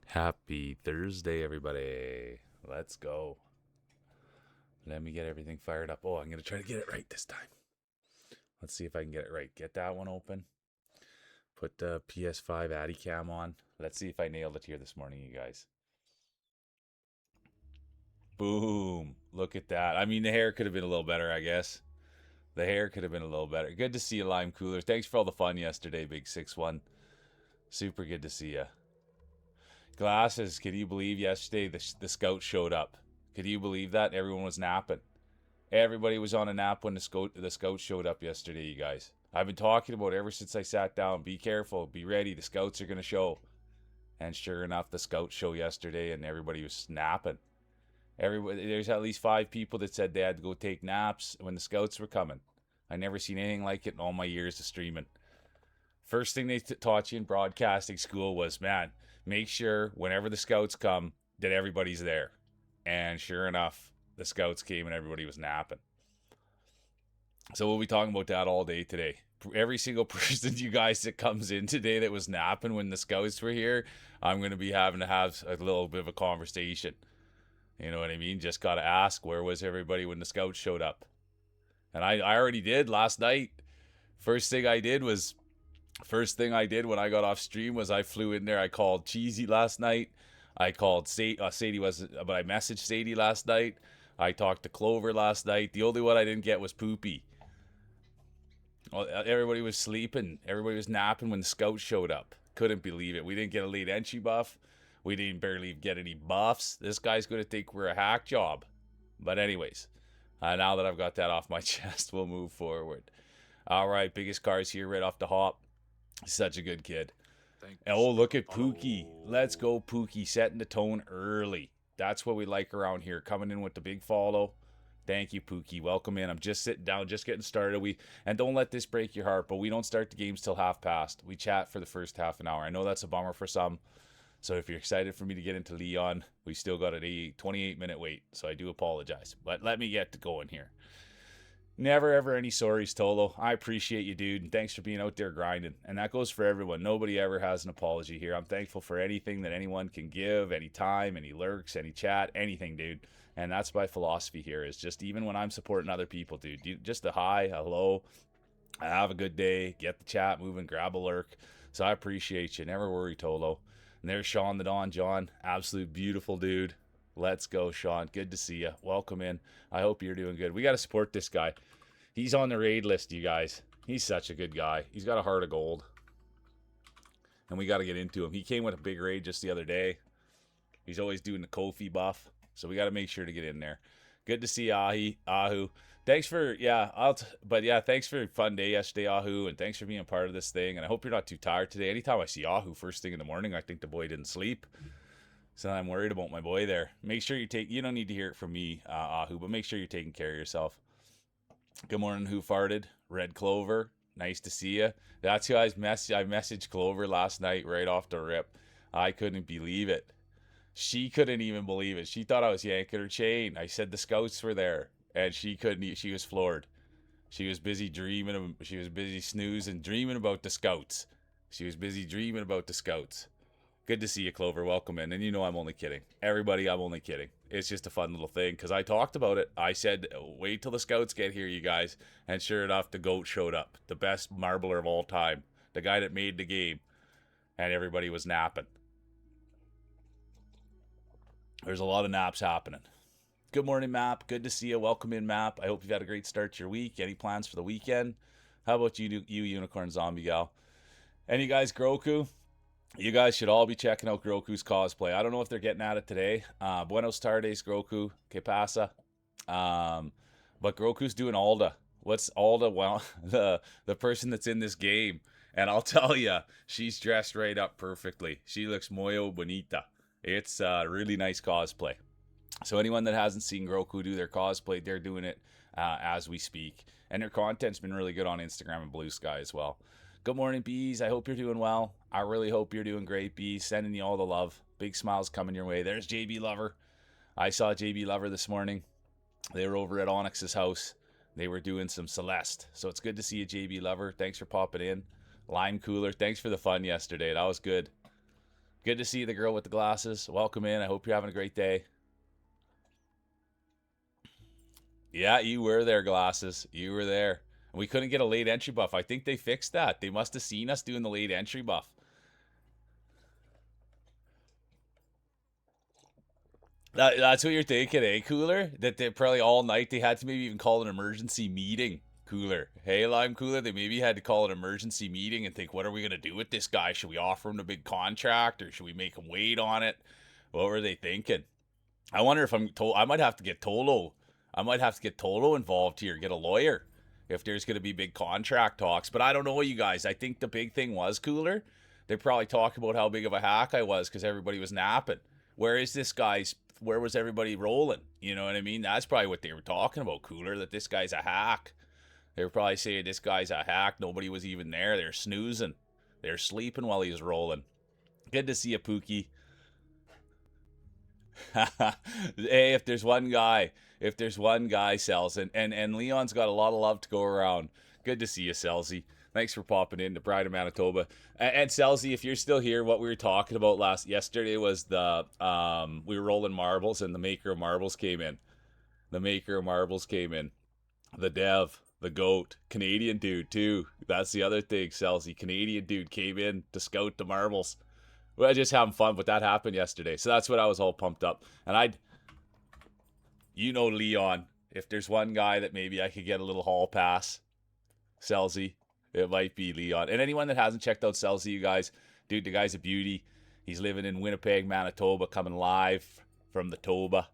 Happy Thursday, everybody. Let's go. Let me get everything fired up. Oh, I'm going to try to get it right this time. Let's see if I can get it right. Get that one open. Put the PS5 Addy Cam on. Let's see if I nailed it here this morning, you guys. Boom. Look at that. I mean, the hair could have been a little better, I guess. The hair could have been a little better. Good to see you, Lime Cooler. Thanks for all the fun yesterday, Big 6-1. Super good to see you. Glasses, can you believe yesterday the scouts showed up? Could you believe that? Everyone was napping. Everybody was on a nap when the scouts showed up yesterday, you guys. I've been talking about it ever since I sat down. Be careful, be ready. The scouts are going to show. And sure enough, the scouts show yesterday and everybody was snapping. There's at least 5 people that said they had to go take naps when the scouts were coming. I never seen anything like it in all my years of streaming. First thing they taught you in broadcasting school was, man, make sure whenever the scouts come that everybody's there. And sure enough, the scouts came and everybody was napping. So we'll be talking about that all day today. Every single person, you guys, that comes in today that was napping when the scouts were here, I'm going to be having to have a little bit of a conversation. You know what I mean? Just got to ask, where was everybody when the scouts showed up? And I already did last night. First thing I did when I got off stream was I flew in there. I called Cheesy last night. I called Sadie but I messaged Sadie last night. I talked to Clover last night. The only one I didn't get was Poopy. Everybody was sleeping. Everybody was napping when the scouts showed up. Couldn't believe it. We didn't get a late entry buff. We didn't barely get any buffs. This guy's going to think we're a hack job. But anyways, now that I've got that off my chest, we'll move forward. All right, biggest cars here right off the hop. Such a good kid. Thanks. Oh, look at Pookie. Let's go, Pookie. Setting the tone early. That's what we like around here. Coming in with the big follow. Thank you, Pookie. Welcome in. I'm just sitting down, just getting started. And don't let this break your heart, but we don't start the games till half past. We chat for the first half an hour. I know that's a bummer for some. So if you're excited for me to get into Leon, we still got a 28-minute wait. So I do apologize. But let me get to going here. Never ever any sorries, Tolo. I appreciate you, dude, and thanks for being out there grinding. And that goes for everyone. Nobody ever has an apology here. I'm thankful for anything that anyone can give, any time, any lurks, any chat, anything, dude. And that's my philosophy here, is just even when I'm supporting other people, dude, just a hi, a hello, have a good day, get the chat moving, grab a lurk. So I appreciate you. Never worry, Tolo. And there's Sean the Don John. Absolute beautiful dude. Let's go, Sean. Good to see you. Welcome in. I hope you're doing good. We got to support this guy. He's on the raid list, you guys. He's such a good guy. He's got a heart of gold. And we got to get into him. He came with a big raid just the other day. He's always doing the Kofi buff. So we got to make sure to get in there. Good to see Ahu. Thanks for, thanks for a fun day yesterday, Ahu. And thanks for being a part of this thing. And I hope you're not too tired today. Anytime I see Ahu first thing in the morning, I think the boy didn't sleep. So I'm worried about my boy there. Make sure you don't need to hear it from me, Ahu, but make sure you're taking care of yourself. Good morning, Who Farted? Red Clover. Nice to see you. That's who I messaged Clover last night right off the rip. I couldn't believe it. She couldn't even believe it. She thought I was yanking her chain. I said the scouts were there, and she couldn't. She was floored. She was busy dreaming. She was busy snoozing, dreaming about the scouts. She was busy dreaming about the scouts. Good to see you, Clover. Welcome in. And you know I'm only kidding. Everybody, I'm only kidding. It's just a fun little thing because I talked about it. I said, wait till the scouts get here, you guys. And sure enough, the GOAT showed up. The best marbler of all time. The guy that made the game. And everybody was napping. There's a lot of naps happening. Good morning, Map. Good to see you. Welcome in, Map. I hope you've had a great start to your week. Any plans for the weekend? How about you Unicorn Zombie Gal? And you guys, Groku? You guys should all be checking out Groku's cosplay. I don't know if they're getting at it today. Buenos tardes, Groku. Que pasa? But Groku's doing Alda. What's Alda? Well, the person that's in this game. And I'll tell you, she's dressed right up perfectly. She looks muy bonita. It's a really nice cosplay. So anyone that hasn't seen Groku do their cosplay, they're doing it as we speak. And their content's been really good on Instagram and Blue Sky as well. Good morning, Bees. I hope you're doing well. I really hope you're doing great, Bees. Sending you all the love. Big smiles coming your way. There's JB Lover. I saw JB Lover this morning. They were over at Onyx's house. They were doing some Celeste. So it's good to see you, JB Lover. Thanks for popping in. Lime Cooler. Thanks for the fun yesterday. That was good. Good to see the girl with the glasses. Welcome in. I hope you're having a great day. Yeah, you were there, glasses. You were there. We couldn't get a late entry buff. I think they fixed that. They must have seen us doing the late entry buff. That's what you're thinking, eh, Cooler? That they probably all night they had to maybe even call an emergency meeting, Cooler. Hey, Lime Cooler, they maybe had to call an emergency meeting and think, what are we going to do with this guy? Should we offer him a big contract or should we make him wait on it? What were they thinking? I wonder if I'm told. I might have to get Tolo. I might have to get Tolo involved here, get a lawyer if there's going to be big contract talks. But I don't know, you guys. I think the big thing was, Cooler. They probably talked about how big of a hack I was because everybody was napping. Where is this guy's? Where was everybody rolling? You know what I mean? That's probably what they were talking about, Cooler. That this guy's a hack. They were probably saying this guy's a hack. Nobody was even there. They're snoozing. They're sleeping while he was rolling. Good to see you, Pookie. Hey, if there's one guy, Sells, and Leon's got a lot of love to go around. Good to see you, Selzy. Thanks for popping in to Bride of Manitoba. And Selzy, if you're still here, what we were talking about yesterday was the we were rolling marbles and the maker of marbles came in. The dev, the goat, Canadian dude too. That's the other thing, Selzy. Canadian dude came in to scout the marbles. We're just having fun, but that happened yesterday. So that's what I was all pumped up. And Leon, if there's one guy that maybe I could get a little hall pass, Selzy, it might be Leon. And anyone that hasn't checked out Selzy, you guys, dude, the guy's a beauty. He's living in Winnipeg, Manitoba, coming live from the Toba.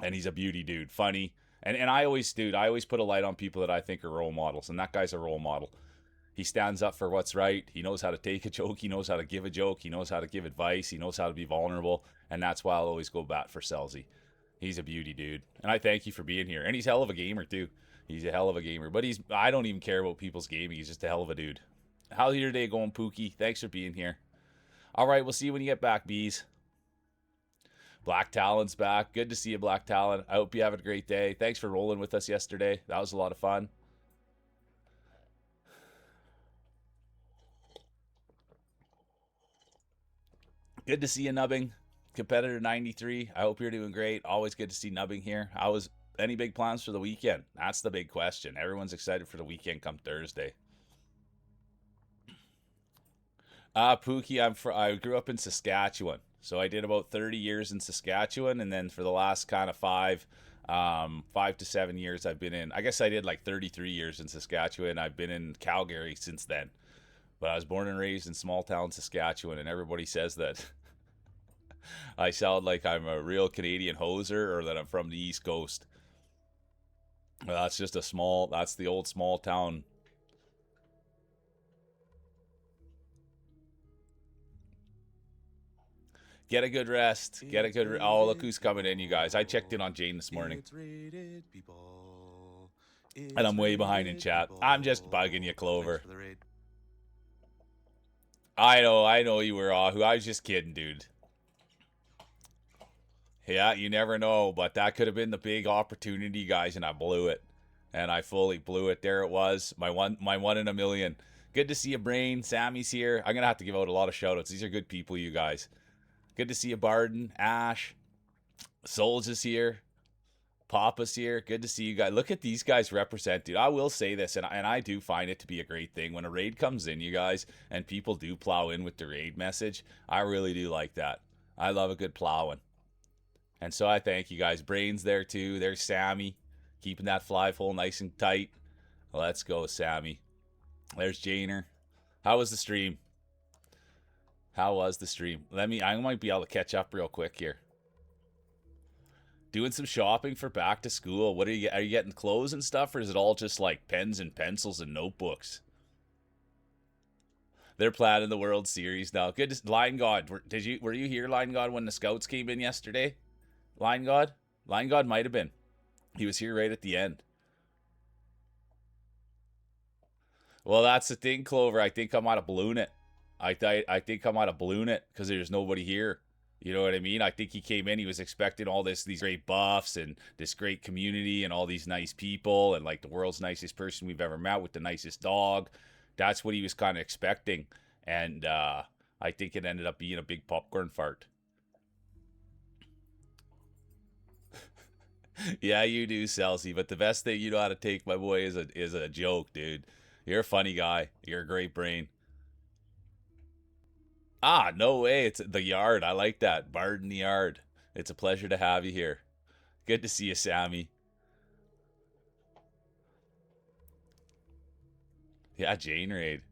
And he's a beauty, dude. Funny. And I always put a light on people that I think are role models. And that guy's a role model. He stands up for what's right. He knows how to take a joke. He knows how to give a joke. He knows how to give advice. He knows how to be vulnerable. And that's why I'll always go bat for Selzy. He's a beauty, dude. And I thank you for being here. And he's hell of a gamer, too. He's a hell of a gamer. But I don't even care about people's gaming. He's just a hell of a dude. How's your day going, Pookie? Thanks for being here. All right, we'll see you when you get back, bees. Black Talon's back. Good to see you, Black Talon. I hope you have a great day. Thanks for rolling with us yesterday. That was a lot of fun. Good to see you, Nubbing. Competitor 93. I hope you're doing great. Always good to see Nubbing here. Any big plans for the weekend? That's the big question. Everyone's excited for the weekend come Thursday. Pookie, I grew up in Saskatchewan. So I did about 30 years in Saskatchewan, and then for the last kind of 5 to 7 years I've been in, I guess I did like 33 years in Saskatchewan. I've been in Calgary since then. But I was born and raised in small town Saskatchewan, and everybody says that I sound like I'm a real Canadian hoser or that I'm from the East Coast. Well, that's the old small town. Get a good rest. Oh, look who's coming in, you guys. I checked in on Jane this morning. And I'm way behind in chat. I'm just bugging you, Clover. I know you were Ahu. I was just kidding, dude. Yeah, you never know, but that could have been the big opportunity, guys, and I blew it. And I fully blew it. There it was. My one in a million. Good to see you, Brain. Sammy's here. I'm going to have to give out a lot of shout-outs. These are good people, you guys. Good to see you, Barden. Ash. Souls is here. Papa's here. Good to see you guys. Look at these guys represent, dude. I will say this, and I do find it to be a great thing. When a raid comes in, you guys, and people do plow in with the raid message, I really do like that. I love a good plowing. And so I thank you guys. Brain's there too. There's Sammy, keeping that fly hole nice and tight. Let's go, Sammy. There's Janer. How was the stream? I might be able to catch up real quick here. Doing some shopping for back to school. Are you getting clothes and stuff, or is it all just like pens and pencils and notebooks? They're planning the World Series now. Good to, Lion God. Were you here, Lion God, when the scouts came in yesterday? Lion God might have been. He was here right at the end. Well, that's the thing, Clover. I think I might have blown it. I think I might have blown it because there's nobody here. You know what I mean? I think he came in, he was expecting all these great buffs and this great community and all these nice people and like the world's nicest person we've ever met with the nicest dog. That's what he was kind of expecting. And I think it ended up being a big popcorn fart. Yeah, you do, Celsi. But the best thing you know how to take, my boy, is a joke, dude. You're a funny guy. You're a great brain. Ah, no way. It's the yard. I like that. Bard in the yard. It's a pleasure to have you here. Good to see you, Sammy. Yeah, Jane Raid.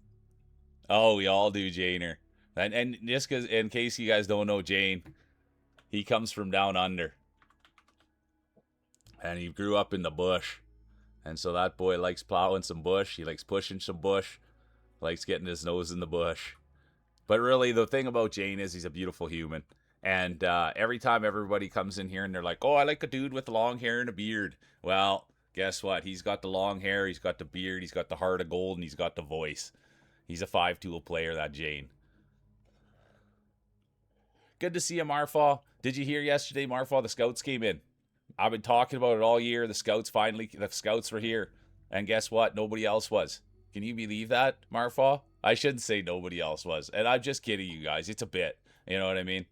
Oh, we all do Janer. And just cause, in case you guys don't know Jane, he comes from down under. And he grew up in the bush. And so that boy likes plowing some bush. He likes pushing some bush. Likes getting his nose in the bush. But really, the thing about Jane is he's a beautiful human. And every time everybody comes in here and they're like, oh, I like a dude with long hair and a beard. Well, guess what? He's got the long hair, he's got the beard, he's got the heart of gold, and he's got the voice. He's a 5-tool player, that Jane. Good to see you, Marfa. Did you hear yesterday, Marfa, the scouts came in? I've been talking about it all year. The scouts were here. And guess what? Nobody else was. Can you believe that, Marfa? I shouldn't say nobody else was. And I'm just kidding you guys. It's a bit. You know what I mean?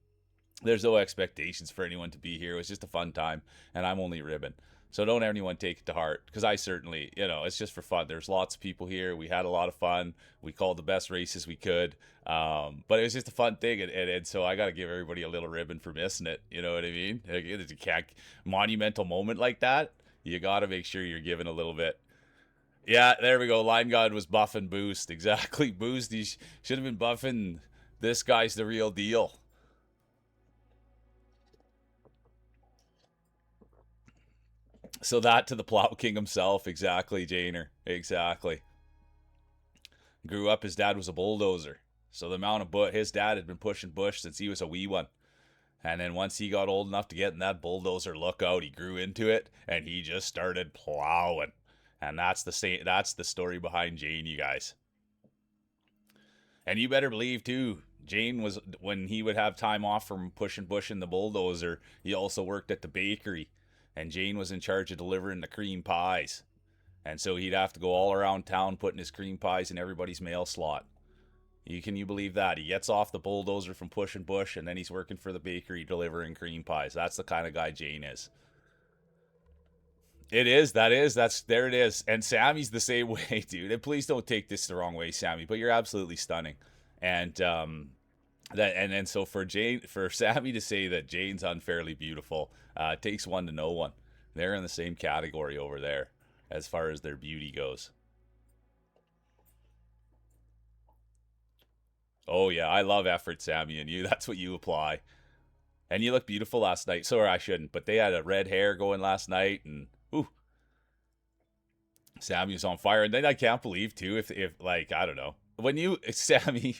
There's no expectations for anyone to be here. It was just a fun time. And I'm only ribbing. So don't anyone take it to heart. Because I certainly, it's just for fun. There's lots of people here. We had a lot of fun. We called the best races we could. But it was just a fun thing. And so I got to give everybody a little ribbon for missing it. You know what I mean? It's a monumental moment like that. You got to make sure you're giving a little bit. Yeah, there we go. Line God was buffing Boost. Exactly. Boost, he should have been buffing. This guy's the real deal. So that to the Plow King himself. Exactly, Janer. Exactly. Grew up, his dad was a bulldozer. So the amount of his dad had been pushing bush since he was a wee one. And then once he got old enough to get in that bulldozer lookout, he grew into it and he just started plowing. And that's the story behind Jane, you guys. And you better believe too, Jane was, when he would have time off from pushing bush in the bulldozer, he also worked at the bakery. And Jane was in charge of delivering the cream pies. And so he'd have to go all around town putting his cream pies in everybody's mail slot. Can you believe that? He gets off the bulldozer from pushing bush and then he's working for the bakery delivering cream pies. That's the kind of guy Jane is. It is. There it is. And Sammy's the same way, dude. And please don't take this the wrong way, Sammy, but you're absolutely stunning. And so for Sammy to say that Jane's unfairly beautiful, takes one to know one. They're in the same category over there as far as their beauty goes. Oh yeah, I love effort, Sammy, and you. That's what you apply. And you look beautiful last night. Sorry, I shouldn't, but they had a red hair going last night, and ooh, Sammy was on fire. And then I can't believe too, if like, I don't know, when you Sammy.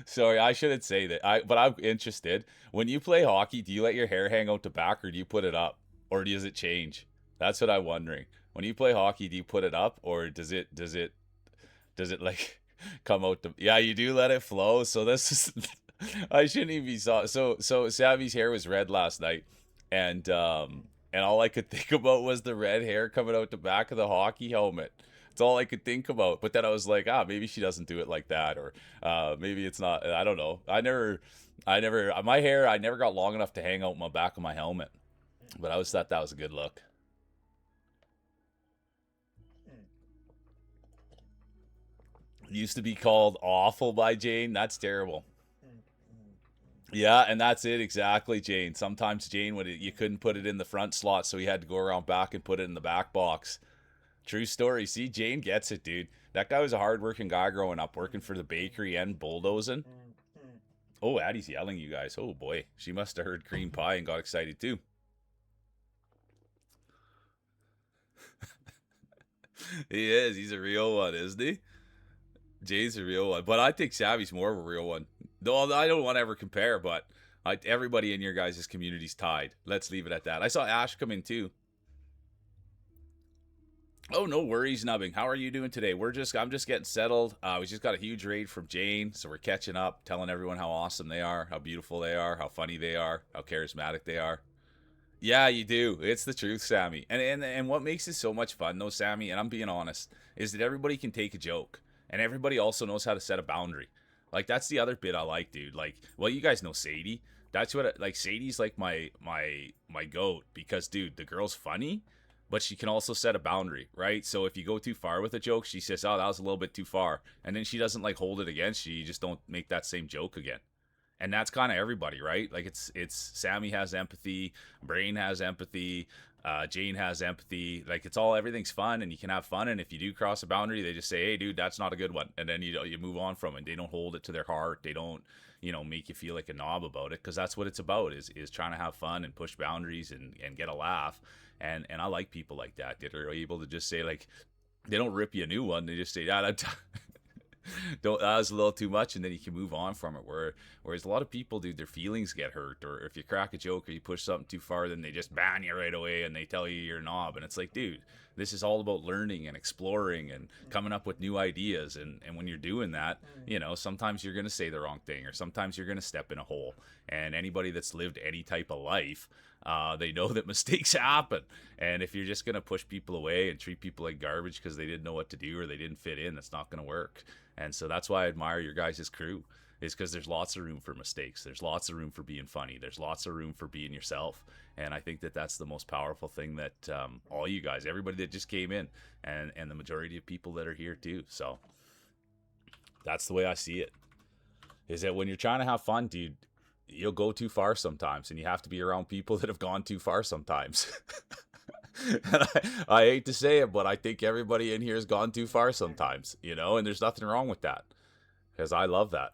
Sorry, I shouldn't say that. But I'm interested. When you play hockey, do you let your hair hang out the back, or do you put it up, or does it change? That's what I'm wondering. When you play hockey, do you put it up, or does it like come out the? Yeah, you do let it flow. So this is. I shouldn't even be so Sammy's hair was red last night, and all I could think about was the red hair coming out the back of the hockey helmet. It's all I could think about. But then I was like, maybe she doesn't do it like that, or maybe it's not. I don't know. My hair, I never got long enough to hang out my back of my helmet. But I always thought that was a good look. It used to be called awful by Jane. That's terrible. Yeah, and that's it exactly, Jane. Sometimes Jane you couldn't put it in the front slot, so you had to go around back and put it in the back box. True story. See, Jane gets it, dude. That guy was a hardworking guy growing up, working for the bakery and bulldozing. Oh, Addie's yelling, you guys. Oh boy, she must have heard cream pie and got excited too. He is. He's a real one, isn't he? Jay's a real one, but I think Savvy's more of a real one. Though I don't want to ever compare, but everybody in your guys' community's tied. Let's leave it at that. I saw Ash come in too. Oh, no worries, Nubbing. How are you doing today? I'm just getting settled. We just got a huge raid from Jane, so we're catching up, telling everyone how awesome they are, how beautiful they are, how funny they are, how charismatic they are. Yeah, you do. It's the truth, Sammy. And what makes it so much fun, though, Sammy, and I'm being honest, is that everybody can take a joke, and everybody also knows how to set a boundary. Like that's the other bit I like, dude. Like, well, you guys know Sadie. That's what like Sadie's like my goat because dude, the girl's funny, but she can also set a boundary, right? So if you go too far with a joke, she says, "Oh, that was a little bit too far," and then she doesn't like hold it against you. You just don't make that same joke again. And that's kind of everybody, right? Like it's Sammy has empathy, Brain has empathy, Jane has empathy. Like it's all everything's fun, and you can have fun. And if you do cross a boundary, they just say, "Hey, dude, that's not a good one," and then you move on from it. They don't hold it to their heart. They don't make you feel like a knob about it because that's what it's about is trying to have fun and push boundaries and get a laugh. And I like people like that that are able to just say like they don't rip you a new one. They just say, "Yeah, that." Don't that was a little too much, and then you can move on from it. Whereas a lot of people, dude, their feelings get hurt, or if you crack a joke or you push something too far, then they just ban you right away and they tell you you're a knob. And it's like, dude, this is all about learning and exploring and coming up with new ideas. And when you're doing that, sometimes you're gonna say the wrong thing, or sometimes you're gonna step in a hole. And anybody that's lived any type of life, they know that mistakes happen. And if you're just gonna push people away and treat people like garbage because they didn't know what to do or they didn't fit in, that's not gonna work. And so that's why I admire your guys' crew, is because there's lots of room for mistakes. There's lots of room for being funny. There's lots of room for being yourself. And I think that that's the most powerful thing that all you guys, everybody that just came in, and the majority of people that are here too. So that's the way I see it, is that when you're trying to have fun, dude, you'll go too far sometimes, and you have to be around people that have gone too far sometimes. And I hate to say it, but I think everybody in here has gone too far sometimes, and there's nothing wrong with that because I love that.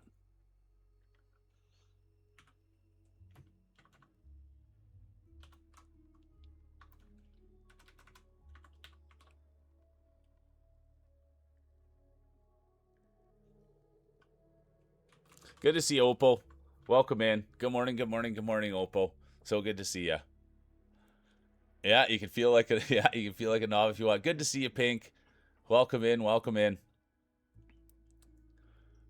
Good to see you, Oppo. Welcome in. Good morning, good morning, good morning, Oppo. So good to see you. Yeah, you can feel like a knob if you want. Good to see you, Pink. Welcome in, welcome in.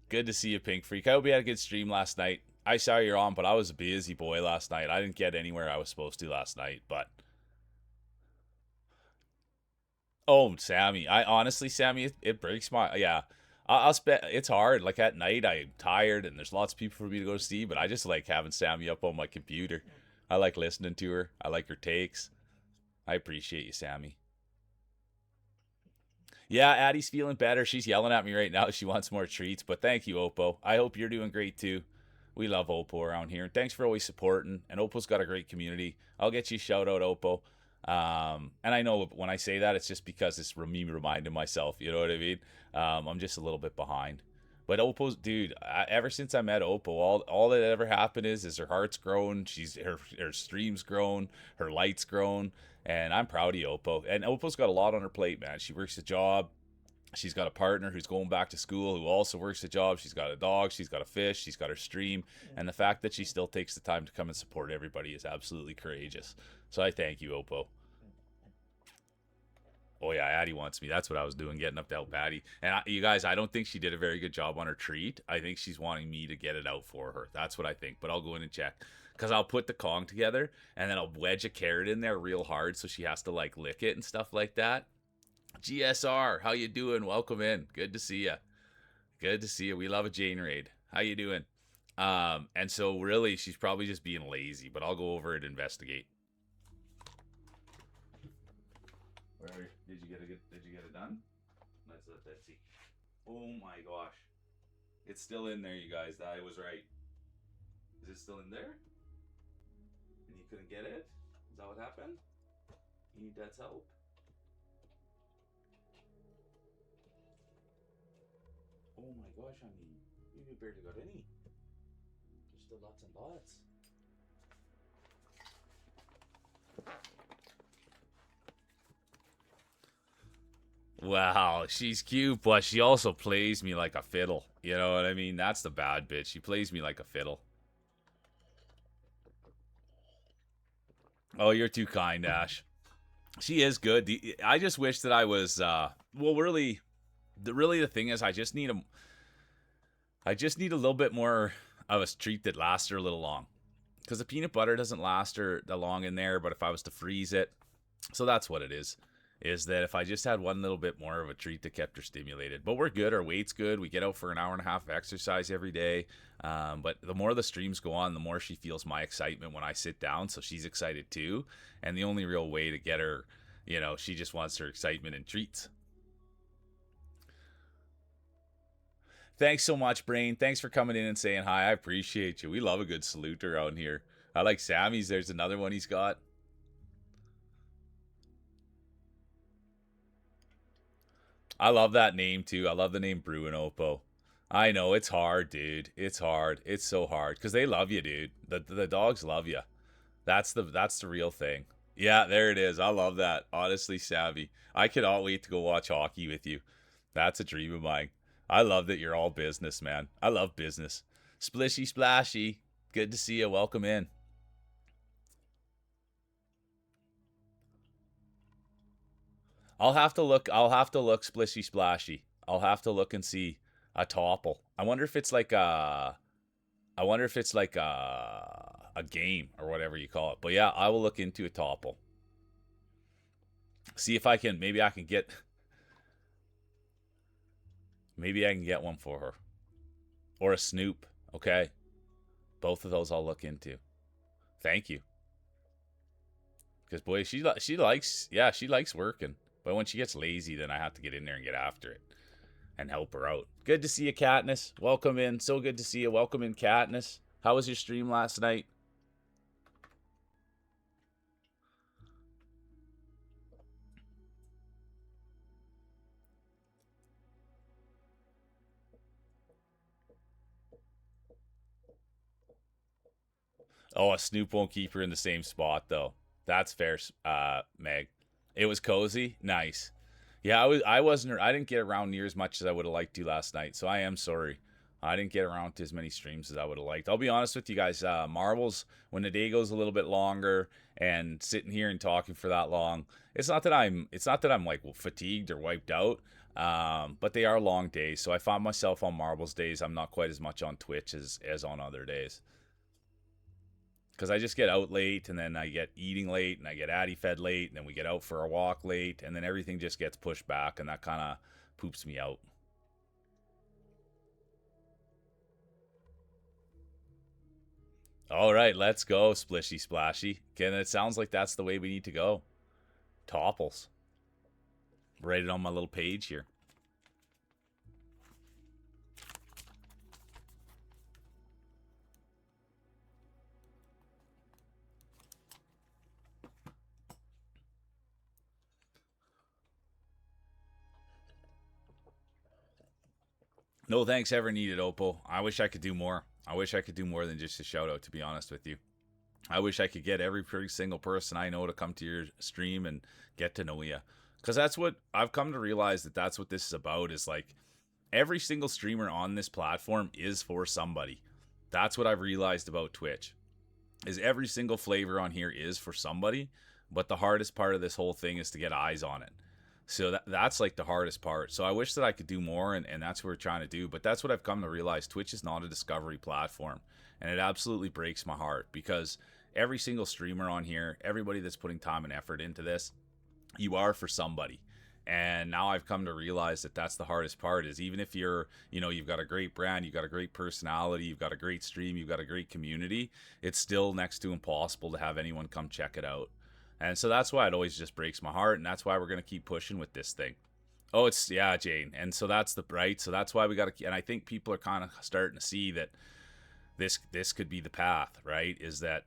Good to see you, Pink Freak. I hope you had a good stream last night. I saw you're on, but I was a busy boy last night. I didn't get anywhere I was supposed to last night, but oh, Sammy. I honestly, Sammy, it breaks my yeah. I'll spend. It's hard. Like at night, I'm tired, and there's lots of people for me to go to see. But I just like having Sammy up on my computer. I like listening to her. I like her takes. I appreciate you, Sammy. Yeah, Addie's feeling better. She's yelling at me right now. She wants more treats. But thank you, Oppo. I hope you're doing great too. We love Oppo around here. Thanks for always supporting. And Oppo's got a great community. I'll get you a shout out, Oppo. And I know when I say that, it's just because it's me reminding myself. You know what I mean? I'm just a little bit behind. But Oppo's dude. Ever since I met Oppo, all that ever happened is her heart's grown. Her stream's grown. Her light's grown. And I'm proud of you, Oppo. And Oppo's got a lot on her plate, man. She works a job. She's got a partner who's going back to school who also works a job. She's got a dog. She's got a fish. She's got her stream. And the fact that she still takes the time to come and support everybody is absolutely courageous. So I thank you, Oppo. Oh, yeah, Addie wants me. That's what I was doing, getting up to help Addie. And you guys, I don't think she did a very good job on her treat. I think she's wanting me to get it out for her. That's what I think. But I'll go in and check. Because I'll put the Kong together, and then I'll wedge a carrot in there real hard so she has to, like, lick it and stuff like that. GSR, how you doing? Welcome in. Good to see you. Good to see you. We love a Jane raid. How you doing? And so really, she's probably just being lazy, but I'll go over and investigate. Did you get it done? Let's let that see. Oh my gosh. It's still in there, you guys. I was right. Is it still in there? And you couldn't get it? Is that what happened? You need Dad's help? Oh my gosh, honey. You barely got any. There's still lots and lots. Wow, she's cute, but she also plays me like a fiddle. You know what I mean? That's the bad bitch. She plays me like a fiddle. Oh, you're too kind, Ash. She is good. I just wish that I was. Well, really, the thing is, I just need a little bit more of a treat that lasts her a little long, because the peanut butter doesn't last her that long in there. But if I was to freeze it, so that's what it is. is that if I just had one little bit more of a treat that kept her stimulated. But we're good. Our weight's good. We get out for an hour and a half of exercise every day. But the more the streams go on, the more she feels my excitement when I sit down. So she's excited too. And the only real way to get her, she just wants her excitement and treats. Thanks so much, Brain. Thanks for coming in and saying hi. I appreciate you. We love a good salute around here. I like Sammy's. There's another one he's got. I love that name too. I love the name Bruin Oppo. I know it's hard, dude. It's hard. It's so hard because they love you, dude. The dogs love you. That's the real thing. Yeah, there it is. I love that. Honestly, Savvy. I cannot wait to go watch hockey with you. That's a dream of mine. I love that you're all business, man. I love business. Splishy splashy. Good to see you. Welcome in. I'll have to look splishy splashy. I'll have to look and see a topple. I wonder if it's like a game or whatever you call it. But yeah, I will look into a topple. See if I can maybe I can get one for her. Or a Snoop, okay? Both of those I'll look into. Thank you. Because boy, she likes working. But when she gets lazy, then I have to get in there and get after it and help her out. Good to see you, Katniss. Welcome in. So good to see you. Welcome in, Katniss. How was your stream last night? Oh, a Snoop won't keep her in the same spot though. That's fair, Meg. It was cozy. Nice. Yeah, I didn't get around near as much as I would have liked to last night, so I am sorry. I didn't get around to as many streams as I would have liked. I'll be honest with you guys, marbles, when the day goes a little bit longer and sitting here and talking for that long, it's not that I'm like fatigued or wiped out. But they are long days, so I find myself on marbles days. I'm not quite as much on Twitch as on other days. Because I just get out late, and then I get eating late, and I get Addy fed late, and then we get out for a walk late, and then everything just gets pushed back, and that kind of poops me out. All right, let's go, Splishy Splashy. Again, it sounds like that's the way we need to go. Topples. Write it on my little page here. No thanks ever needed, Oppo. I wish I could do more. I wish I could do more than just a shout out, to be honest with you. I wish I could get every pretty single person I know to come to your stream and get to know you. Because that's what I've come to realize, that's what this is about, is like every single streamer on this platform is for somebody. That's what I've realized about Twitch. Is every single flavor on here is for somebody, but the hardest part of this whole thing is to get eyes on it. So that's like the hardest part. So I wish that I could do more, and that's what we're trying to do. But that's what I've come to realize. Twitch is not a discovery platform. And it absolutely breaks my heart because every single streamer on here, everybody that's putting time and effort into this, you are for somebody. And now I've come to realize that that's the hardest part, is even if you've got a great brand, you've got a great personality, you've got a great stream, you've got a great community, it's still next to impossible to have anyone come check it out. And so that's why it always just breaks my heart, and that's why we're going to keep pushing with this thing. Oh, yeah, Jane. And so that's so that's why we got to, and I think people are kind of starting to see that this could be the path, right? Is that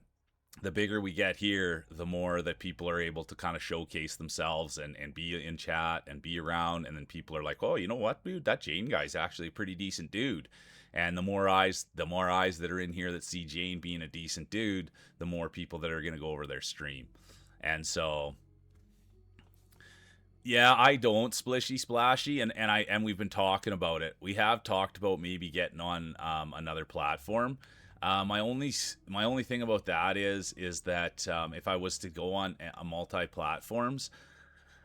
the bigger we get here, the more that people are able to kind of showcase themselves and be in chat and be around. And then people are like, oh, you know what, dude, that Jane guy's actually a pretty decent dude. And the more eyes that are in here that see Jane being a decent dude, the more people that are going to go over their stream. And so, yeah, I don't splishy splashy, and we've been talking about it. We have talked about maybe getting on another platform. My only thing about that is that if I was to go on a multi-platforms,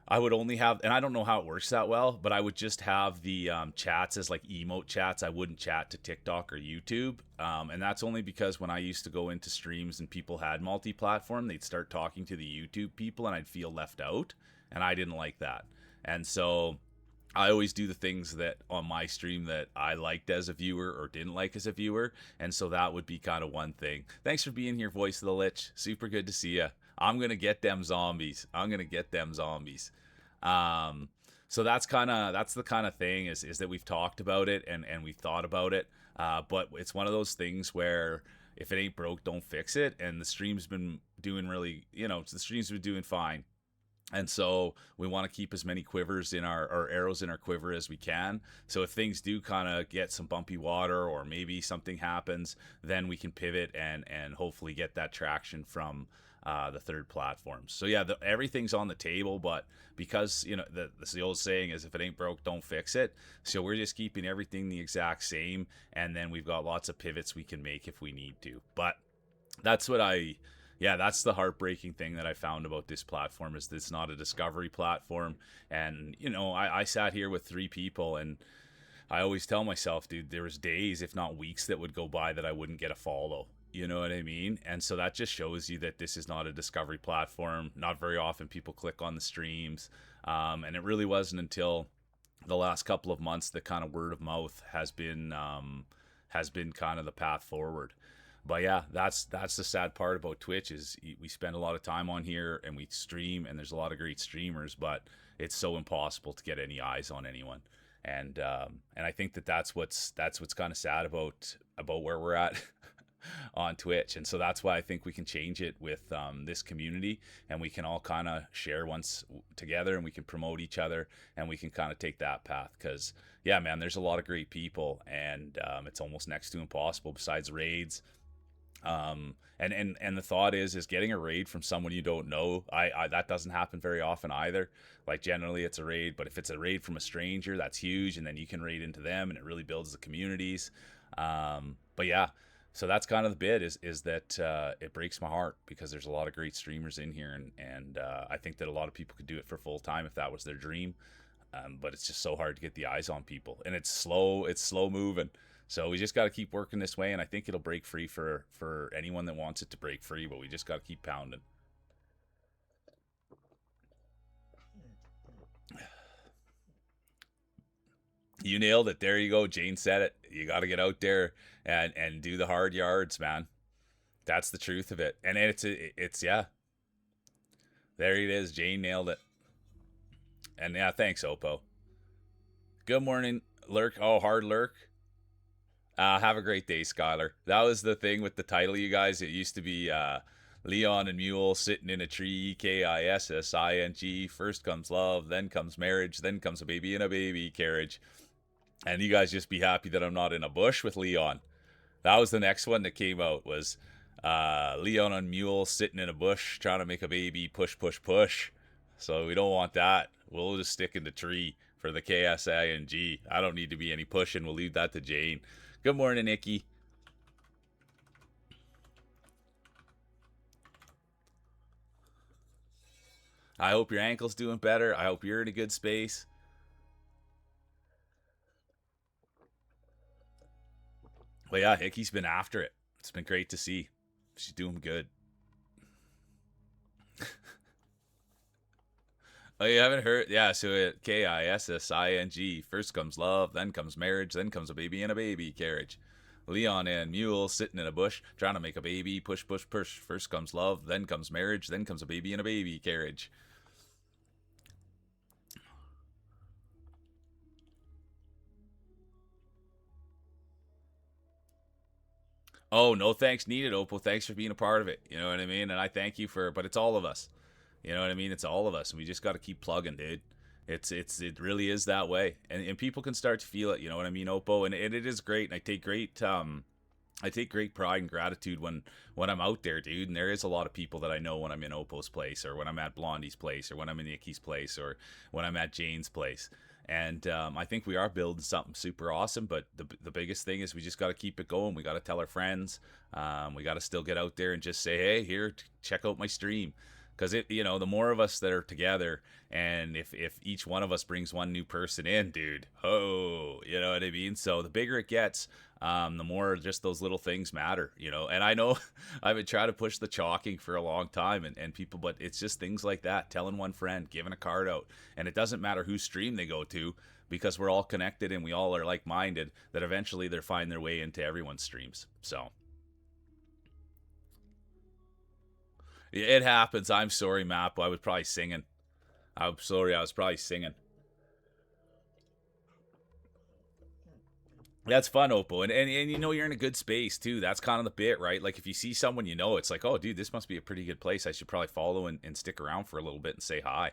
I would only have, and I don't know how it works that well, but I would just have the chats as like emote chats. I wouldn't chat to TikTok or YouTube. And that's only because when I used to go into streams and people had multi-platform, they'd start talking to the YouTube people and I'd feel left out. and I didn't like that. And so I always do the things that on my stream that I liked as a viewer or didn't like as a viewer. And so that would be kind of one thing. Thanks for being here, Voice of the Lich. Super good to see you. I'm going to get them zombies. I'm going to get them zombies. Um, so that's the kind of thing is that we've talked about it and we've thought about it. But it's one of those things where if it ain't broke, don't fix it. And the stream's been doing really, the stream's been doing fine. And so we want to keep as many quivers in our arrows in our quiver as we can. So if things do kind of get some bumpy water or maybe something happens, then we can pivot and hopefully get that traction from the third platforms. So yeah, everything's on the table, but because the old saying is if it ain't broke, don't fix it. So we're just keeping everything the exact same, and then we've got lots of pivots we can make if we need to. But that's that's the heartbreaking thing that I found about this platform is it's not a discovery platform. And I sat here with 3 people, and I always tell myself, dude, there was days, if not weeks, that would go by that I wouldn't get a follow. You know what I mean? And so that just shows you that this is not a discovery platform. Not very often people click on the streams. And it really wasn't until the last couple of months that kind of word of mouth has been kind of the path forward. But yeah, that's the sad part about Twitch is we spend a lot of time on here and we stream, and there's a lot of great streamers, but it's so impossible to get any eyes on anyone. And I think that's what's kind of sad about where we're at on Twitch. And so that's why I think we can change it with this community, and we can all kind of share once together, and we can promote each other, and we can kind of take that path. Because yeah, man, there's a lot of great people, and it's almost next to impossible besides raids. And the thought is getting a raid from someone you don't know. I that doesn't happen very often either. Like generally it's a raid, but if it's a raid from a stranger, that's huge, and then you can raid into them, and it really builds the communities. But yeah, so that's kind of the bit is that it breaks my heart because there's a lot of great streamers in here, and I think that a lot of people could do it for full time if that was their dream. But it's just so hard to get the eyes on people, and it's slow moving. So we just got to keep working this way, and I think it'll break free for anyone that wants it to break free, but we just got to keep pounding. You nailed it. There you go. Jane said it. You got to get out there and do the hard yards, man. That's the truth of it. And it's yeah. There it is. Jane nailed it. And yeah, thanks, Oppo. Good morning, Lurk. Oh, hard Lurk. Have a great day, Skylar. That was the thing with the title, you guys. It used to be Leon and Mule sitting in a tree, Kissing. First comes love, then comes marriage, then comes a baby in a baby carriage. And you guys just be happy that I'm not in a bush with Leon. That was the next one that came out, was Leon and Mule sitting in a bush trying to make a baby, push, push, push. So we don't want that. We'll just stick in the tree for the Kissing. I don't need to be any pushing. We'll leave that to Jane. Good morning, Nikki. I hope your ankle's doing better. I hope you're in a good space. But yeah, Hickey's been after it. It's been great to see. She's doing good. Oh, you haven't heard? Yeah, so it Kissing. First comes love, then comes marriage, then comes a baby in a baby carriage. Leon and Mule sitting in a bush trying to make a baby, push, push, push. First comes love, then comes marriage, then comes a baby in a baby carriage. Oh, no thanks needed, Opal. Thanks for being a part of it. You know what I mean? And I thank you but it's all of us. You know what I mean? It's all of us, and we just got to keep plugging, dude. It really is that way, and people can start to feel it. You know what I mean, Oppo, and it is great. And I take great pride and gratitude when I'm out there, dude. And there is a lot of people that I know when I'm in Oppo's place, or when I'm at Blondie's place, or when I'm in Nikki's place, or when I'm at Jane's place. And I think we are building something super awesome. But the biggest thing is we just got to keep it going. We got to tell our friends. We got to still get out there and just say, hey, here, check out my stream. Because the more of us that are together, and if each one of us brings one new person in, dude, oh, you know what I mean? So the bigger it gets, the more just those little things matter, And I know I've been trying to push the chalking for a long time, and people, but it's just things like that, telling one friend, giving a card out, and it doesn't matter whose stream they go to, because we're all connected and we all are like-minded, that eventually they'll find their way into everyone's streams. So it happens. I'm sorry, Map. I was probably singing. I'm sorry, I was probably singing. That's fun, Oppo. And you're in a good space too. That's kind of the bit, right? Like if you see someone it's like, oh dude, this must be a pretty good place. I should probably follow and stick around for a little bit and say hi.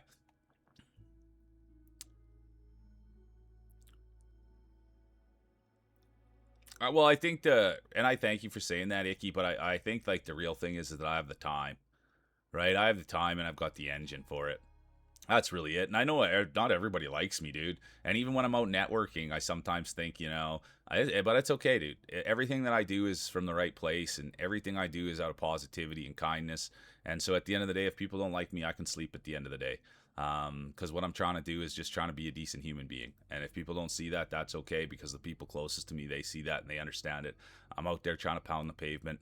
Well, I think and I thank you for saying that, Icky, but I think like the real thing is that I have the time, right? I have the time and I've got the engine for it. That's really it. And I know not everybody likes me, dude. And even when I'm out networking, I sometimes think, but it's okay, dude. Everything that I do is from the right place, and everything I do is out of positivity and kindness. And so at the end of the day, if people don't like me, I can sleep at the end of the day. Because what I'm trying to do is just trying to be a decent human being. And if people don't see that, that's okay, because the people closest to me, they see that and they understand it. I'm out there trying to pound the pavement.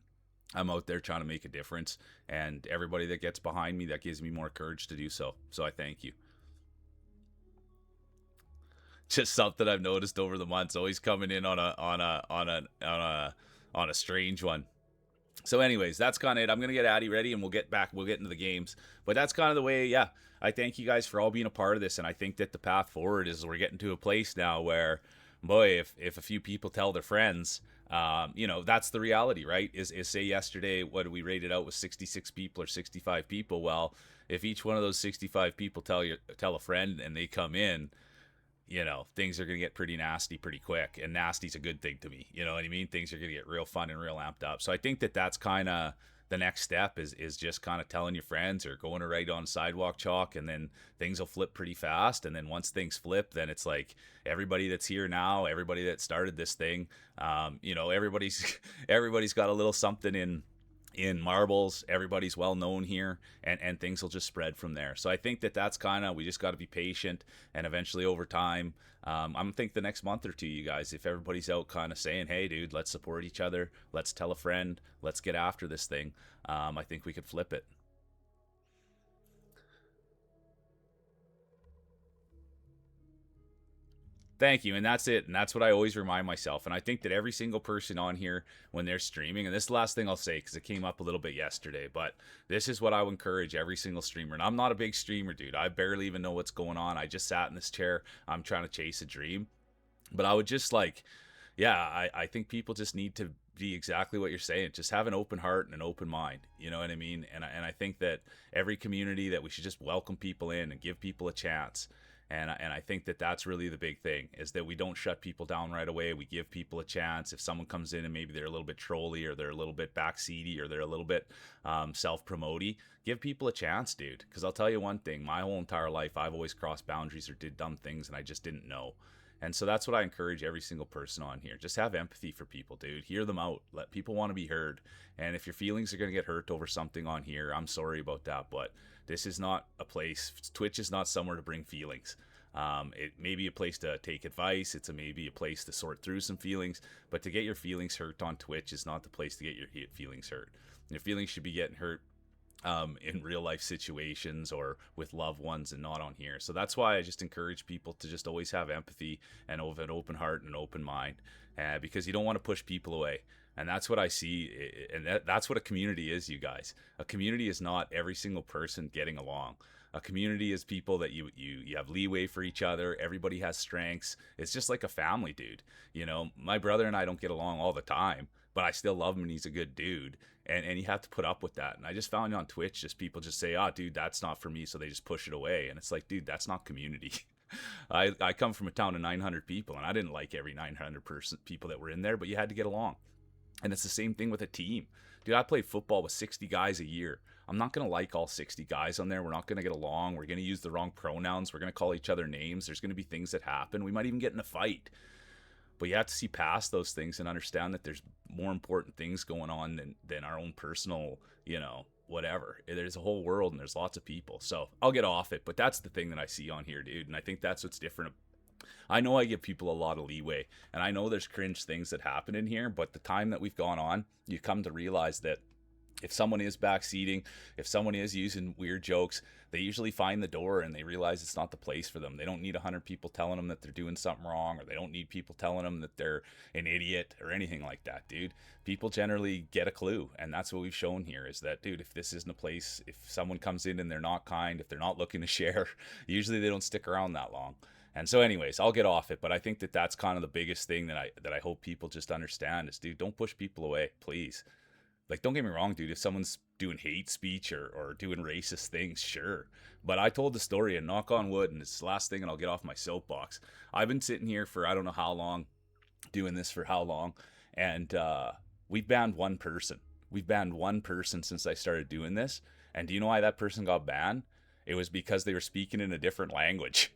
I'm out there trying to make a difference, and everybody that gets behind me, that gives me more courage to do so. So I thank you. Just something I've noticed over the months, always coming in on a strange one. So, anyways, that's kind of it. I'm gonna get Addy ready, and we'll get back. We'll get into the games, but that's kind of the way. Yeah, I thank you guys for all being a part of this, and I think that the path forward is we're getting to a place now where, boy, if a few people tell their friends, that's the reality, right? Is say yesterday, what we rated out was 66 people or 65 people. Well, if each one of those 65 people tell a friend and they come in, things are going to get pretty nasty pretty quick. And nasty's a good thing to me. You know what I mean? Things are going to get real fun and real amped up. So I think that that's kind of the next step is just kind of telling your friends or going to write on sidewalk chalk, and then things will flip pretty fast. And then once things flip, then it's like everybody that's here now, everybody that started this thing, everybody's everybody's got a little something in marbles. Everybody's well known here, and things will just spread from there. So I think that that's kind of, we just got to be patient, and eventually over time, I'm think the next month or two, you guys, if everybody's out kind of saying, hey dude, let's support each other, let's tell a friend, let's get after this thing, I think we could flip it. Thank you. And that's it. And that's what I always remind myself. And I think that every single person on here, when they're streaming, and this is the last thing I'll say because it came up a little bit yesterday, but this is what I would encourage every single streamer. And I'm not a big streamer, dude. I barely even know what's going on. I just sat in this chair. I'm trying to chase a dream. But I would just like, yeah, I think people just need to be exactly what you're saying. Just have an open heart and an open mind. You know what I mean? And I think that every community, that we should just welcome people in and give people a chance. And I think that that's really the big thing, is that we don't shut people down right away. We give people a chance. If someone comes in and maybe they're a little bit trolly, or they're a little bit backseaty, or they're a little bit self-promoty, give people a chance, dude. Because I'll tell you one thing, my whole entire life, I've always crossed boundaries or did dumb things, and I just didn't know. And so that's what I encourage every single person on here. Just have empathy for people, dude. Hear them out. Let people want to be heard. And if your feelings are going to get hurt over something on here, I'm sorry about that. But this is not a place, Twitch is not somewhere to bring feelings. It may be a place to take advice. It's maybe a place to sort through some feelings. But to get your feelings hurt on Twitch is not the place to get your feelings hurt. Your feelings should be getting hurt in real life situations or with loved ones, and not on here. So that's why I just encourage people to just always have empathy and have an open heart and an open mind, because you don't want to push people away. And that's what I see, and that's what a community is, you guys. A community is not every single person getting along. A community is people that you have leeway for each other. Everybody has strengths. It's just like a family, dude. My brother and I don't get along all the time, but I still love him, and he's a good dude. And you have to put up with that. And I just found on Twitch, just people just say, oh, dude, that's not for me. So they just push it away. And it's like, dude, that's not community. I come from a town of 900 people, and I didn't like every 900 people that were in there, but you had to get along. And it's the same thing with a team. Dude, I played football with 60 guys a year. I'm not going to like all 60 guys on there. We're not going to get along. We're going to use the wrong pronouns. We're going to call each other names. There's going to be things that happen. We might even get in a fight. But you have to see past those things and understand that there's more important things going on than our own personal, whatever. There's a whole world and there's lots of people. So I'll get off it, but that's the thing that I see on here, dude. And I think that's what's different. I know I give people a lot of leeway, and I know there's cringe things that happen in here, but the time that we've gone on, you come to realize that if someone is backseating, if someone is using weird jokes, they usually find the door and they realize it's not the place for them. They don't need 100 people telling them that they're doing something wrong, or they don't need people telling them that they're an idiot or anything like that, dude. People generally get a clue, and that's what we've shown here is that, dude, if this isn't a place, if someone comes in and they're not kind, if they're not looking to share, usually they don't stick around that long. And so anyways, I'll get off it, but I think that that's kind of the biggest thing that I hope people just understand is, dude, don't push people away, please. Like, don't get me wrong, dude. If someone's doing hate speech or doing racist things, sure. But I told the story, and knock on wood, and it's the last thing, and I'll get off my soapbox. I've been sitting here for I don't know how long, doing this for how long, and we've banned one person. We've banned one person since I started doing this. And do you know why that person got banned? It was because they were speaking in a different language.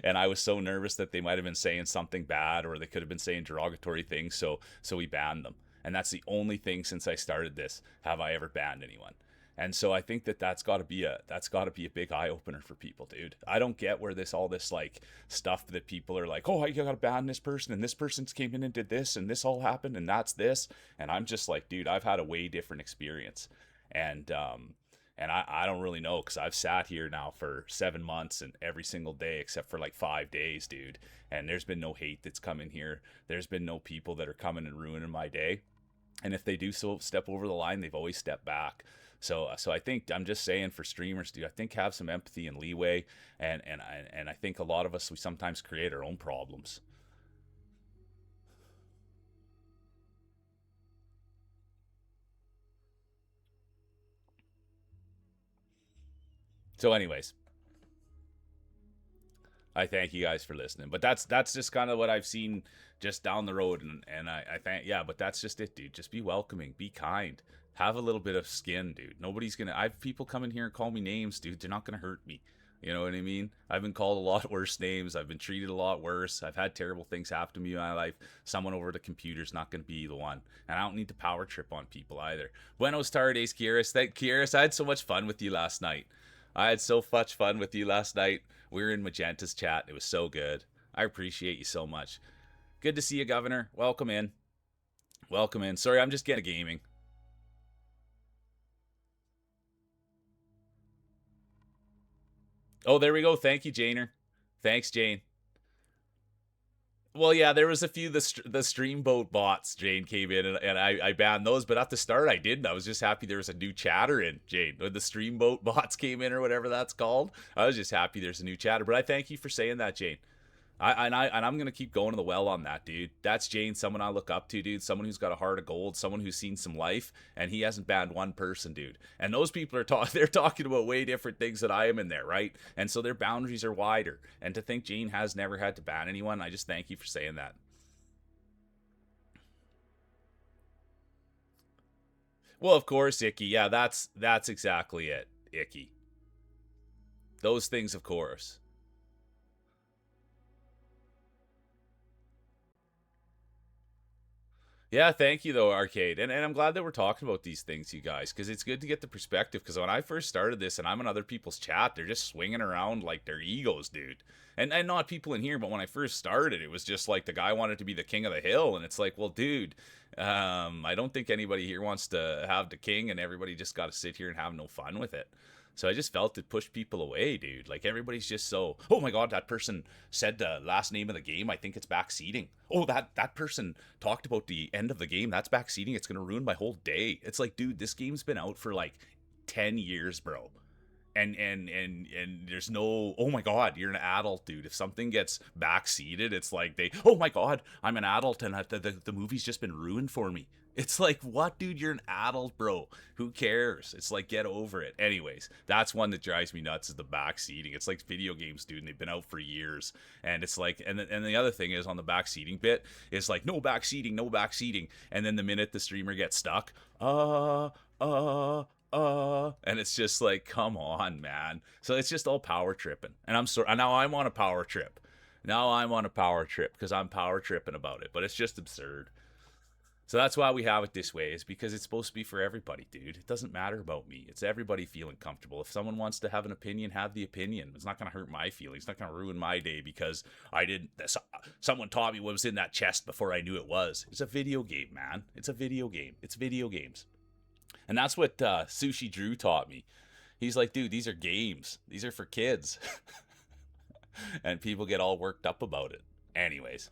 And I was so nervous that they might have been saying something bad, or they could have been saying derogatory things. So we banned them. And that's the only thing since I started this have I ever banned anyone. And so I think that that's got to be a big eye opener for people, dude. I don't get where all this like stuff that people are like, oh, I got to ban this person, and this person came in and did this, and this all happened, and that's this. And I'm just like, dude, I've had a way different experience. And I don't really know, because I've sat here now for 7 months, and every single day except for like 5 days, dude. And there's been no hate that's come in here. There's been no people that are coming and ruining my day. And if they do so step over the line, they've always stepped back. So I think, I'm just saying, for streamers, dude, I think have some empathy and leeway. And I think a lot of us, we sometimes create our own problems. So anyways, I thank you guys for listening. But that's just kind of what I've seen just down the road, and I thank, yeah, but that's just it, dude. Just be welcoming, be kind, have a little bit of skin, dude. Nobody's gonna. I've people come in here and call me names, dude. They're not gonna hurt me. You know what I mean? I've been called a lot worse names. I've been treated a lot worse. I've had terrible things happen to me in my life. Someone over the computer's not going to be the one. And I don't need to power trip on people either. Buenos tardes, Kieris. Kieris, I had so much fun with you last night. I had so much fun with you last night. We were in Magenta's chat. It was so good. I appreciate you so much. Good to see you, Governor. Welcome in. Welcome in. Sorry, I'm just getting gaming. Oh, there we go. Thank you, Janer. Thanks, Jane. Well, yeah, there was a few the Streamboat bots. Jane came in and I banned those, but at the start I didn't. I was just happy there was a new chatter in, Jane. When the Streamboat bots came in, or whatever that's called, I was just happy there's a new chatter. But I thank you for saying that, Jane. I'm gonna keep going to the well on that, dude. That's Jane, someone I look up to, dude. Someone who's got a heart of gold, someone who's seen some life, and he hasn't banned one person, dude. And those people are they're talking about way different things that I am in there, right? And so their boundaries are wider. And to think Jane has never had to ban anyone, I just thank you for saying that. Well, of course, Icky. Yeah, that's exactly it, Icky. Those things, of course. Yeah, thank you though, Arcade. And I'm glad that we're talking about these things, you guys, because it's good to get the perspective. Because when I first started this, and I'm in other people's chat, they're just swinging around like their egos, dude. And not people in here, but when I first started, it was just like the guy wanted to be the king of the hill, and it's like, well, dude, I don't think anybody here wants to have the king, and everybody just got to sit here and have no fun with it. So I just felt it pushed people away, dude. Like everybody's just so, oh my god, that person said the last name of the game. I think it's backseating. Oh, that person talked about the end of the game. That's backseating. It's gonna ruin my whole day. It's like, dude, this game's been out for like 10 years, bro. And there's no, oh my god, you're an adult, dude. If something gets backseated, it's like oh my god, I'm an adult, and the movie's just been ruined for me. It's like, what, dude? You're an adult, bro. Who cares? It's like, get over it. Anyways, that's one that drives me nuts, is the backseating. It's like video games, dude, and they've been out for years. And it's like, and the other thing is, on the backseating bit, it's like, no backseating, no backseating. And then the minute the streamer gets stuck, and it's just like, come on, man. So it's just all power tripping. And I'm sorry, now I'm on a power trip. Now I'm on a power trip because I'm power tripping about it. But it's just absurd. So that's why we have it this way, is because it's supposed to be for everybody, dude. It doesn't matter about me. It's everybody feeling comfortable. If someone wants to have an opinion, have the opinion. It's not going to hurt my feelings. It's not going to ruin my day because I didn't. Someone taught me what was in that chest before I knew it was. It's a video game, man. It's a video game. It's video games. And that's what Sushi Drew taught me. He's like, dude, these are games. These are for kids. And people get all worked up about it. Anyways.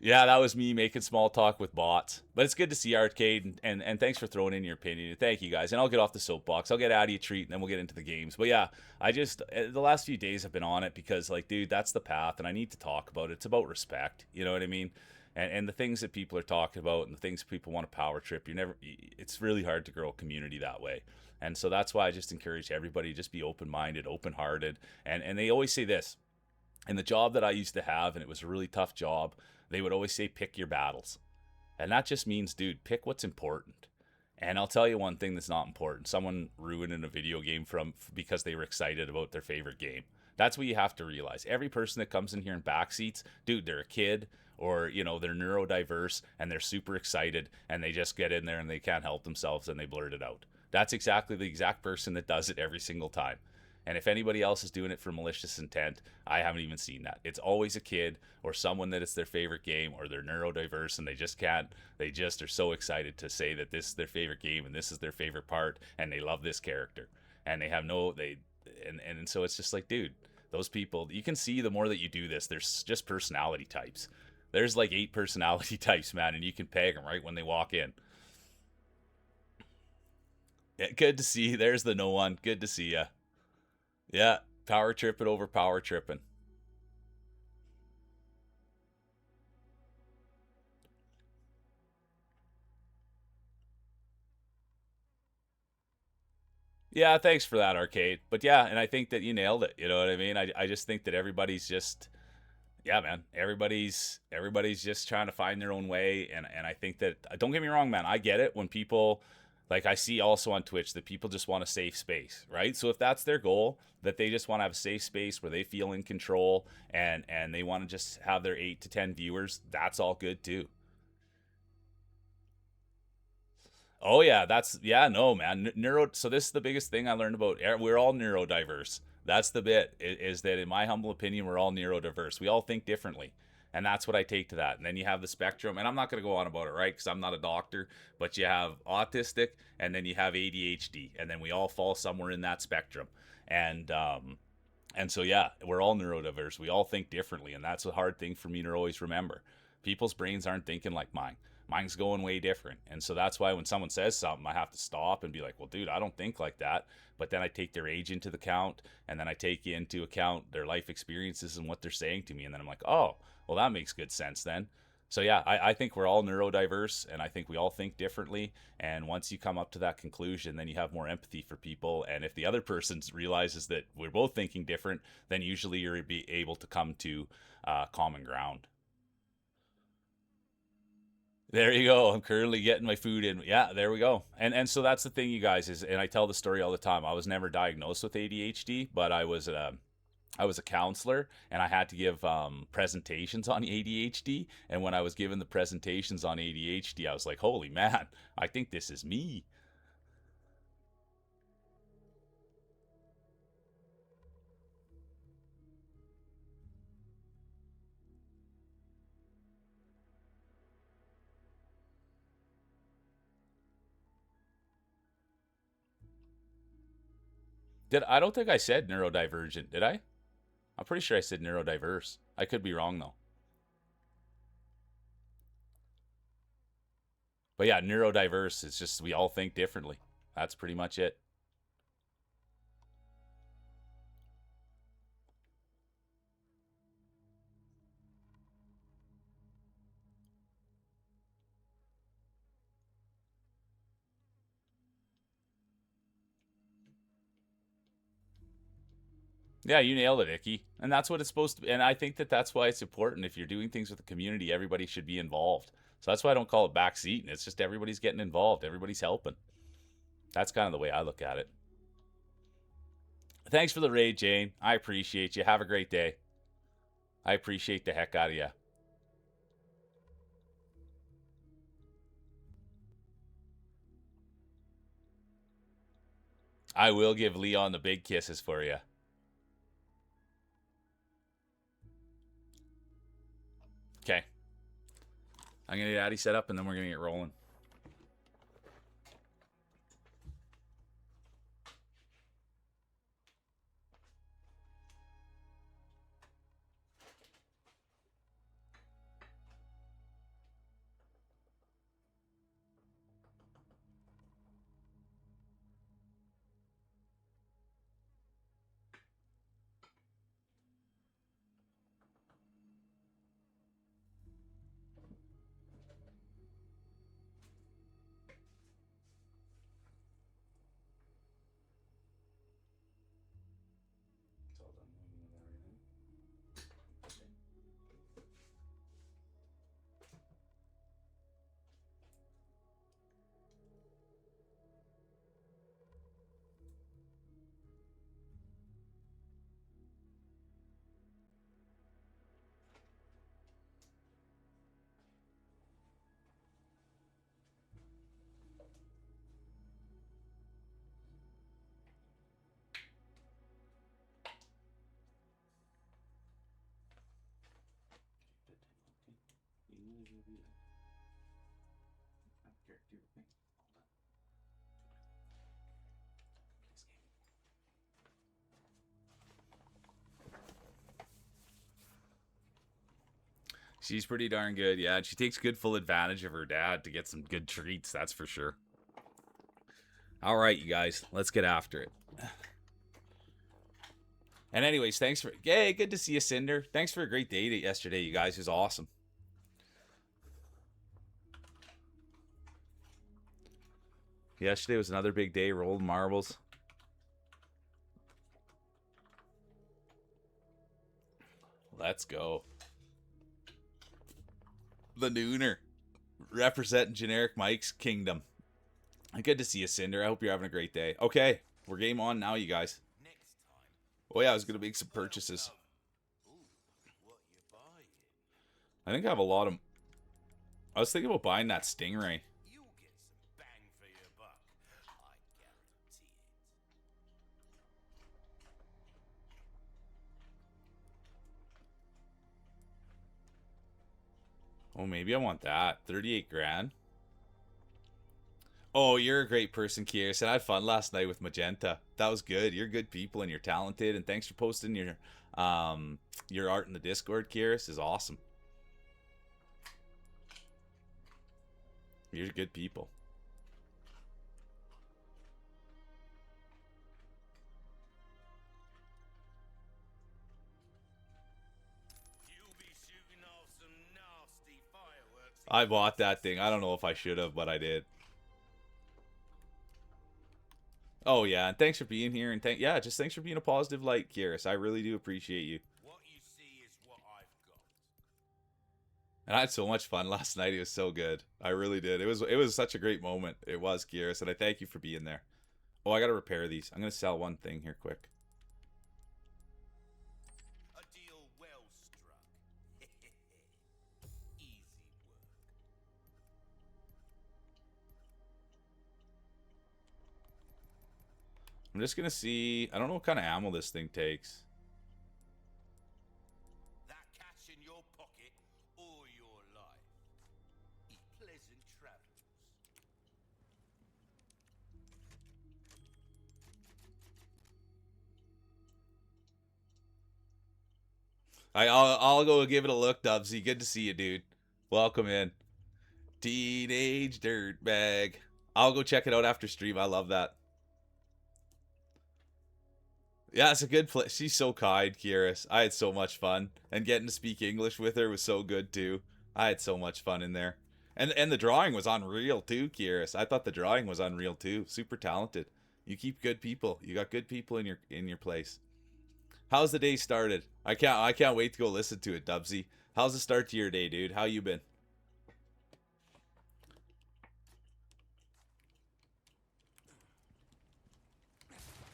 Yeah, that was me making small talk with bots. But it's good to see Arcade, and thanks for throwing in your opinion. Thank you guys. And I'll get off the soapbox. I'll get out of you a treat, and then we'll get into the games. But yeah, I just, the last few days I've been on it because, like, dude, that's the path, and I need to talk about it. It's about respect. You know what I mean? And the things that people are talking about and the things people want to power trip, it's really hard to grow a community that way. And so that's why I just encourage everybody to just be open-minded, open-hearted. And they always say this, in the job that I used to have, and it was a really tough job, they would always say, pick your battles. And that just means, dude, pick what's important. And I'll tell you one thing that's not important. Someone ruining a video game because they were excited about their favorite game. That's what you have to realize. Every person that comes in here in backseats, dude, they're a kid or, they're neurodiverse and they're super excited and they just get in there and they can't help themselves and they blurt it out. That's exactly the exact person that does it every single time. And if anybody else is doing it for malicious intent, I haven't even seen that. It's always a kid or someone that it's their favorite game or they're neurodiverse and they just are so excited to say that this is their favorite game and this is their favorite part and they love this character. And they have and so it's just like, dude, those people, you can see the more that you do this, there's just personality types. There's like 8 personality types, man, and you can peg them right when they walk in. Yeah, good to see you. There's the no one. Good to see you. Yeah, power tripping over power tripping. Yeah, thanks for that, Arcade. But yeah, and I think that you nailed it. You know what I mean? I just think that everybody's just, yeah, man. Everybody's just trying to find their own way, and I think that, don't get me wrong, man. I get it when people, like I see also on Twitch that people just want a safe space, right? So if that's their goal, that they just want to have a safe space where they feel in control and they want to just have their 8 to 10 viewers, that's all good too. Oh yeah, no, man. Neuro. So this is the biggest thing I learned about. We're all neurodiverse. That's the bit. Is that in my humble opinion, we're all neurodiverse. We all think differently, and that's what I take to that. And then you have the spectrum, and I'm not going to go on about it, right? Because I'm not a doctor. But you have autistic, and then you have ADHD, and then we all fall somewhere in that spectrum. And and so yeah, we're all neurodiverse. We all think differently, and that's a hard thing for me to always remember. People's brains aren't thinking like mine. Mine's going way different. And so that's why when someone says something, I have to stop and be like, well, dude, I don't think like that. But then I take their age into the count, and then I take into account their life experiences and what they're saying to me. And then I'm like, oh, well, that makes good sense then. So yeah, I think we're all neurodiverse, and I think we all think differently. And once you come up to that conclusion, then you have more empathy for people. And if the other person realizes that we're both thinking different, then usually you're be able to come to common ground. There you go. I'm currently getting my food in. Yeah, there we go. And so that's the thing, you guys, is, and I tell the story all the time. I was never diagnosed with ADHD, but I was a counselor, and I had to give presentations on ADHD. And when I was given the presentations on ADHD, I was like, holy man, I think this is me. I don't think I said neurodivergent, did I? I'm pretty sure I said neurodiverse. I could be wrong though. But yeah, neurodiverse is just we all think differently. That's pretty much it. Yeah, you nailed it, Icky. And that's what it's supposed to be. And I think that that's why it's important. If you're doing things with the community, everybody should be involved. So that's why I don't call it backseat. It's just everybody's getting involved. Everybody's helping. That's kind of the way I look at it. Thanks for the raid, Jane. I appreciate you. Have a great day. I appreciate the heck out of you. I will give Leon the big kisses for you. Okay. I'm going to get Addy set up, and then we're going to get rolling. She's pretty darn good, yeah. She takes good full advantage of her dad to get some good treats, that's for sure. All right, you guys, let's get after it. And anyways, thanks for... Hey, good to see you, Cinder. Thanks for a great day yesterday, you guys. It was awesome. Yesterday was another big day. Rolled marbles. Let's go. The Nooner. Representing Generic Mike's kingdom. Good to see you, Cinder. I hope you're having a great day. Okay, we're game on now, you guys. Oh yeah, I was going to make some purchases. I think I have a lot of... I was thinking about buying that Stingray. Oh, maybe I want that. 38 grand. Oh, you're a great person, Kieris. And I had fun last night with Magenta. That was good. You're good people and you're talented. And thanks for posting your art in the Discord, Kieris. Is awesome. You're good people. I bought that thing. I don't know if I should have, but I did. Oh yeah, and thanks for being here, and just thanks for being a positive light, Kieris. I really do appreciate you. What you see is what I've got. And I had so much fun last night. It was so good. I really did. It was such a great moment. It was, Kieris, and I thank you for being there. Oh, I gotta repair these. I'm gonna sell one thing here quick. A deal well struck. Easy work. I'm just gonna see. I don't know what kind of ammo this thing takes. That cash in your pocket or your life. Pleasant travels. I'll go give it a look, Dubsy. Good to see you, dude. Welcome in. Teenage Dirtbag. I'll go check it out after stream. I love that. Yeah, it's a good place. She's so kind, Kieris. I had so much fun. And getting to speak English with her was so good, too. I had so much fun in there. And the drawing was unreal, too, Kieris. I thought the drawing was unreal, too. Super talented. You keep good people. You got good people in your place. How's the day started? I can't wait to go listen to it, Dubsy. How's the start to your day, dude? How you been?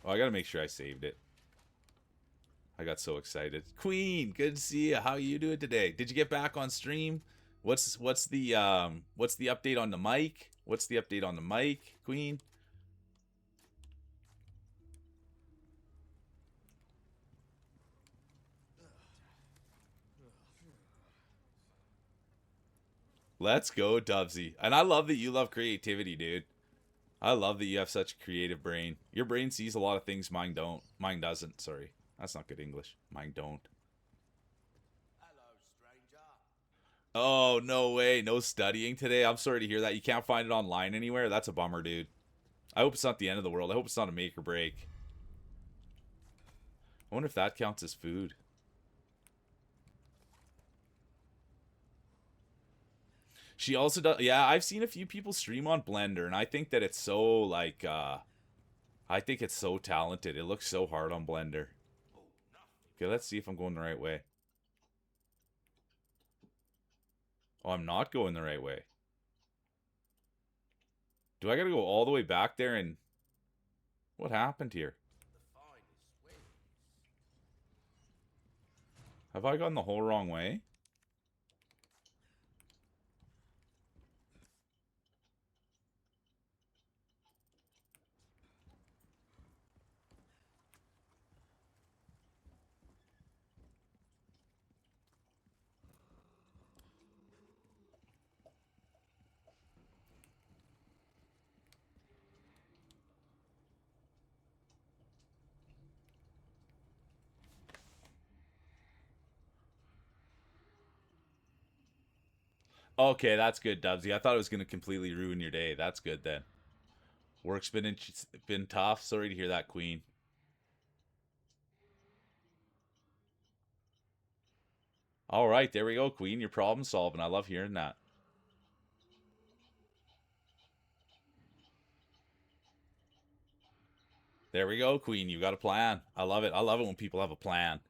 Oh, I gotta make sure I saved it. I got so excited. Queen, good to see you. How you doing today? Did you get back on stream? What's the update on the mic? What's the update on the mic, Queen? Let's go, Dubsy. And I love that you love creativity, dude. I love that you have such a creative brain. Your brain sees a lot of things mine don't. Mine doesn't. Sorry. That's not good English. Mine don't. Hello, stranger. Oh, no way. No studying today. I'm sorry to hear that. You can't find it online anywhere. That's a bummer, dude. I hope it's not the end of the world. I hope it's not a make or break. I wonder if that counts as food. She also does. Yeah, I've seen a few people stream on Blender, and I think that it's so, like, I think it's so talented. It looks so hard on Blender. Okay, let's see if I'm going the right way. Oh, I'm not going the right way. Do I gotta go all the way back there and... What happened here? Have I gone the whole wrong way? Okay, that's good, Dubsy. I thought it was gonna completely ruin your day. That's good then. Work's been tough. Sorry to hear that, Queen. All right, there we go, Queen. You're problem solving. I love hearing that. There we go, Queen. You got a plan. I love it. I love it when people have a plan.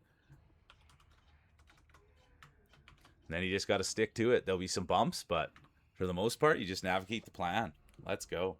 And then you just got to stick to it. There'll be some bumps, but for the most part, you just navigate the plan. Let's go.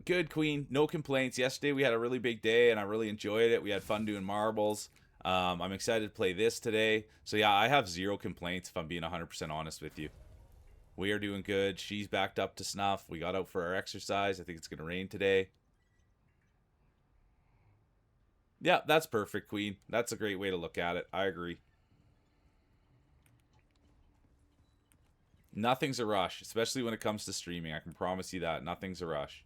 Good, Queen. No complaints. Yesterday we had a really big day, and I really enjoyed it. We had fun doing marbles. I'm excited to play this today. So yeah, I have zero complaints if I'm being 100% honest with you. We are doing good. She's backed up to snuff. We got out for our exercise. I think it's going to rain today. Yeah, that's perfect, Queen. That's a great way to look at it. I agree. Nothing's a rush, especially when it comes to streaming. I can promise you that. Nothing's a rush.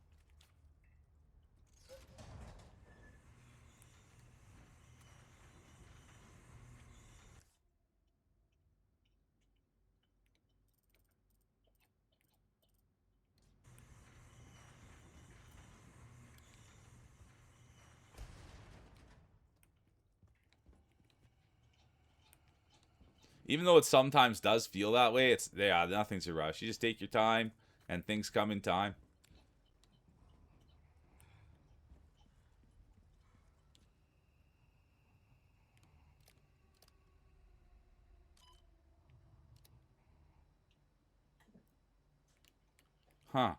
Even though it sometimes does feel that way, it's yeah, nothing's a rush. You just take your time and things come in time. Huh.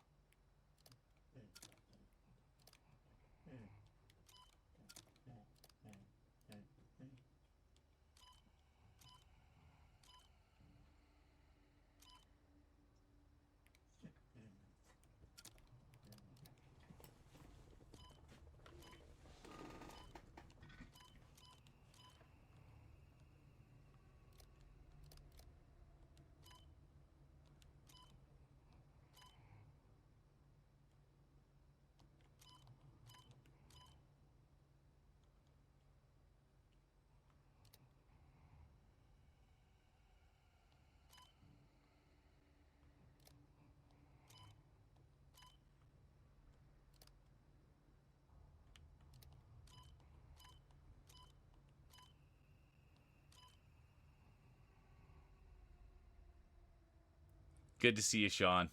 Good to see you, Sean.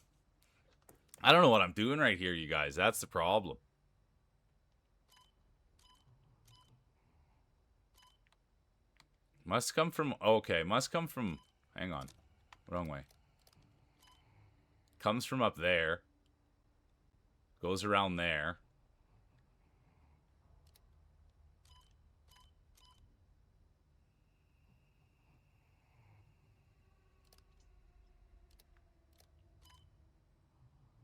I don't know what I'm doing right here, you guys. That's the problem. Must come from... Okay, must come from... Hang on. Wrong way. Comes from up there. Goes around there.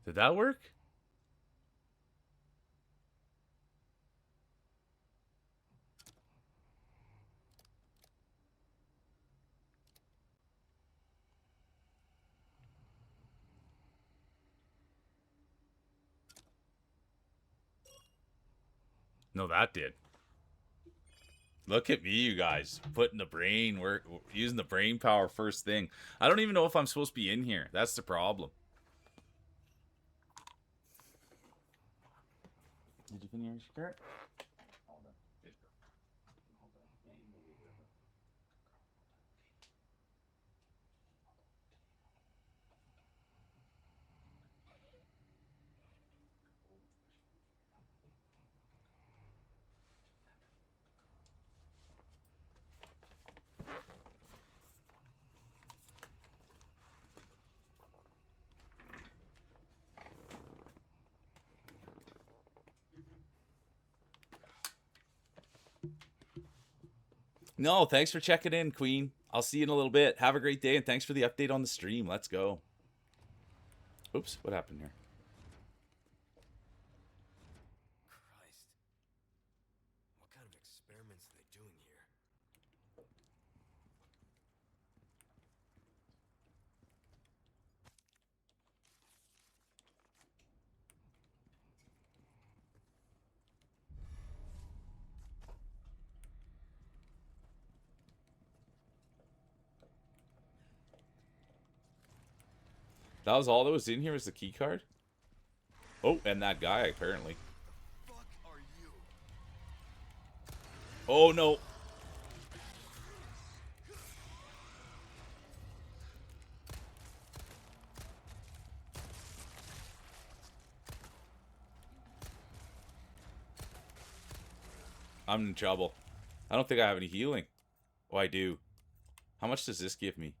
Did that work? No, that did. Look at me, you guys. Putting the brain work, using the brain power first thing. I don't even know if I'm supposed to be in here. That's the problem. Did you finish your skirt? No, thanks for checking in, Queen. I'll see you in a little bit. Have a great day, and thanks for the update on the stream. Let's go. Oops, what happened here? Christ. What kind of experiments are they doing here? That was all that was in here was the key card? Oh, and that guy, apparently. Fuck are you? Oh, no. I'm in trouble. I don't think I have any healing. Oh, I do. How much does this give me?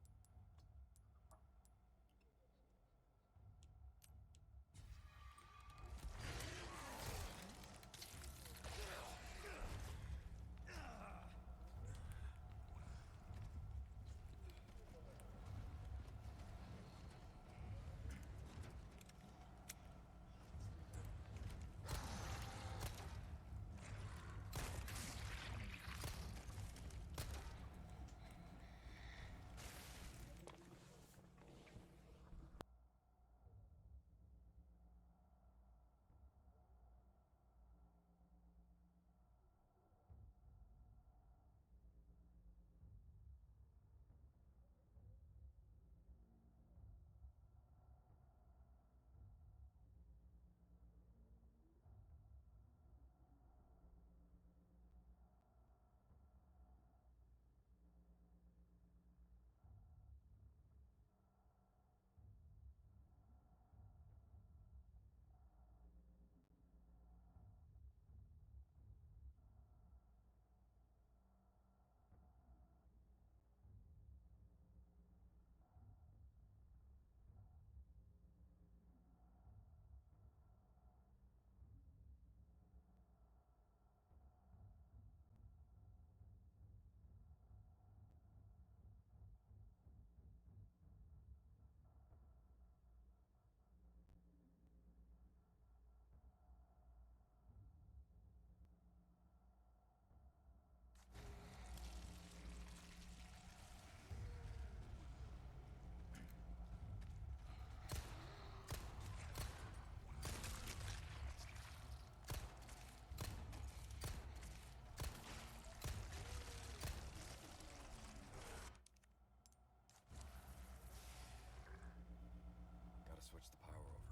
Gotta switch the power over.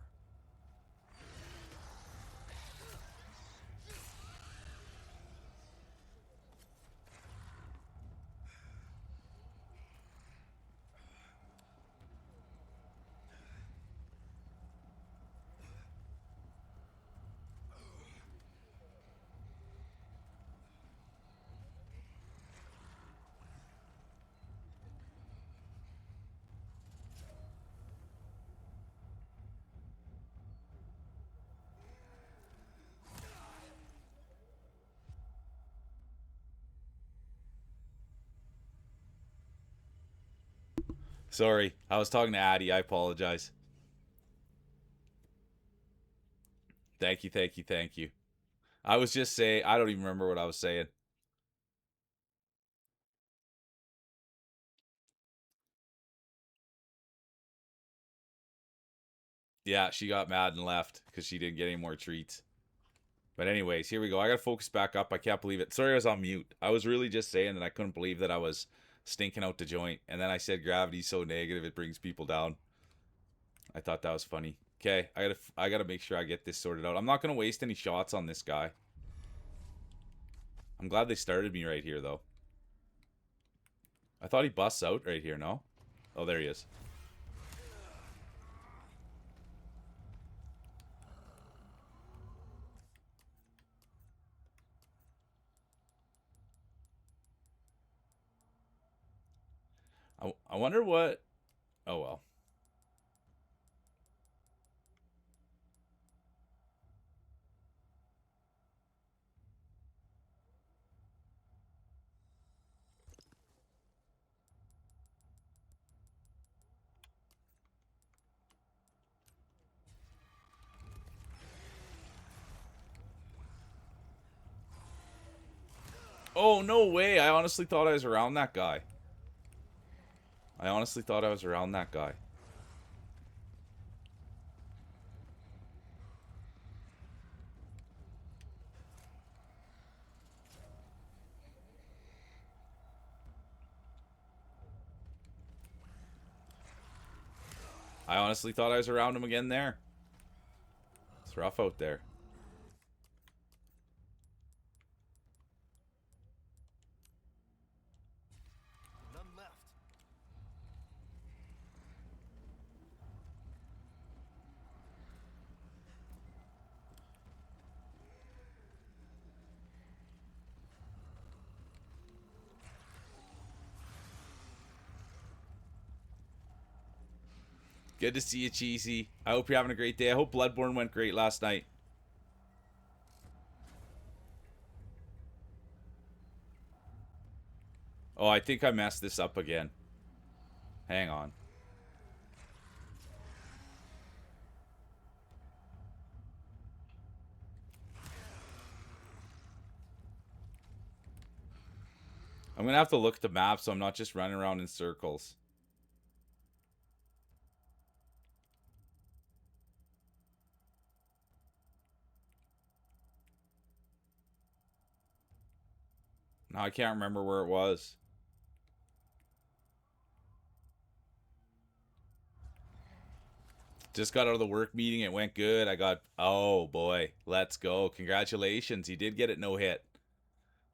Sorry, I was talking to Addy. I apologize. Thank you, thank you, thank you. I was just saying, I don't even remember what I was saying. Yeah, she got mad and left because she didn't get any more treats. But anyways, here we go. I gotta focus back up. I can't believe it. Sorry I was on mute. I was really just saying that I couldn't believe that I was stinking out the joint. And then I said gravity's so negative it brings people down. I thought that was funny. Okay, I gotta make sure I get this sorted out. I'm not gonna waste any shots on this guy. I'm glad they started me right here though. I thought he busts out right here, no? Oh, there he is. I wonder what... Oh, well. Oh, no way. I honestly thought I was around that guy. I honestly thought I was around that guy. I honestly thought I was around him again there. It's rough out there. None left. Good to see you, Cheesy. I hope you're having a great day. I hope Bloodborne went great last night. Oh, I think I messed this up again. Hang on. I'm gonna have to look at the map so I'm not just running around in circles. No, I can't remember where it was. Just got out of the work meeting. It went good. I got... Oh, boy. Let's go. Congratulations. You did get it no hit.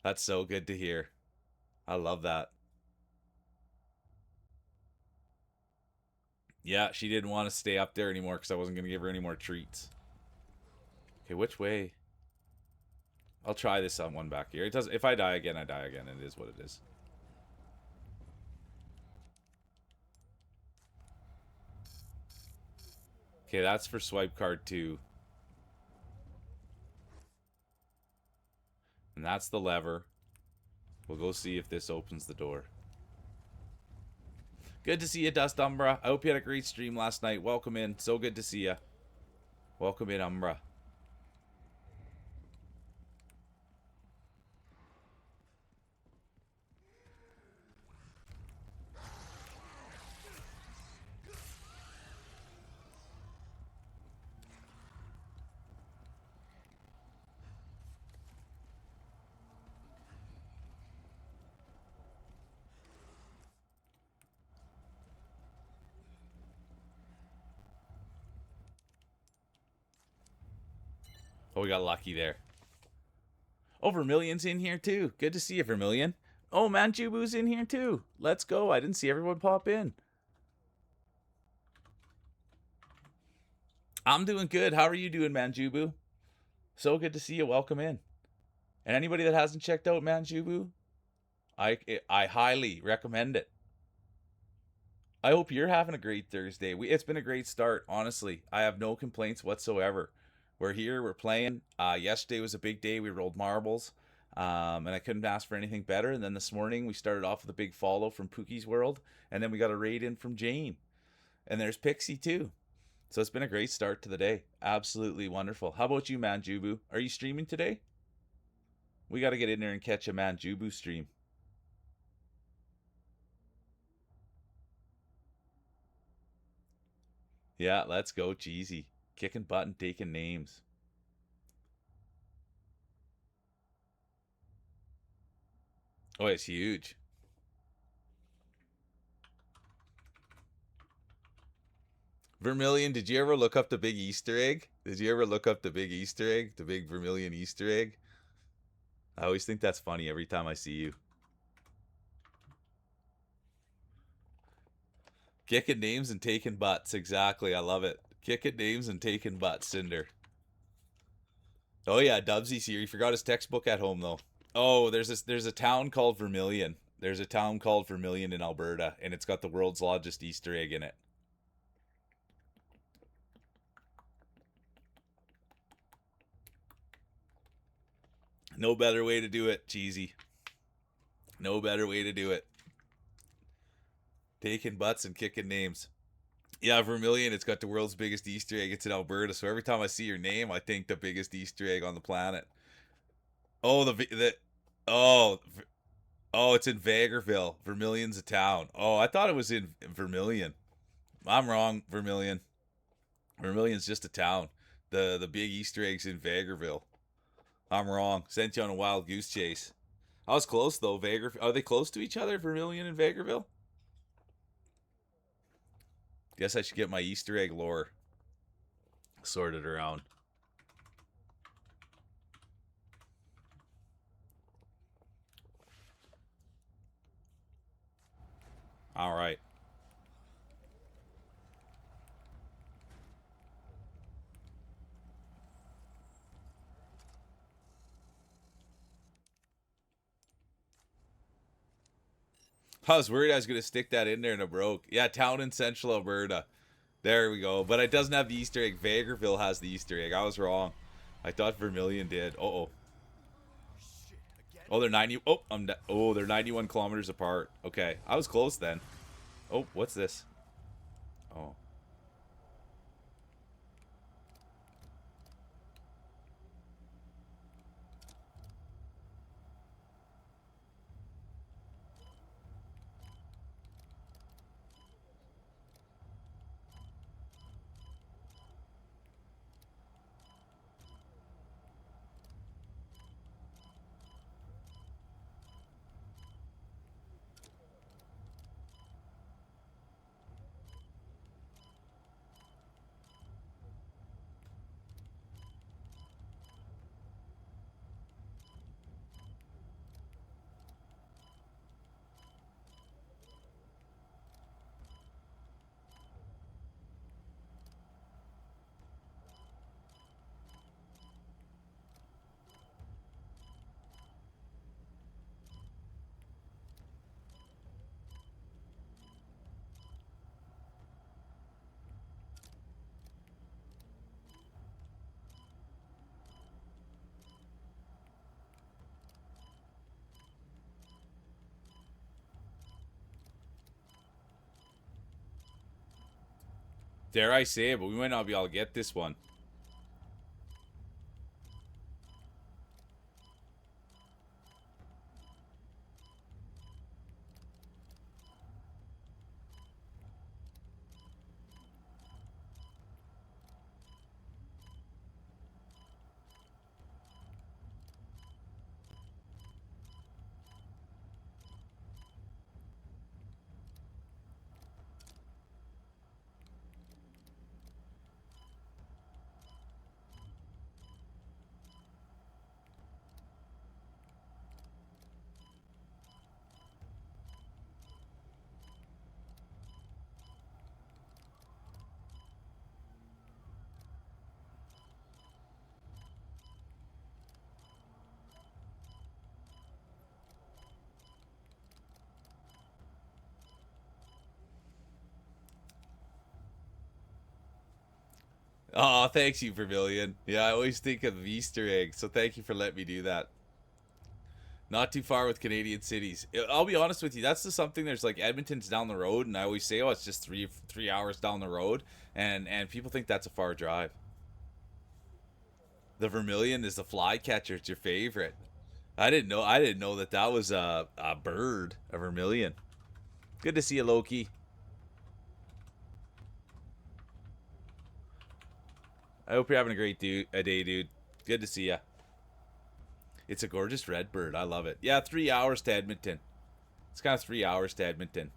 That's so good to hear. I love that. Yeah, she didn't want to stay up there anymore because I wasn't going to give her any more treats. Okay, which way? I'll try this on one back here. It does. If I die again, I die again. It is what it is. Okay, that's for swipe card 2. And that's the lever. We'll go see if this opens the door. Good to see you, Dust Umbra. I hope you had a great stream last night. Welcome in. So good to see you. Welcome in, Umbra. Oh, we got lucky there. Oh, Vermilion's in here too. Good to see you, Vermilion. Oh, Manjubu's in here too. Let's go. I didn't see everyone pop in. I'm doing good. How are you doing, Manjubu? So good to see you. Welcome in. And anybody that hasn't checked out Manjubu, I highly recommend it. I hope you're having a great Thursday. It's been a great start, honestly. I have no complaints whatsoever. We're here, we're playing. Yesterday was a big day. We rolled marbles, and I couldn't ask for anything better. And then this morning we started off with a big follow from Pookie's World, and then we got a raid in from Jane. And there's Pixie too. So it's been a great start to the day. Absolutely wonderful. How about you, Manjubu? Are you streaming today? We got to get in there and catch a Manjubu stream. Yeah, let's go, Cheesy. Kicking butt and taking names. Oh, it's huge. Vermilion, did you ever look up the big Easter egg? Did you ever look up the big Easter egg? The big Vermilion Easter egg? I always think that's funny every time I see you. Kicking names and taking butts. Exactly. I love it. Kicking names and taking butts, Cinder. Oh yeah, Dubsy's here. He forgot his textbook at home though. Oh, there's a town called Vermilion. There's a town called Vermilion in Alberta, and it's got the world's largest Easter egg in it. No better way to do it, Cheesy. No better way to do it. Taking butts and kicking names. Yeah, Vermilion, it's got the world's biggest Easter egg. It's in Alberta, so every time I see your name, I think the biggest Easter egg on the planet. Oh, oh, oh, it's in Vagerville. Vermilion's a town. Oh, I thought it was in Vermilion. I'm wrong, Vermilion. Vermilion's just a town. The big Easter egg's in Vagerville. I'm wrong. Sent you on a wild goose chase. I was close though. Are they close to each other, Vermilion and Vagerville? Guess I should get my Easter egg lore sorted around. All right. I was worried I was going to stick that in there and it broke. Yeah, town in central Alberta. There we go. But it doesn't have the Easter egg. Vagerville has the Easter egg. I was wrong. I thought Vermilion did. Uh-oh. Oh, they're 90. Oh, they're 91 kilometers apart. Okay. I was close then. Oh, what's this? Oh. Dare I say it, but we might not be able to get this one. Oh, thanks you, Vermilion. Yeah, I always think of Easter eggs, so thank you for letting me do that. Not too far with Canadian cities. I'll be honest with you. That's just something. There's like Edmonton's down the road, and I always say, "Oh, it's just three hours down the road," and people think that's a far drive. The Vermilion is the flycatcher. It's your favorite. I didn't know. I didn't know that that was a bird, a Vermilion. Good to see you, Loki. I hope you're having a great day, dude. Good to see you. It's a gorgeous red bird. I love it. Yeah, 3 hours to Edmonton. It's kind of 3 hours to Edmonton.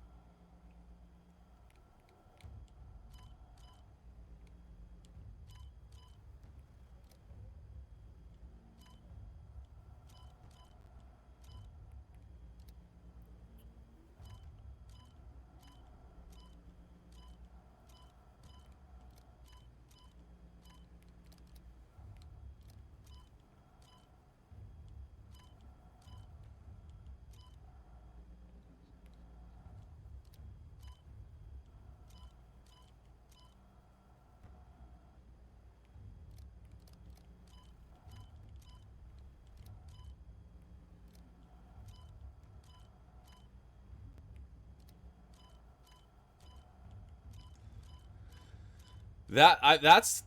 That's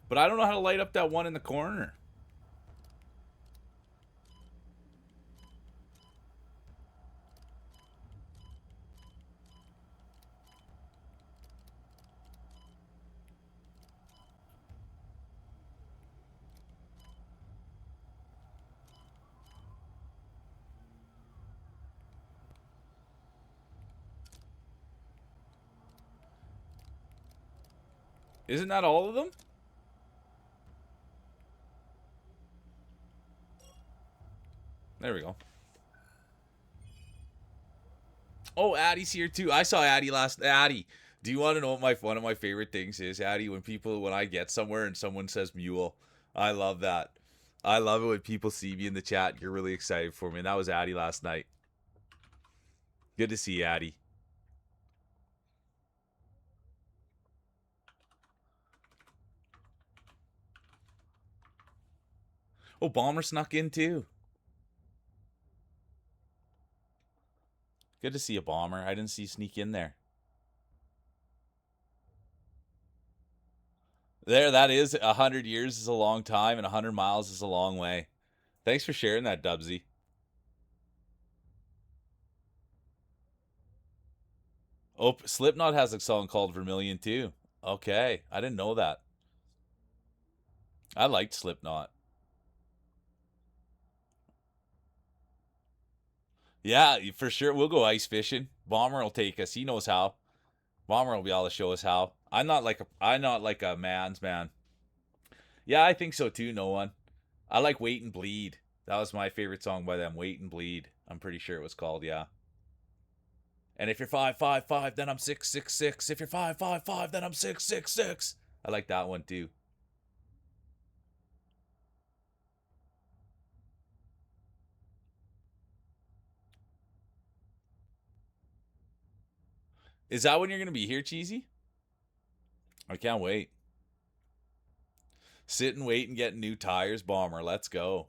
but I don't know how to light up that one in the corner. Isn't that all of them? There we go. Oh, Addie's here too. I saw Addie last. Addie, do you want to know what one of my favorite things is, Addie? When I get somewhere and someone says Mule, I love that. I love it when people see me in the chat. You're really excited for me, and that was Addie last night. Good to see you, Addie. Oh, Bomber snuck in too. Good to see a Bomber. I didn't see you sneak in there. There, that is 100 years is a long time, and 100 miles is a long way. Thanks for sharing that, Dubsy. Oh, Slipknot has a song called Vermilion too. Okay, I didn't know that. I liked Slipknot. Yeah, for sure. We'll go ice fishing. Bomber will take us. He knows how. Bomber will be able to show us how. I'm not like a man's man. Yeah, I think so too. No one. I like Wait and Bleed. That was my favorite song by them. Wait and Bleed. I'm pretty sure it was called. Yeah. And if you're 5'5", then I'm 6'6". If you're 5'5", then I'm 6'6". I like that one too. Is that when you're gonna be here, Cheesy? I can't wait. Sit and wait and get new tires, Bomber. Let's go.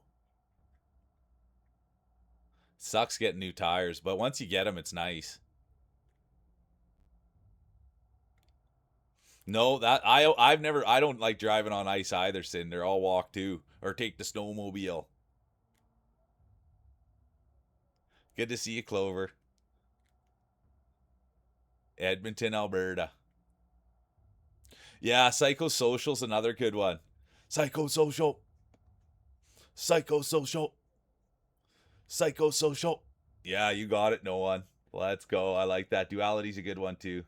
Sucks getting new tires, but once you get them, it's nice. No, I don't like driving on ice either, Cinder. I'll walk too, or take the snowmobile. Good to see you, Clover. Edmonton, Alberta. Yeah, Psychosocial's another good one. Psychosocial. Psychosocial. Psychosocial. Yeah, you got it, no one. Let's go. I like that. Duality's a good one too.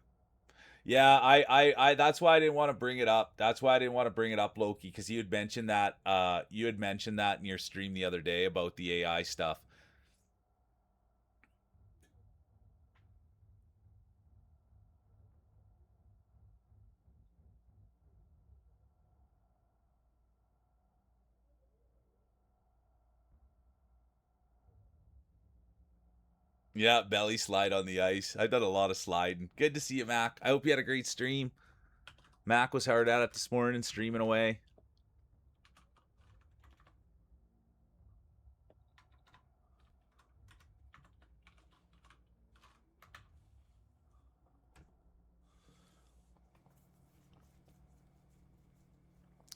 Yeah, that's why I didn't want to bring it up. That's why I didn't want to bring it up, Loki, because you had mentioned that in your stream the other day about the AI stuff. Yeah, belly slide on the ice. I've done a lot of sliding. Good to see you, Mac. I hope you had a great stream. Mac was hard at it this morning, streaming away.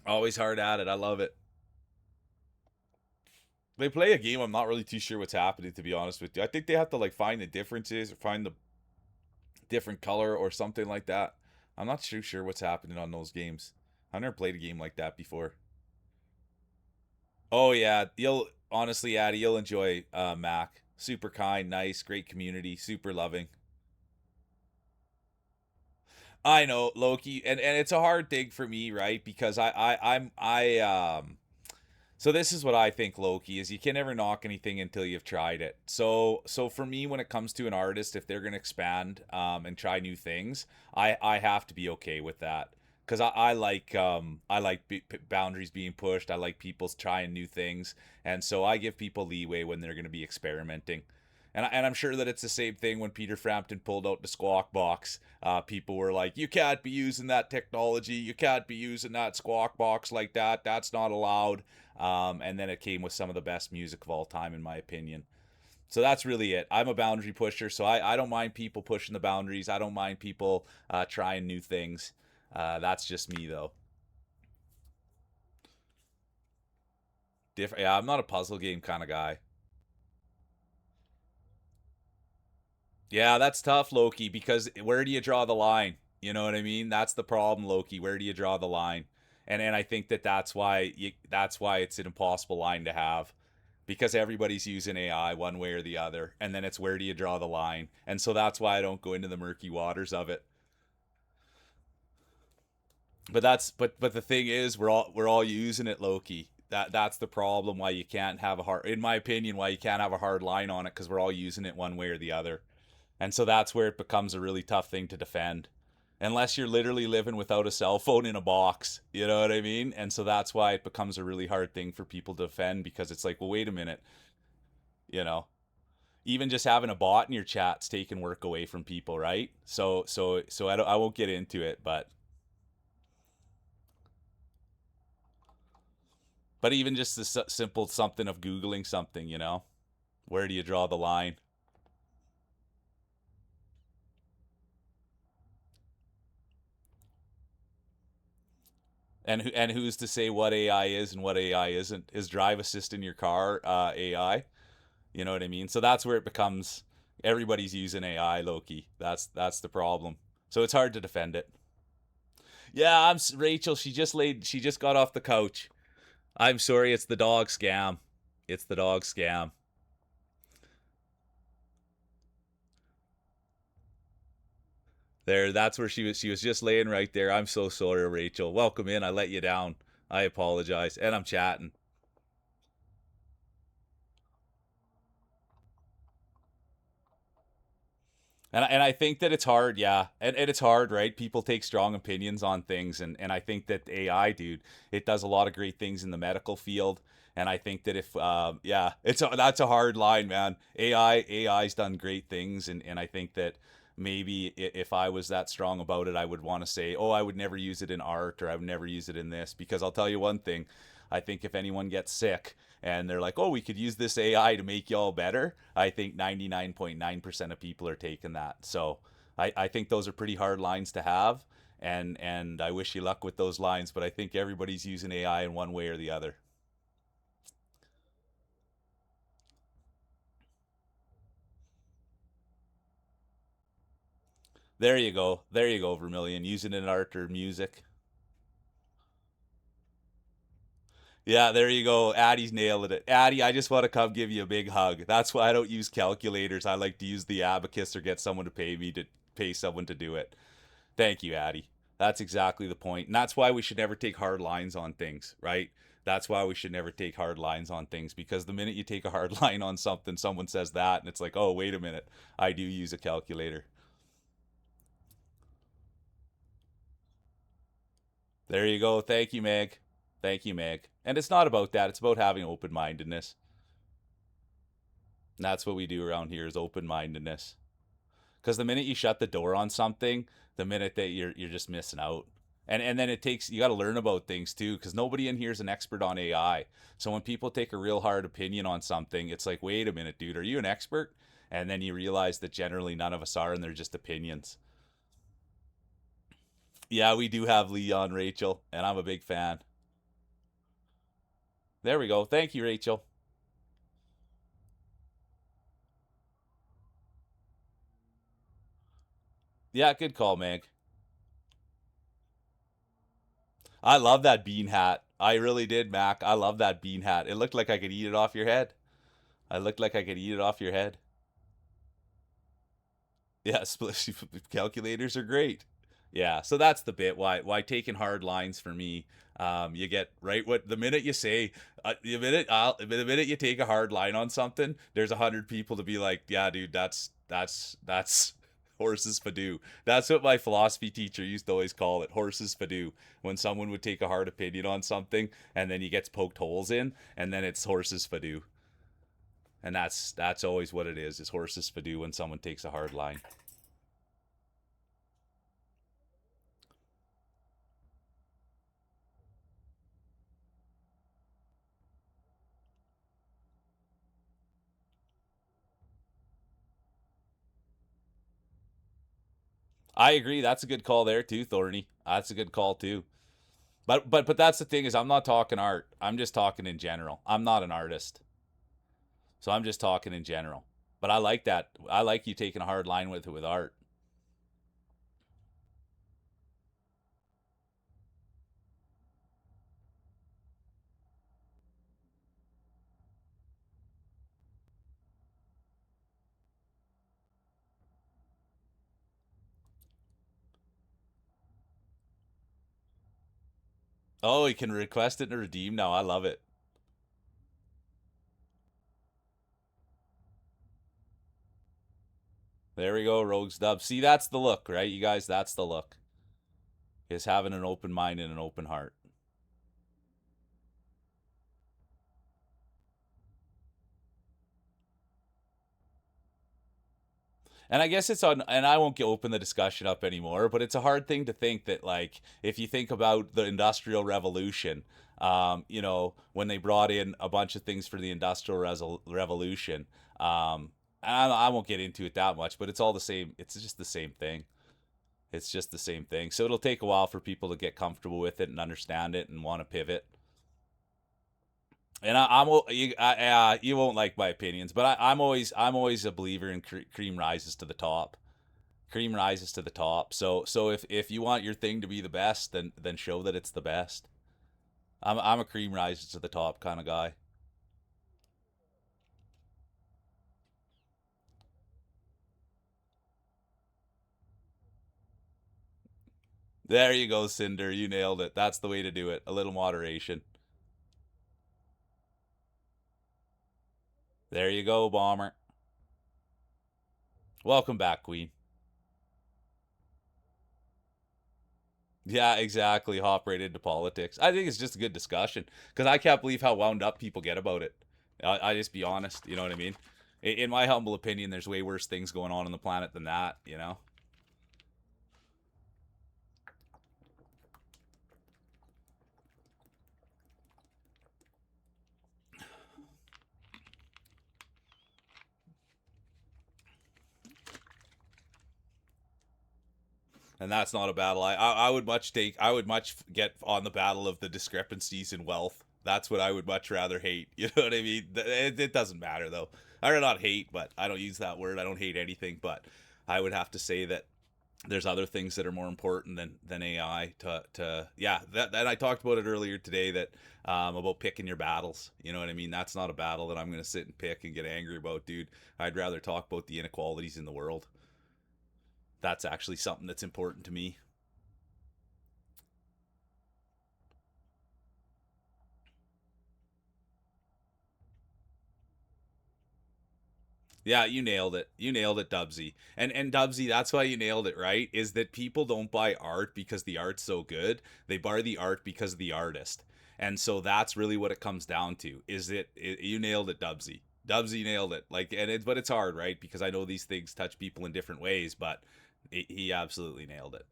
Always hard at it. I love it. They play a game. I'm not really too sure what's happening, to be honest with you. I think they have to like find the differences or find the different color or something like that. I'm not too sure what's happening on those games. I've never played a game like that before. Oh yeah, you'll honestly, Addy, you'll enjoy Mac. Super kind, nice, great community, super loving. I know Loki, and it's a hard thing for me, right? Because so this is what I think, Loki, is you can never knock anything until you've tried it. So for me, when it comes to an artist, if they're gonna expand and try new things, I have to be okay with that. Because I like boundaries being pushed. I like people trying new things, and so I give people leeway when they're going to be experimenting. And I'm sure that it's the same thing when Peter Frampton pulled out the Squawk Box. People were like, "You can't be using that technology. You can't be using that Squawk Box like that. That's not allowed." And then it came with some of the best music of all time, in my opinion. So that's really it. I'm a boundary pusher, so I don't mind people pushing the boundaries. I don't mind people trying new things. That's just me, though. Different. Yeah, I'm not a puzzle game kind of guy. Yeah, that's tough, Loki, because where do you draw the line? You know what I mean? That's the problem, Loki. Where do you draw the line? And I think that that's why it's an impossible line to have, because everybody's using AI one way or the other, and then it's where do you draw the line? And so that's why I don't go into the murky waters of it. But the thing is, we're all using it, Loki. That's the problem. Why you can't have a hard, in my opinion, why you can't have a hard line on it, because we're all using it one way or the other. And so that's where it becomes a really tough thing to defend. Unless you're literally living without a cell phone in a box, you know what I mean? And so that's why it becomes a really hard thing for people to defend, because it's like, well, wait a minute, you know, even just having a bot in your chat's taking work away from people, right? So I won't get into it, but even just the simple something of googling something, where do you draw the line? And who's to say what AI is and what AI isn't? Is drive assist in your car AI? You know what I mean? So that's where it becomes everybody's using AI, Loki. That's the problem. So it's hard to defend it. Yeah, I'm Rachel. She just got off the couch. I'm sorry, it's the dog scam. It's the dog scam. There, that's where she was just laying right there. I'm so sorry, Rachel. Welcome in. I let you down. I apologize. And I'm chatting. And I think that it's hard, yeah. And it's hard, right? People take strong opinions on things. And I think that AI, dude, it does a lot of great things in the medical field. And I think that if, yeah, that's a hard line, man. AI's done great things. And I think that maybe if I was that strong about it, I would want to say, oh, I would never use it in art, or I would never use it in this. Because I'll tell you one thing, I think if anyone gets sick and they're like, oh, we could use this AI to make y'all better, I think 99.9% of people are taking that. So I think those are pretty hard lines to have. And I wish you luck with those lines, but I think everybody's using AI in one way or the other. There you go. There you go, Vermilion. Using it in art or music. Yeah, there you go. Addie's nailed it. Addie, I just want to come give you a big hug. That's why I don't use calculators. I like to use the abacus or get someone to pay someone to do it. Thank you, Addie. That's exactly the point. And that's why we should never take hard lines on things, right? That's why we should never take hard lines on things, because the minute you take a hard line on something, someone says that, and it's like, oh, wait a minute. I do use a calculator. There you go. Thank you, Meg. Thank you, Meg. And it's not about that. It's about having open mindedness. And that's what we do around here, is open mindedness. Because the minute you shut the door on something, the minute that you're just missing out. And then it takes, you got to learn about things too, because nobody in here is an expert on AI. So when people take a real hard opinion on something, it's like, wait a minute, dude, are you an expert? And then you realize that generally none of us are, and they're just opinions. Yeah, we do have Leon, Rachel, and I'm a big fan. There we go. Thank you, Rachel. Yeah, good call, Meg. I love that bean hat. I really did, Mac. I love that bean hat. It looked like I could eat it off your head. I looked like I could eat it off your head. Yeah, split calculators are great. Yeah, so that's the bit. Why taking hard lines for me? You get right what the minute you say, the minute you take a hard line on something, there's 100 people to be like, yeah, dude, that's horses fadoo. That's what my philosophy teacher used to always call it, horses fadoo. When someone would take a hard opinion on something, and then he gets poked holes in, and then it's horses fadoo. And that's always what it is horses fadoo when someone takes a hard line. I agree. That's a good call there too, Thorny. That's a good call too. But that's the thing is I'm not talking art. I'm just talking in general. I'm not an artist. So I'm just talking in general. But I like that. I like you taking a hard line with it with art. Oh, you can request it and redeem now. I love it. There we go, Rogues Dub. See, that's the look, right? You guys, that's the look. Is having an open mind and an open heart. And I guess it's on, and I won't open the discussion up anymore, but it's a hard thing to think that, like, if you think about the Industrial Revolution, when they brought in a bunch of things for the Industrial Revolution, I won't get into it that much, but it's all the same. It's just the same thing. It's just the same thing. So it'll take a while for people to get comfortable with it and understand it and want to pivot. And you won't like my opinions, but I'm always a believer in cream rises to the top. Cream rises to the top. So if you want your thing to be the best, then show that it's the best. I'm a cream rises to the top kind of guy. There you go, Cinder. You nailed it. That's the way to do it. A little moderation. There you go, Bomber. Welcome back, Queen. Yeah, exactly. Hop right into politics. I think it's just a good discussion because I can't believe how wound up people get about it. I just be honest. You know what I mean? In my humble opinion, there's way worse things going on the planet than that. You know. And that's not a battle. I would much take. I would much get on the battle of the discrepancies in wealth. That's what I would much rather hate. You know what I mean? It doesn't matter though. I do not hate, but I don't use that word. I don't hate anything, but I would have to say that there's other things that are more important than AI to yeah that I talked about it earlier today that about picking your battles. You know what I mean? That's not a battle that I'm going to sit and pick and get angry about, dude. I'd rather talk about the inequalities in the world. That's actually something that's important to me. Yeah, you nailed it. You nailed it, Dubsy. And Dubsy, that's why you nailed it, right? Is that people don't buy art because the art's so good. They buy the art because of the artist. And so that's really what it comes down to. Is you nailed it, Dubsy. Dubsy nailed it. Like but it's hard, right? Because I know these things touch people in different ways, but he absolutely nailed it.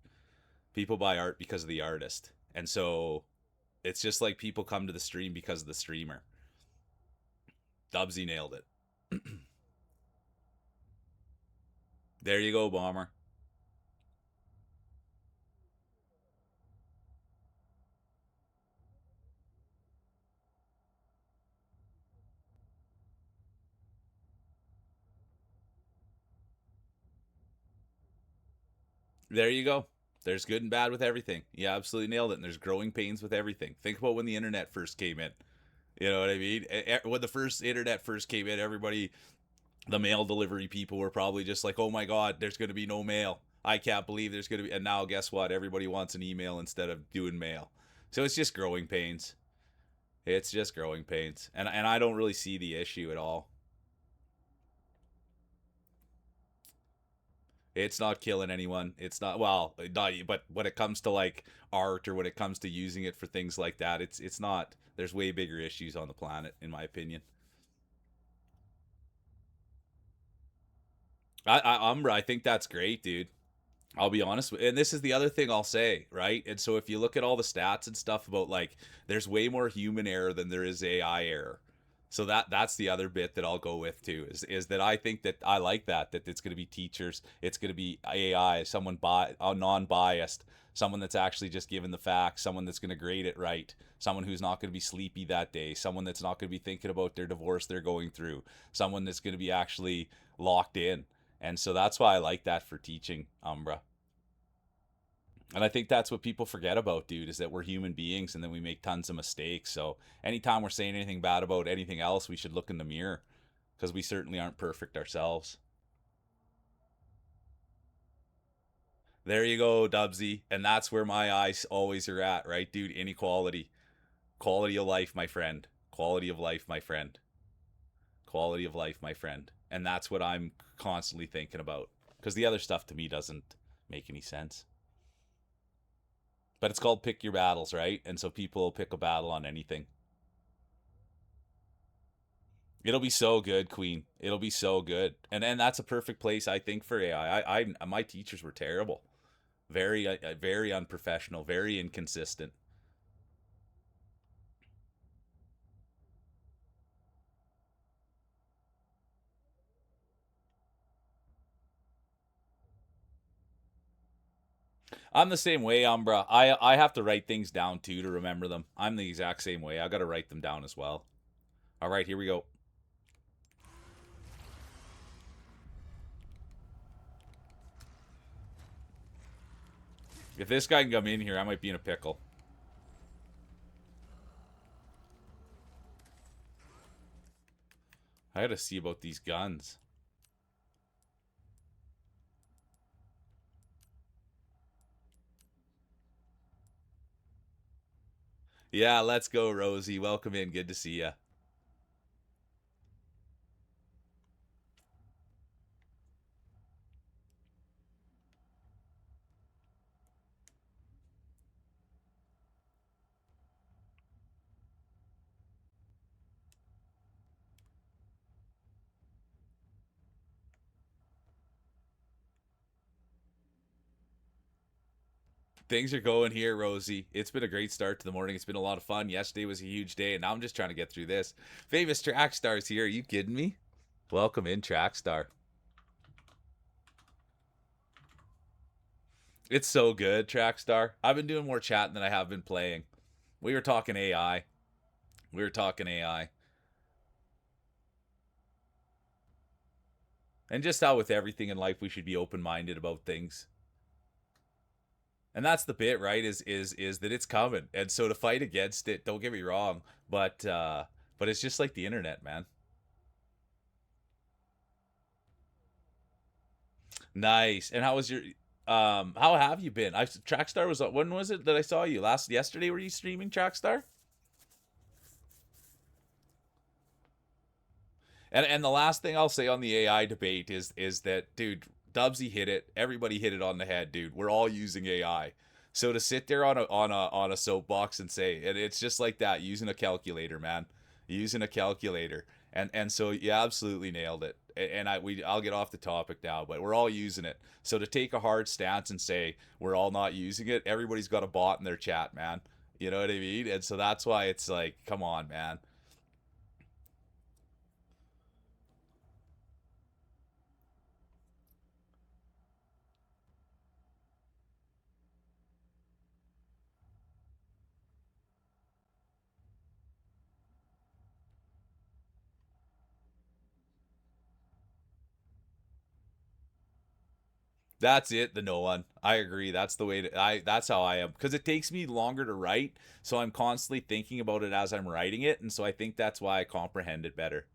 People buy art because of the artist. And so it's just like people come to the stream because of the streamer. Dubsy nailed it. There you go, Bomber. There you go. There's good and bad with everything. You absolutely nailed it. And there's growing pains with everything. Think about when the internet first came in. You know what I mean? When the first internet first came in, everybody, the mail delivery people were probably just like, oh my God, there's going to be no mail. I can't believe there's going to be. And now, guess what? Everybody wants an email instead of doing mail. So it's just growing pains. It's just growing pains. And I don't really see the issue at all. It's not killing anyone. It's not, well, not, but when it comes to like art or when it comes to using it for things like that, it's not. There's way bigger issues on the planet, in my opinion. I think that's great, dude. I'll be honest with, and this is the other thing I'll say, right? And so if you look at all the stats and stuff about like, there's way more human error than there is AI error. So that's the other bit that I'll go with too is that I think that I like that it's going to be teachers, it's going to be AI, someone non-biased, someone that's actually just given the facts, someone that's going to grade it right, someone who's not going to be sleepy that day, someone that's not going to be thinking about their divorce they're going through, someone that's going to be actually locked in. And so that's why I like that for teaching, Umbra. And I think that's what people forget about, dude, is that we're human beings and then we make tons of mistakes. So anytime we're saying anything bad about anything else, we should look in the mirror because we certainly aren't perfect ourselves. There you go, Dubsy. And that's where my eyes always are at, right, dude? Inequality. Quality of life, my friend. Quality of life, my friend. Quality of life, my friend. And that's what I'm constantly thinking about because the other stuff to me doesn't make any sense. But it's called pick your battles, right? And so people will pick a battle on anything. It'll be so good, Queen. It'll be so good, and then that's a perfect place I think for AI. My teachers were terrible, very unprofessional, very inconsistent. I'm the same way, Umbra. I have to write things down too to remember them. I'm the exact same way. I got to write them down as well. All right, here we go. If this guy can come in here, I might be in a pickle. I got to see about these guns. Yeah, let's go, Rosie. Welcome in. Good to see you. Things are going here, Rosie. It's been a great start to the morning. It's been a lot of fun. Yesterday was a huge day, and now I'm just trying to get through this. Famous track stars here. Are you kidding me? Welcome in, track star. It's so good, track star. I've been doing more chatting than I have been playing. We were talking AI. We were talking AI. And just how with everything in life we should be open minded about things. And that's the bit, right? Is that it's coming. And so to fight against it, don't get me wrong, but it's just like the internet, man. Nice. And how was your how have you been? I Trackstar was when was it that I saw you? Last yesterday were you streaming Trackstar? And the last thing I'll say on the AI debate is that dude, Dubsy hit it. Everybody hit it on the head, dude. We're all using AI. So to sit there on a soapbox and say, and it's just like that, using a calculator, man. Using a calculator. And so you absolutely nailed it. And I'll get off the topic now, but we're all using it. So to take a hard stance and say we're all not using it, everybody's got a bot in their chat, man. You know what I mean? And so that's why it's like, come on, man. That's it, the no one. I agree. That's the way to, that's how I am, because it takes me longer to write, so I'm constantly thinking about it as I'm writing it, and so I think that's why I comprehend it better.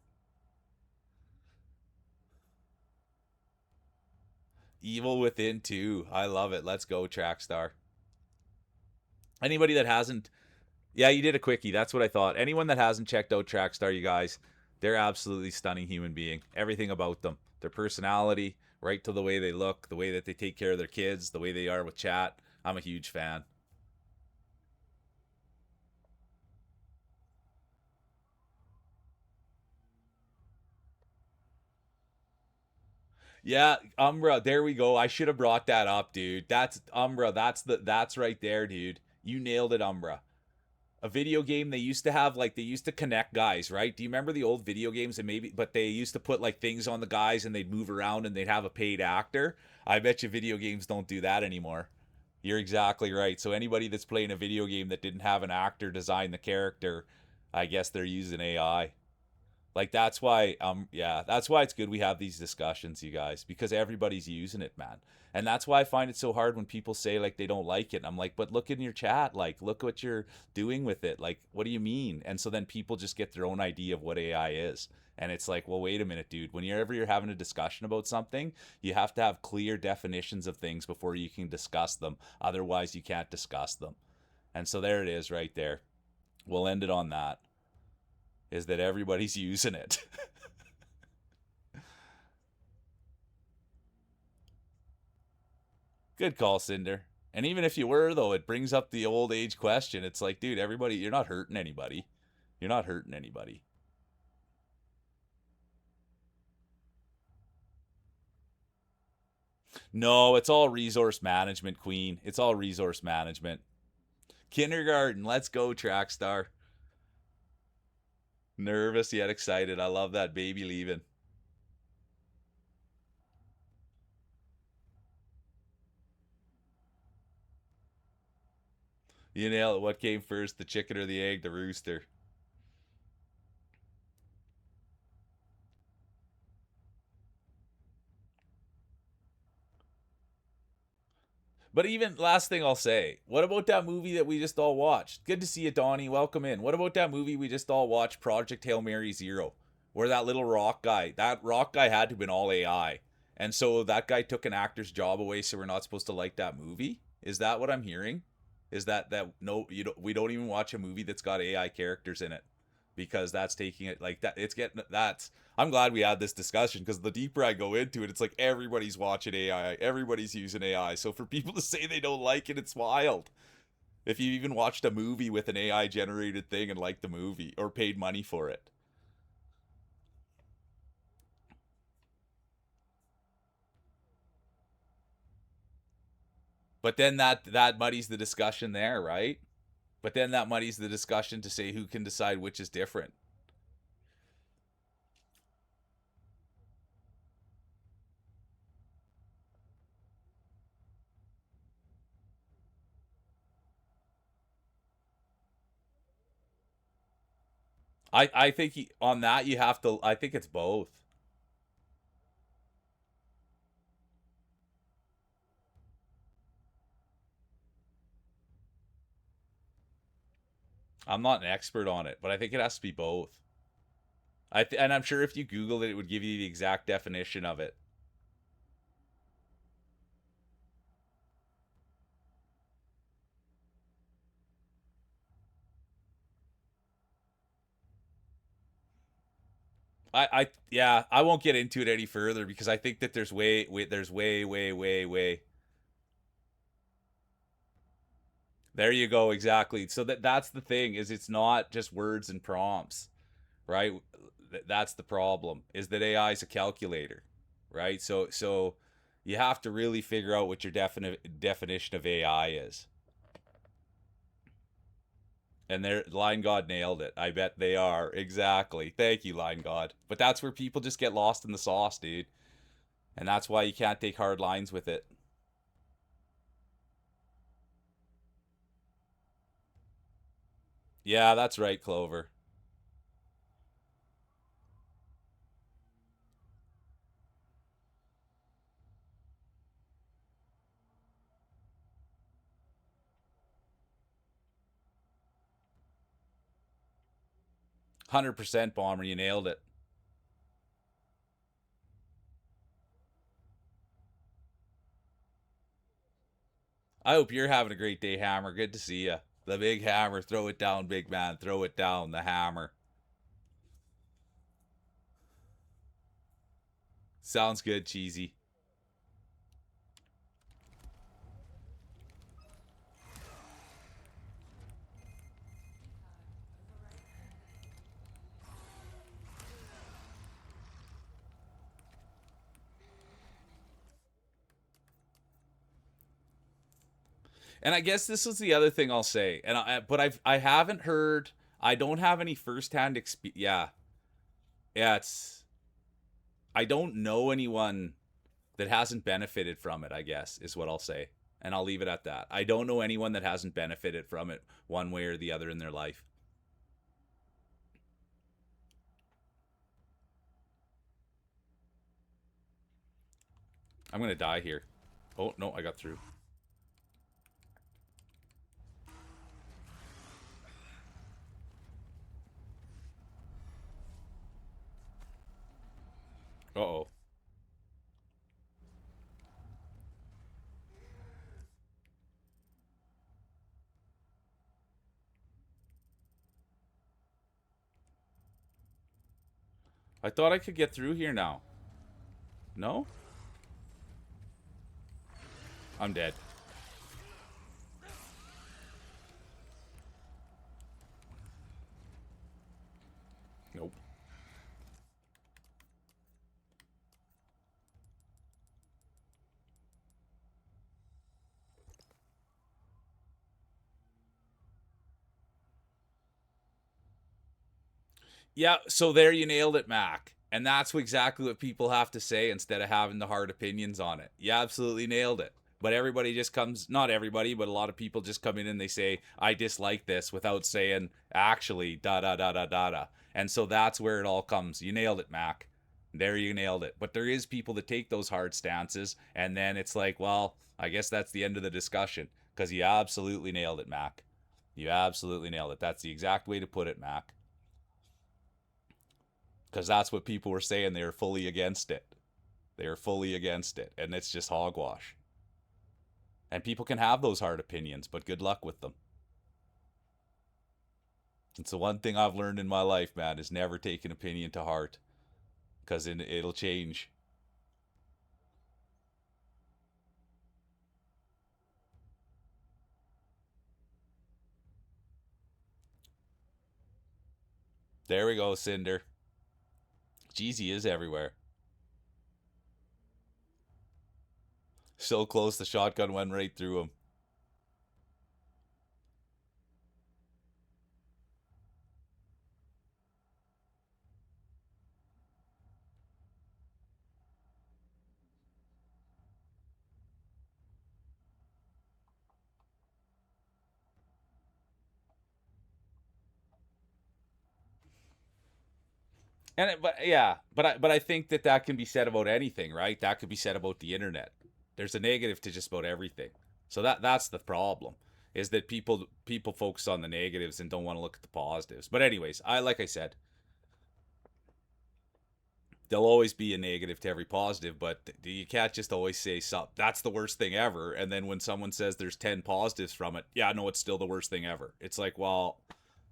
Evil Within 2. I love it. Let's go, Trackstar. Anybody that hasn't, yeah, you did a quickie. That's what I thought. Anyone that hasn't checked out Trackstar, you guys, they're absolutely stunning human being. Everything about them, their personality, right to the way they look, the way that they take care of their kids, the way they are with chat. I'm a huge fan. Yeah, Umbra, there we go. I should have brought that up, dude. That's Umbra. That's right there, dude. You nailed it, Umbra. A video game, they used to have, like, they used to connect guys, right? Do you remember the old video games? And maybe, but they used to put like things on the guys and they'd move around and they'd have a paid actor. I bet you video games don't do that anymore. You're exactly right. So anybody that's playing a video game that didn't have an actor design the character, I guess they're using AI. Like, that's why, yeah, that's why it's good we have these discussions, you guys, because everybody's using it, man. And that's why I find it so hard when people say like they don't like it. And I'm like, but look in your chat, like, look what you're doing with it. Like, what do you mean? And so then people just get their own idea of what AI is. And it's like, well, wait a minute, dude. Whenever you're having a discussion about something, you have to have clear definitions of things before you can discuss them. Otherwise, you can't discuss them. And so there it is right there. We'll end it on that, is that everybody's using it. Good call, Cinder. And even if you were, though, it brings up the old age question. It's like, dude, everybody, you're not hurting anybody. You're not hurting anybody. No, it's all resource management, Queen. It's all resource management. Kindergarten, let's go, Trackstar. Nervous yet excited. I love that baby leaving. You nail it. What came first, the chicken or the egg? The rooster. But even last thing I'll say, what about that movie that we just all watched? Good to see you, Donnie. Welcome in. What about that movie we just all watched, Project Hail Mary Zero, where that rock guy had to have been all AI, and so that guy took an actor's job away, so we're not supposed to like that movie? Is that what I'm hearing? Is that no? You don't. We don't even watch a movie that's got AI characters in it, because that's taking it like that. It's getting that's. I'm glad we had this discussion, because the deeper I go into it, it's like everybody's watching AI, everybody's using AI. So for people to say they don't like it, it's wild. If you even watched a movie with an AI generated thing and liked the movie or paid money for it. But then that muddies the discussion there, right? But then that muddies the discussion to say who can decide which is different. I think on that you have to. I think it's both. I'm not an expert on it, but I think it has to be both. And I'm sure if you Googled it, it would give you the exact definition of it. Yeah, I won't get into it any further, because I think that there's way. There you go, exactly. So that's the thing, is it's not just words and prompts, right? That's the problem, is that AI is a calculator, right? So you have to really figure out what your definition of AI is. And their Line God nailed it. I bet they are. Exactly. Thank you, Line God. But that's where people just get lost in the sauce, dude. And that's why you can't take hard lines with it. Yeah, that's right, Clover. 100% Bomber, you nailed it. I hope you're having a great day, Hammer. Good to see you. The big hammer. Throw it down, big man. Throw it down. The hammer. Sounds good, Cheesy. And I guess this is the other thing I'll say. I haven't heard. I don't have any firsthand experience. Yeah. I don't know anyone that hasn't benefited from it. I guess is what I'll say, and I'll leave it at that. I don't know anyone that hasn't benefited from it one way or the other in their life. I'm gonna die here. Oh no, I got through. Uh-oh. I thought I could get through here now. No? I'm dead. Nope. Yeah, so there you nailed it, Mac. And that's exactly what people have to say instead of having the hard opinions on it. You absolutely nailed it. But everybody just comes, not everybody, but a lot of people just come in and they say, I dislike this without saying, actually, da da da da da da. And so that's where it all comes. You nailed it, Mac. There you nailed it. But there is people that take those hard stances, and then it's like, well, I guess that's the end of the discussion. Because you absolutely nailed it, Mac. You absolutely nailed it. That's the exact way to put it, Mac. Because that's what people were saying. They were fully against it. They are fully against it. And it's just hogwash. And people can have those hard opinions, but good luck with them. It's the one thing I've learned in my life, man, is never take an opinion to heart. Because it'll change. There we go, Cinder. Jeezy is everywhere. So close, the shotgun went right through him. But I think that can be said about anything, right? That could be said about the internet. There's a negative to just about everything. So that's the problem, is that people focus on the negatives and don't want to look at the positives. But anyways, like I said, there'll always be a negative to every positive, but you can't just always say that's the worst thing ever, and then when someone says there's 10 positives from it, yeah, no, it's still the worst thing ever. It's like, well,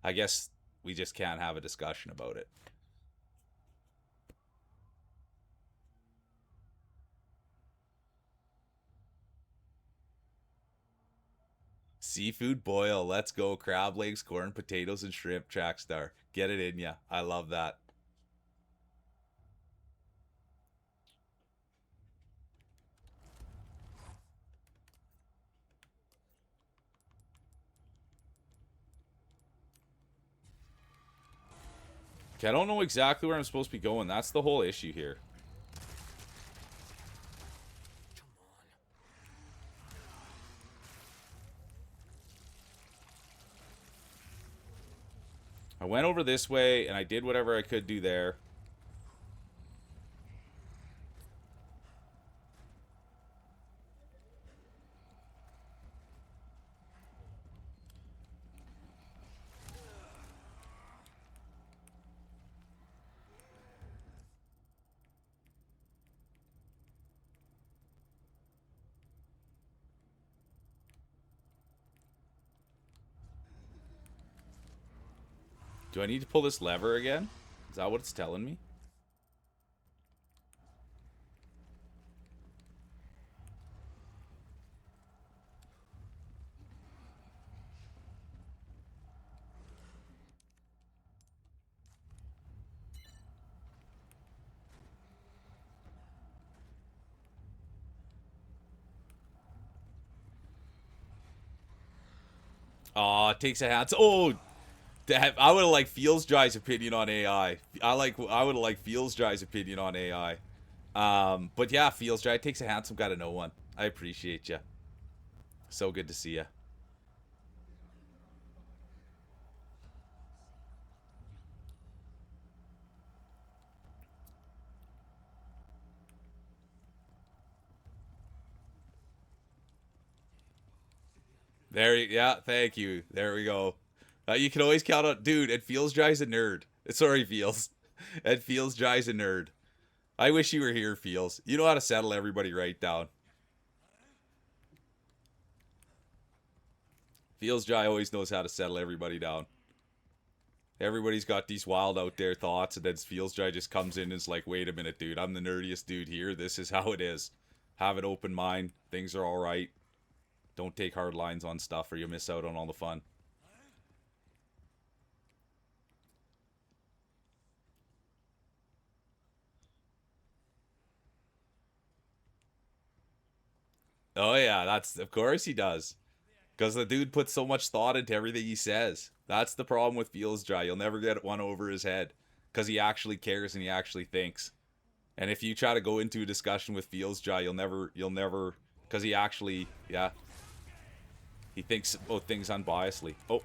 I guess we just can't have a discussion about it. Seafood boil. Let's go. Crab legs, corn, potatoes, and shrimp. Trackstar. Get it in ya. I love that. Okay, I don't know exactly where I'm supposed to be going. That's the whole issue here. I went over this way, and I did whatever I could do there. Do I need to pull this lever again? Is that what it's telling me? Oh, it takes a hat. Oh, I would have liked Feels Dry's opinion on AI. I would have liked Feels Dry's opinion on AI. But yeah, Feels Dry, it takes a handsome guy to know one. I appreciate you. So good to see you. Yeah, thank you. There we go. You can always count on, dude. It Feels Dry's a nerd. Sorry, Feels. It Feels Dry's a nerd. I wish you were here, Feels. You know how to settle everybody right down. Feels Dry always knows how to settle everybody down. Everybody's got these wild out there thoughts, and then Feels Dry just comes in and is like, wait a minute, dude. I'm the nerdiest dude here. This is how it is. Have an open mind. Things are alright. Don't take hard lines on stuff or you'll miss out on all the fun. Oh yeah, that's of course he does. Because the dude puts so much thought into everything he says. That's the problem with Feels Dry. You'll never get one over his head. Because he actually cares and he actually thinks. And if you try to go into a discussion with Feels Dry, you'll never, because he actually, yeah, he thinks about things unbiasedly. Oh.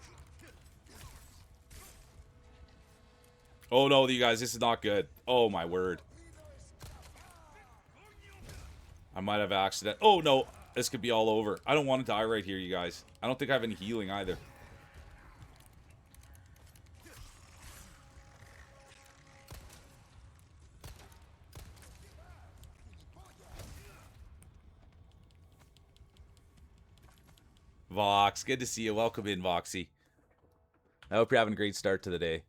Oh no, you guys, this is not good. Oh my word. I might have accident. Oh no, this could be all over. I don't want to die right here, you guys. I don't think I have any healing either. Vox, good to see you. Welcome in, Voxy. I hope you're having a great start to the day.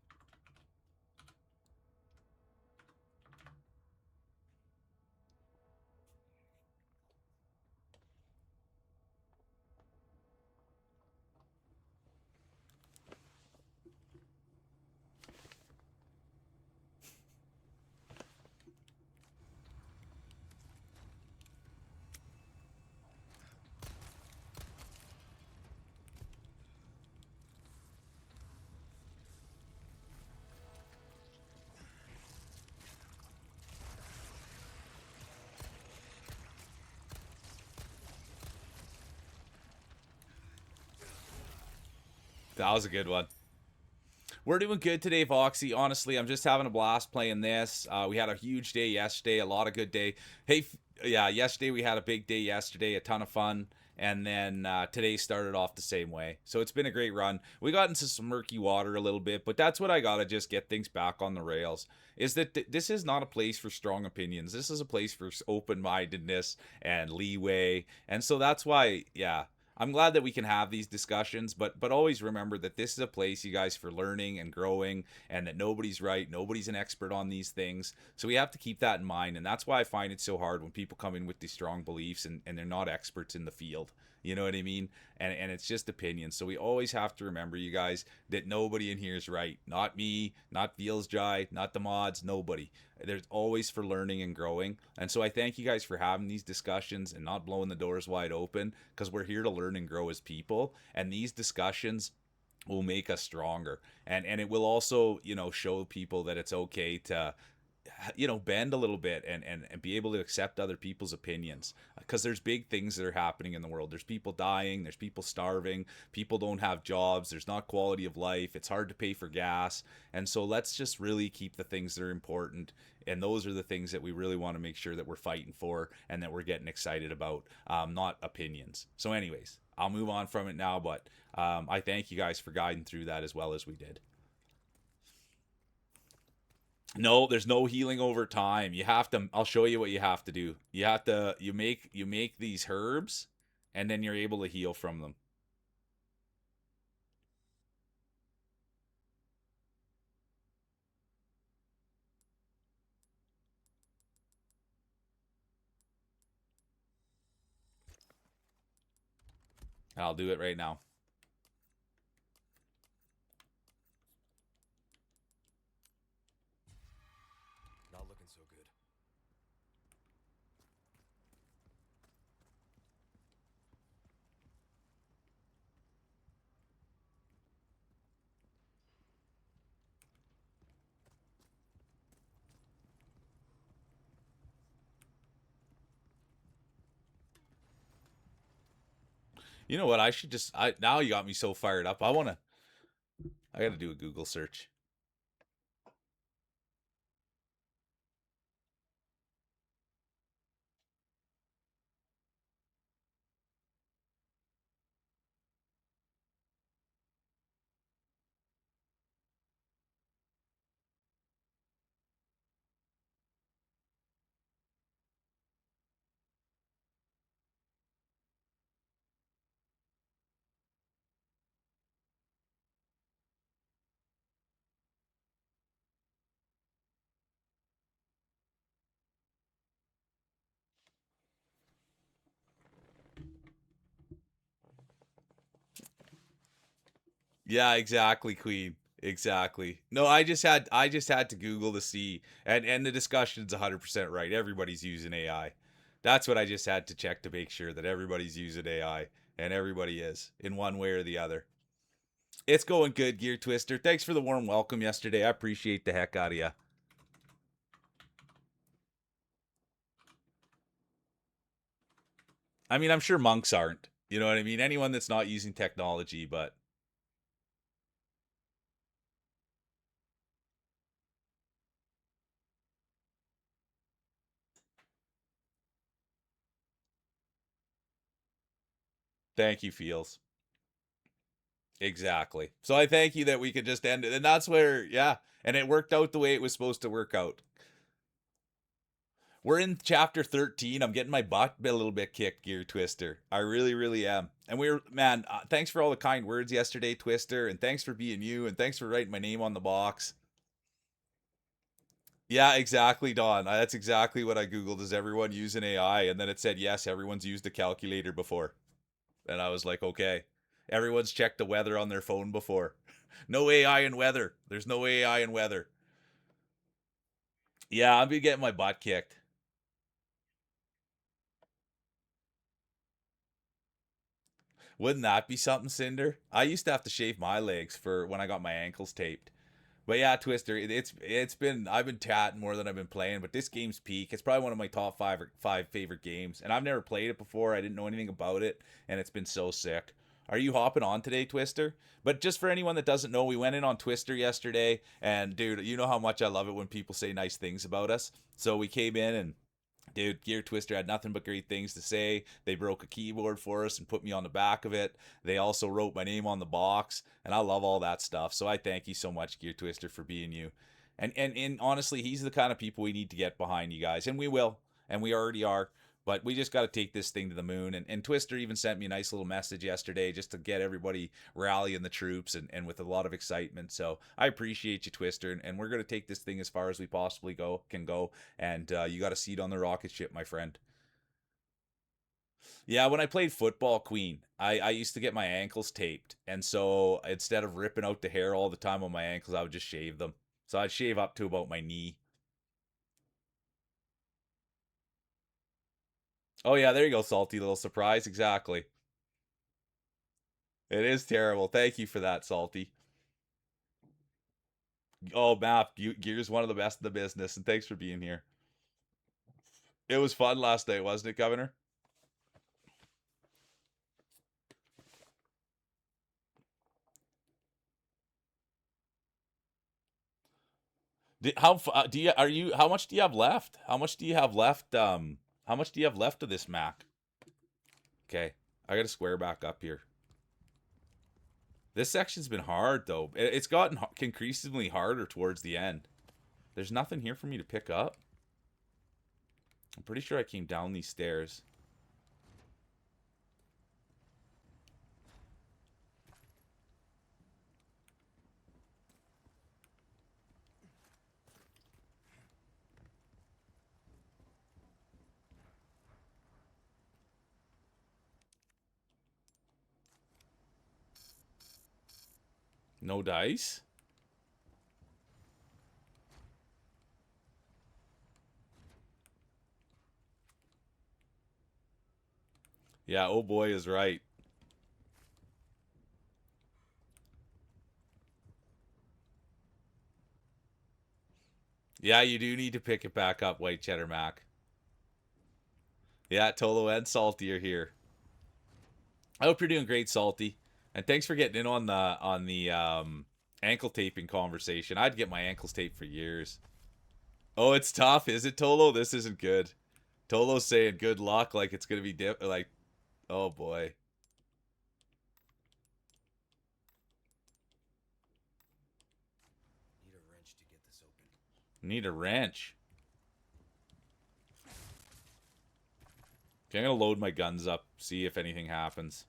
That was a good one. We're doing good today, Voxy. Honestly, I'm just having a blast playing this. We had a huge day yesterday, a lot of good day. Hey, yeah, yesterday we had a big day yesterday, a ton of fun. And then today started off the same way. So it's been a great run. We got into some murky water a little bit, but that's what I got to just get things back on the rails. Is that this is not a place for strong opinions. This is a place for open-mindedness and leeway. And so that's why, yeah, I'm glad that we can have these discussions, but always remember that this is a place, you guys, for learning and growing, and that nobody's right, nobody's an expert on these things. So we have to keep that in mind, and that's why I find it so hard when people come in with these strong beliefs and they're not experts in the field. You know what I mean? And it's just opinions. So we always have to remember, you guys, that nobody in here is right. Not me, not Feels Dry, not the mods, nobody. There's always for learning and growing. And so I thank you guys for having these discussions and not blowing the doors wide open, because we're here to learn and grow as people. And these discussions will make us stronger. And it will also, show people that it's okay to bend a little bit and be able to accept other people's opinions, because there's big things that are happening in the world. There's people dying, there's people starving, people don't have jobs, there's not quality of life, it's hard to pay for gas. And so let's just really keep the things that are important, and those are the things that we really want to make sure that we're fighting for and that we're getting excited about, not opinions. So anyways, I'll move on from it now, but I thank you guys for guiding through that as well as we did. No, there's no healing over time. You have to, I'll show you what you have to do. You make these herbs, and then you're able to heal from them. I'll do it right now. Not looking so good. You know what? I should just. I now you got me so fired up. I got to do a Google search. Yeah, exactly, Queen. Exactly. No, I just had to Google to see, and the discussion's 100% right. Everybody's using AI. That's what I just had to check to make sure that everybody's using AI, and everybody is in one way or the other. It's going good, Gear Twister. Thanks for the warm welcome yesterday. I appreciate the heck out of you. I mean, I'm sure monks aren't. You know what I mean? Anyone that's not using technology, but thank you, Feels. Exactly. So I thank you that we could just end it. And that's where, yeah. And it worked out the way it was supposed to work out. We're in chapter 13. I'm getting my butt a little bit kicked, Gear Twister. I really, really am. And man, thanks for all the kind words yesterday, Twister. And thanks for being you. And thanks for writing my name on the box. Yeah, exactly, Don. That's exactly what I Googled. Is everyone using AI? And then it said, yes, everyone's used a calculator before. And I was like, okay. Everyone's checked the weather on their phone before. No AI in weather. There's no AI in weather. Yeah, I'll be getting my butt kicked. Wouldn't that be something, Cinder? I used to have to shave my legs for when I got my ankles taped. But yeah, Twister, it's been I've been tatting more than I've been playing, but this game's peak. It's probably one of my top five favorite games, and I've never played it before. I didn't know anything about it, and it's been so sick. Are you hopping on today, Twister? But just for anyone that doesn't know, we went in on Twister yesterday, and dude, you know how much I love it when people say nice things about us. So we came in and dude, Gear Twister had nothing but great things to say. They broke a keyboard for us and put me on the back of it. They also wrote my name on the box, and I love all that stuff. So I thank you so much, Gear Twister, for being you. And honestly, he's the kind of people we need to get behind, you guys, and we will, and we already are. But we just got to take this thing to the moon. And Twister even sent me a nice little message yesterday just to get everybody rallying the troops and with a lot of excitement. So I appreciate you, Twister. And we're going to take this thing as far as we possibly can go. And you got a seat on the rocket ship, my friend. Yeah, when I played football, Queen, I used to get my ankles taped. And so instead of ripping out the hair all the time on my ankles, I would just shave them. So I'd shave up to about my knee. Oh, yeah, there you go, salty little surprise. Exactly. It is terrible. Thank you for that, salty. Oh, Map, Gear's one of the best in the business, and thanks for being here. It was fun last night, wasn't it, Governor? Do you are you how much do you have left? How much do you have left? How much do you have left of this Mac? Okay, I got to square back up here. This section's been hard though. It's gotten increasingly harder towards the end. There's nothing here for me to pick up. I'm pretty sure I came down these stairs. No dice? Yeah, oh boy is right. Yeah, you do need to pick it back up, White Cheddar Mac. Yeah, Tolo and Salty are here. I hope you're doing great, Salty. And thanks for getting in on the ankle taping conversation. I'd get my ankles taped for years. Oh, it's tough, is it, Tolo? This isn't good. Tolo's saying good luck like it's gonna be like, oh boy. Need a wrench to get this open. Need a wrench. Okay, I'm gonna load my guns up, see if anything happens.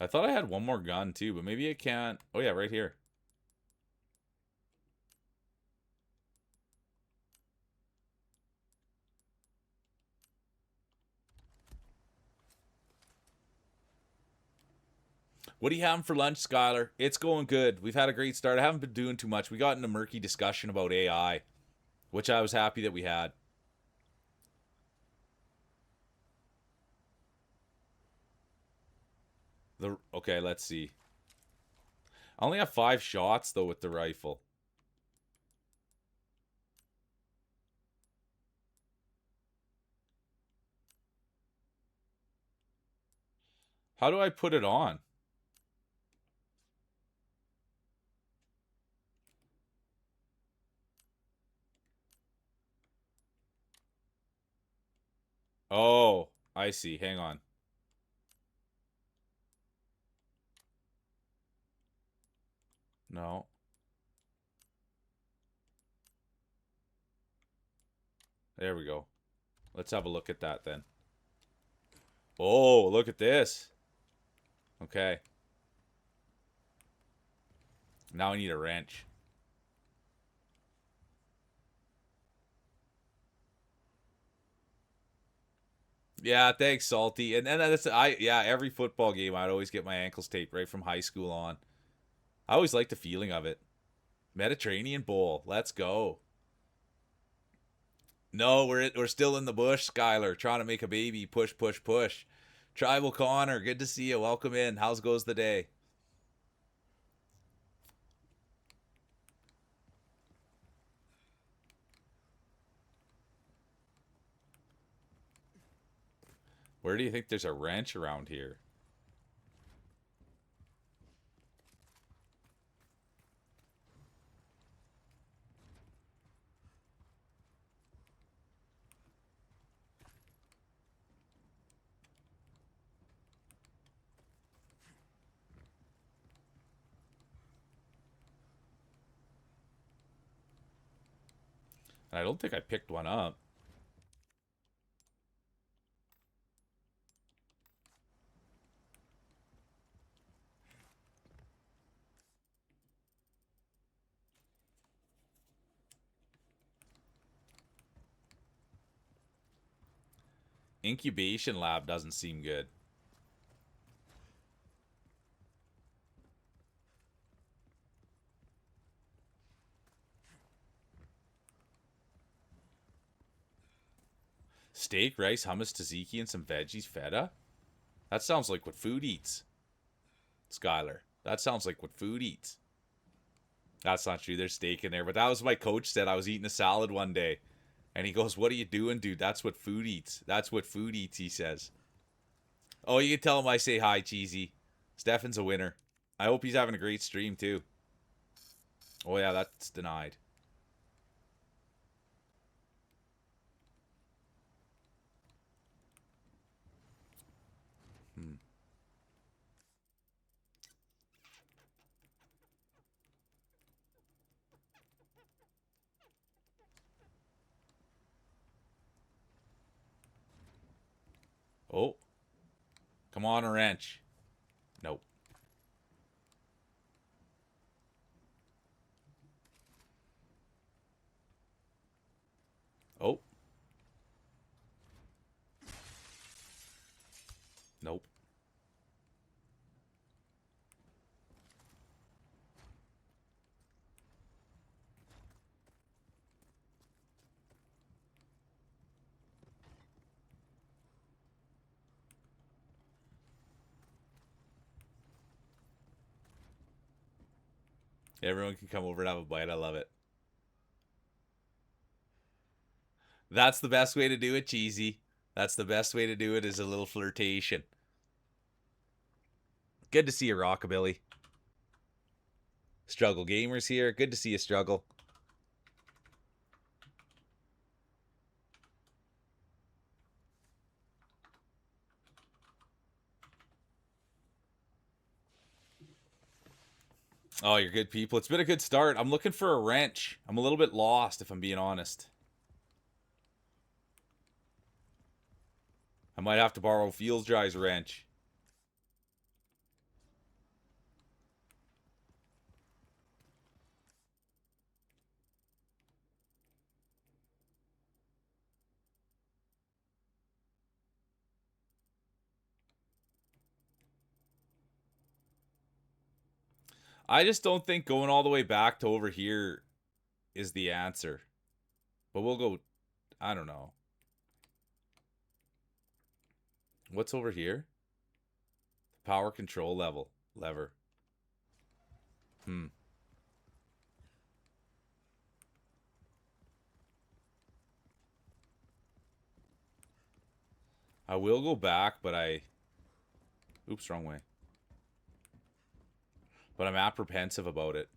I thought I had one more gun too, but maybe I can't. Oh yeah, right here. What are you having for lunch, Skylar? It's going good. We've had a great start. I haven't been doing too much. We got in a murky discussion about AI, which I was happy that we had. Okay, let's see. I only have 5 shots though with the rifle. How do I put it on? Oh, I see. Hang on. No. There we go. Let's have a look at that then. Oh, look at this. Okay. Now I need a wrench. Yeah, thanks, Salty. And then yeah, every football game I'd always get my ankles taped right from high school on. I always liked the feeling of it. Mediterranean Bowl. Let's go. No, we're still in the bush, Skylar, trying to make a baby. Push, push, push. Tribal Connor, good to see you. Welcome in. How's goes the day? Where do you think there's a ranch around here? I don't think I picked one up. Incubation lab doesn't seem good. Steak, rice, hummus, tzatziki, and some veggies, feta? That sounds like what food eats. Skylar, that sounds like what food eats. That's not true. There's steak in there. But that was what my coach said. I was eating a salad one day. And he goes, "What are you doing, dude? That's what food eats. That's what food eats," he says. Oh, you can tell him I say hi, Cheesy. Stefan's a winner. I hope he's having a great stream, too. Oh, yeah, that's denied. Oh. Come on, a wrench. Nope. Nope. Everyone can come over and have a bite. I love it. That's the best way to do it, Cheesy. That's the best way to do it, is a little flirtation. Good to see you, Rockabilly. Struggle Gamers here. Good to see you, Struggle. Oh, you're good people. It's been a good start. I'm looking for a wrench. I'm a little bit lost, if I'm being honest. I might have to borrow Feels Dry's wrench. I just don't think going all the way back to over here is the answer. But we'll go, I don't know. What's over here? Power control lever. I will go back, but oops, wrong way. But I'm apprehensive about it.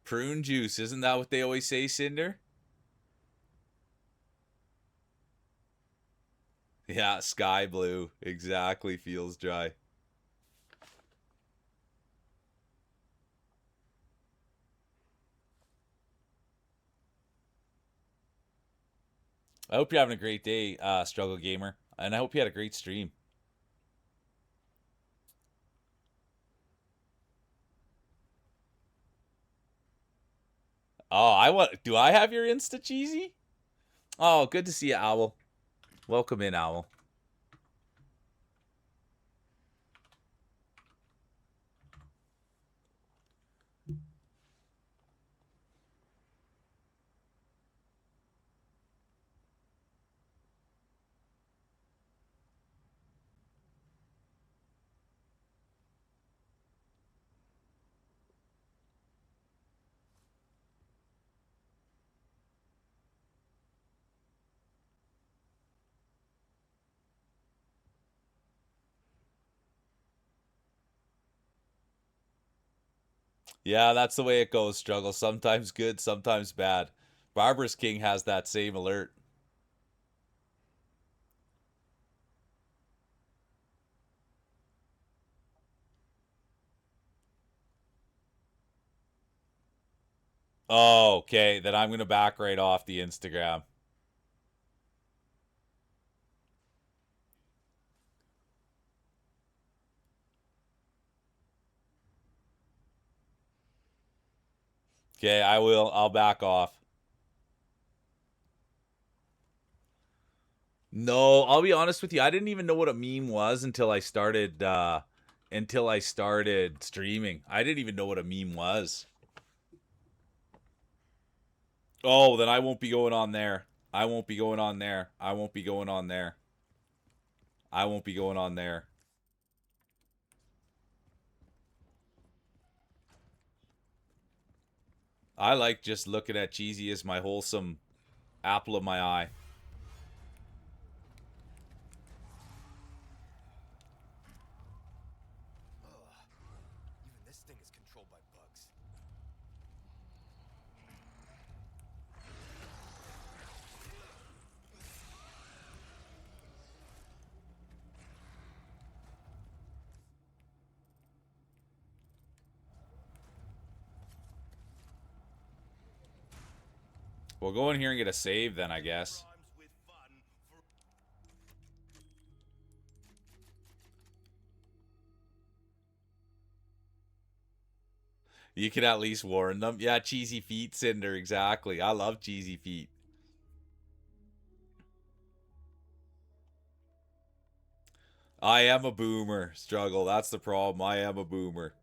Prune juice, isn't that what they always say, Cinder? Yeah, sky blue. Exactly, Feels Dry. I hope you're having a great day, Struggle Gamer. And I hope you had a great stream. Oh, do I have your Insta, Cheesy? Oh, good to see you, Owl. Welcome in, Owl. Yeah, that's the way it goes, Struggle. Sometimes good, sometimes bad. Barbara's King has that same alert. Oh, okay. Then I'm going to back right off the Instagram. Okay, I will. I'll back off. No, I'll be honest with you. I didn't even know what a meme was until I started streaming. I didn't even know what a meme was. Oh, then I won't be going on there. I won't be going on there. I won't be going on there. I won't be going on there. I like just looking at Cheesy as my wholesome apple of my eye. Even this thing is controlled by bugs. We'll go in here and get a save then, I guess. You can at least warn them. Yeah, Cheesy Feet, Cinder, exactly. I love Cheesy Feet. I am a boomer. Struggle. That's the problem. I am a boomer.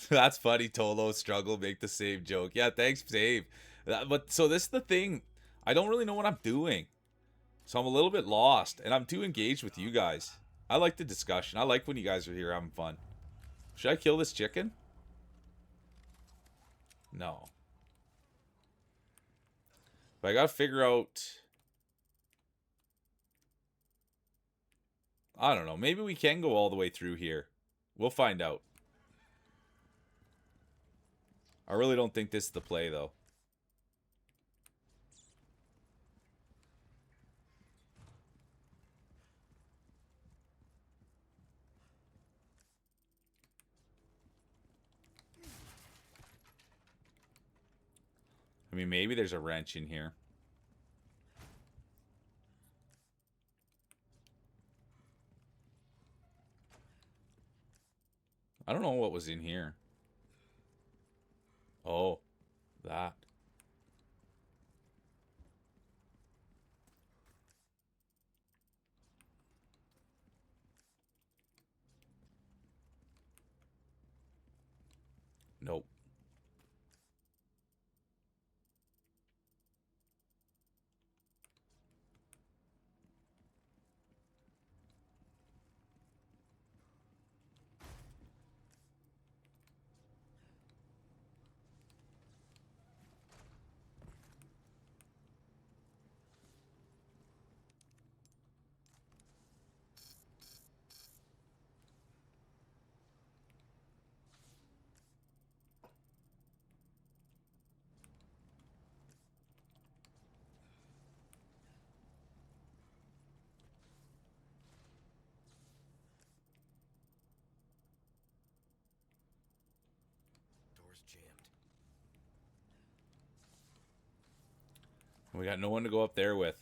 That's funny. Tolo struggle make the same joke. Yeah, thanks, save. But so this is the thing. I don't really know what I'm doing, so I'm a little bit lost, and I'm too engaged with you guys. I like the discussion. I like when you guys are here having fun. Should I kill this chicken? No. But I gotta figure out. I don't know. Maybe we can go all the way through here. We'll find out. I really don't think this is the play, though. I mean, maybe there's a wrench in here. I don't know what was in here. Oh, that. Nope. Door's jammed. We got no one to go up there with.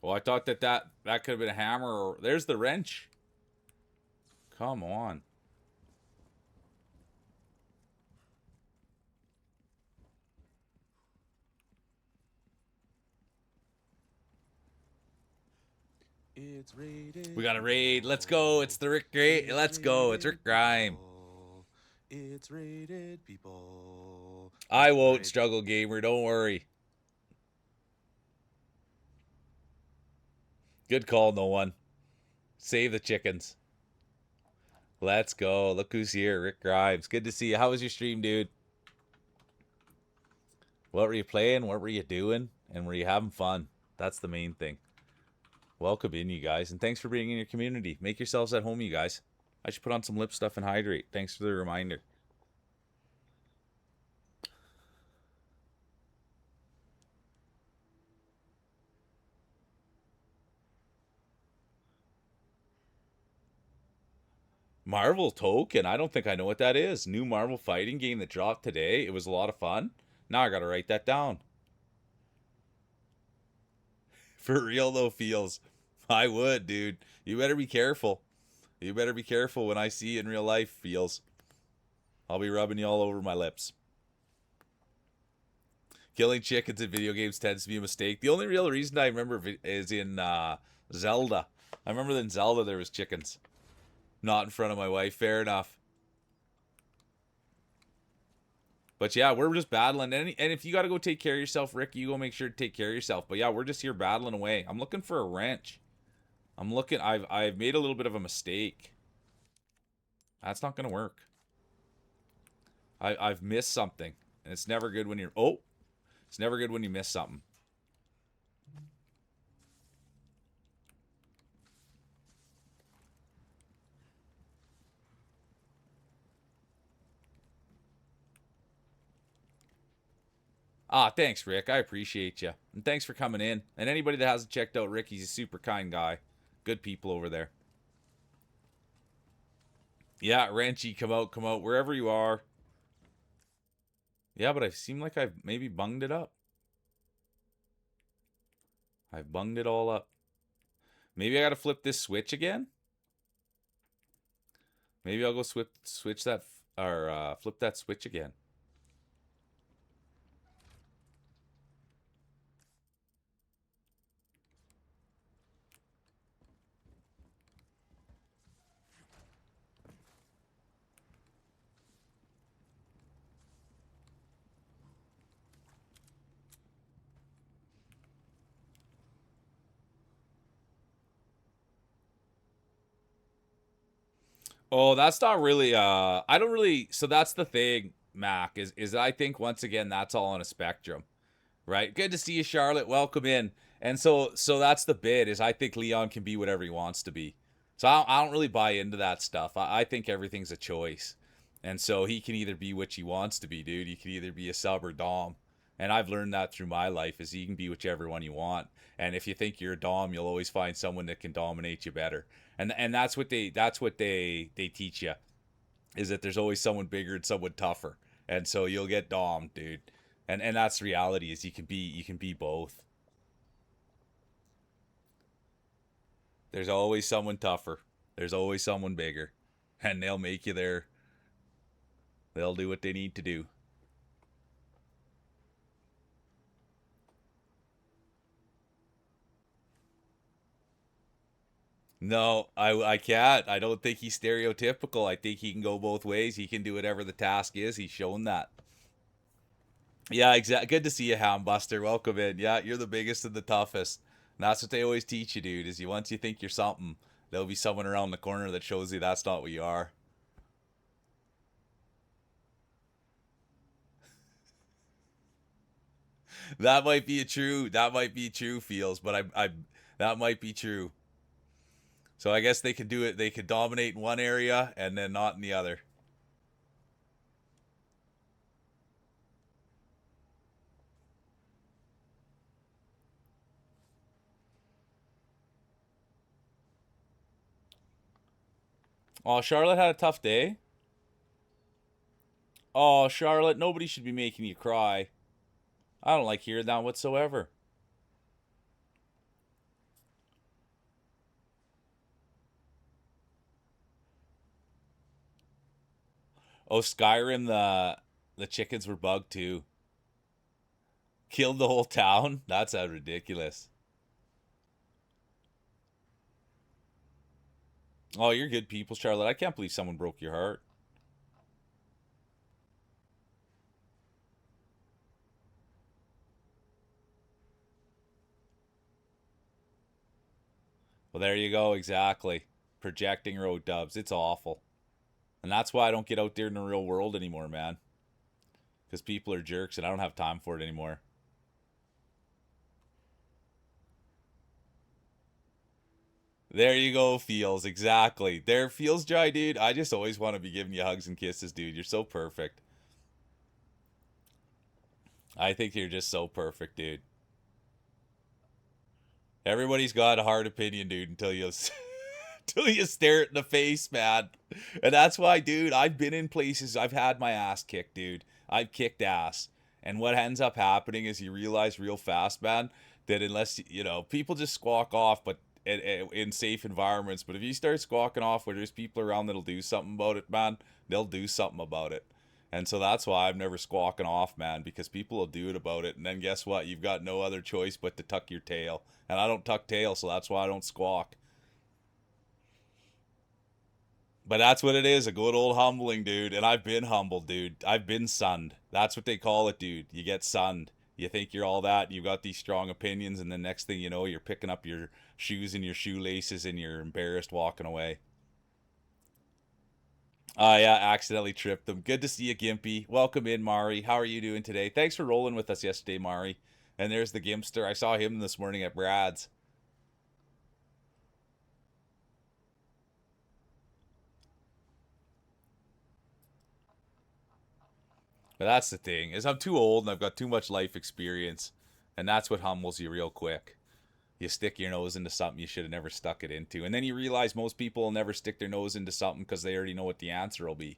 Well, I thought that could have been a hammer. Or there's the wrench. Come on. It's rated. We got a raid. Let's go. It's the Rick Great. Let's go. It's Rick Grime. It's rated, people. I won't struggle, gamer. Don't worry. Good call, no one. Save the chickens. Let's go. Look who's here. Rick Grimes. Good to see you. How was your stream, dude? What were you playing? What were you doing? And were you having fun? That's the main thing. Welcome in, you guys. And thanks for being in your community. Make yourselves at home, you guys. I should put on some lip stuff and hydrate. Thanks for the reminder. Marvel Token. I don't think I know what that is. New Marvel fighting game that dropped today. It was a lot of fun. Now I gotta write that down. For real though, feels. I would, dude. You better be careful. You better be careful when I see you in real life, feels. I'll be rubbing you all over my lips. Killing chickens in video games tends to be a mistake. The only real reason I remember is in Zelda. I remember that in Zelda there was chickens. Not in front of my wife. Fair enough. But yeah, we're just battling. And if you got to go take care of yourself, Rick, you go make sure to take care of yourself. But yeah, we're just here battling away. I'm looking for a wrench. I've made a little bit of a mistake. That's not going to work. I've missed something. And it's never good when you're... Oh! It's never good when you miss something. Ah, thanks, Rick. I appreciate you. And thanks for coming in. And anybody that hasn't checked out Rick, he's a super kind guy. Good people over there. Yeah, Wrenchy, come out, wherever you are. Yeah, but I seem like I've maybe bunged it up. I've bunged it all up. Maybe I gotta flip this switch again? Maybe I'll go switch that Or flip that switch again. Oh, that's not really I don't really, so that's the thing, Mac, is I think once again that's all on a spectrum. Right? Good to see you, Charlotte. Welcome in. And so that's the bit, is I think Leon can be whatever he wants to be. So I don't really buy into that stuff. I think everything's a choice. And so he can either be what he wants to be, dude. He can either be a sub or dom. And I've learned that through my life, is you can be whichever one you want. And if you think you're a dom, you'll always find someone that can dominate you better. And that's what they teach you, is that there's always someone bigger and someone tougher. And so you'll get dom, dude. And that's the reality, is you can be both. There's always someone tougher. There's always someone bigger. And they'll make you there. They'll do what they need to do. No, I can't. I don't think he's stereotypical. I think he can go both ways. He can do whatever the task is. He's shown that. Yeah, exactly. Good to see you, Hambuster. Welcome in. Yeah, you're the biggest and the toughest. And that's what they always teach you, dude. Is you, once you think you're something, there'll be someone around the corner that shows you that's not what you are. That might be a true. That might be true, feels. But that might be true. So I guess they could do it. They could dominate in one area and then not in the other. Oh, Charlotte had a tough day. Oh, Charlotte, nobody should be making you cry. I don't like hearing that whatsoever. Oh, Skyrim, the chickens were bugged too. Killed the whole town. That's ridiculous. Oh, you're good people, Charlotte. I can't believe someone broke your heart. Well, there you go. Exactly. Projecting road dubs. It's awful. And that's why I don't get out there in the real world anymore, man. Because people are jerks and I don't have time for it anymore. There you go, Feels. Exactly. There, Feels Dry, dude. I just always want to be giving you hugs and kisses, dude. You're so perfect. I think you're just so perfect, dude. Everybody's got a hard opinion, dude, until you until you stare it in the face, man. And that's why, dude, I've been in places I've had my ass kicked, dude. I've kicked ass. And what ends up happening is you realize real fast, man, that unless, people just squawk off, but in safe environments. But if you start squawking off where there's people around that'll do something about it, man, they'll do something about it. And so that's why I'm never squawking off, man, because people will do it about it. And then guess what? You've got no other choice but to tuck your tail. And I don't tuck tail, so that's why I don't squawk. But that's what it is, a good old humbling, dude. And I've been humbled, dude. I've been sunned. That's what they call it, dude. You get sunned. You think you're all that, and you got these strong opinions, and the next thing you know, you're picking up your shoes and your shoelaces, and you're embarrassed walking away. Yeah, accidentally tripped them. Good to see you, Gimpy. Welcome in, Mari. How are you doing today? Thanks for rolling with us yesterday, Mari. And there's the Gimpster. I saw him this morning at Brad's. But that's the thing, is I'm too old and I've got too much life experience. And that's what humbles you real quick. You stick your nose into something you should have never stuck it into. And then you realize most people will never stick their nose into something because they already know what the answer will be.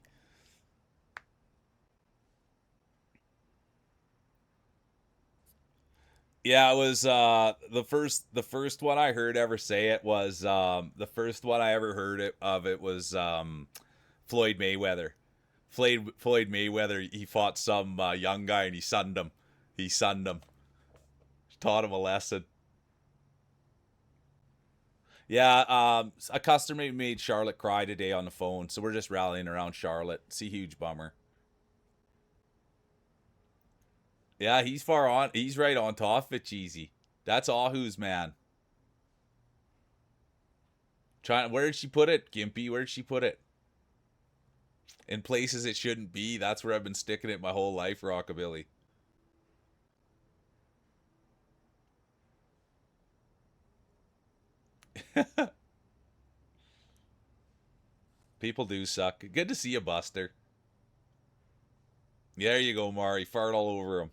Yeah, it was the first one I heard ever say it was the first one I ever heard it was Floyd Mayweather. Floyd Mayweather, he fought some young guy and he sunned him. Taught him a lesson. Yeah, a customer made Charlotte cry today on the phone, so we're just rallying around Charlotte. It's a huge bummer. Yeah, he's far on. He's right on top of it, Cheesy. That's Ahu's man. Where did she put it, Gimpy? Where did she put it? In places it shouldn't be. That's where I've been sticking it my whole life, Rockabilly. People do suck. Good to see you, Buster. Yeah, there you go, Mari. Fart all over him.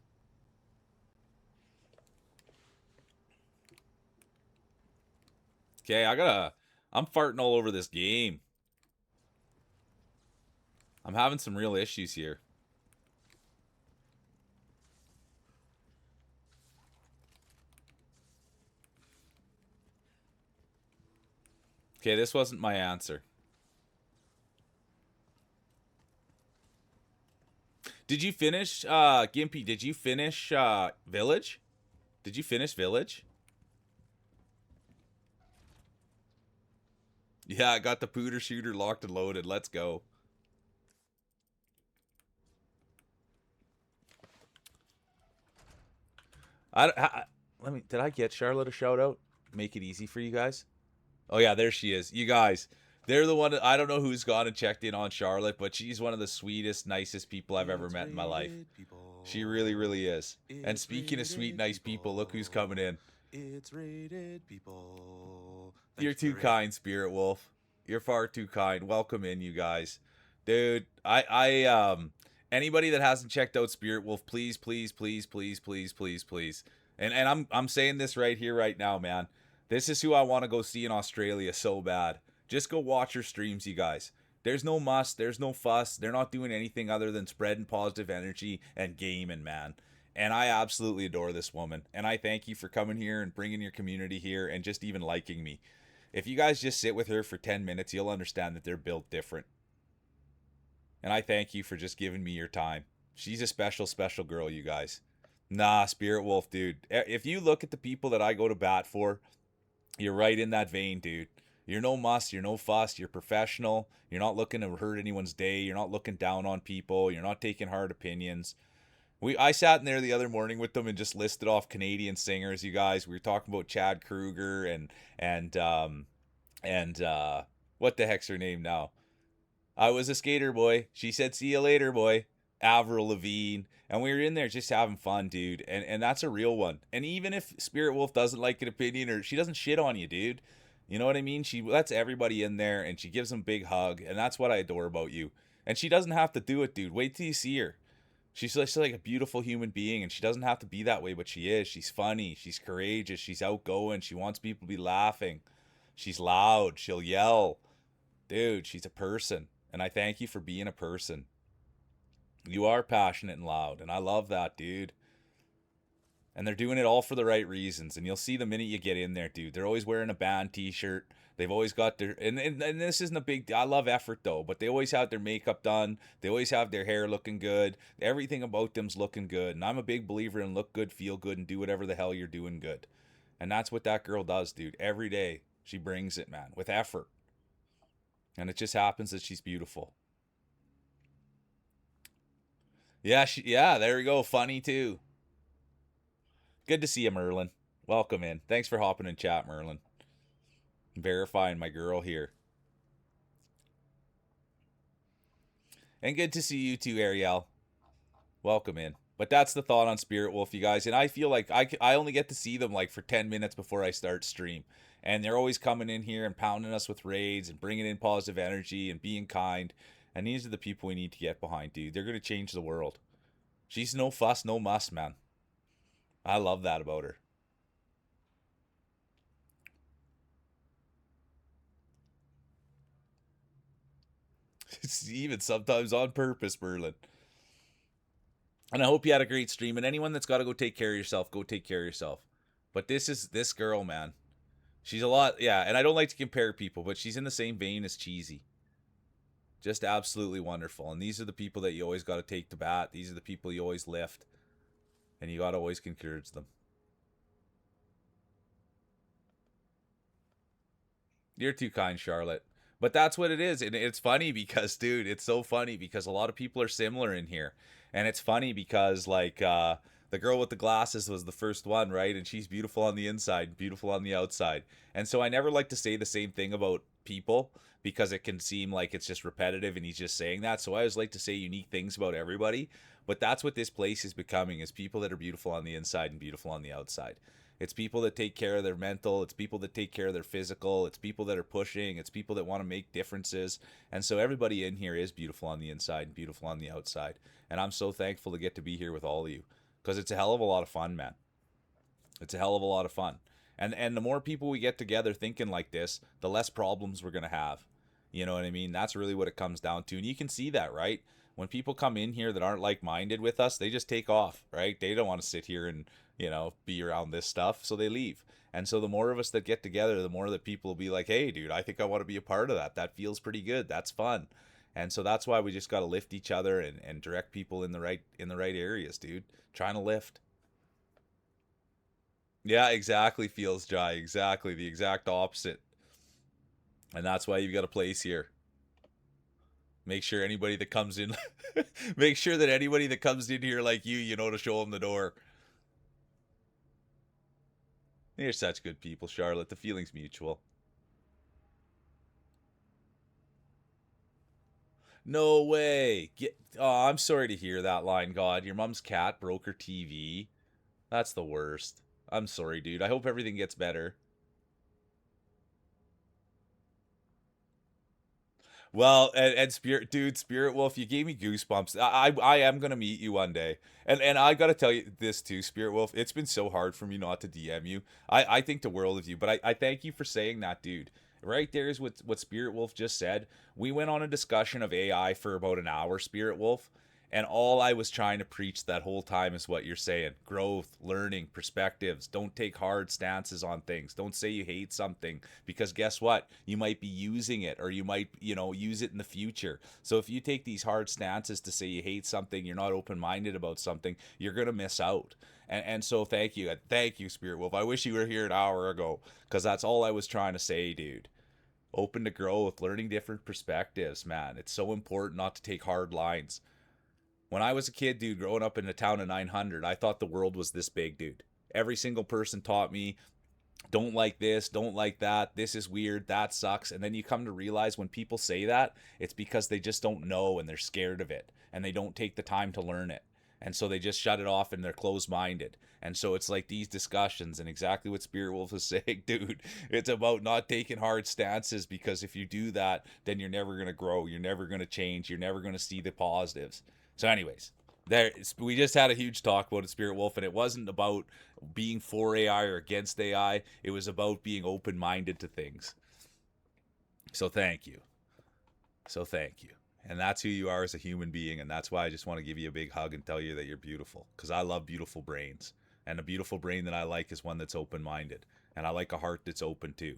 Okay, I'm farting all over this game. I'm having some real issues here. Okay, this wasn't my answer. Did you finish, Gimpy, did you finish, Village? Did you finish Village? Yeah, I got the pooter shooter locked and loaded. Let's go. Did I get Charlotte a shout out? Make it easy for you guys. Oh yeah, there she is. You guys, they're the one. I don't know who's gone and checked in on Charlotte, but she's one of the sweetest, nicest people I've ever met in my life. She really, really is. And speaking of sweet, nice people, look who's coming in. It's rated people. You're too kind, Spirit Wolf. You're far too kind. Welcome in, you guys. Dude, anybody that hasn't checked out Spirit Wolf, please, please, please, please, please, please, please. And I'm saying this right here, right now, man. This is who I want to go see in Australia so bad. Just go watch her streams, you guys. There's no muss, there's no fuss. They're not doing anything other than spreading positive energy and gaming, man. And I absolutely adore this woman. And I thank you for coming here and bringing your community here and just even liking me. If you guys just sit with her for 10 minutes, you'll understand that they're built different. And I thank you for just giving me your time. She's a special, special girl, you guys. Nah, Spirit Wolf, dude. If you look at the people that I go to bat for, you're right in that vein, dude. You're no muss, you're no fuss, you're professional. You're not looking to hurt anyone's day. You're not looking down on people. You're not taking hard opinions. I sat in there the other morning with them and just listed off Canadian singers, you guys. We were talking about Chad Kruger and what the heck's her name now? I was a skater boy. She said, "See you later, boy." Avril Lavigne. And we were in there just having fun, dude. And that's a real one. And even if Spirit Wolf doesn't like an opinion or she doesn't shit on you, dude. You know what I mean? She lets everybody in there and she gives them a big hug. And that's what I adore about you. And she doesn't have to do it, dude. Wait till you see her. She's just like a beautiful human being, and she doesn't have to be that way, but she is. She's funny. She's courageous. She's outgoing. She wants people to be laughing. She's loud. She'll yell. Dude, she's a person. And I thank you for being a person. You are passionate and loud, and I love that, dude. And they're doing it all for the right reasons. And you'll see the minute you get in there, dude. They're always wearing a band t-shirt. They've always got their... And this isn't a big... I love effort, though. But they always have their makeup done. They always have their hair looking good. Everything about them's looking good. And I'm a big believer in look good, feel good, and do whatever the hell you're doing good. And that's what that girl does, dude. Every day, she brings it, man. With effort. And it just happens that she's beautiful. Yeah, there we go. Funny, too. Good to see you, Merlin. Welcome in. Thanks for hopping in chat, Merlin. Verifying my girl here. And good to see you too, Ariel. Welcome in. But that's the thought on Spirit Wolf, you guys. And I feel like I only get to see them like for 10 minutes before I start stream. And they're always coming in here and pounding us with raids and bringing in positive energy and being kind. And these are the people we need to get behind, dude. They're going to change the world. She's no fuss, no muss, man. I love that about her. It's even sometimes on purpose, Merlin. And I hope you had a great stream. And anyone that's got to go take care of yourself, go take care of yourself. But this girl, man. She's a lot, yeah. And I don't like to compare people, but she's in the same vein as Cheesy. Just absolutely wonderful. And these are the people that you always got to take to bat. These are the people you always lift. And you got to always encourage them. You're too kind, Charlotte. But that's what it is. And it's funny because, dude, it's so funny because a lot of people are similar in here. And it's funny because, like, the girl with the glasses was the first one, right? And she's beautiful on the inside, beautiful on the outside. And so I never like to say the same thing about people because it can seem like it's just repetitive and he's just saying that. So I always like to say unique things about everybody. But that's what this place is becoming, is people that are beautiful on the inside and beautiful on the outside. It's people that take care of their mental. It's people that take care of their physical. It's people that are pushing. It's people that want to make differences. And so everybody in here is beautiful on the inside and beautiful on the outside. And I'm so thankful to get to be here with all of you because it's a hell of a lot of fun, man. It's a hell of a lot of fun. And the more people we get together thinking like this, the less problems we're going to have. You know what I mean? That's really what it comes down to. And you can see that, right? When people come in here that aren't like-minded with us, they just take off, right? They don't want to sit here and, be around this stuff, so they leave. And so the more of us that get together, the more that people will be like, hey, dude, I think I want to be a part of that. That feels pretty good. That's fun. And so that's why we just got to lift each other and direct people in the right areas, dude. Trying to lift. Yeah, exactly, feels Jai. Exactly. The exact opposite. And that's why you've got a place here. Make sure anybody that comes in, make sure that anybody that comes in here like you, to show them the door. You're such good people, Charlotte. The feeling's mutual. No way. Oh, I'm sorry to hear that line, God. Your mom's cat broke her TV. That's the worst. I'm sorry, dude. I hope everything gets better. Well, and Spirit Wolf, you gave me goosebumps. I am gonna meet you one day, and I gotta tell you this too, Spirit Wolf. It's been so hard for me not to DM you. I think the world of you, but I thank you for saying that, dude. Right there is what Spirit Wolf just said. We went on a discussion of AI for about an hour, Spirit Wolf, and all I was trying to preach that whole time is what you're saying: growth, learning, perspectives. Don't take hard stances on things. Don't say you hate something because guess what? You might be using it or you might, use it in the future. So if you take these hard stances to say you hate something, you're not open-minded about something, you're going to miss out. And so thank you. Thank you, Spirit Wolf. I wish you were here an hour ago because that's all I was trying to say, dude. Open to growth, learning different perspectives, man. It's so important not to take hard lines. When I was a kid, dude, growing up in a town of 900, I thought the world was this big, dude. Every single person taught me, don't like this, don't like that, this is weird, that sucks. And then you come to realize when people say that, it's because they just don't know and they're scared of it and they don't take the time to learn it. And so they just shut it off and they're closed-minded. And so it's like these discussions and exactly what Spirit Wolf is saying, dude. It's about not taking hard stances because if you do that, then you're never going to grow. You're never going to change. You're never going to see the positives. So anyways, we just had a huge talk about it, Spirit Wolf, and it wasn't about being for AI or against AI. It was about being open-minded to things. So thank you. And that's who you are as a human being, and that's why I just want to give you a big hug and tell you that you're beautiful, because I love beautiful brains. And a beautiful brain that I like is one that's open-minded, and I like a heart that's open too.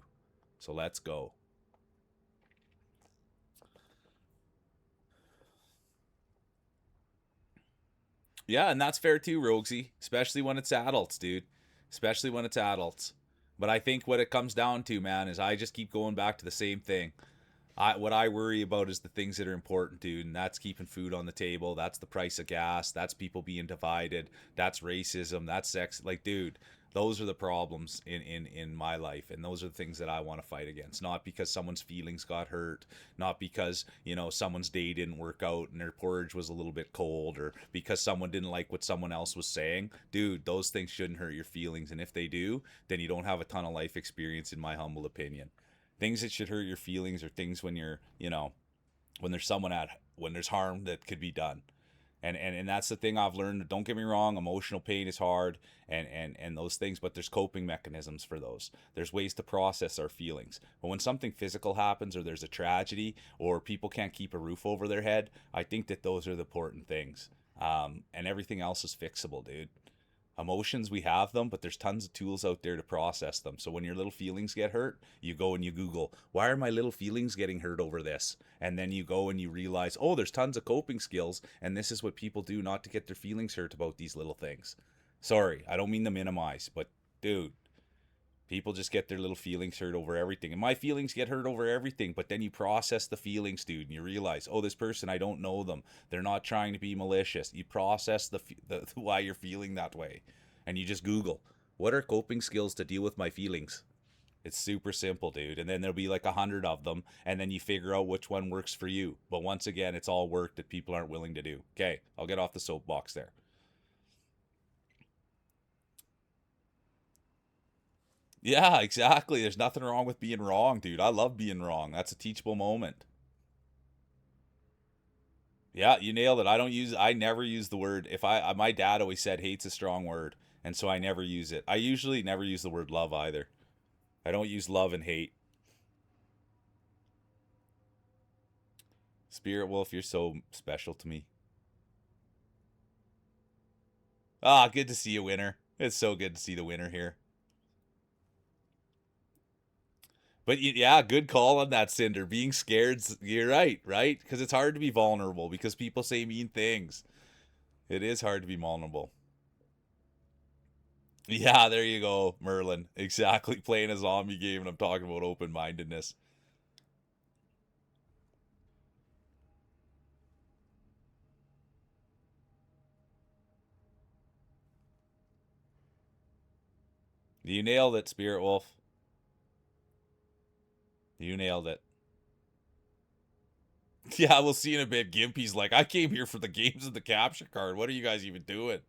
So let's go. Yeah, and that's fair too, Roguesy. Especially when it's adults, dude. Especially when it's adults. But I think what it comes down to, man, is I just keep going back to the same thing. What I worry about is the things that are important, dude, and that's keeping food on the table. That's the price of gas. That's people being divided. That's racism. That's sex. Like, dude, those are the problems in my life, and those are the things that I want to fight against. Not because someone's feelings got hurt, not because someone's day didn't work out and their porridge was a little bit cold, or because someone didn't like what someone else was saying. Dude, those things shouldn't hurt your feelings, and if they do, then you don't have a ton of life experience, in my humble opinion. Things that should hurt your feelings are things when you're, when there's harm that could be done. And that's the thing I've learned. Don't get me wrong, emotional pain is hard and those things, but there's coping mechanisms for those. There's ways to process our feelings. But when something physical happens or there's a tragedy or people can't keep a roof over their head, I think that those are the important things. And everything else is fixable, dude. Emotions, we have them, but there's tons of tools out there to process them. So when your little feelings get hurt, you go and you Google, why are my little feelings getting hurt over this? And then you go and you realize, oh, there's tons of coping skills, and this is what people do not to get their feelings hurt about these little things. Sorry, I don't mean to minimize, but dude, people just get their little feelings hurt over everything. And my feelings get hurt over everything, but then you process the feelings, dude, and you realize, oh, this person, I don't know them. They're not trying to be malicious. You process the why you're feeling that way. And you just Google, what are coping skills to deal with my feelings? It's super simple, dude. And then there'll be like 100 of them, and then you figure out which one works for you. But once again, it's all work that people aren't willing to do. Okay, I'll get off the soapbox there. Yeah, exactly. There's nothing wrong with being wrong, dude. I love being wrong. That's a teachable moment. Yeah, you nailed it. I never use the word, if my dad always said hate's a strong word, and so I never use it. I usually never use the word love either. I don't use love and hate. Spirit Wolf, you're so special to me. Ah, good to see you, winner. It's so good to see the winner here. But yeah, good call on that, Cinder. Being scared, you're right, right? Because it's hard to be vulnerable because people say mean things. It is hard to be vulnerable. Yeah, there you go, Merlin. Exactly. Playing a zombie game, and I'm talking about open mindedness. You nailed it, Spirit Wolf. You nailed it. Yeah, we'll see in a bit. Gimpy's like, I came here for the games of the capture card. What are you guys even doing?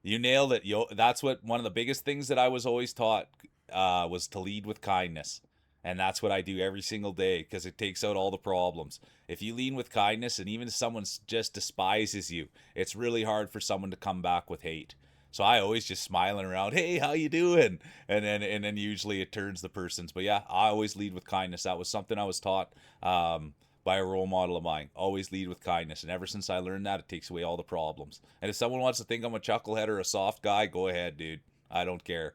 You nailed it. Yo, that's what one of the biggest things that I was always taught was to lead with kindness. And that's what I do every single day because it takes out all the problems. If you lean with kindness and even if someone just despises you, it's really hard for someone to come back with hate. So I always just smiling around, hey, how you doing? And then usually it turns the person's. But yeah, I always lead with kindness. That was something I was taught by a role model of mine. Always lead with kindness. And ever since I learned that, it takes away all the problems. And if someone wants to think I'm a chucklehead or a soft guy, go ahead, dude. I don't care.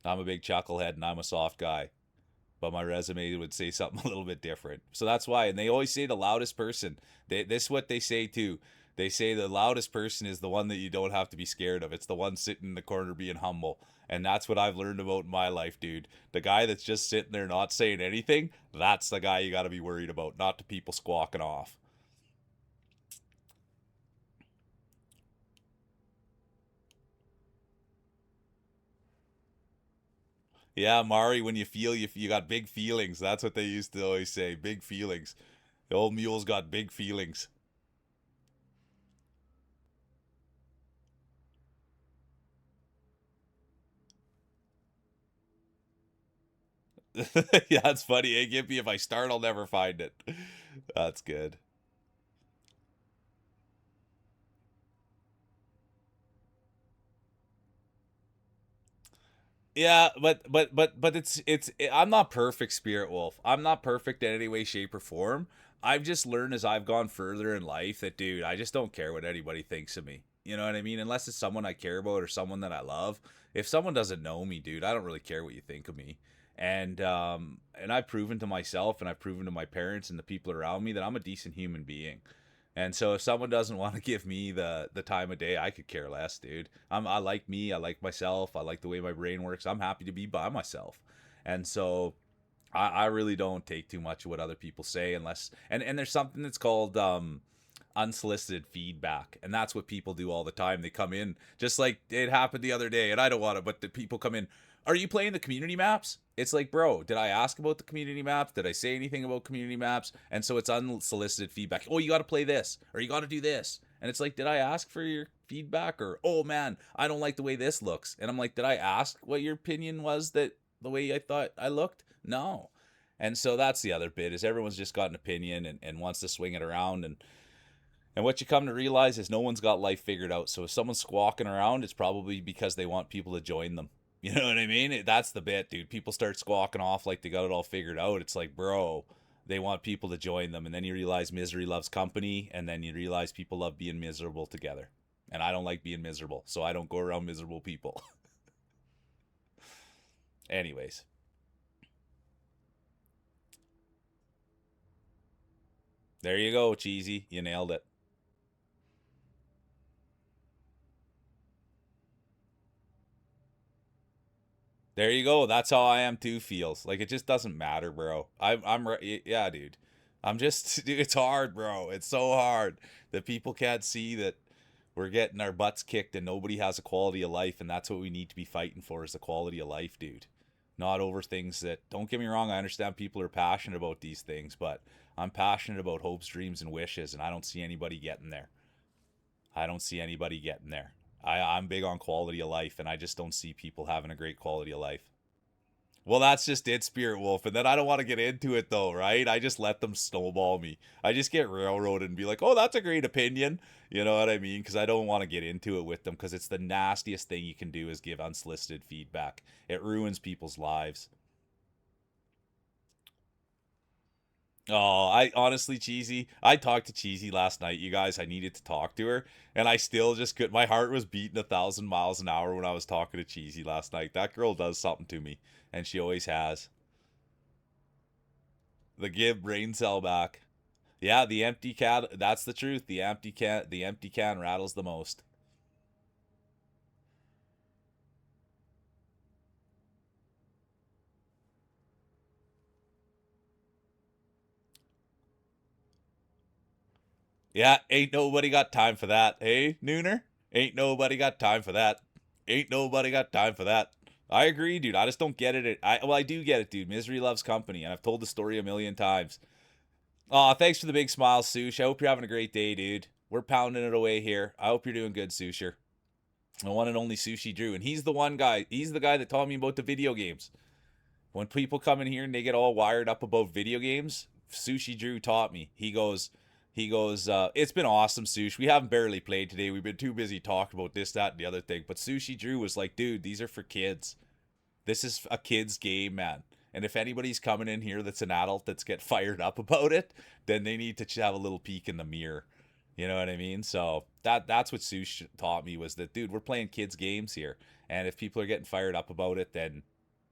I'm a big chucklehead and I'm a soft guy. But my resume would say something a little bit different. So that's why. And they always say the loudest person. This is what they say too. They say the loudest person is the one that you don't have to be scared of. It's the one sitting in the corner being humble. And that's what I've learned about in my life, dude. The guy that's just sitting there not saying anything, that's the guy you got to be worried about, not the people squawking off. Yeah, Mari, when you feel you got big feelings. That's what they used to always say, big feelings. The old mule's got big feelings. Yeah, it's funny. Hey, Gimpy, if I start, I'll never find it. That's good. Yeah, but I'm not perfect, Spirit Wolf. I'm not perfect in any way, shape, or form. I've just learned as I've gone further in life that, dude, I just don't care what anybody thinks of me. You know what I mean? Unless it's someone I care about or someone that I love. If someone doesn't know me, dude, I don't really care what you think of me. And I've proven to myself and I've proven to my parents and the people around me that I'm a decent human being. And so if someone doesn't want to give me the time of day, I could care less, dude. I like me, I like myself, I like the way my brain works. I'm happy to be by myself. And so I really don't take too much of what other people say unless and there's something that's called unsolicited feedback. And that's what people do all the time. They come in just like it happened the other day, and I don't want to, but the people come in, are you playing the community maps? It's like, bro, did I ask about the community maps? Did I say anything about community maps? And so it's unsolicited feedback. Oh, you got to play this, or you got to do this. And it's like, did I ask for your feedback? Or, oh man, I don't like the way this looks. And I'm like, did I ask what your opinion was that the way I thought I looked? No. And so that's the other bit is everyone's just got an opinion and wants to swing it around. And what you come to realize is no one's got life figured out. So if someone's squawking around, it's probably because they want people to join them. You know what I mean? That's the bit, dude. People start squawking off like they got it all figured out. It's like, bro, They want people to join them, and then you realize misery loves company, and then you realize people love being miserable together. And I don't like being miserable, so I don't go around miserable people. Anyways. There you go, Cheesy. You nailed it. There you go. That's how I am too. Feels like it just doesn't matter, bro. Yeah, dude. I'm just, dude, it's hard, bro. It's so hard that people can't see that we're getting our butts kicked and nobody has a quality of life, and that's what we need to be fighting for is the quality of life, dude. Not over things that, don't get me wrong, I understand people are passionate about these things, but I'm passionate about hopes, dreams, and wishes, and I don't see anybody getting there. I don't see anybody getting there. I'm big on quality of life, and I just don't see people having a great quality of life. Well, that's just it, Spirit Wolf. And then I don't want to get into it, though, right? I just let them snowball me. I just get railroaded and be like, oh, that's a great opinion. You know what I mean? Because I don't want to get into it with them because it's the nastiest thing you can do is give unsolicited feedback. It ruins people's lives. Oh, I honestly, Cheesy, I talked to Cheesy last night, you guys. I needed to talk to her, and I still just could. My heart was beating 1,000 miles an hour when I was talking to Cheesy last night. That girl does something to me, and she always has. The give brain cell back. Yeah, the empty can. That's the truth. The empty can. The empty can rattles the most. Yeah, ain't nobody got time for that. Hey, Nooner? Ain't nobody got time for that. Ain't nobody got time for that. I agree, dude. I just don't get it. I do get it, dude. Misery loves company, and I've told the story a million times. Aw, thanks for the big smile, Sush. I hope you're having a great day, dude. We're pounding it away here. I hope you're doing good, Susher. The one and only Sushi Drew. And he's the one guy. He's the guy that taught me about the video games. When people come in here and they get all wired up about video games, Sushi Drew taught me. It's been awesome, Sush. We haven't barely played today. We've been too busy talking about this, that, and the other thing. But Sushi Drew was like, dude, these are for kids. This is a kid's game, man. And if anybody's coming in here that's an adult that's get fired up about it, then they need to have a little peek in the mirror. You know what I mean? So that's what Sush taught me was that, dude, we're playing kids games here. And if people are getting fired up about it, then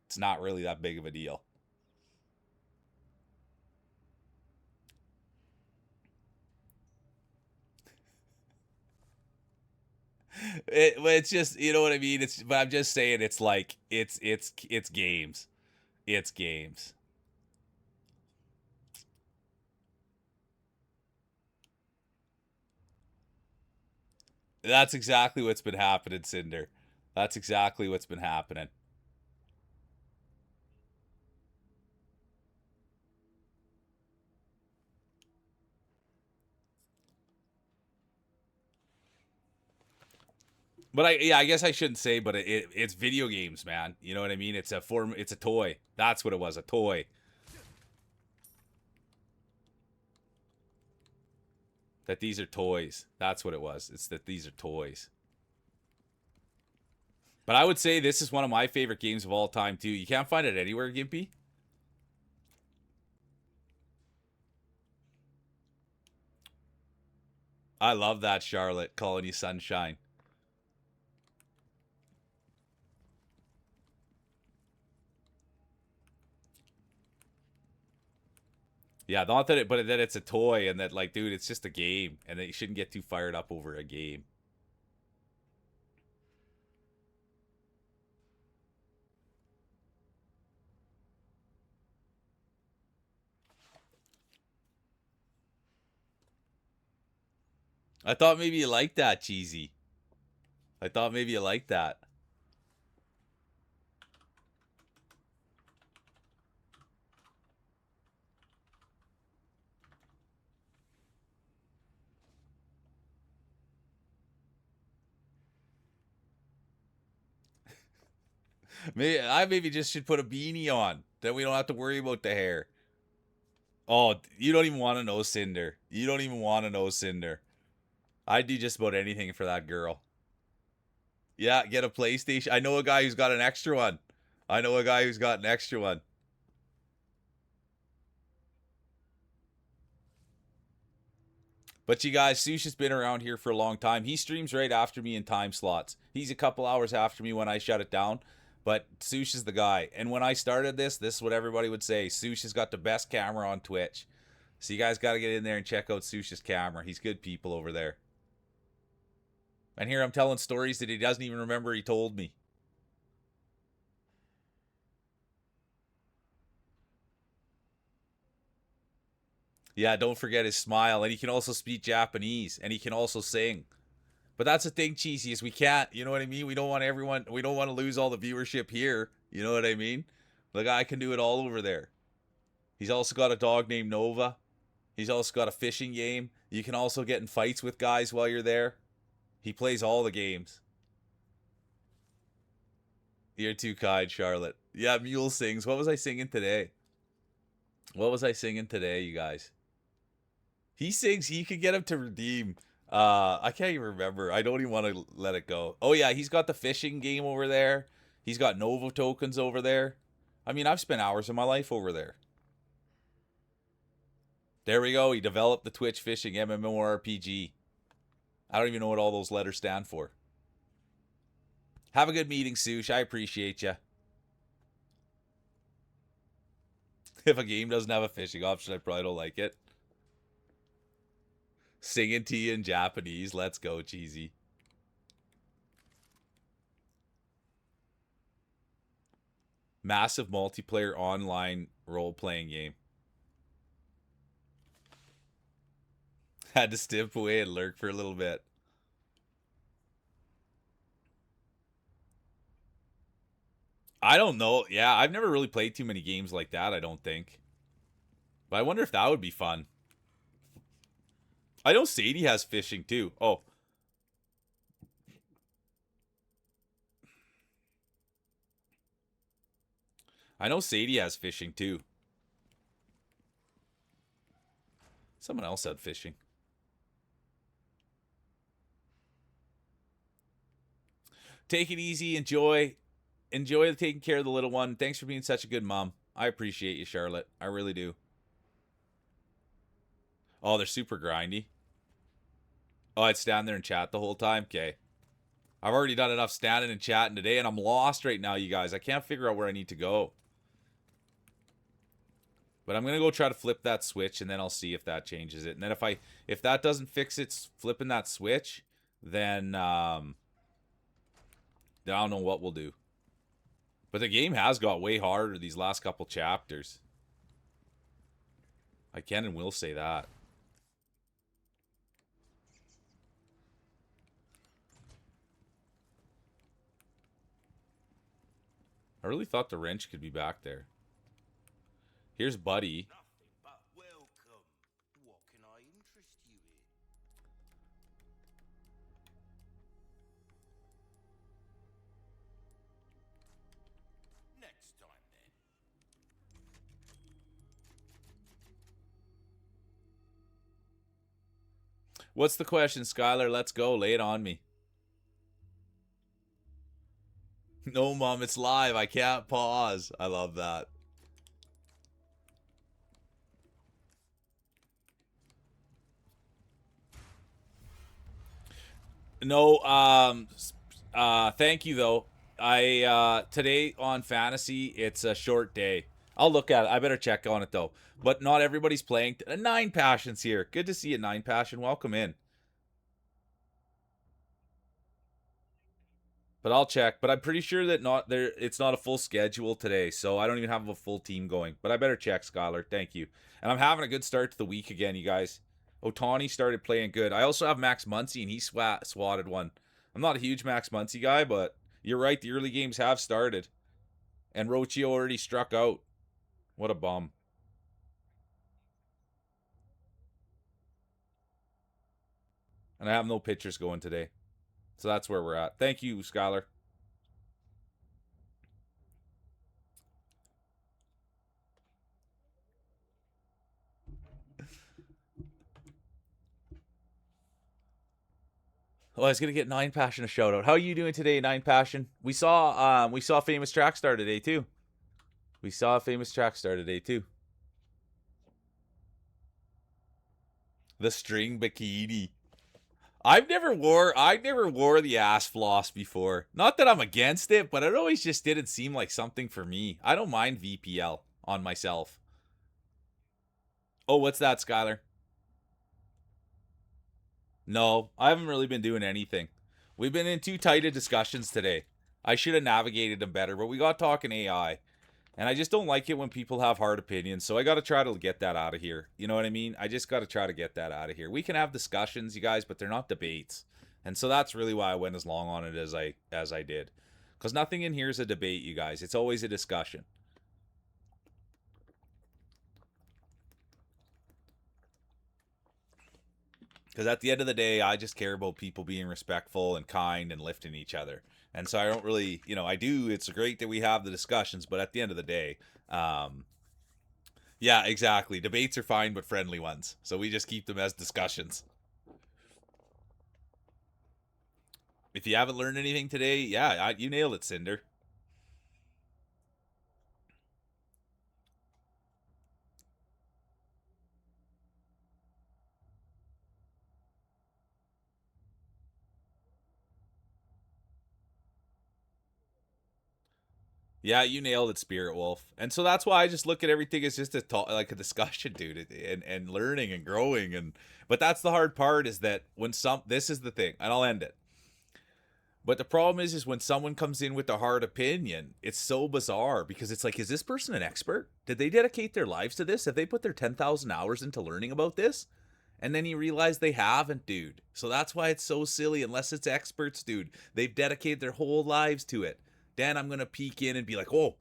it's not really that big of a deal. It's just, you know what I mean? But I'm just saying it's like it's games. It's games. That's exactly what's been happening, Cinder. That's exactly what's been happening. But I guess I shouldn't say, but it's video games, man. You know what I mean? It's a toy. That's what it was, a toy. That these are toys. That's what it was. It's that these are toys. But I would say this is one of my favorite games of all time too. You can't find it anywhere, Gimpy. I love that, Charlotte, calling you sunshine. Yeah, not that but that it's a toy and that like, dude, it's just a game and that you shouldn't get too fired up over a game. I thought maybe you liked that, Cheesy. I thought maybe you liked that. I maybe just should put a beanie on. Then we don't have to worry about the hair. Oh, you don't even want to know Cinder. You don't even want to know Cinder. I'd do just about anything for that girl. Yeah, get a PlayStation. I know a guy who's got an extra one. I know a guy who's got an extra one. But you guys, Sush has been around here for a long time. He streams right after me in time slots. He's a couple hours after me when I shut it down. But Sush is the guy. And when I started this is what everybody would say. Sush has got the best camera on Twitch. So you guys got to get in there and check out Sush's camera. He's good people over there. And here I'm telling stories that he doesn't even remember he told me. Yeah, don't forget his smile. And he can also speak Japanese. And he can also sing. But that's the thing, Cheesy, is we can't, you know what I mean? We don't want to lose all the viewership here. You know what I mean? The guy can do it all over there. He's also got a dog named Nova. He's also got a fishing game. You can also get in fights with guys while you're there. He plays all the games. You're too kind, Charlotte. Yeah, Mule sings. What was I singing today? You guys? He sings. He could get him to redeem. I can't even remember. I don't even want to let it go. Oh, yeah, he's got the fishing game over there. He's got Nova tokens over there. I mean, I've spent hours of my life over there. There we go. He developed the Twitch fishing MMORPG. I don't even know what all those letters stand for. Have a good meeting, Sush. I appreciate you. If a game doesn't have a fishing option, I probably don't like it. Singing to you in Japanese. Let's go, Cheesy. Massive multiplayer online role-playing game. Had to step away and lurk for a little bit. I don't know. Yeah, I've never really played too many games like that, I don't think. But I wonder if that would be fun. I know Sadie has fishing too. Oh. I know Sadie has fishing too. Someone else had fishing. Take it easy. Enjoy taking care of the little one. Thanks for being such a good mom. I appreciate you, Charlotte. I really do. Oh, they're super grindy. Oh, I'd stand there and chat the whole time? Okay. I've already done enough standing and chatting today, and I'm lost right now, you guys. I can't figure out where I need to go. But I'm going to go try to flip that switch, and then I'll see if that changes it. And then if that doesn't fix it, flipping that switch, then I don't know what we'll do. But the game has got way harder these last couple chapters. I can and will say that. I really thought the wrench could be back there. Here's Buddy. Nothing but welcome. What can I interest you in? Next time, then. What's the question, Skylar? Let's go. Lay it on me. No, Mom, it's live. I can't pause. I love that. No, thank you, though. Today on Fantasy, it's a short day. I'll look at it. I better check on it, though. But not everybody's playing. Nine Passion's here. Good to see you, Nine Passion. Welcome in. But I'll check. But I'm pretty sure that it's not a full schedule today, so I don't even have a full team going. But I better check, Skylar. Thank you. And I'm having a good start to the week again, you guys. Otani started playing good. I also have Max Muncy, and he swatted one. I'm not a huge Max Muncy guy, but you're right. The early games have started. And Rochio already struck out. What a bum. And I have no pitchers going today. So that's where we're at. Thank you, Skylar. Oh, I was gonna get Nine Passion a shout out. How are you doing today, Nine Passion? We saw Famous Track Star today too. The string bikini. I never wore the ass floss before. Not that I'm against it, but it always just didn't seem like something for me. I don't mind VPL on myself. Oh, what's that, Skylar? No, I haven't really been doing anything. We've been in too tight of discussions today. I should have navigated them better, but we got talking AI. And I just don't like it when people have hard opinions, so I got to try to get that out of here. You know what I mean? I just got to try to get that out of here. We can have discussions, you guys, but they're not debates. And so that's really why I went as long on it as I did. Cuz nothing in here is a debate, you guys. It's always a discussion. Because at the end of the day, I just care about people being respectful and kind and lifting each other. And so I don't really, I do. It's great that we have the discussions, but at the end of the day, yeah, exactly. Debates are fine, but friendly ones. So we just keep them as discussions. If you haven't learned anything today, yeah, you nailed it, Cinder. Yeah, you nailed it, Spirit Wolf. And so that's why I just look at everything as just like a discussion, dude, and learning and growing. But that's the hard part is that this is the thing, and I'll end it. But the problem is when someone comes in with a hard opinion, it's so bizarre because it's like, is this person an expert? Did they dedicate their lives to this? Have they put their 10,000 hours into learning about this? And then you realize they haven't, dude. So that's why it's so silly unless it's experts, dude. They've dedicated their whole lives to it. Then I'm going to peek in and be like, oh,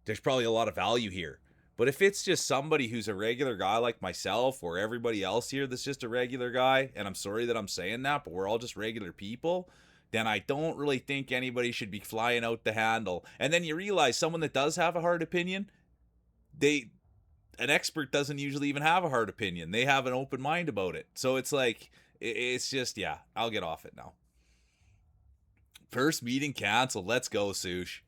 there's probably a lot of value here. But if it's just somebody who's a regular guy like myself or everybody else here that's just a regular guy, and I'm sorry that I'm saying that, but we're all just regular people, then I don't really think anybody should be flying out the handle. And then you realize someone that does have a hard opinion, an expert doesn't usually even have a hard opinion. They have an open mind about it. So it's like, it's just, yeah, I'll get off it now. First meeting canceled. Let's go, Sush.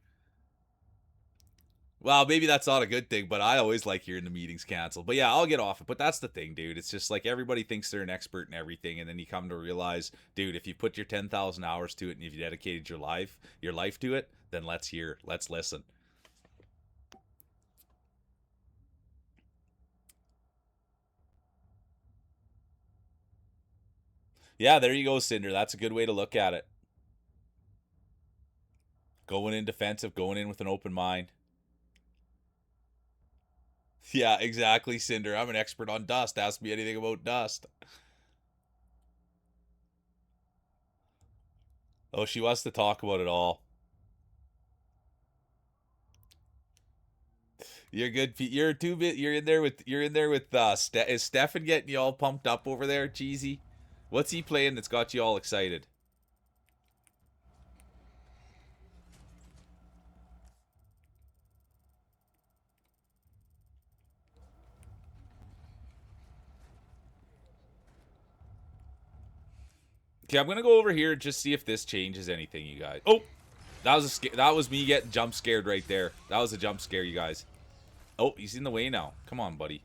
Well, maybe that's not a good thing, but I always like hearing the meetings canceled. But yeah, I'll get off it. But that's the thing, dude. It's just like everybody thinks they're an expert in everything, and then you come to realize, dude, if you put your 10,000 hours to it and if you dedicated your life to it, then let's hear, let's listen. Yeah, there you go, Cinder. That's a good way to look at it. Going in defensive, going in with an open mind. Yeah, exactly, Cinder. I'm an expert on dust. Ask me anything about dust. Oh, she wants to talk about it all. You're good. You're too bit. You're in there with. Is Stefan getting you all pumped up over there, Cheesy? What's he playing that's got you all excited? Okay, I'm gonna go over here and just see if this changes anything, you guys. Oh, that was me getting jump scared right there. That was a jump scare, you guys. Oh, he's in the way now. Come on, buddy.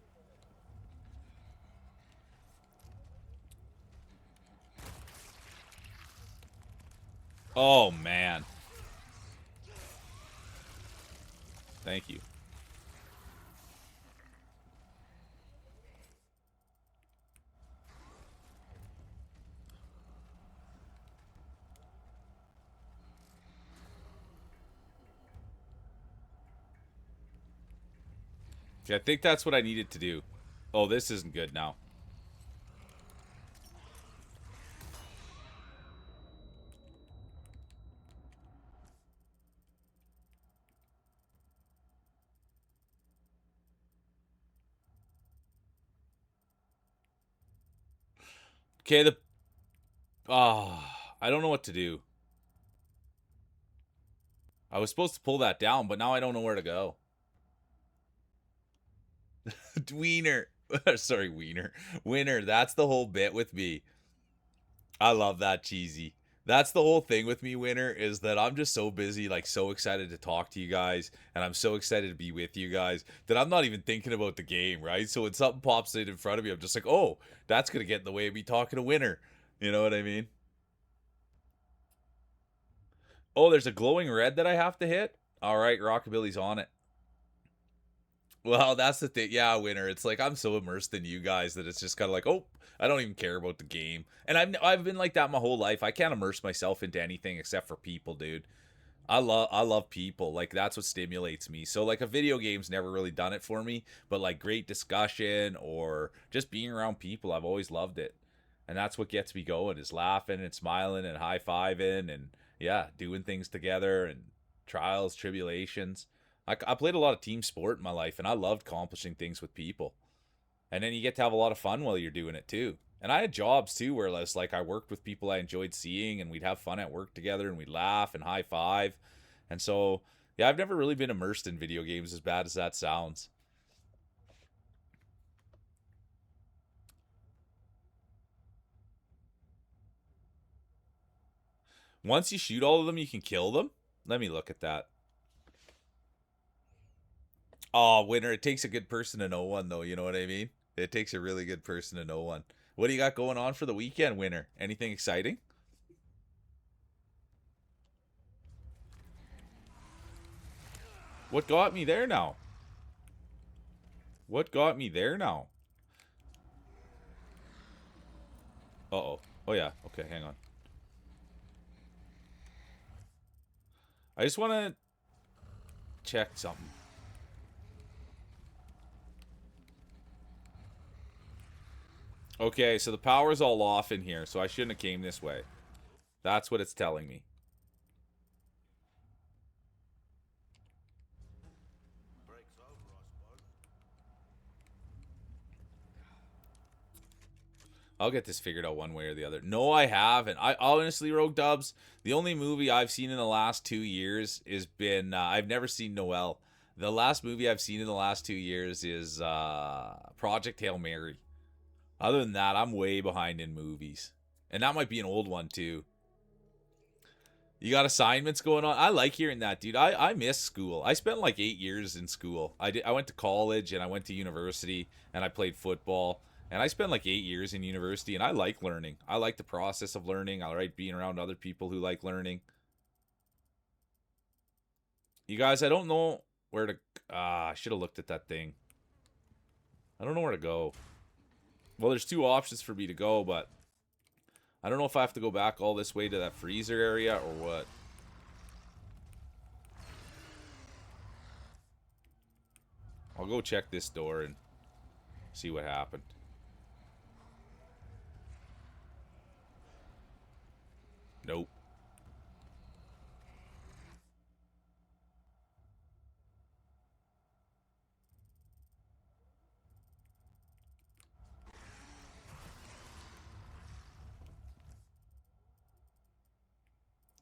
Oh man. Thank you. Okay, I think that's what I needed to do. Oh, this isn't good now. Okay, I don't know what to do. I was supposed to pull that down, but now I don't know where to go. Wiener. Sorry, Wiener. Winner. That's the whole bit with me. I love that, Cheesy. That's the whole thing with me, Winner, is that I'm just so busy, like so excited to talk to you guys, and I'm so excited to be with you guys that I'm not even thinking about the game, right? So when something pops in front of me, I'm just like, oh, that's gonna get in the way of me talking to Winner. You know what I mean? Oh, there's a glowing red that I have to hit. All right, Rockabilly's on it. Well, that's the thing. Yeah, Winner. It's like I'm so immersed in you guys that it's just kind of like, oh, I don't even care about the game. And I've been like that my whole life. I can't immerse myself into anything except for people, dude. I love people. Like that's what stimulates me. So like a video game's never really done it for me, but like great discussion or just being around people, I've always loved it. And that's what gets me going is laughing and smiling and high-fiving and yeah, doing things together and trials, tribulations. I played a lot of team sport in my life and I loved accomplishing things with people. And then you get to have a lot of fun while you're doing it too. And I had jobs too where I was like I worked with people I enjoyed seeing and we'd have fun at work together and we'd laugh and high five. And so yeah, I've never really been immersed in video games as bad as that sounds. Once you shoot all of them, you can kill them. Let me look at that. Oh, Winner, it takes a good person to know one though, you know what I mean? It takes a really good person to know one. What do you got going on for the weekend, Winner? Anything exciting? What got me there now? What got me there now? Uh-oh. Oh, yeah. Okay, hang on. I just want to check something. Okay, so the power's all off in here, so I shouldn't have came this way. That's what it's telling me. I'll get this figured out one way or the other. No, I haven't. I honestly, Rogue Dubs, the only movie I've seen in the last 2 years has been I've never seen Noel. The last movie I've seen in the last 2 years is Project Hail Mary. Other than that, I'm way behind in movies. And that might be an old one too. You got assignments going on? I like hearing that, dude. I miss school. I spent like 8 years in school. I went to college and I went to university and I played football. And I spent like 8 years in university and I like learning. I like the process of learning. I like being around other people who like learning. You guys, I don't know where to I should have looked at that thing. I don't know where to go. Well, there's two options for me to go, but I don't know if I have to go back all this way to that freezer area or what. I'll go check this door and see what happened. Nope.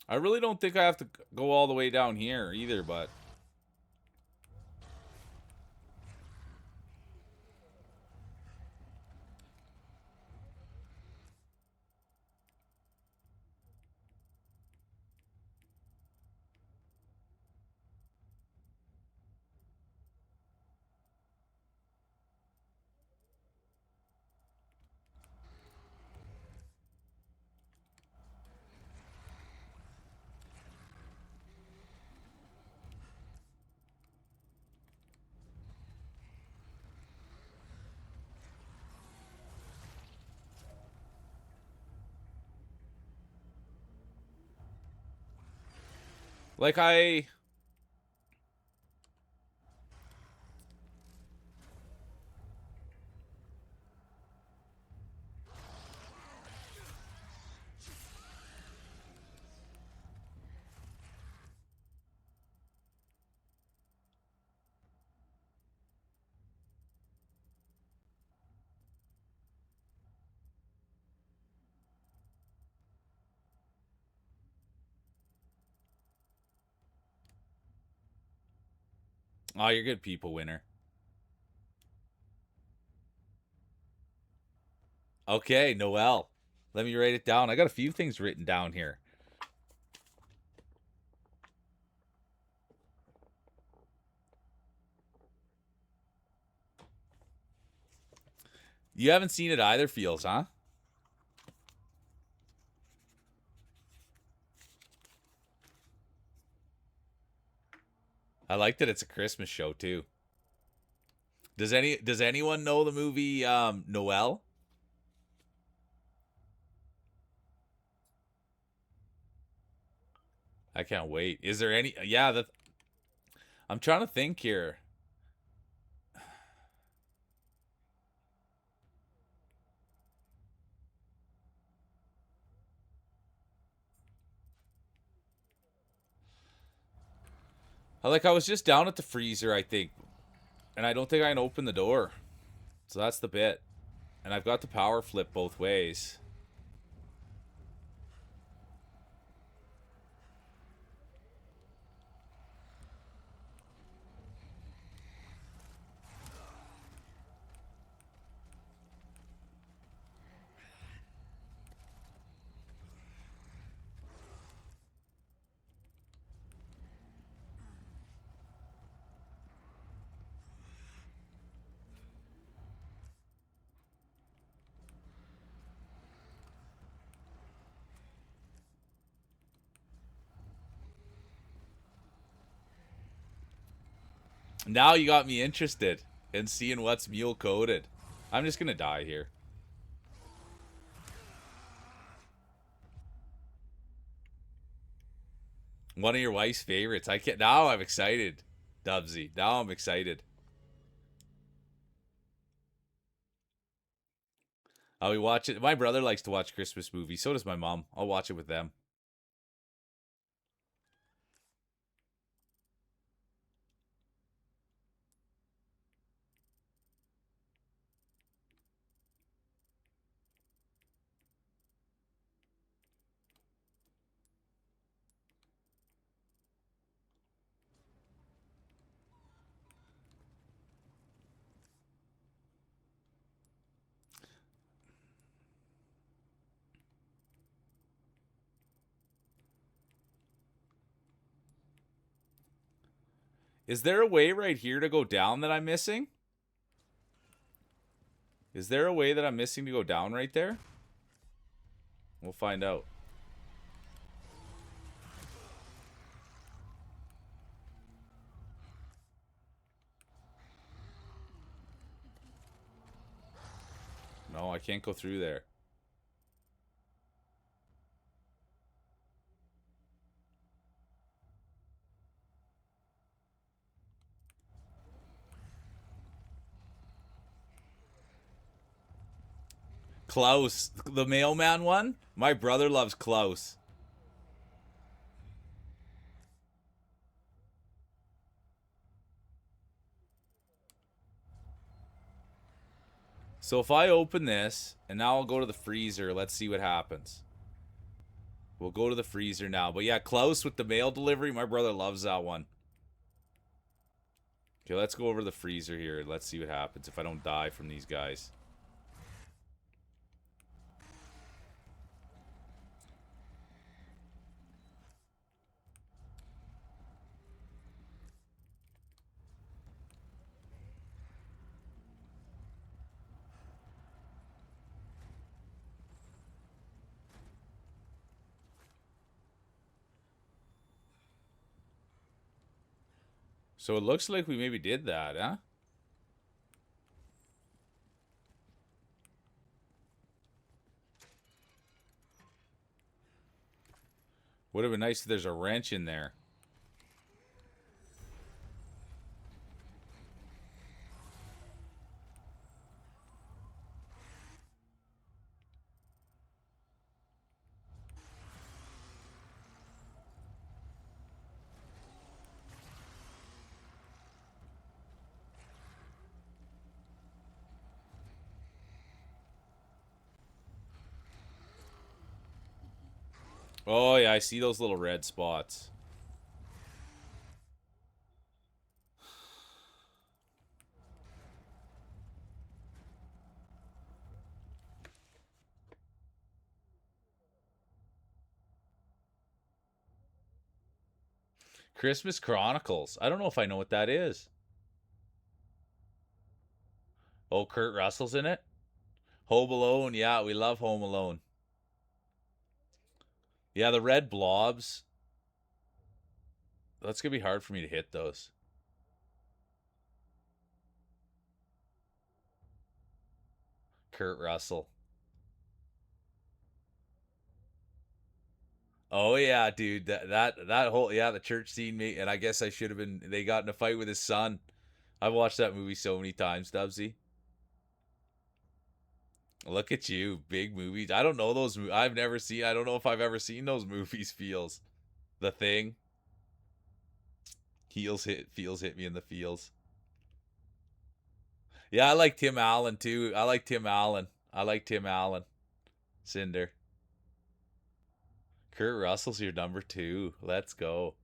I really don't think I have to go all the way down here either, but like oh, you're good people, Winner. Okay, Noel. Let me write it down. I got a few things written down here. You haven't seen it either, Feels, huh? I like that it's a Christmas show too. Does anyone know the movie Noel? I can't wait. Is there any? Yeah, I'm trying to think here. I was just down at the freezer, I think, and I don't think I can open the door. So that's the bit. And I've got the power flip both ways. Now you got me interested in seeing what's mule coded. I'm just gonna die here. One of your wife's favorites. I can't. Now I'm excited, Dubsy. Now I'm excited. I'll be watching. My brother likes to watch Christmas movies. So does my mom. I'll watch it with them. Is there a way right here to go down that I'm missing? Is there a way that I'm missing to go down right there? We'll find out. No, I can't go through there. Klaus, the mailman one? My brother loves Klaus. So if I open this, and now I'll go to the freezer, let's see what happens. We'll go to the freezer now. But yeah, Klaus with the mail delivery, my brother loves that one. Okay, let's go over to the freezer here. Let's see what happens if I don't die from these guys. So it looks like we maybe did that, huh? Would have been nice if there's a wrench in there. Oh, yeah, I see those little red spots. Christmas Chronicles. I don't know if I know what that is. Oh, Kurt Russell's in it? Home Alone, yeah, we love Home Alone. Yeah, the red blobs. That's gonna be hard for me to hit those. Kurt Russell. Oh yeah, dude. That whole the church scene me and I guess I should have been they got in a fight with his son. I've watched that movie so many times, Dubsy. Look at you, big movies. I don't know those I've never seen I don't know if I've ever seen those movies feels. The Thing. Feels hit me in the feels. Yeah, I like Tim Allen too. I like Tim Allen. I like Tim Allen. Cinder. Kurt Russell's your number 2. Let's go.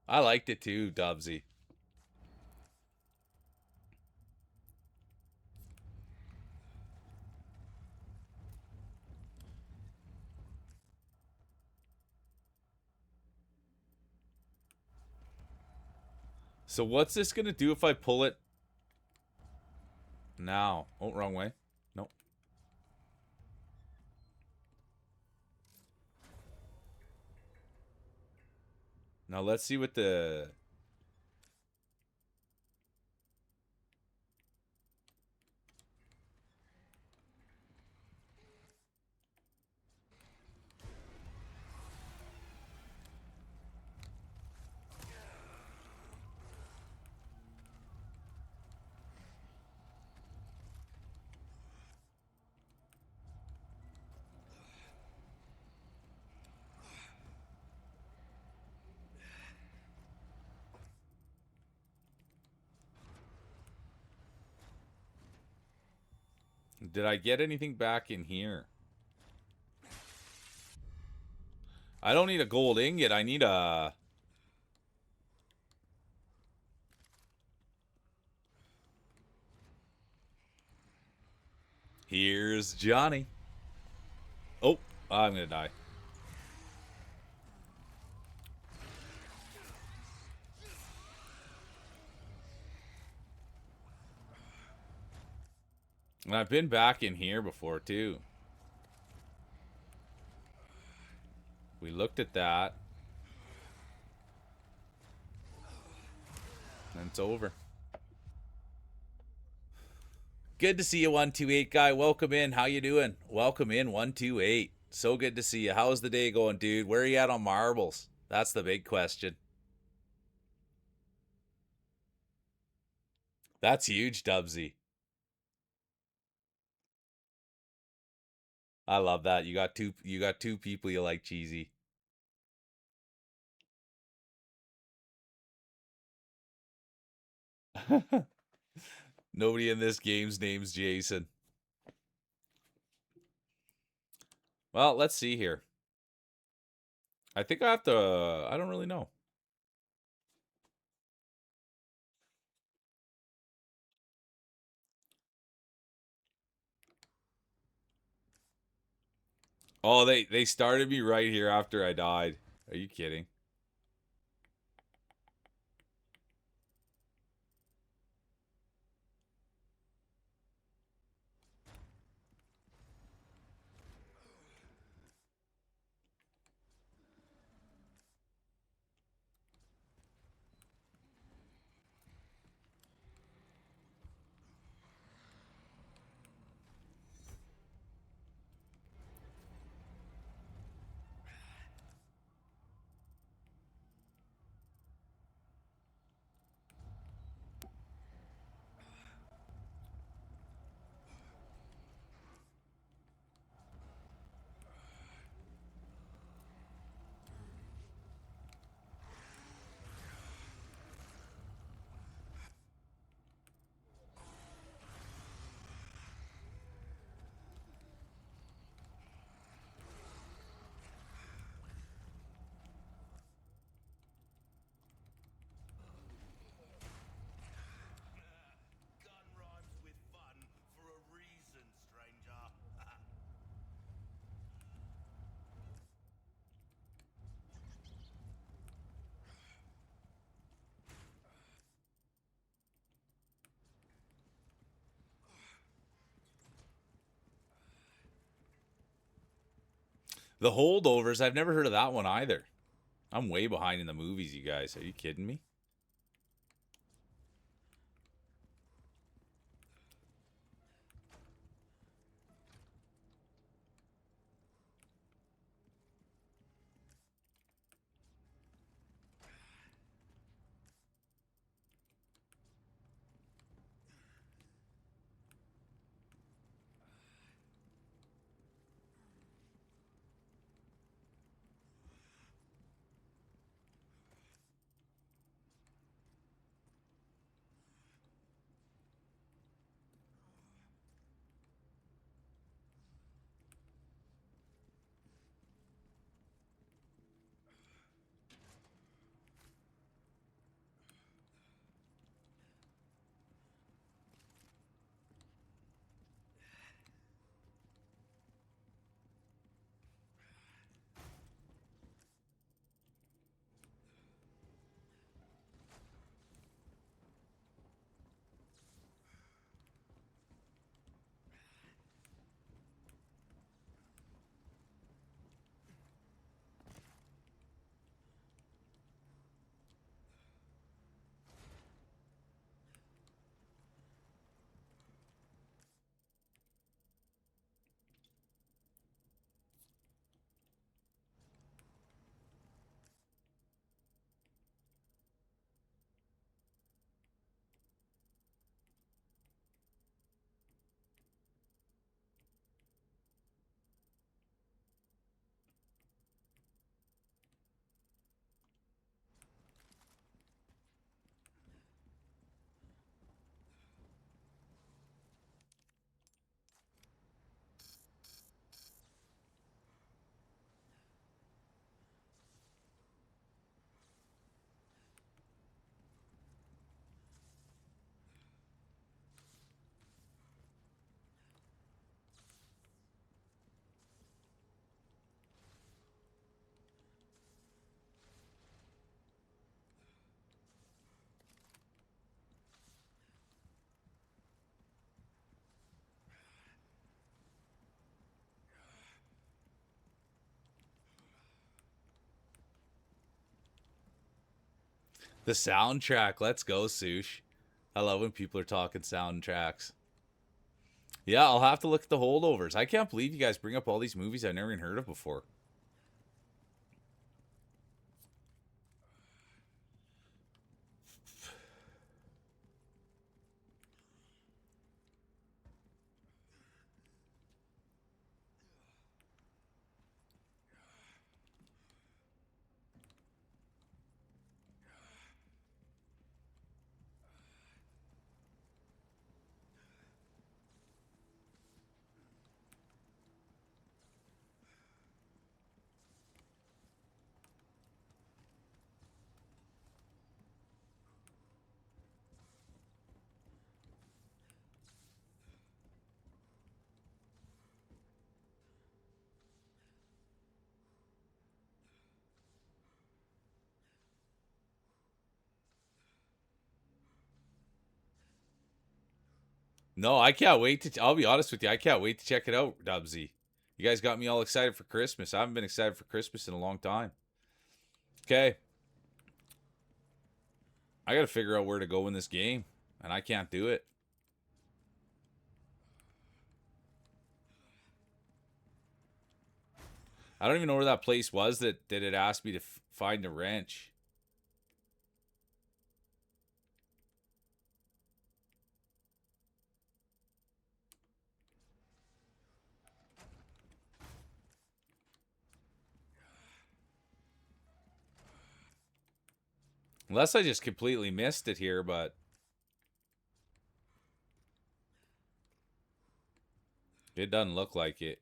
I liked it too, Dubsy. So what's this gonna do if I pull it now? Oh, wrong way. Nope. Now let's see what the... Did I get anything back in here? I don't need a gold ingot. I need a... Here's Johnny. Oh, I'm gonna die. And I've been back in here before, too. We looked at that. And it's over. Good to see you, 128 guy. Welcome in. How you doing? Welcome in, 128. So good to see you. How's the day going, dude? Where are you at on marbles? That's the big question. That's huge, Dubsy. I love that. You got two people you like cheesy. Nobody in this game's name's Jason. Well, let's see here. I think I have to... I don't really know. Oh, they started me right here after I died. Are you kidding? The Holdovers, I've never heard of that one either. I'm way behind in the movies, you guys. Are you kidding me? The soundtrack. Let's go, Sush. I love when people are talking soundtracks. Yeah, I'll have to look at the Holdovers. I can't believe you guys bring up all these movies I've never even heard of before. No, I can't wait to. I'll be honest with you. I can't wait to check it out, Dubsy. You guys got me all excited for Christmas. I haven't been excited for Christmas in a long time. Okay. I got to figure out where to go in this game, and I can't do it. I don't even know where that place was that it asked me to find a wrench. Unless I just completely missed it here, but it doesn't look like it.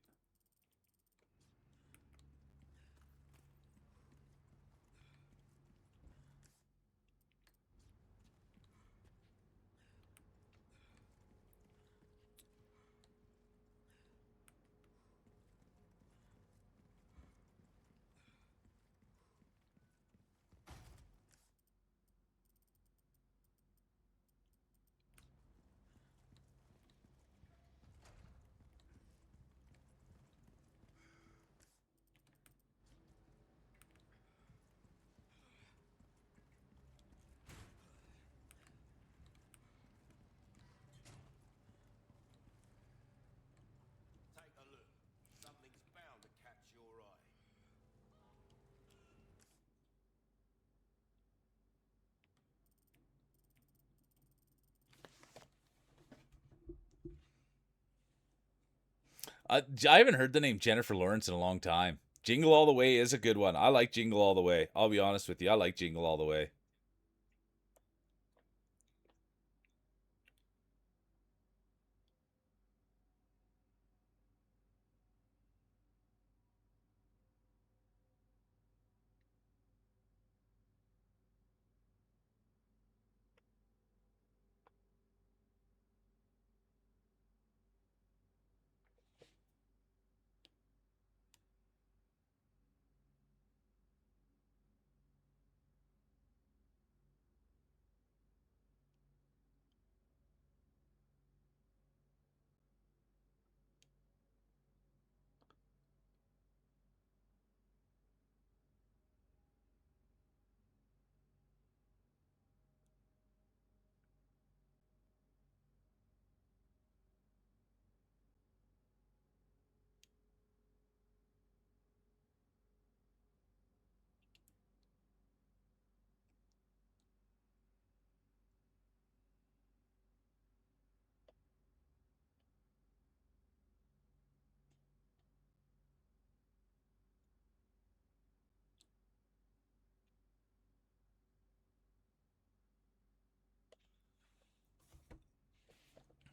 I haven't heard the name Jennifer Lawrence in a long time. Jingle All the Way is a good one. I like Jingle All the Way. I'll be honest with you. I like Jingle All the Way.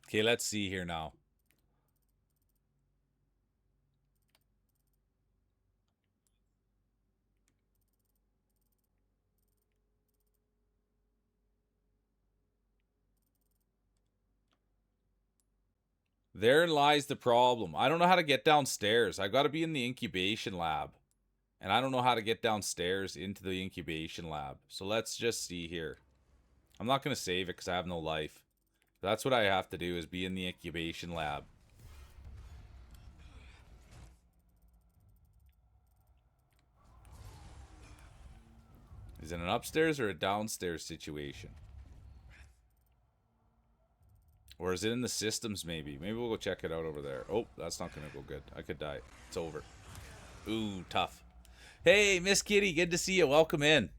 Okay, let's see here now. Therein lies the problem. I don't know how to get downstairs. I got to be in the incubation lab. And I don't know how to get downstairs into the incubation lab. So let's just see here. I'm not going to save it because I have no life. That's what I have to do is be in the incubation lab. Is it an upstairs or a downstairs situation? Or is it in the systems maybe? Maybe we'll go check it out over there. Oh, that's not going to go good. I could die. It's over. Ooh, tough. Hey, Miss Kitty, good to see you. Welcome in.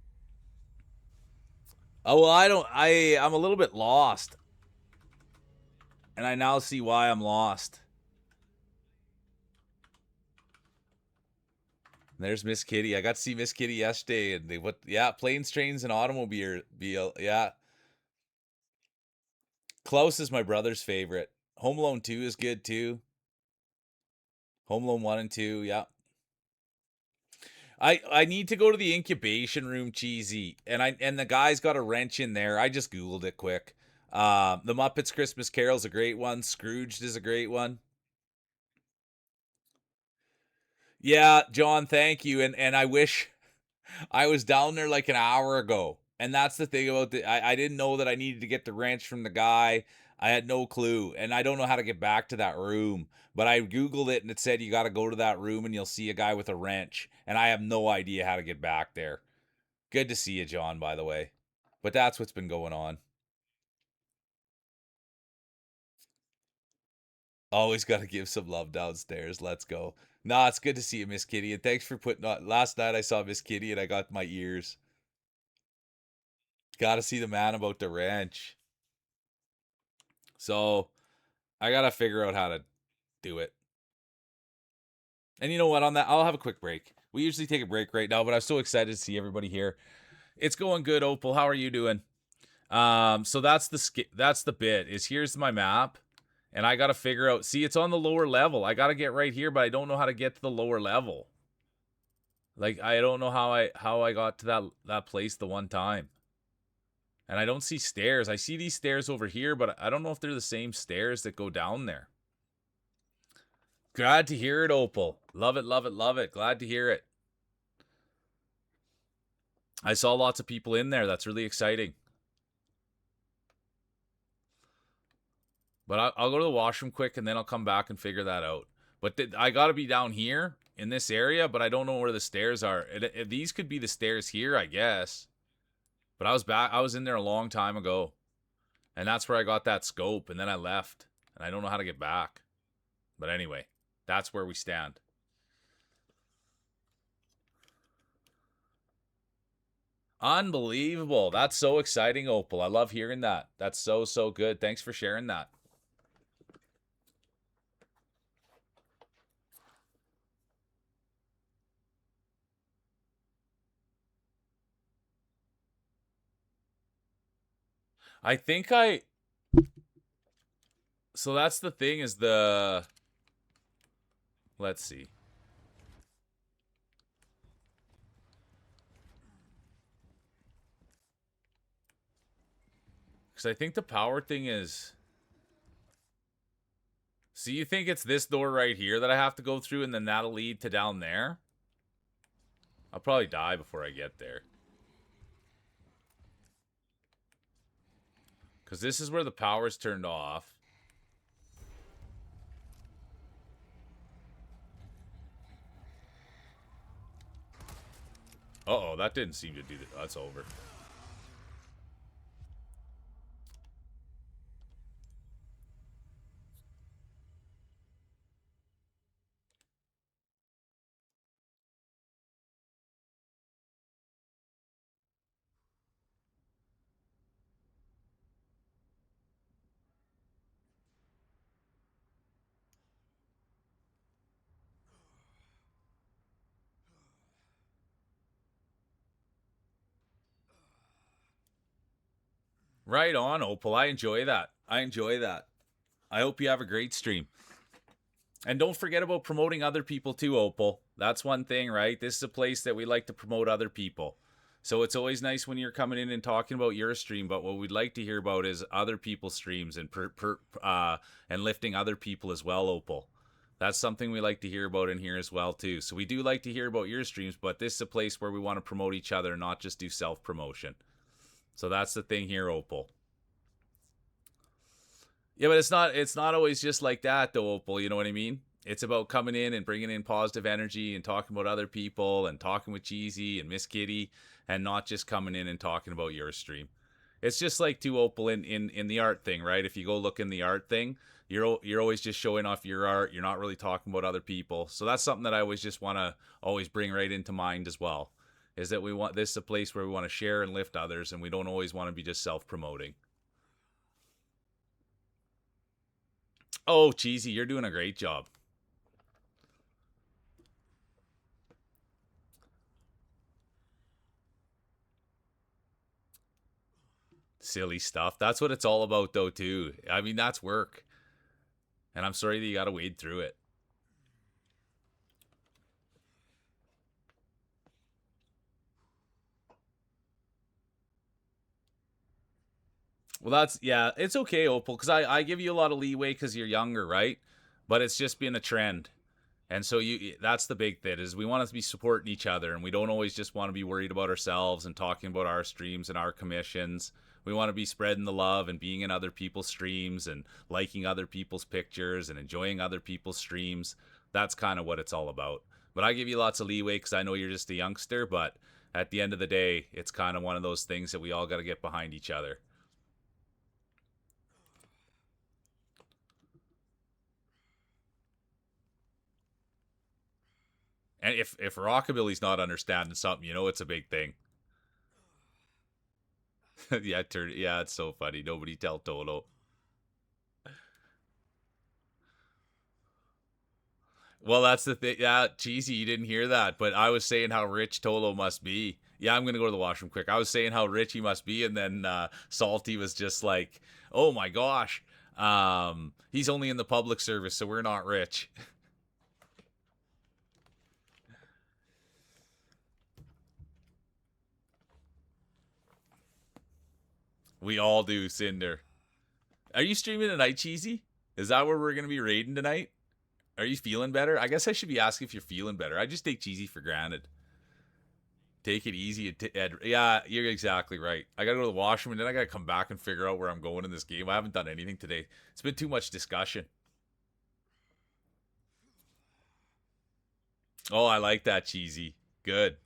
Oh, well, I'm a little bit lost. And I now see why I'm lost. There's Miss Kitty. I got to see Miss Kitty yesterday, and yeah, planes, trains, and automobile. Yeah. Klaus is my brother's favorite. Home Alone 2 is good too. Home Alone 1 and 2, yeah. I need to go to the incubation room, Cheesy, and the guy's got a wrench in there. I just Googled it quick. The Muppets Christmas Carol's a great one. Scrooged is a great one. Yeah, John, thank you. And I wish I was down there like an hour ago. And that's the thing about I didn't know that I needed to get the wrench from the guy. I had no clue. And I don't know how to get back to that room. But I Googled it and it said you got to go to that room and you'll see a guy with a wrench. And I have no idea how to get back there. Good to see you, John, by the way. But that's what's been going on. Always got to give some love downstairs. Let's go. Nah, it's good to see you, Miss Kitty. And thanks for putting on. Last night I saw Miss Kitty and I got my ears. Got to see the man about the wrench. So I got to figure out how to do it. And you know what? On that, I'll have a quick break. We usually take a break right now, but I'm so excited to see everybody here. It's going good, Opal. How are you doing? So that's the bit. Is here's my map, and I got to figure out. See, it's on the lower level. I got to get right here, but I don't know how to get to the lower level. Like I don't know how I got to that place the one time. And I don't see stairs. I see these stairs over here, but I don't know if they're the same stairs that go down there. Glad to hear it, Opal. Love it, love it, love it. Glad to hear it. I saw lots of people in there. That's really exciting. But I'll go to the washroom quick, and then I'll come back and figure that out. But I got to be down here in this area, but I don't know where the stairs are. These could be the stairs here, I guess. But I was in there a long time ago. And that's where I got that scope, and then I left. And I don't know how to get back. But anyway, that's where we stand. Unbelievable. That's so exciting, Opal. I love hearing that. That's so good. Thanks for sharing that. I think so that's the thing is let's see. Because I think the power thing is... So you think it's this door right here that I have to go through and then that'll lead to down there? I'll probably die before I get there. Because this is where the power's turned off. Uh-oh, that didn't seem to do that. That's over. Right on, Opal. I enjoy that. I enjoy that. I hope you have a great stream. And don't forget about promoting other people too, Opal. That's one thing, right? This is a place that we like to promote other people. So it's always nice when you're coming in and talking about your stream, but what we'd like to hear about is other people's streams and and lifting other people as well, Opal. That's something we like to hear about in here as well too. So we do like to hear about your streams, but this is a place where we want to promote each other, not just do self-promotion. So that's the thing here, Opal. Yeah, but it's not always just like that though, Opal, you know what I mean? It's about coming in and bringing in positive energy and talking about other people and talking with Cheesy and Miss Kitty and not just coming in and talking about your stream. It's just like too, Opal, in the art thing, right? If you go look in the art thing, you're always just showing off your art. You're not really talking about other people. So that's something that I always just want to always bring right into mind as well. Is that we want this is a place where we want to share and lift others, and we don't always want to be just self-promoting. Oh, Cheesy, you're doing a great job. Silly stuff. That's what it's all about, though, too. I mean, that's work. And I'm sorry that you got to wade through it. Well, that's, yeah, it's okay, Opal, because I give you a lot of leeway because you're younger, right? But it's just been a trend. And so that's the big thing is we want to be supporting each other, and we don't always just want to be worried about ourselves and talking about our streams and our commissions. We want to be spreading the love and being in other people's streams and liking other people's pictures and enjoying other people's streams. That's kind of what it's all about. But I give you lots of leeway because I know you're just a youngster, but at the end of the day, it's kind of one of those things that we all got to get behind each other. And if Rockabilly's not understanding something, you know it's a big thing. Yeah, it's so funny. Nobody tell Tolo. Well, that's the thing. Yeah, Cheesy, you didn't hear that, but I was saying how rich Tolo must be. Yeah, I'm gonna go to the washroom quick. I was saying how rich he must be, and then Salty was just like, "Oh my gosh, he's only in the public service, so we're not rich." We all do, Cinder. Are you streaming tonight, Cheesy? Is that where we're gonna be raiding tonight? Are you feeling better? I guess I should be asking if you're feeling better. I just take Cheesy for granted. Take it easy. Yeah, you're exactly right. I gotta go to the washroom and then I gotta come back and figure out where I'm going in this game. I haven't done anything today. It's been too much discussion. Oh, I like that, Cheesy. Good.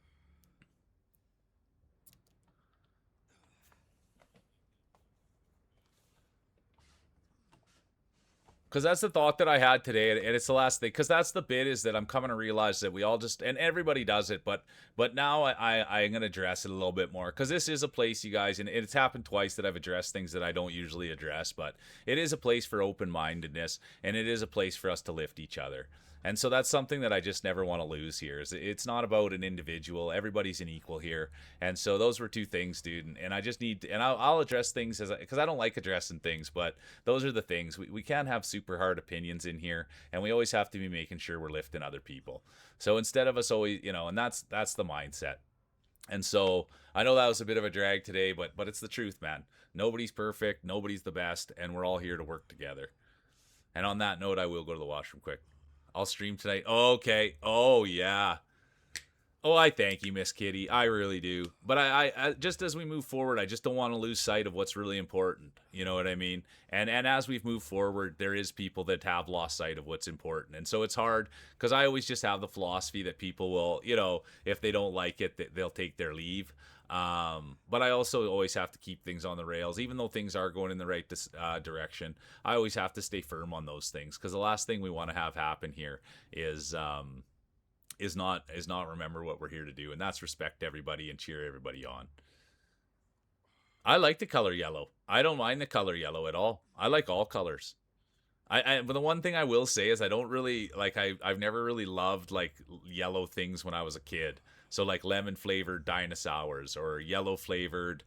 Because that's the thought that I had today, and it's the last thing. Because that's the bit is that I'm coming to realize that we all just, and everybody does it, but now I'm gonna address it a little bit more because this is a place, you guys, and it's happened twice that I've addressed things that I don't usually address, but it is a place for open mindedness, and it is a place for us to lift each other. And so that's something that I just never want to lose here. It's not about an individual. Everybody's an equal here. And so those were two things, dude. And I just need, and I'll address things because I don't like addressing things, but those are the things. We can't have super hard opinions in here. And we always have to be making sure we're lifting other people. So instead of us always, and that's the mindset. And so I know that was a bit of a drag today, but it's the truth, man. Nobody's perfect. Nobody's the best. And we're all here to work together. And on that note, I will go to the washroom quick. I'll stream tonight. Okay. Oh, yeah. Oh, I thank you, Miss Kitty. I really do. But I just as we move forward, I just don't want to lose sight of what's really important. You know what I mean? And as we've moved forward, there is people that have lost sight of what's important. And so it's hard because I always just have the philosophy that people will, if they don't like it, they'll take their leave. But I also always have to keep things on the rails, even though things are going in the right direction. I always have to stay firm on those things because the last thing we want to have happen here is not remember what we're here to do, and that's respect everybody and cheer everybody on. I like the color yellow. I don't mind the color yellow at all. I like all colors. But the one thing I will say is I don't really like. I've never really loved like yellow things when I was a kid. So like lemon flavored dinosaurs or yellow flavored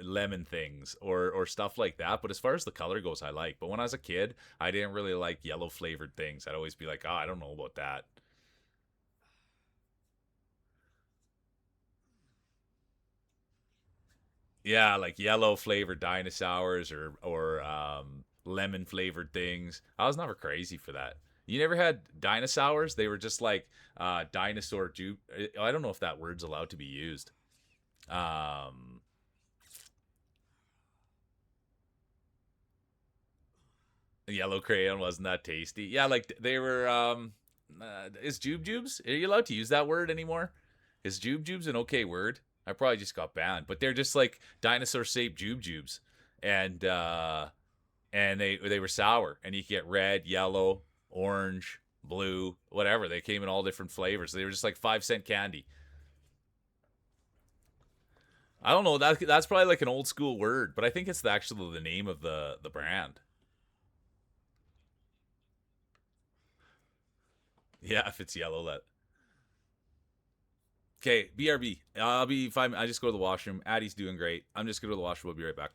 lemon things or stuff like that. But as far as the color goes, I like. But when I was a kid, I didn't really like yellow flavored things. I'd always be like, I don't know about that. Yeah, like yellow flavored dinosaurs or lemon flavored things. I was never crazy for that. You never had dinosaurs? They were just like dinosaur juice. I don't know if that word's allowed to be used. Um, Yellow crayon wasn't that tasty. Yeah, like they were. Is jubes? Are you allowed to use that word anymore? Is jubes an okay word? I probably just got banned, but they're just like dinosaur shaped jubes, and they were sour, and you could get red, yellow, orange, blue, whatever. They came in all different flavors. They were just like 5 cent candy. I don't know. That's probably like an old school word, but I think it's actually the name of the brand. Yeah, if it's yellow, that. Okay, BRB. I'll be fine. I just go to the washroom. Addie's doing great. I'm just going to the washroom. We'll be right back.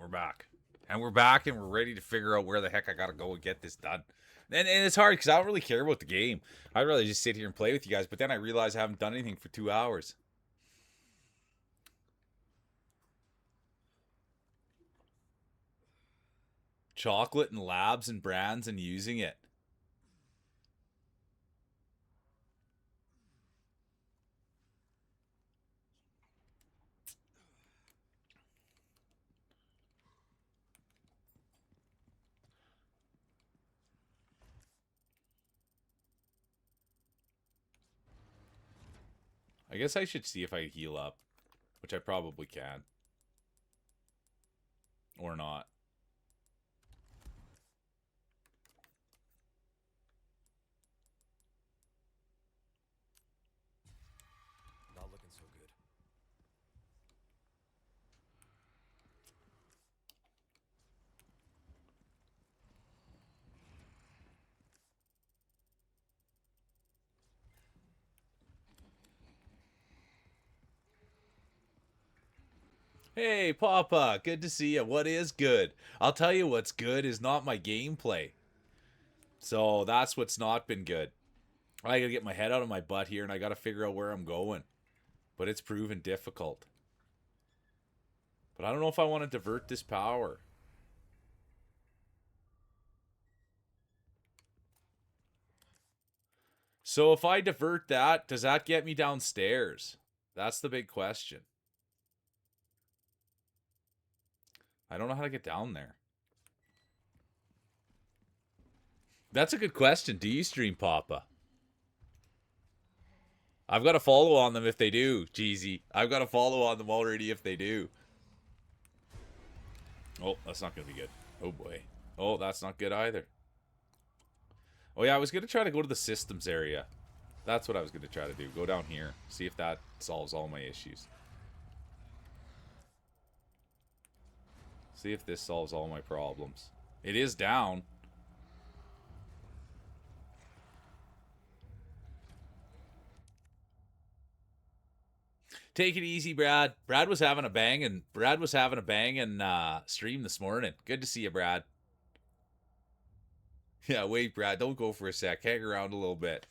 we're back. And we're back and we're ready to figure out where the heck I gotta go and get this done. And it's hard because I don't really care about the game. I'd rather just sit here and play with you guys, but then I realize I haven't done anything for 2 hours. Chocolate and labs and brands and using it. I guess I should see if I heal up, which I probably can. Or not. Not looking so good. Hey, Papa, good to see you. What is good? I'll tell you what's good is not my gameplay. So that's what's not been good. I gotta get my head out of my butt here and I gotta figure out where I'm going. But it's proven difficult. But I don't know if I want to divert this power. So if I divert that, does that get me downstairs? That's the big question. I don't know how to get down there. That's a good question. Do you stream Papa? I've got to follow on them if they do, Jeezy. I've got to follow on them already if they do. Oh, that's not going to be good. Oh, boy. Oh, that's not good either. Oh, yeah, I was going to try to go to the systems area. That's what I was going to try to do. Go down here. See if that solves all my issues. See if this solves all my problems. It is down. Take it easy, Brad. Brad was having a banging stream this morning. Good to see you, Brad. Yeah, wait, Brad. Don't go for a sec. Hang around a little bit.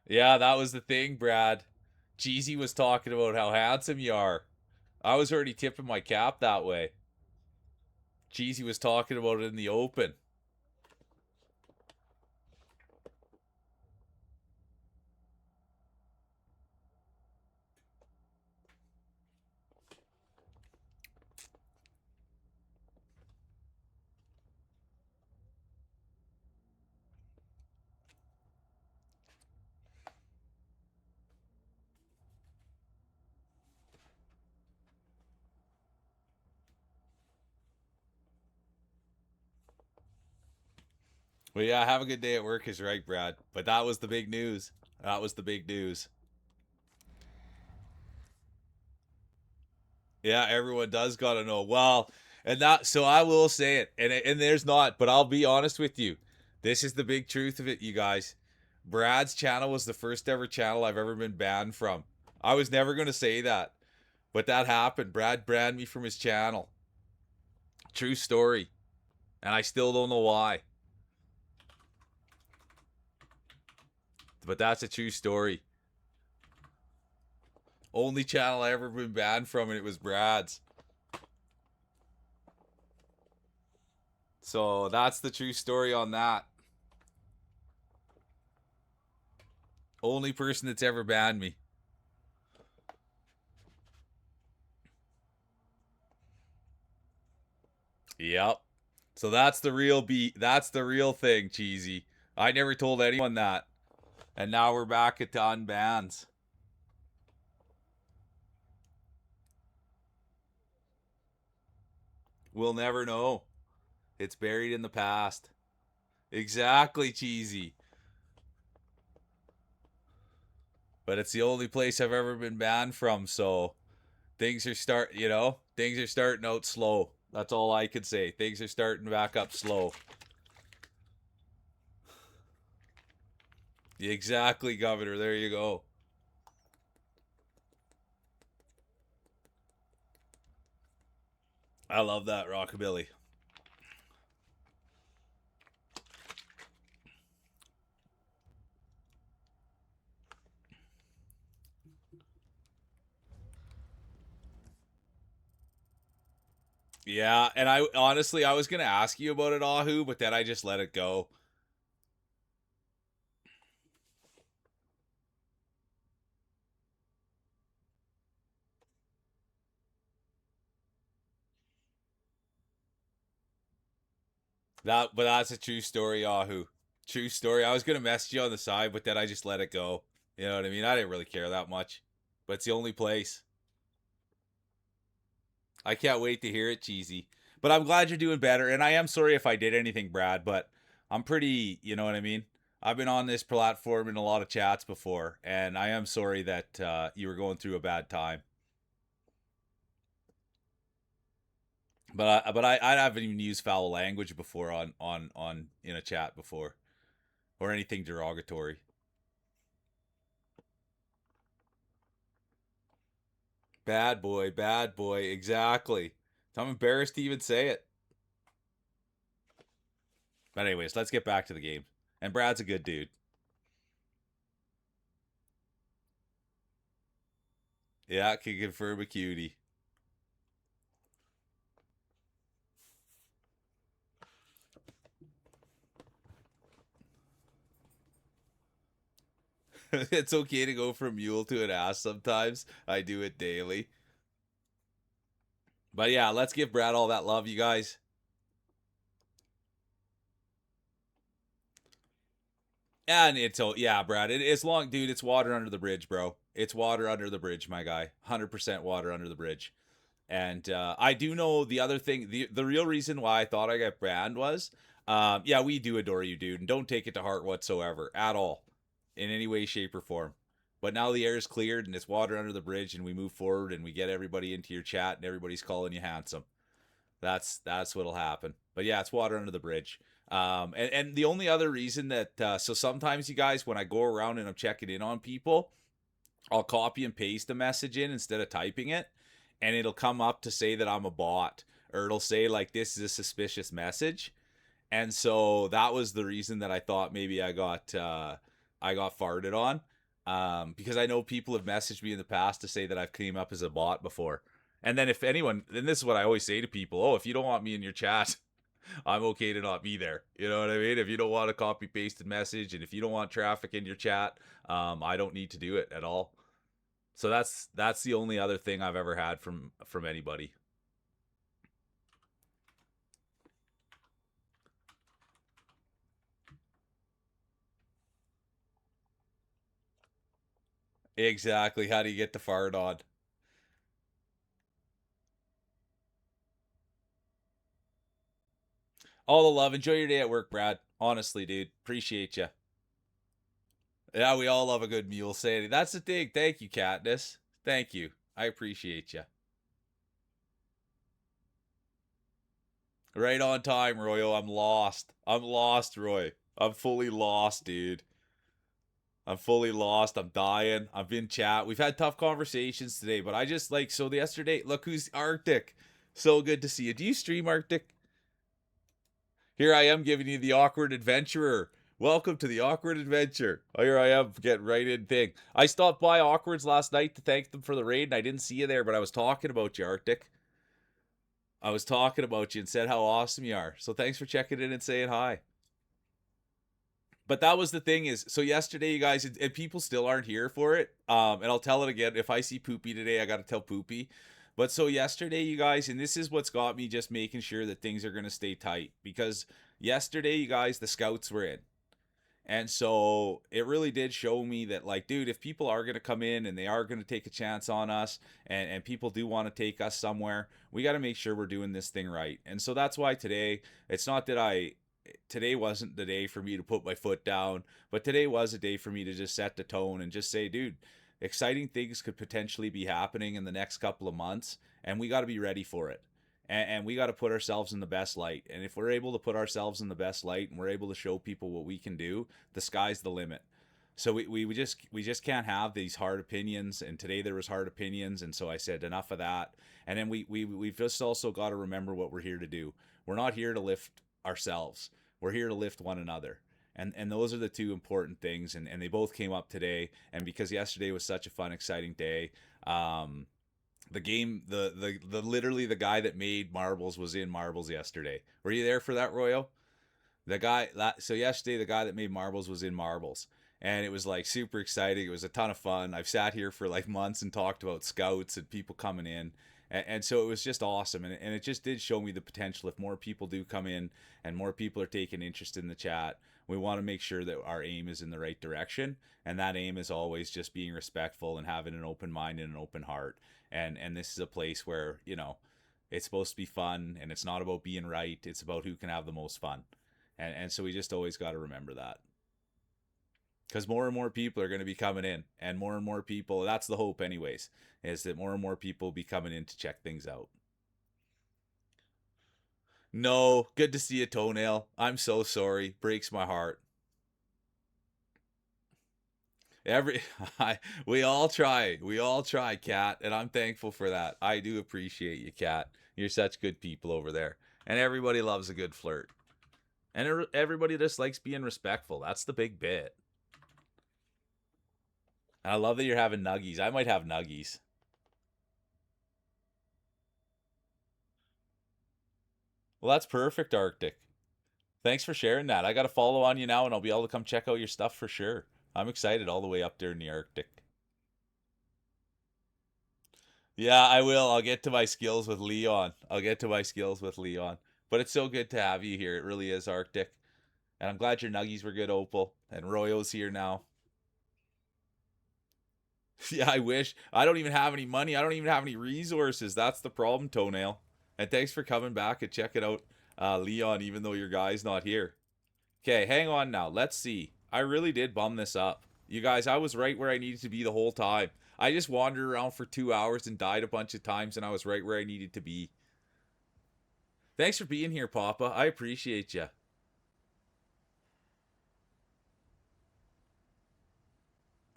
Yeah, that was the thing, Brad. Jeezy was talking about how handsome you are. I was already tipping my cap that way. Jeezy was talking about it in the open. Well, yeah, have a good day at work is right, Brad. But that was the big news. That was the big news. Yeah, everyone does gotta know. Well, and that so I will say it, and there's not, but I'll be honest with you. This is the big truth of it, you guys. Brad's channel was the first ever channel I've ever been banned from. I was never gonna say that, but that happened. Brad banned me from his channel. True story, and I still don't know why. But that's a true story. Only channel I ever been banned from, and it was Brad's. So that's the true story on that. Only person that's ever banned me. Yep. So that's the real that's the real thing, Cheesy. I never told anyone that. And now we're back at the unbans. We'll never know. It's buried in the past. Exactly, Cheesy. But it's the only place I've ever been banned from, so things are things are starting out slow. That's all I could say. Things are starting back up slow. Exactly, Governor. There you go. I love that rockabilly. Yeah, and I honestly I was gonna ask you about it, Ahu, but then I just let it go. But that's a true story, Ahu. True story. I was gonna message you on the side, but then I just let it go. You know what I mean? I didn't really care that much. But it's the only place. I can't wait to hear it, cheesy. But I'm glad you're doing better, and I am sorry if I did anything, Brad, but I'm pretty, you know what I mean? I've been on this platform in a lot of chats before, and I am sorry that you were going through a bad time. But I haven't even used foul language before on in a chat before, or anything derogatory. Bad boy, exactly. I'm embarrassed to even say it. But anyways, let's get back to the game. And Brad's a good dude. Yeah, can confirm a cutie. It's okay to go from mule to an ass sometimes. I do it daily. But yeah, let's give Brad all that love, you guys. And it's yeah, Brad. It's long, dude. It's water under the bridge, bro. It's water under the bridge, my guy. 100% water under the bridge. And I do know the other thing. The real reason why I thought I got banned was, yeah, we do adore you, dude, and don't take it to heart whatsoever at all, in any way, shape, or form. But now the air is cleared and it's water under the bridge, and we move forward and we get everybody into your chat and everybody's calling you handsome. That's what'll happen. But yeah, it's water under the bridge. And the only other reason that so sometimes you guys, when I go around and I'm checking in on people, I'll copy and paste a message in instead of typing it, and it'll come up to say that I'm a bot, or it'll say like this is a suspicious message. And so that was the reason that I thought maybe I got farted on, because I know people have messaged me in the past to say that I've came up as a bot before. And then if anyone, then this is what I always say to people: oh, if you don't want me in your chat, I'm okay to not be there. You know what I mean? If you don't want a copy pasted message, and if you don't want traffic in your chat, I don't need to do it at all. So that's the only other thing I've ever had from anybody. Exactly. How do you get the fart on? All the love. Enjoy your day at work, Brad. Honestly, dude. Appreciate you. Yeah, we all love a good mule sanity. That's the thing. Thank you, Katniss. Thank you. I appreciate you. Right on time, Royo. I'm lost. I'm lost, Roy. I'm fully lost, dude. I'm fully lost. I'm dying. I've been chat. We've had tough conversations today, but I just like so yesterday. Look who's Arctic. So good to see you. Do you stream Arctic? Here I am giving you the awkward adventurer. Welcome to the awkward adventure. Oh, here I am getting right in thing. I stopped by Awkwards last night to thank them for the raid, and I didn't see you there, but I was talking about you, Arctic. I was talking about you and said how awesome you are. So thanks for checking in and saying hi. But that was the thing is, so yesterday, you guys, and people still aren't here for it. And I'll tell it again. If I see Poopy today, I got to tell Poopy. But so yesterday, you guys, and this is what's got me just making sure that things are going to stay tight, because yesterday, you guys, the scouts were in. And so it really did show me that, like, dude, if people are going to come in and they are going to take a chance on us, and people do want to take us somewhere, we got to make sure we're doing this thing right. And so that's why today, it's not that today wasn't the day for me to put my foot down, but today was a day for me to just set the tone and just say, dude, exciting things could potentially be happening in the next couple of months, and we got to be ready for it. And we got to put ourselves in the best light. And if we're able to put ourselves in the best light and we're able to show people what we can do, the sky's the limit. So we just can't have these hard opinions. And today there was hard opinions, and so I said enough of that. And then we've just also got to remember what we're here to do. We're not here to lift ourselves. We're here to lift one another. And those are the two important things. And they both came up today. And because yesterday was such a fun, exciting day, the game, the literally the guy that made marbles was in marbles yesterday. Were you there for that, Royo? So yesterday the guy that made marbles was in marbles, and it was like super exciting. It was a ton of fun. I've sat here for like months and talked about scouts and people coming in, and so it was just awesome. And it just did show me the potential. If more people do come in and more people are taking interest in the chat, we want to make sure that our aim is in the right direction, and that aim is always just being respectful and having an open mind and an open heart. And this is a place where, you know, it's supposed to be fun, and it's not about being right. It's about who can have the most fun. And so we just always got to remember that. Because more and more people are going to be coming in. And more people, that's the hope anyways, is that more and more people will be coming in to check things out. No, good to see you, Toenail. I'm so sorry. Breaks my heart. We all try, Kat, and I'm thankful for that. I do appreciate you, Kat. You're such good people over there. And everybody loves a good flirt. And everybody just likes being respectful. That's the big bit. And I love that you're having nuggies. I might have nuggies. Well, that's perfect, Arctic. Thanks for sharing that. I got to follow on you now, and I'll be able to come check out your stuff for sure. I'm excited all the way up there in the Arctic. Yeah, I will. I'll get to my skills with Leon. But it's so good to have you here. It really is, Arctic. And I'm glad your nuggies were good, Opal. And Royo's here now. Yeah, I wish. I don't even have any money. I don't even have any resources. That's the problem, Toenail. And thanks for coming back and checking out Leon, even though your guy's not here. Okay, hang on now. Let's see. I really did bum this up. You guys, I was right where I needed to be the whole time. I just wandered around for 2 hours and died a bunch of times, and I was right where I needed to be. Thanks for being here, Papa. I appreciate you.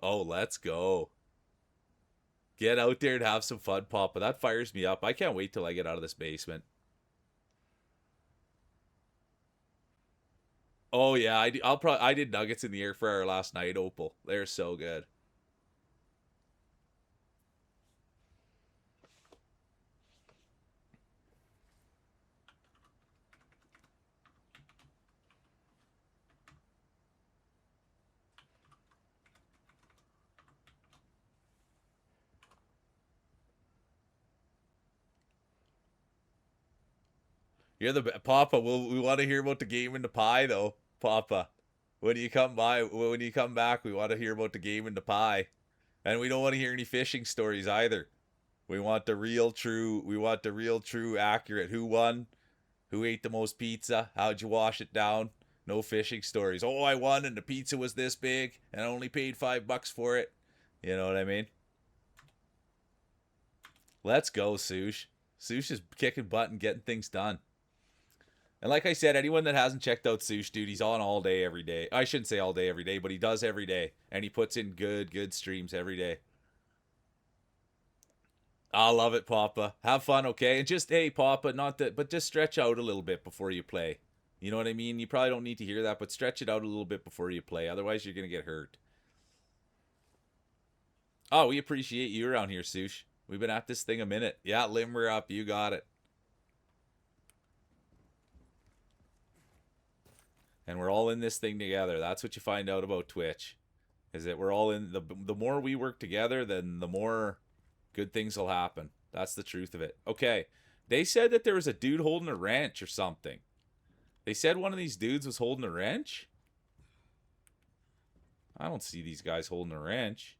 Oh, let's go. Get out there and have some fun, Papa. That fires me up. I can't wait till I get out of this basement. Oh yeah, I did nuggets in the air fryer last night, Opal. They're so good. You're the Papa. We want to hear about the game in the pie though, Papa. When you come back, we want to hear about the game in the pie, and we don't want to hear any fishing stories either. We want the real, true. We want the real, true, accurate. Who won? Who ate the most pizza? How'd you wash it down? No fishing stories. Oh, I won, and the pizza was this big, and I only paid $5 for it. You know what I mean? Let's go, Sush. Sush is kicking butt and getting things done. And like I said, anyone that hasn't checked out Sush, dude, he's on all day, every day. I shouldn't say all day, every day, but he does every day. And he puts in good streams every day. I love it, Papa. Have fun, okay? And just, hey, Papa, but just stretch out a little bit before you play. You know what I mean? You probably don't need to hear that, but stretch it out a little bit before you play. Otherwise, you're going to get hurt. Oh, we appreciate you around here, Sush. We've been at this thing a minute. Yeah, limber up. You got it. And we're all in this thing together. That's what you find out about Twitch. Is that we're all in... The more we work together, then the more good things will happen. That's the truth of it. Okay. They said that there was a dude holding a wrench or something. They said one of these dudes was holding a wrench? I don't see these guys holding a wrench.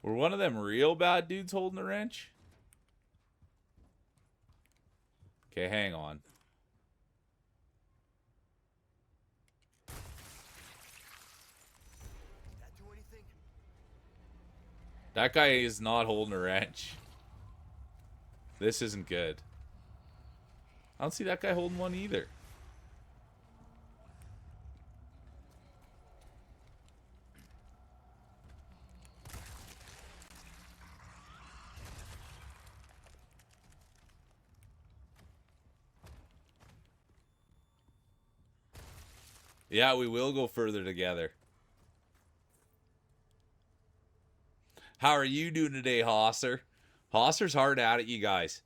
Were one of them real bad dudes holding a wrench? Okay, hang on. That guy is not holding a wrench. This isn't good. I don't see that guy holding one either. Yeah, we will go further together. How are you doing today, Hosser? Hosser's hard at it, you guys.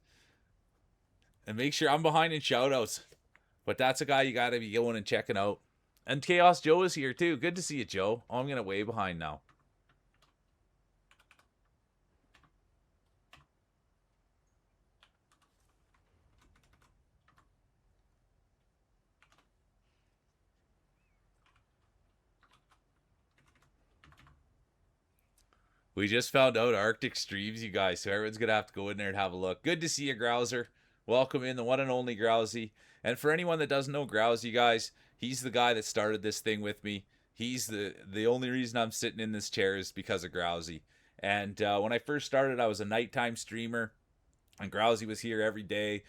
And make sure I'm behind in shoutouts. But that's a guy you got to be going and checking out. And Chaos Joe is here too. Good to see you, Joe. Oh, I'm going to way behind now. We just found out Arctic streams, you guys, so everyone's going to have to go in there and have a look. Good to see you, Grouser. Welcome in, the one and only Grousey. And for anyone that doesn't know Grousey, guys, he's the guy that started this thing with me. He's the only reason I'm sitting in this chair is because of Grousey. And when I first started, I was a nighttime streamer, and Grousey was here every day,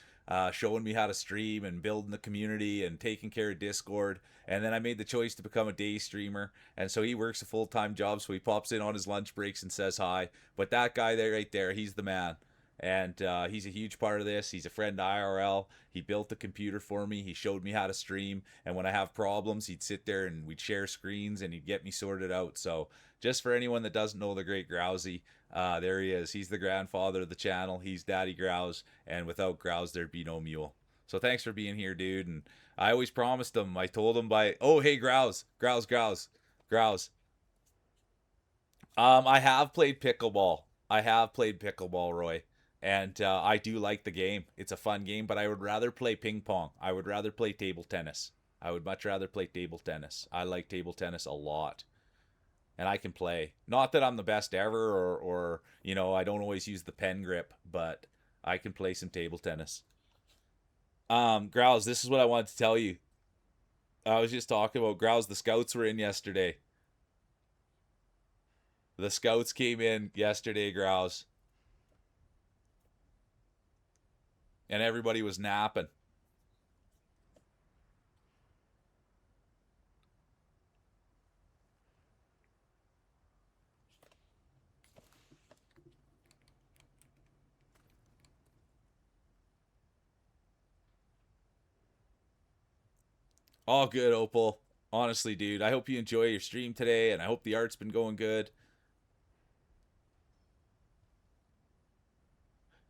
showing me how to stream and building the community and taking care of Discord. And then I made the choice to become a day streamer. And so he works a full-time job, so he pops in on his lunch breaks and says hi. But that guy there, right there, he's the man. And he's a huge part of this. He's a friend to IRL. He built the computer for me. He showed me how to stream. And when I have problems, he'd sit there and we'd share screens and he'd get me sorted out. So just for anyone that doesn't know the great Grousey, there he is. He's the grandfather of the channel. He's Daddy Grouse. And without Grouse, there'd be no Mule. So thanks for being here, dude. And I always promised him. I told him oh, hey, Grouse. Grouse. I have played pickleball. Roy. And I do like the game. It's a fun game, but I would rather play ping pong. I would rather play table tennis. I would much rather play table tennis. I like table tennis a lot. And I can play. Not that I'm the best ever or I don't always use the pen grip, but I can play some table tennis. Grouse, this is what I wanted to tell you. I was just talking about Grouse. The scouts were in yesterday. The scouts came in yesterday, Grouse. And everybody was napping. All good, Opal. Honestly, dude, I hope you enjoy your stream today, and I hope the art's been going good.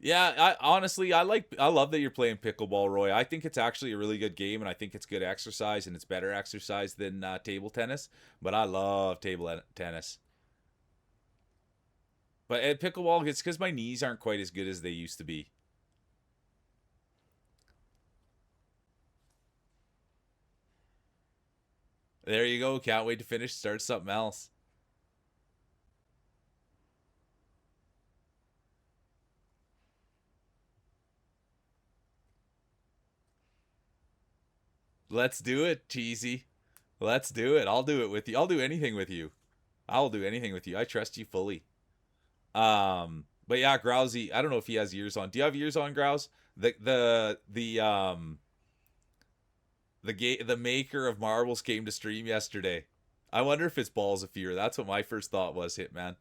Yeah, I love that you're playing pickleball, Roy. I think it's actually a really good game, and I think it's good exercise, and it's better exercise than table tennis. But I love table tennis. But at pickleball, it's because my knees aren't quite as good as they used to be. There you go. Can't wait to finish. Start something else. Let's do it, Cheesy. Let's do it. I'll do it with you. I'll do anything with you. I'll do anything with you. I trust you fully. But yeah, Grousey. I don't know if he has ears on. Do you have ears on, Grouse? The maker of marbles came to stream yesterday. I wonder if it's Balls of Fear. That's what my first thought was, Hitman.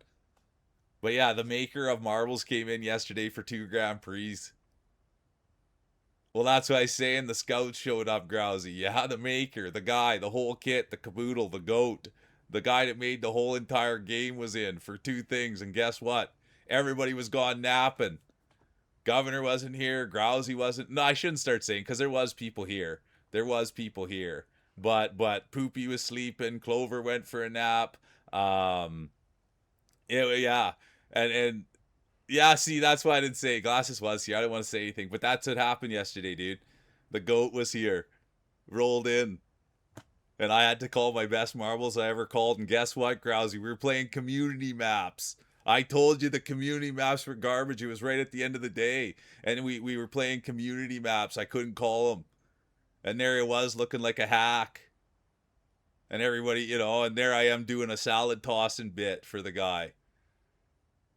But yeah, the maker of marbles came in yesterday for 2 Grand Prix. Well, that's what I say. And the scouts showed up, Grousey. Yeah, the maker, the guy, the whole kit, the caboodle, the goat. The guy that made the whole entire game was in for 2 things. And guess what? Everybody was gone napping. Governor wasn't here. Grousey wasn't. No, I shouldn't start saying because there was people here. But Poopy was sleeping. Clover went for a nap. Yeah. And yeah, see, that's why I didn't say Glasses was here. I didn't want to say anything, but that's what happened yesterday, dude. The goat was here, rolled in, and I had to call my best marbles I ever called. And guess what, Grousey? We were playing community maps. I told you the community maps were garbage. It was right at the end of the day, and we were playing community maps. I couldn't call them, and there it was looking like a hack. And everybody, and there I am doing a salad tossing bit for the guy.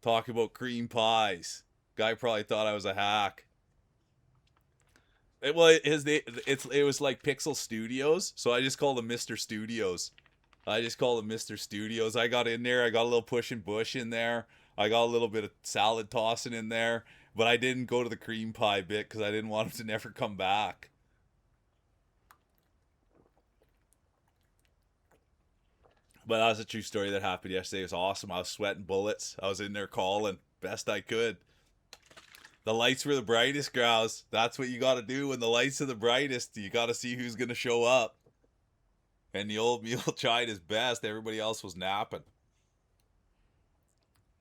Talking about cream pies. Guy probably thought I was a hack. It was like Pixel Studios, so I just called him Mr. Studios. I just called him Mr. Studios. I got in there. I got a little push and bush in there. I got a little bit of salad tossing in there. But I didn't go to the cream pie bit because I didn't want him to never come back. But that was a true story that happened yesterday. It was awesome. I was sweating bullets. I was in there calling best I could. The lights were the brightest, Grouse. That's what you got to do when the lights are the brightest. You got to see who's going to show up. And the old mule tried his best. Everybody else was napping.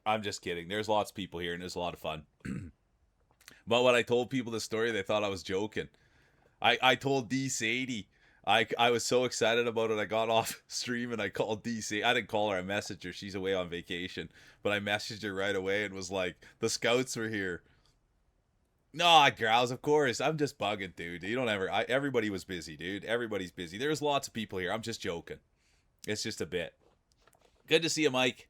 I'm just kidding. There's lots of people here, and it's a lot of fun. But when I told people the story, they thought I was joking. I told D. Sadie. I was so excited about it. I got off stream and I called D. Sadie. I didn't call her. I messaged her. She's away on vacation. But I messaged her right away and was like, the scouts were here. No, Grouse, of course. I'm just bugging, dude. You don't ever... everybody was busy, dude. Everybody's busy. There's lots of people here. I'm just joking. It's just a bit. Good to see you, Mike.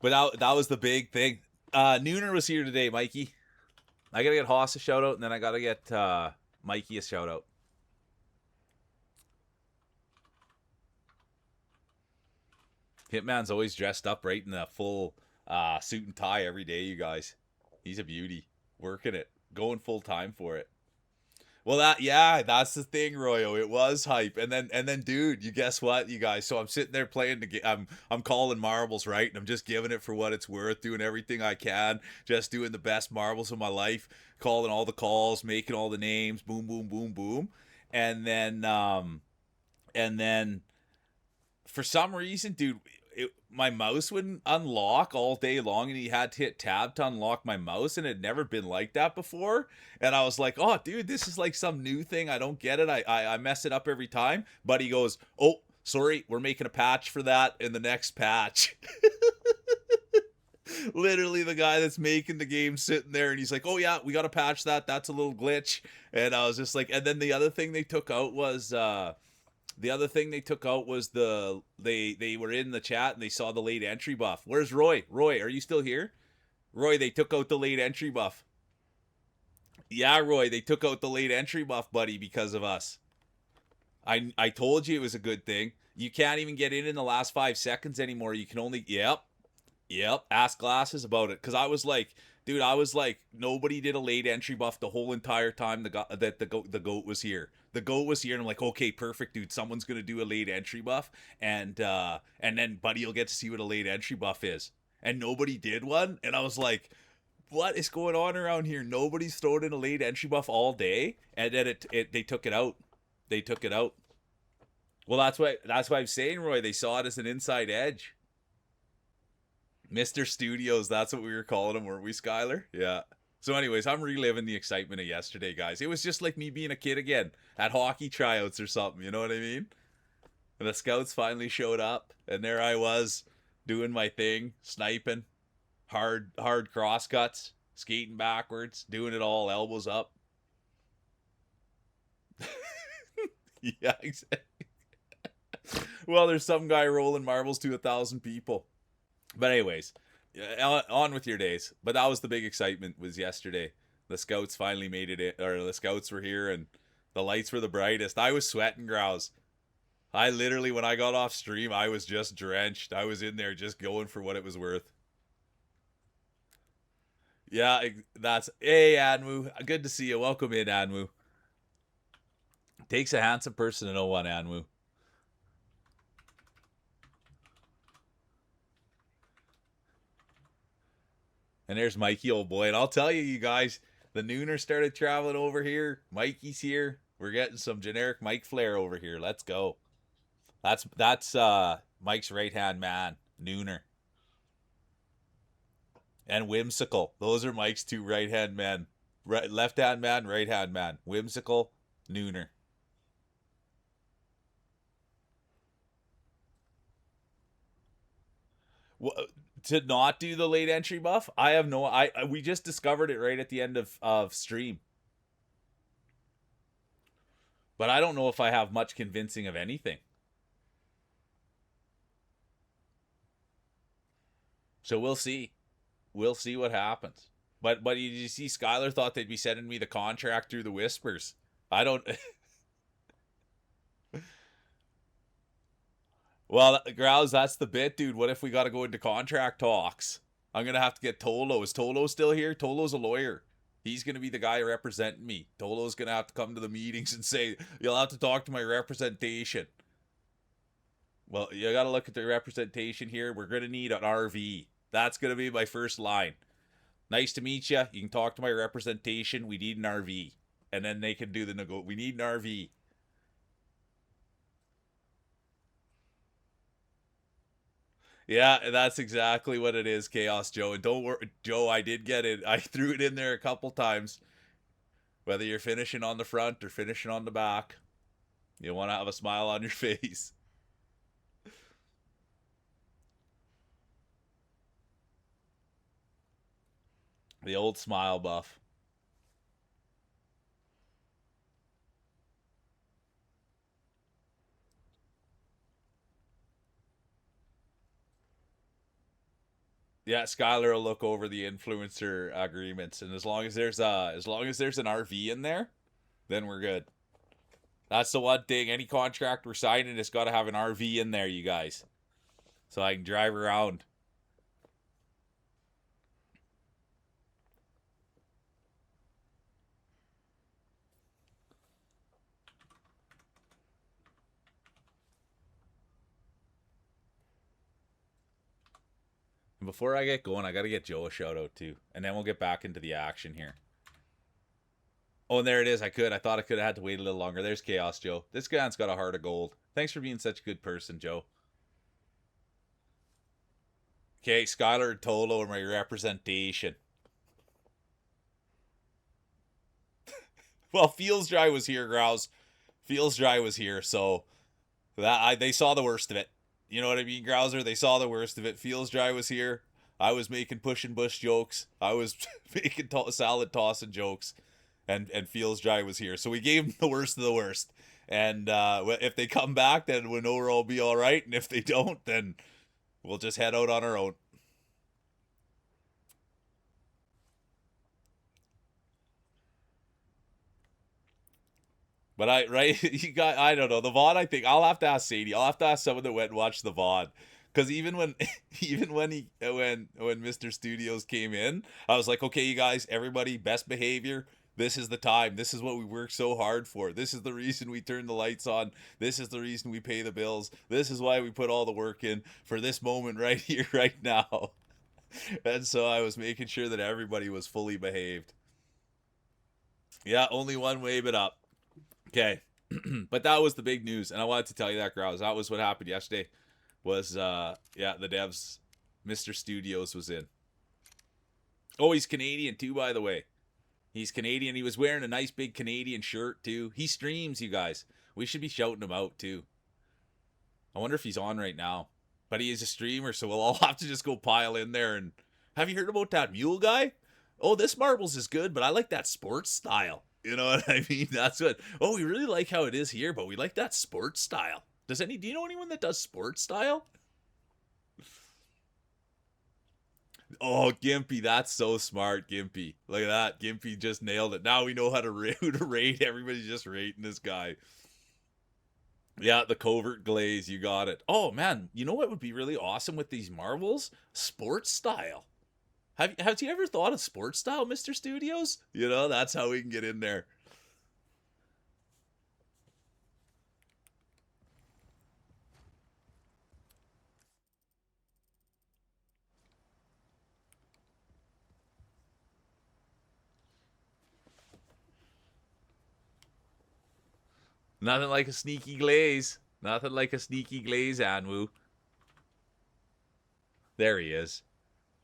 But that was the big thing. Nooner was here today, Mikey. I gotta get Haas a shout out, and then I gotta get Mikey a shout out. Hitman's always dressed up right in a full suit and tie every day, you guys. He's a beauty. Working it. Going full time for it. Well, that's the thing, Royo. It was hype. And then, dude, you guess what, you guys? So I'm sitting there playing the game. I'm calling marbles, right? And I'm just giving it for what it's worth, doing everything I can, just doing the best marbles of my life, calling all the calls, making all the names, boom, boom, boom, boom. And then, for some reason, dude, my mouse wouldn't unlock all day long, and he had to hit tab to unlock my mouse, and it had never been like that before. And I was like, oh, dude, this is like some new thing. I don't get it. I mess it up every time. But he goes, oh, sorry, we're making a patch for that in the next patch. Literally the guy that's making the game sitting there, and he's like, oh yeah, we got to patch that. That's a little glitch. And I was just like, and then the other thing they took out was... they were in the chat and they saw the late entry buff. Where's Roy? Roy, are you still here? Roy, they took out the late entry buff. Yeah, Roy, they took out the late entry buff, buddy, because of us. I told you it was a good thing. You can't even get in the last 5 seconds anymore. You can only... Yep. Ask Glasses about it. Because I was like... Dude, nobody did a late entry buff the whole entire time the goat was here. The goat was here, and I'm like, okay, perfect, dude. Someone's gonna do a late entry buff, and then Buddy will get to see what a late entry buff is. And nobody did one, and I was like, what is going on around here? Nobody's thrown in a late entry buff all day, and then they took it out. They took it out. Well, that's why I'm saying, Roy. They saw it as an inside edge. Mr. Studios, that's what we were calling him, weren't we, Skylar? Yeah. So anyways, I'm reliving the excitement of yesterday, guys. It was just like me being a kid again at hockey tryouts or something, you know what I mean? And the scouts finally showed up, and there I was doing my thing, sniping, hard cross cuts, skating backwards, doing it all, elbows up. Yeah, exactly. Well, there's some guy rolling marbles to 1,000 people. But anyways, on with your days. But that was the big excitement, was yesterday. The scouts finally made it in, or the scouts were here, and the lights were the brightest. I was sweating, Grouse. I literally, when I got off stream, I was just drenched. I was in there just going for what it was worth. Yeah, hey, Anmu. Good to see you. Welcome in, Anmu. Takes a handsome person to know one, Anmu. And there's Mikey, old boy. And I'll tell you, you guys, the Nooner started traveling over here. Mikey's here. We're getting some generic Mike flair over here. Let's go. That's Mike's right-hand man, Nooner. And Whimsical. Those are Mike's two right-hand men. Left-hand man, right-hand man. Whimsical, Nooner. To not do the late entry buff, I have no... we just discovered it right at the end of stream. But I don't know if I have much convincing of anything. So we'll see. we'll see what happens. But you see, Skylar thought they'd be sending me the contract through the whispers. I don't. Well, Grouse, that's the bit, dude. What if we got to go into contract talks? I'm gonna have to get Tolo. Is Tolo still here? Tolo's a lawyer. He's gonna be the guy representing me. Tolo's gonna have to come to the meetings and say, "You'll have to talk to my representation." Well, you got to look at the representation here. We're gonna need an RV. That's gonna be my first line. Nice to meet you. You can talk to my representation. We need an RV, and then they can do the We need an RV. Yeah, that's exactly what it is, Chaos Joe. And don't worry, Joe, I did get it. I threw it in there a couple times. Whether you're finishing on the front or finishing on the back, you want to have a smile on your face. The old smile buff. Yeah, Skylar will look over the influencer agreements, and as long as there's an RV in there, then we're good. That's the one thing. Any contract we're signing, it's got to have an RV in there, you guys, so I can drive around. And before I get going, I got to get Joe a shout out too, and then we'll get back into the action here. Oh, and there it is. I thought I could have had to wait a little longer. There's Chaos Joe. This guy's got a heart of gold. Thanks for being such a good person, Joe. Okay, Skylar and Tolo are my representation. Well, Feels Dry was here, Grouse. Feels Dry was here, so they saw the worst of it. You know what I mean, Grouser? They saw the worst of it. Feels Dry was here. I was making push and bush jokes. I was making salad tossing jokes. And Feels Dry was here. So we gave them the worst of the worst. And if they come back, then we'll know we'll all be all right. And if they don't, then we'll just head out on our own. But I don't know, the VOD. I think I'll have to ask Sadie. I'll have to ask someone that went and watched the VOD, because even when Mr. Studios came in, I was like, okay, you guys, everybody, best behavior. This is the time. This is what we worked so hard for. This is the reason we turn the lights on. This is the reason we pay the bills. This is why we put all the work in for this moment right here, right now. And so I was making sure that everybody was fully behaved. Yeah, only one wave it up. Okay. But that was the big news, and I wanted to tell you that, Grouse. That was what happened yesterday. Was the devs, Mr. Studios was in. Oh, he's Canadian too, by the way. He's Canadian. He was wearing a nice big Canadian shirt too. He streams, you guys. We should be shouting him out too. I wonder if he's on right now. But he is a streamer, so we'll all have to just go pile in there. And have you heard about that MULE guy? Oh, this marbles is good, but I like that sports style. You know what I mean? That's what. Oh, we really like how it is here, but we like that sports style. Do you know anyone that does sports style? Oh, Gimpy, that's so smart, Gimpy. Look at that. Gimpy just nailed it. Now we know who to rate. Everybody's just rating this guy. Yeah, the covert glaze. You got it. Oh, man. You know what would be really awesome with these marbles? Sports style. Have you ever thought of sports style, Mr. Studios? You know, that's how we can get in there. Nothing like a sneaky glaze. Nothing like a sneaky glaze, Anwu. There he is.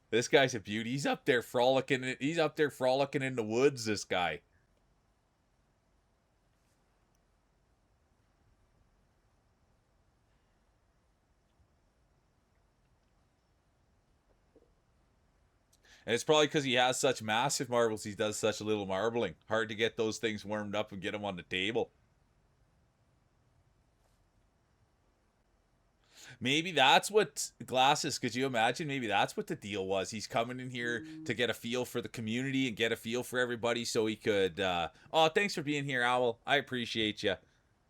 This guy's a beauty. He's up there frolicking. He's up there frolicking in the woods, this guy. And it's probably because he has such massive marbles, he does such a little marbling. Hard to get those things warmed up and get them on the table. Maybe that's what Glasses. Could you imagine? Maybe that's what the deal was. He's coming in here to get a feel for the community and get a feel for everybody, so he could. Oh, thanks for being here, Owl. I appreciate you.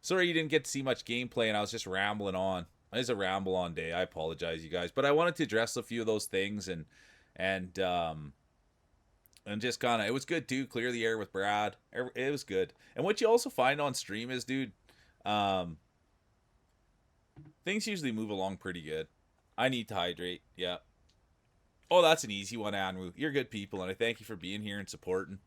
Sorry you didn't get to see much gameplay, and I was just rambling on. It was a ramble on day. I apologize, you guys, but I wanted to address a few of those things and just kind of, it was good too. Clear the air with Brad. It was good. And what you also find on stream is, dude, things usually move along pretty good. I need to hydrate. Yeah. Oh, that's an easy one, Anwu. You're good people, and I thank you for being here and supporting.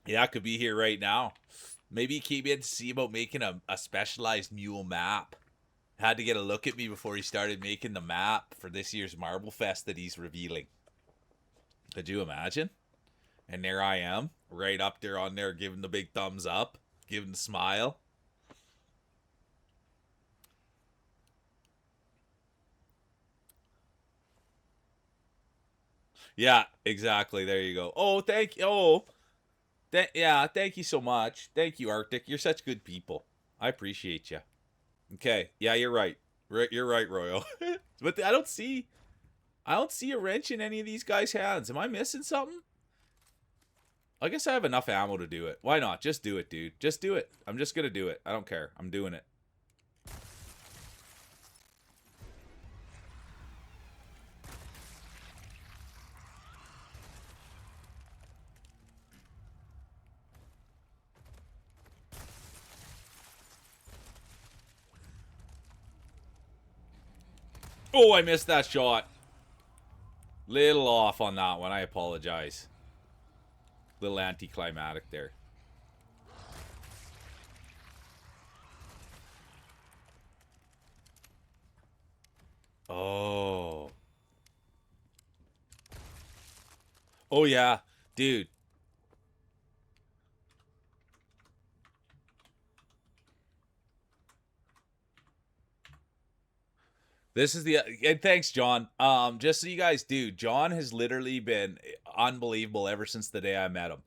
Yeah, I could be here right now. Maybe he came in to see about making a specialized mule map. Had to get a look at me before he started making the map for this year's Marble Fest that he's revealing. Could you imagine? And there I am, right up there on there, giving the big thumbs up, giving the smile. Yeah, exactly. There you go. Oh, thank you. Oh, yeah, thank you so much. Thank you, Arctic. You're such good people. I appreciate you. Okay. Yeah, you're right. You're right, Royal. But I don't see a wrench in any of these guys' hands. Am I missing something? I guess I have enough ammo to do it. Why not? Just do it, dude. Just do it. I'm just gonna do it. I don't care. I'm doing it. Oh, I missed that shot. Little off on that one. I apologize. Little anticlimactic there. Oh. Oh, yeah. Dude. This is the and thanks, John. Just so you guys do, John has literally been unbelievable ever since the day I met him.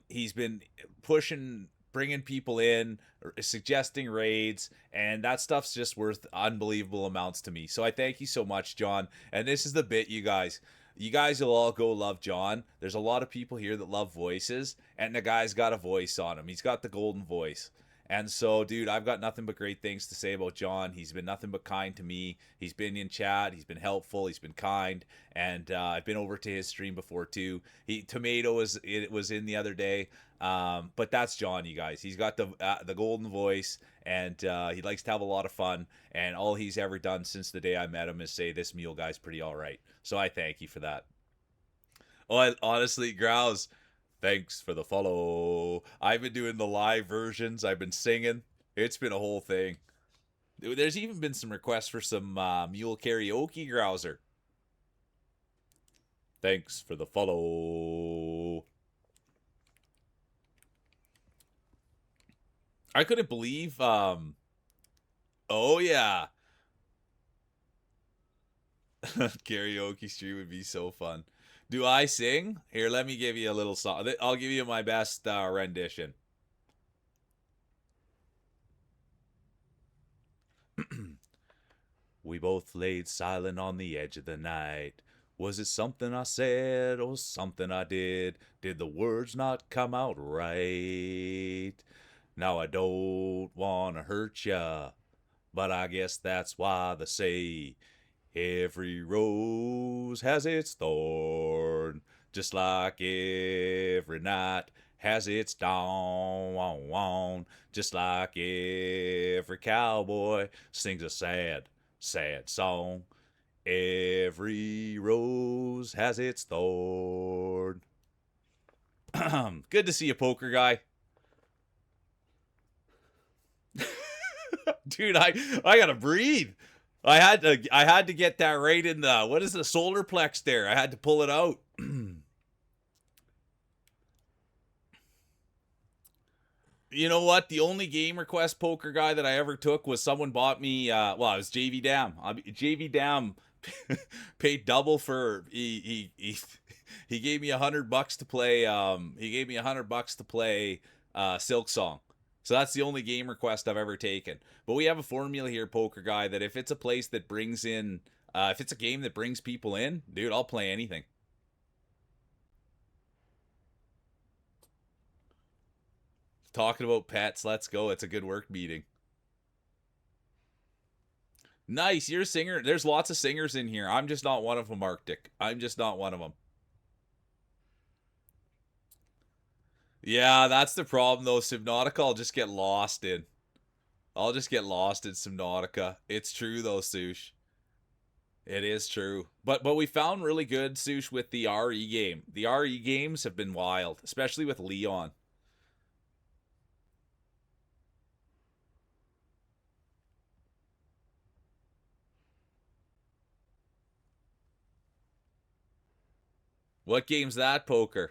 He's been pushing, bringing people in, suggesting raids, and that stuff's just worth unbelievable amounts to me. So I thank you so much, John. And this is the bit, you guys. You guys will all go love John. There's a lot of people here that love voices, and the guy's got a voice on him. He's got the golden voice. And so, dude, I've got nothing but great things to say about John. He's been nothing but kind to me. He's been in chat. He's been helpful. He's been kind. And I've been over to his stream before, too. Tomato was in the other day. But that's John, you guys. He's got the golden voice, and he likes to have a lot of fun. And all he's ever done since the day I met him is say, this mule guy's pretty all right. So I thank you for that. Oh, honestly, Grouse, thanks for the follow. I've been doing the live versions. I've been singing. It's been a whole thing. There's even been some requests for some mule karaoke, Grouser. Thanks for the follow. I couldn't believe, oh yeah. Karaoke stream would be so fun. Do I sing? Here, let me give you a little song. I'll give you my best rendition. We both laid silent on the edge of the night. Was it something I said or something I did? Did the words not come out right? Now I don't want to hurt ya, but I guess that's why they say every rose has its thorn, just like every night has its dawn, just like every cowboy sings a sad, sad song. Every rose has its thorn. Good to see you, poker guy. Dude, I gotta breathe. I had to get that right in the, what is the solar plex there? I had to pull it out. You know what? The only game request poker guy that I ever took was someone bought me, well, it was JV Dam. JV Dam paid double for, he gave me $100 to play, he gave me $100 to play Silk Song. So that's the only game request I've ever taken. But we have a formula here, Poker Guy, that if it's a place that brings in, if it's a game that brings people in, dude, I'll play anything. Talking about pets, let's go. It's a good work meeting. Nice, you're a singer. There's lots of singers in here. I'm just not one of them, Arctic. I'm just not one of them. Yeah, that's the problem though. Subnautica, I'll just get lost in. I'll just get lost in Subnautica. It's true though, Sush. It is true. But we found really good, Sush, with the RE game. The RE games have been wild, especially with Leon. What game's that, Poker?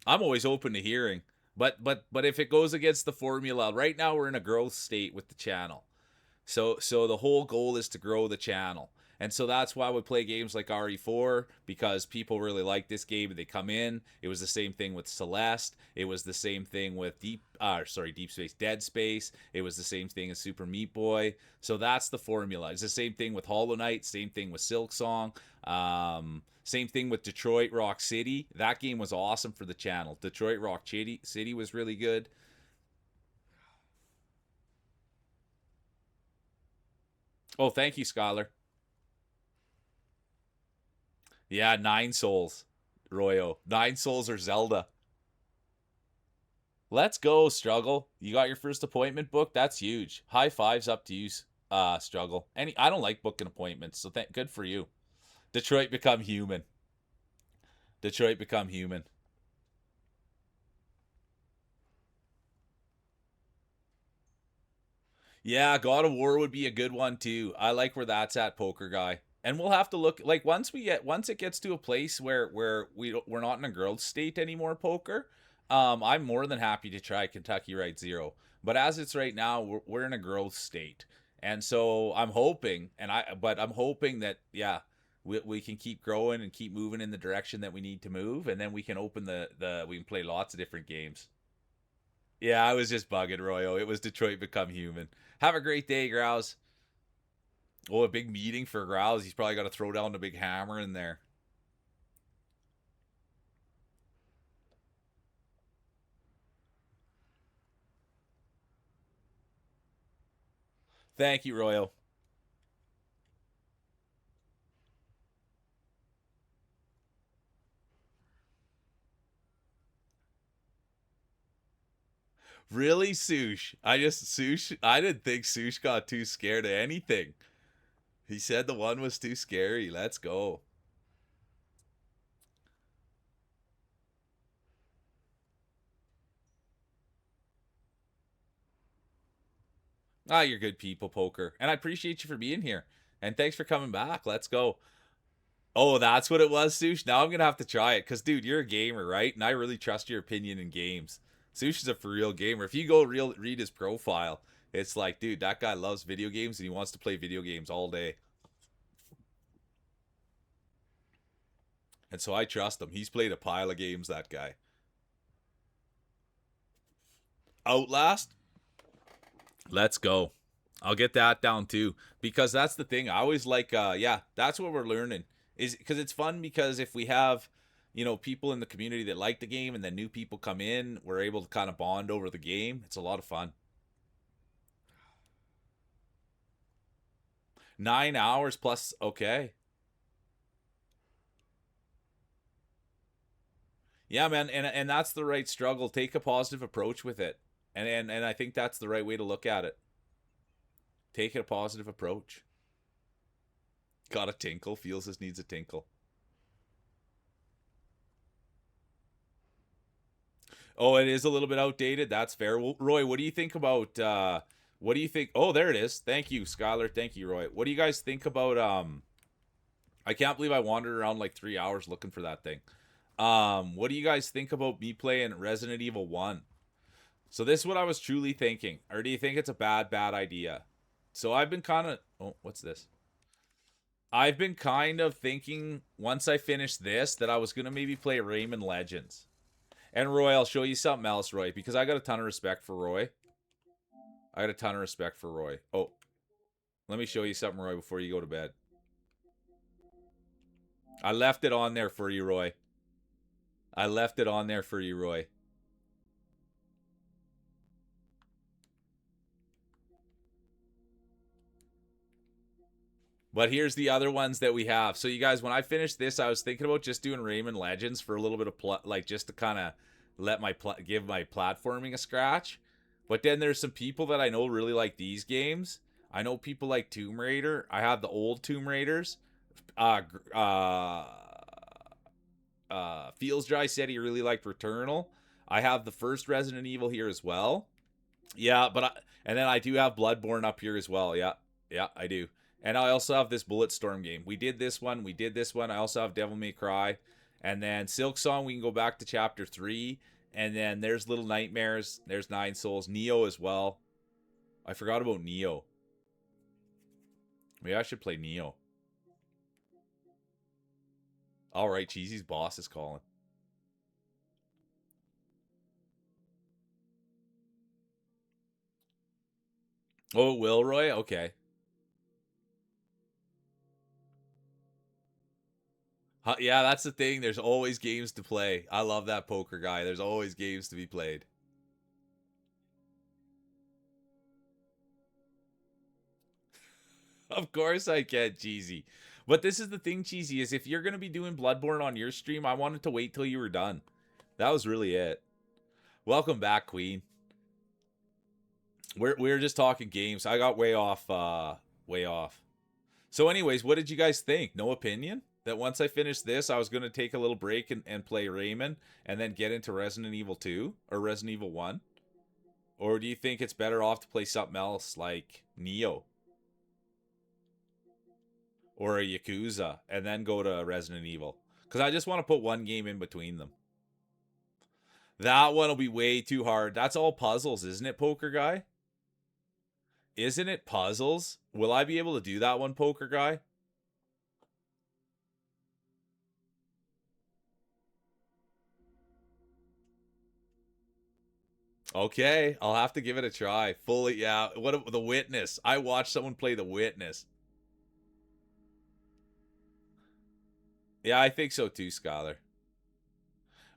I'm always open to hearing. But if it goes against the formula, right now we're in a growth state with the channel. So the whole goal is to grow the channel. And so that's why we play games like RE4, because people really like this game and they come in. It was the same thing with Celeste. It was the same thing with Deep Space, Dead Space. It was the same thing as Super Meat Boy. So that's the formula. It's the same thing with Hollow Knight, same thing with Silk Song. Same thing with Detroit Rock City. That game was awesome for the channel. Detroit Rock City was really good. Oh, thank you, Skylar. Yeah, 9 souls, Royo. 9 souls or Zelda. Let's go, Struggle. You got your first appointment booked? That's huge. High fives up to you, Struggle. I don't like booking appointments, so good for you. Detroit become human. Detroit become human. Yeah, God of War would be a good one too. I like where that's at, Poker Guy. And we'll have to look like once it gets to a place where we're not in a growth state anymore, Poker. I'm more than happy to try Kentucky Route Zero. But as it's right now, we're in a growth state, and so I'm hoping that yeah, we can keep growing and keep moving in the direction that we need to move, and then we can open we can play lots of different games. Yeah, I was just bugging, Royo. It was Detroit Become Human. Have a great day, Grouse. Oh, a big meeting for Grouse. He's probably got to throw down the big hammer in there. Thank you, Royal. Really, Sush? I didn't think Sush got too scared of anything. He said the one was too scary. Let's go. Ah, you're good people, Poker. And I appreciate you for being here. And thanks for coming back. Let's go. Oh, that's what it was, Sush? Now I'm going to have to try it. Because, dude, you're a gamer, right? And I really trust your opinion in games. Sush is a for real gamer. If you go read his profile, it's like, dude, that guy loves video games and he wants to play video games all day. And so I trust him. He's played a pile of games, that guy. Outlast? Let's go. I'll get that down too. Because that's the thing. I always like, yeah, that's what we're learning. Is because it's fun because if we have, people in the community that like the game and then new people come in, we're able to kind of bond over the game. It's a lot of fun. 9 hours plus, okay. Yeah, man, and that's the right struggle. Take a positive approach with it. And I think that's the right way to look at it. Take a positive approach. Got a tinkle, feels this needs a tinkle. Oh, it is a little bit outdated. That's fair. Well, Roy, what do you think about what do you think? Oh, there it is. Thank you, Skylar. Thank you, Roy. What do you guys think about I can't believe I wandered around like 3 hours looking for that thing. What do you guys think about me playing Resident Evil 1? So this is what I was truly thinking. Or do you think it's a bad idea? So I've been kind of oh, what's this? I've been kind of thinking once I finish this that I was gonna maybe play Rayman Legends. And Roy, I'll show you something else, Roy, because I got a ton of respect for Roy. I got a ton of respect for Roy. Oh, let me show you something, Roy, before you go to bed. I left it on there for you, Roy. I left it on there for you, Roy. But here's the other ones that we have. So you guys, when I finished this, I was thinking about just doing Rayman Legends for a little bit of like just to kind of let my give my platforming a scratch. But then there's some people that I know really like these games. I know people like Tomb Raider. I have the old Tomb Raiders. Feels Dry said he really liked Returnal. I have the first Resident Evil here as well. Yeah, and then I do have Bloodborne up here as well. Yeah, I do. And I also have this Bulletstorm game. We did this one. I also have Devil May Cry. And then Silksong, we can go back to Chapter 3. And then there's Little Nightmares. There's Nine Souls. Neo as well. I forgot about Neo. Maybe I should play Neo. Alright, Cheesy's boss is calling. Oh, it will, Roy? Okay. Yeah, that's the thing. There's always games to play. I love that poker guy. There's always games to be played. Of course I can, Cheesy. But this is the thing, Cheesy, is if you're going to be doing Bloodborne on your stream, I wanted to wait till you were done. That was really it. Welcome back, Queen. We're just talking games. I got way off. So anyways, what did you guys think? No opinion? That once I finished this, I was going to take a little break and play Rayman and then get into Resident Evil 2 or Resident Evil 1? Or do you think it's better off to play something else like Neo? Or a Yakuza and then go to Resident Evil? Because I just want to put one game in between them. That one will be way too hard. That's all puzzles, isn't it, Poker Guy? Isn't it puzzles? Will I be able to do that one, Poker Guy? Okay, I'll have to give it a try. Fully, yeah. What The Witness? I watched someone play The Witness. Yeah, I think so too, Scholar.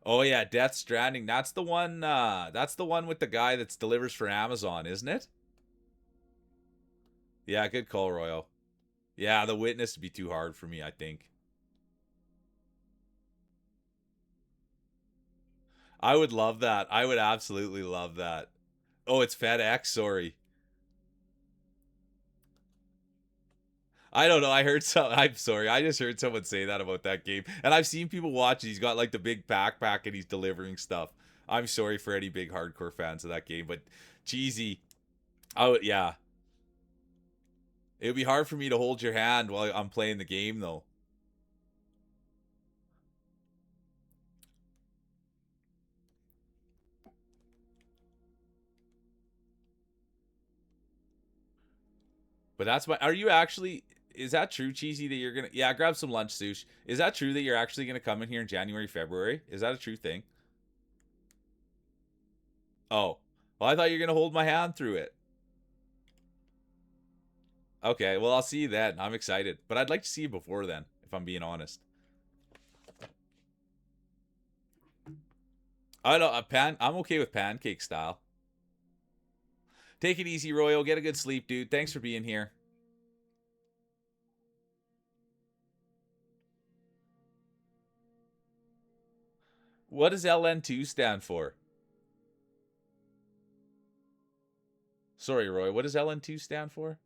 Oh yeah, Death Stranding. That's the one. That's the one with the guy that delivers for Amazon, isn't it? Yeah, good call, Royal. Yeah, The Witness would be too hard for me, I think. I would love that. I would absolutely love that. Oh, it's FedEx. Sorry. I don't know. I heard some. I'm sorry. I just heard someone say that about that game, and I've seen people watch. He's got like the big backpack and he's delivering stuff. I'm sorry for any big hardcore fans of that game, but cheesy. Yeah. It would be hard for me to hold your hand while I'm playing the game, though. But that's my. Are you actually? Is that true, Cheesy? That you're gonna? Yeah, grab some lunch, Sush. Is that true that you're actually gonna come in here in January, February? Is that a true thing? Oh, well, I thought you were gonna hold my hand through it. Okay, well, I'll see you then. I'm excited, but I'd like to see you before then, if I'm being honest. I don't. I'm okay with pancake style. Take it easy, Royal. Get a good sleep, dude. Thanks for being here. What does LN2 stand for? Sorry, Roy. What does LN2 stand for?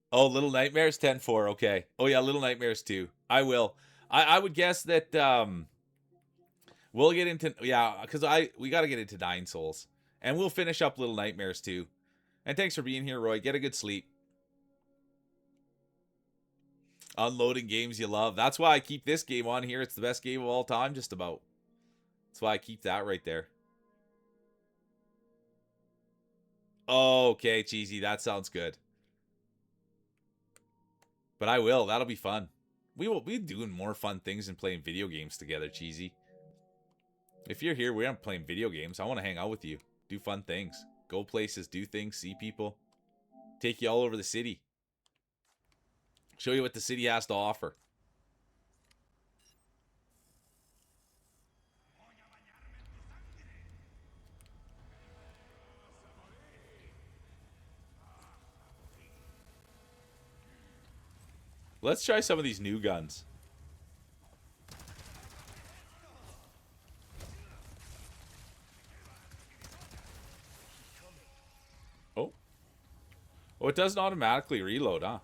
Oh, Little Nightmares 10-4. Okay. Oh yeah, Little Nightmares 2. I will. I would guess that we'll get into because we got to get into Nine Souls, and we'll finish up Little Nightmares 2. And thanks for being here, Roy. Get a good sleep. Unloading games you love. That's why I keep this game on here. It's the best game of all time, just about. That's why I keep that right there. Okay, Cheesy. That sounds good. But I will. That'll be fun. We will be doing more fun things than playing video games together, Cheesy. If you're here, we aren't playing video games. I want to hang out with you. Do fun things. Go places, do things, see people. Take you all over the city. Show you what the city has to offer. Let's try some of these new guns. Oh. Oh, it doesn't automatically reload, huh?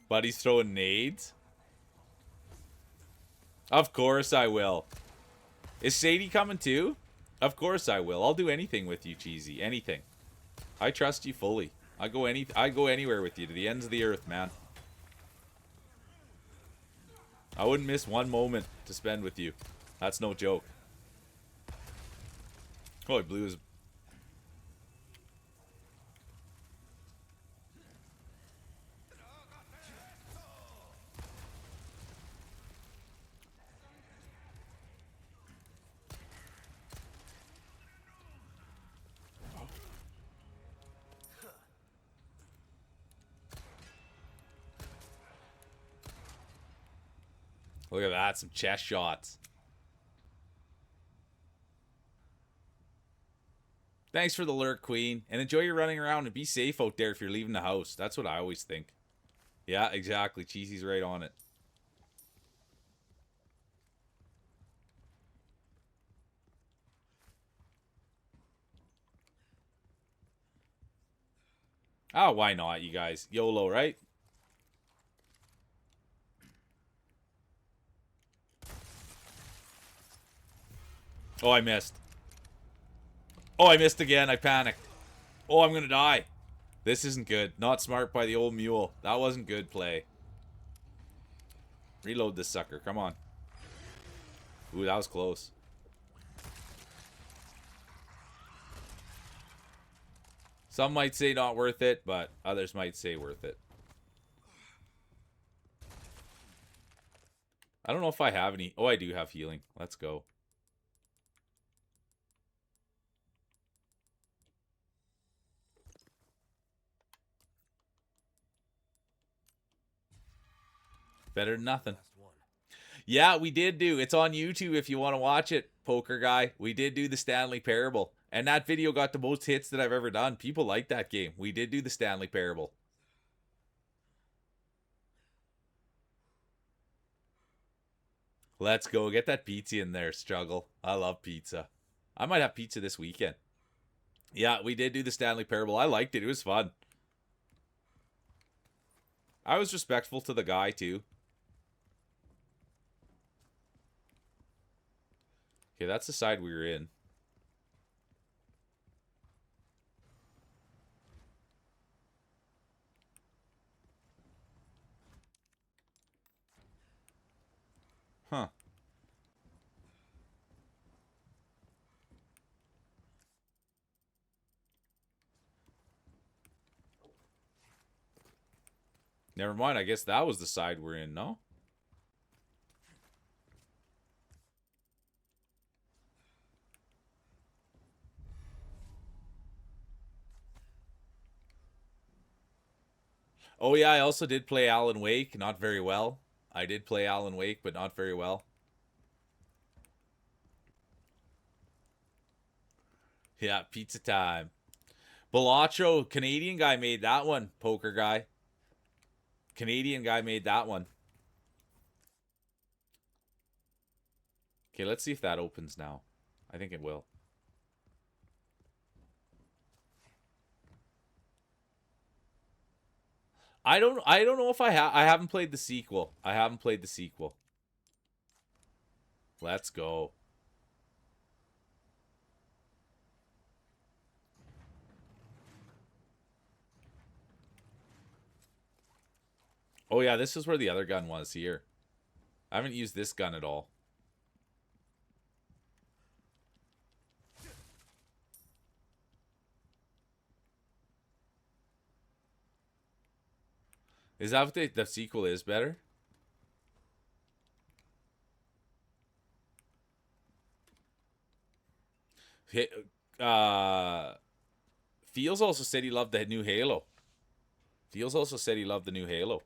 Buddy's throwing nades. Of course I will. Is Sadie coming too? Of course I will. I'll do anything with you, Cheesy. Anything. I trust you fully. I go anywhere with you to the ends of the earth, man. I wouldn't miss one moment to spend with you. That's no joke. Oh, he blew his... Look at that, some chest shots. Thanks for the lurk, Queen. And enjoy your running around and be safe out there if you're leaving the house. That's what I always think. Yeah, exactly. Cheesy's right on it. Oh, why not, you guys? YOLO, right? Oh, I missed. Oh, I missed again. I panicked. Oh, I'm gonna die. This isn't good. Not smart by the old mule. That wasn't good play. Reload this sucker. Come on. Ooh, that was close. Some might say not worth it, but others might say worth it. I don't know if I have any. Oh, I do have healing. Let's go. Better than nothing. Yeah, we did do. It's on YouTube if you want to watch it, Poker Guy. We did do the Stanley Parable. And that video got the most hits that I've ever done. People like that game. We did do the Stanley Parable. Let's go. Get that pizza in there, Struggle. I love pizza. I might have pizza this weekend. Yeah, we did do the Stanley Parable. I liked it. It was fun. I was respectful to the guy, too. Okay, that's the side we were in. Huh. Never mind, I guess that was the side we're in, no? Oh yeah, I also did play Alan Wake, not very well. I did play Alan Wake, but not very well. Yeah, pizza time. Balacho, Canadian guy made that one, Poker Guy. Canadian guy made that one. Okay, let's see if that opens now. I think it will. I don't know if I haven't played the sequel. I haven't played the sequel. Let's go. Oh yeah, this is where the other gun was here. I haven't used this gun at all. Is that what the sequel is better? Feels also said he loved the new Halo. Feels also said he loved the new Halo.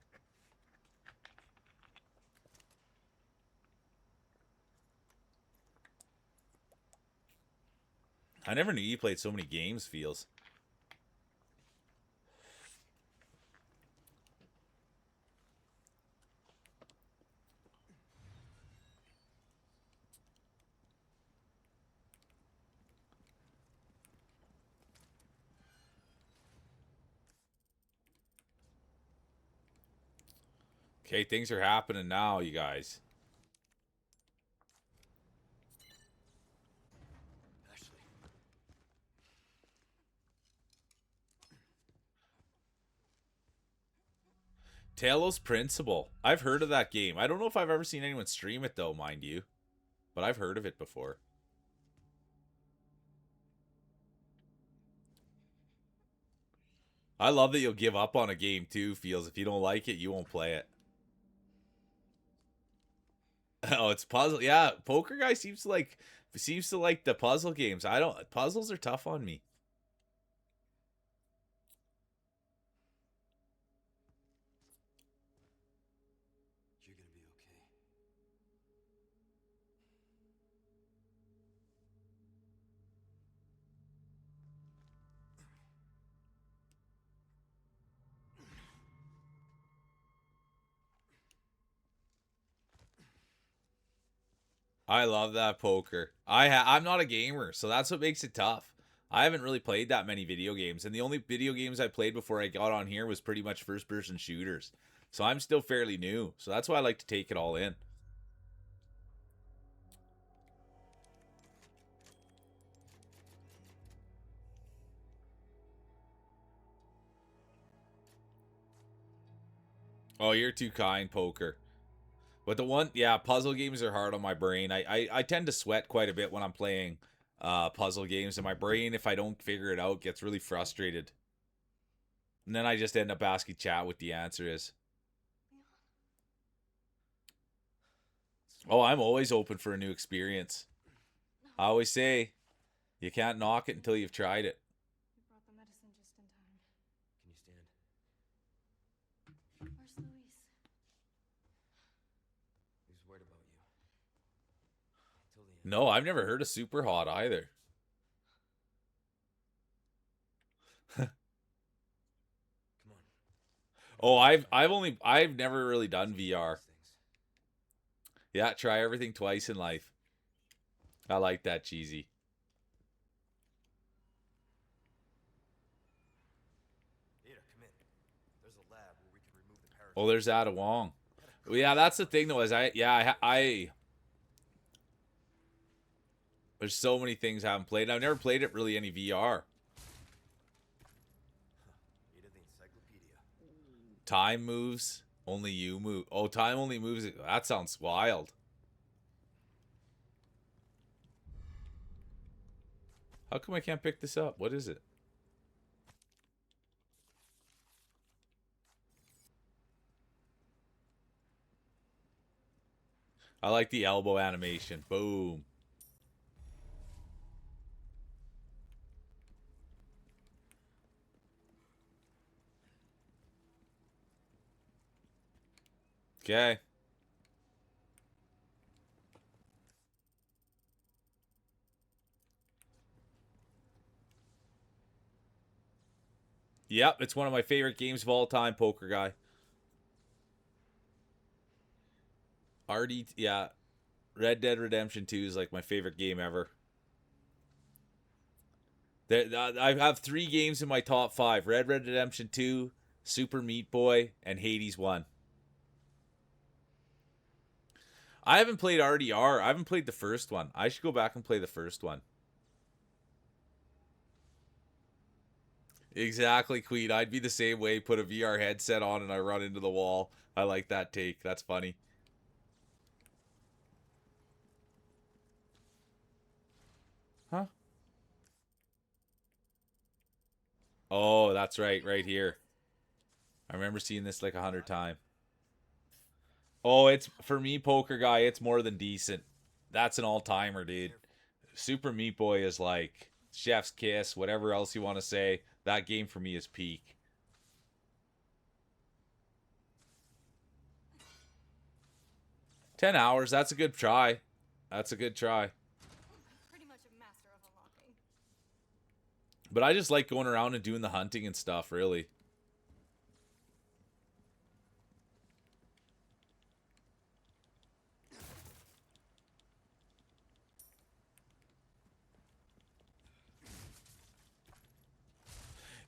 I never knew you played so many games, Feels. Okay, things are happening now, you guys. Ashley. Talos Principle. I've heard of that game. I don't know if I've ever seen anyone stream it, though, mind you. But I've heard of it before. I love that you'll give up on a game, too, Feels. If you don't like it, you won't play it. Oh, it's puzzle. Yeah, Poker Guy seems to like the puzzle games. I don't. Puzzles are tough on me. You're gonna be okay. I love that Poker. I'm not a gamer, so that's what makes it tough. I haven't really played that many video games, and the only video games I played before I got on here was pretty much first-person shooters. So I'm still fairly new, so that's why I like to take it all in. Oh, you're too kind, Poker. But the one, yeah, puzzle games are hard on my brain. I tend to sweat quite a bit when I'm playing puzzle games, and my brain, if I don't figure it out, gets really frustrated. And then I just end up asking chat what the answer is. Oh, I'm always open for a new experience. I always say, you can't knock it until you've tried it. You brought the medicine just in time. Can you stand? Where's Luis? He was worried about you. Till the end. No, I've never heard of Super Hot either. Come on. Oh, I've never really done VR. These things. Yeah, try everything twice in life. I like that, cheesy. Ada, come in. There's a lab where we can remove the parasite. Oh, there's Ada Wong. Well, yeah, that's the thing though. Is I there's so many things I haven't played. I've never played it really any VR. Ada the encyclopedia. Time moves. Only you move. Oh, time only moves. That sounds wild. How come I can't pick this up? What is it? I like the elbow animation. Boom. Okay. Yep, it's one of my favorite games of all time, Poker Guy. Yeah. Red Dead Redemption 2 is like my favorite game ever. I have 3 games in my top 5. Red Dead Redemption 2, Super Meat Boy, and Hades 1. I haven't played RDR. I haven't played the first one. I should go back and play the first one. Exactly, Queen. I'd be the same way. Put a VR headset on and I run into the wall. I like that take. That's funny. Huh? Oh, that's right. Right here. I remember seeing this like 100 times. Oh, it's for me, Poker Guy. It's more than decent. That's an all-timer, dude. Super Meat Boy is like chef's kiss, whatever else you want to say. That game for me is peak. $10. That's a good try. That's a good try. Pretty much a master of unlocking. But I just like going around and doing the hunting and stuff, really.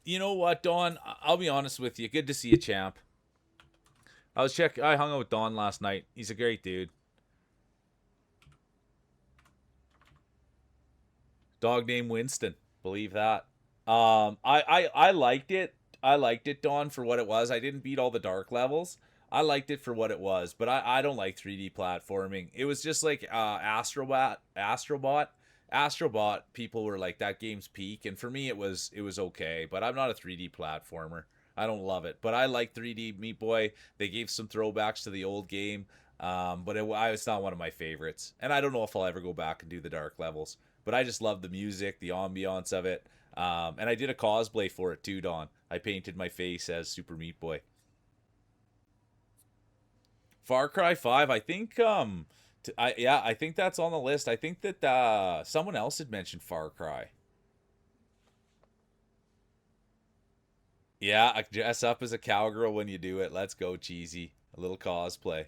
You know what, Don? I'll be honest with you. Good to see you, champ. I hung out with Don last night. He's a great dude. Dog named Winston. Believe that. I liked it. I liked it, Don, for what it was. I didn't beat all the dark levels. I liked it for what it was, but I don't like 3D platforming. It was just like Astrobot. People were like, that game's peak, and for me it was okay. But I'm not a 3D platformer. I don't love it, but I like 3D Meat Boy. They gave some throwbacks to the old game, but it's not one of my favorites. And I don't know if I'll ever go back and do the dark levels. But I just love the music, the ambiance of it. And I did a cosplay for it too, Don. I painted my face as Super Meat Boy. Far Cry 5, I think I think that's on the list. I think that someone else had mentioned Far Cry. Yeah, I dress up as a cowgirl when you do it. Let's go, cheesy. A little cosplay.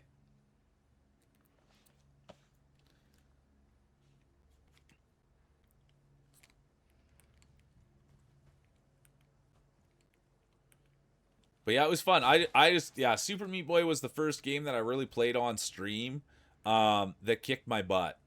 But yeah, it was fun. I just Super Meat Boy was the first game that I really played on stream that kicked my butt.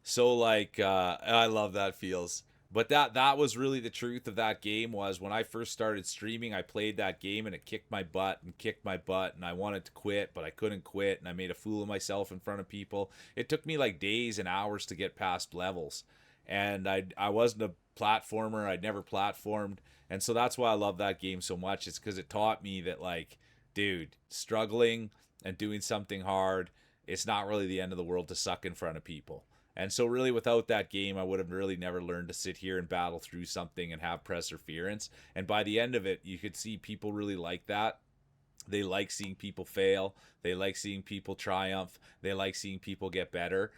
So like I love that feels. But that was really the truth of that game was when I first started streaming, I played that game and it kicked my butt and I wanted to quit, but I couldn't quit and I made a fool of myself in front of people. It took me like days and hours to get past levels. And I wasn't a platformer. I'd never platformed. And so that's why I love that game so much. It's because it taught me that, like, dude, struggling and doing something hard, it's not really the end of the world to suck in front of people. And so, really, without that game, I would have really never learned to sit here and battle through something and have perseverance. And by the end of it, you could see people really like that. They like seeing people fail. They like seeing people triumph. They like seeing people get better.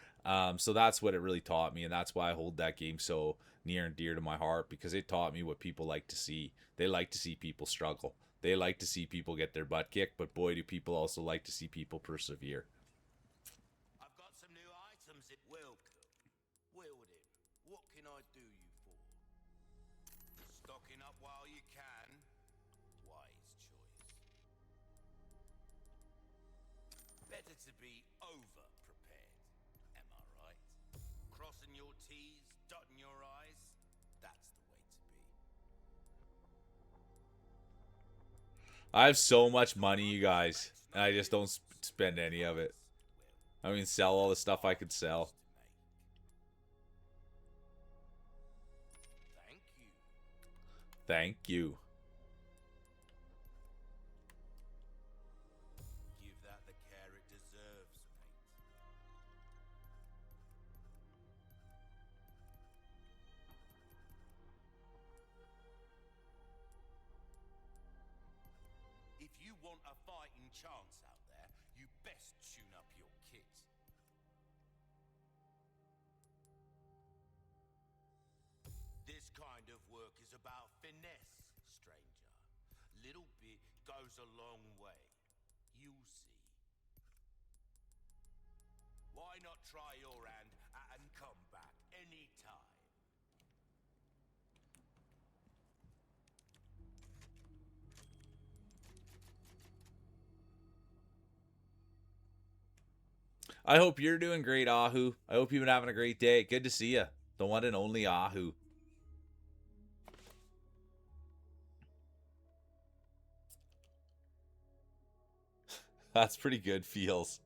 So that's what it really taught me, and that's why I hold that game so near and dear to my heart, because it taught me what people like to see. They like to see people struggle. They like to see people get their butt kicked, but boy, do people also like to see people persevere. I've got some new items at Welcome. Weldon, what can I do you for? Stocking up while you can. Wise choice. Better to be over-prepared, am I right? Crossing your T's, dotting your I's, that's the way to be. I have so much money, you guys, and I just don't spend any of it. I mean, sell all the stuff I could sell. Thank you. Thank you. Give that the care it deserves, mate. If you want a fighting chance out there, you best tune up your kit. This kind of work is about finesse, stranger. Little bit goes a long way. You'll see. Why not try your hand and come back anytime? I hope you're doing great, Ahu. I hope you've been having a great day. Good to see you. The one and only Ahu. That's pretty good, feels.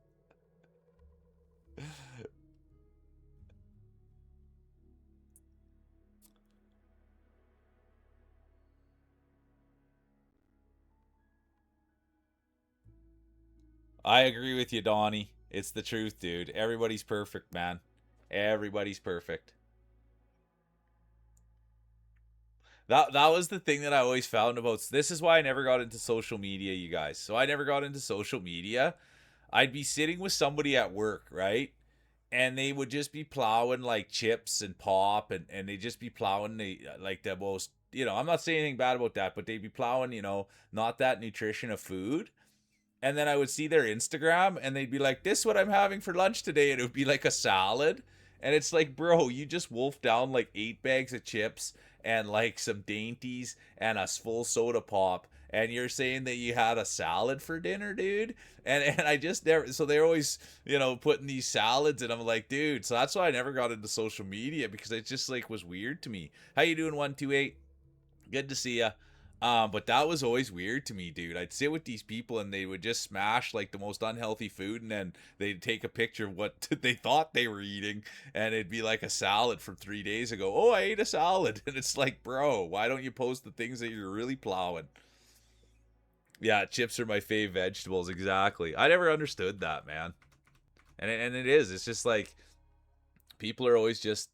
I agree with you, Donnie. It's the truth, dude. Everybody's perfect, man. Everybody's perfect. That was the thing that I always found about. This is why I never got into social media, you guys. So I never got into social media. I'd be sitting with somebody at work, right? And they would just be plowing like chips and pop, and they'd just be plowing like the most, I'm not saying anything bad about that, but they'd be plowing, not that nutrition of food. And then I would see their Instagram and they'd be like, this is what I'm having for lunch today. And it would be like a salad. And it's like, bro, you just wolfed down like 8 bags of chips and like some dainties and a full soda pop. And you're saying that you had a salad for dinner, dude? And I just never, so they're always, putting these salads, and I'm like, dude, so that's why I never got into social media, because it just like was weird to me. How you doing, 128? Good to see ya. But that was always weird to me, dude. I'd sit with these people and they would just smash like the most unhealthy food, and then they'd take a picture of what they thought they were eating, and it'd be like a salad from 3 days ago. Oh, I ate a salad. And it's like, bro, why don't you post the things that you're really plowing? Yeah, chips are my fave vegetables. Exactly. I never understood that, man. And it is. It's just like people are always just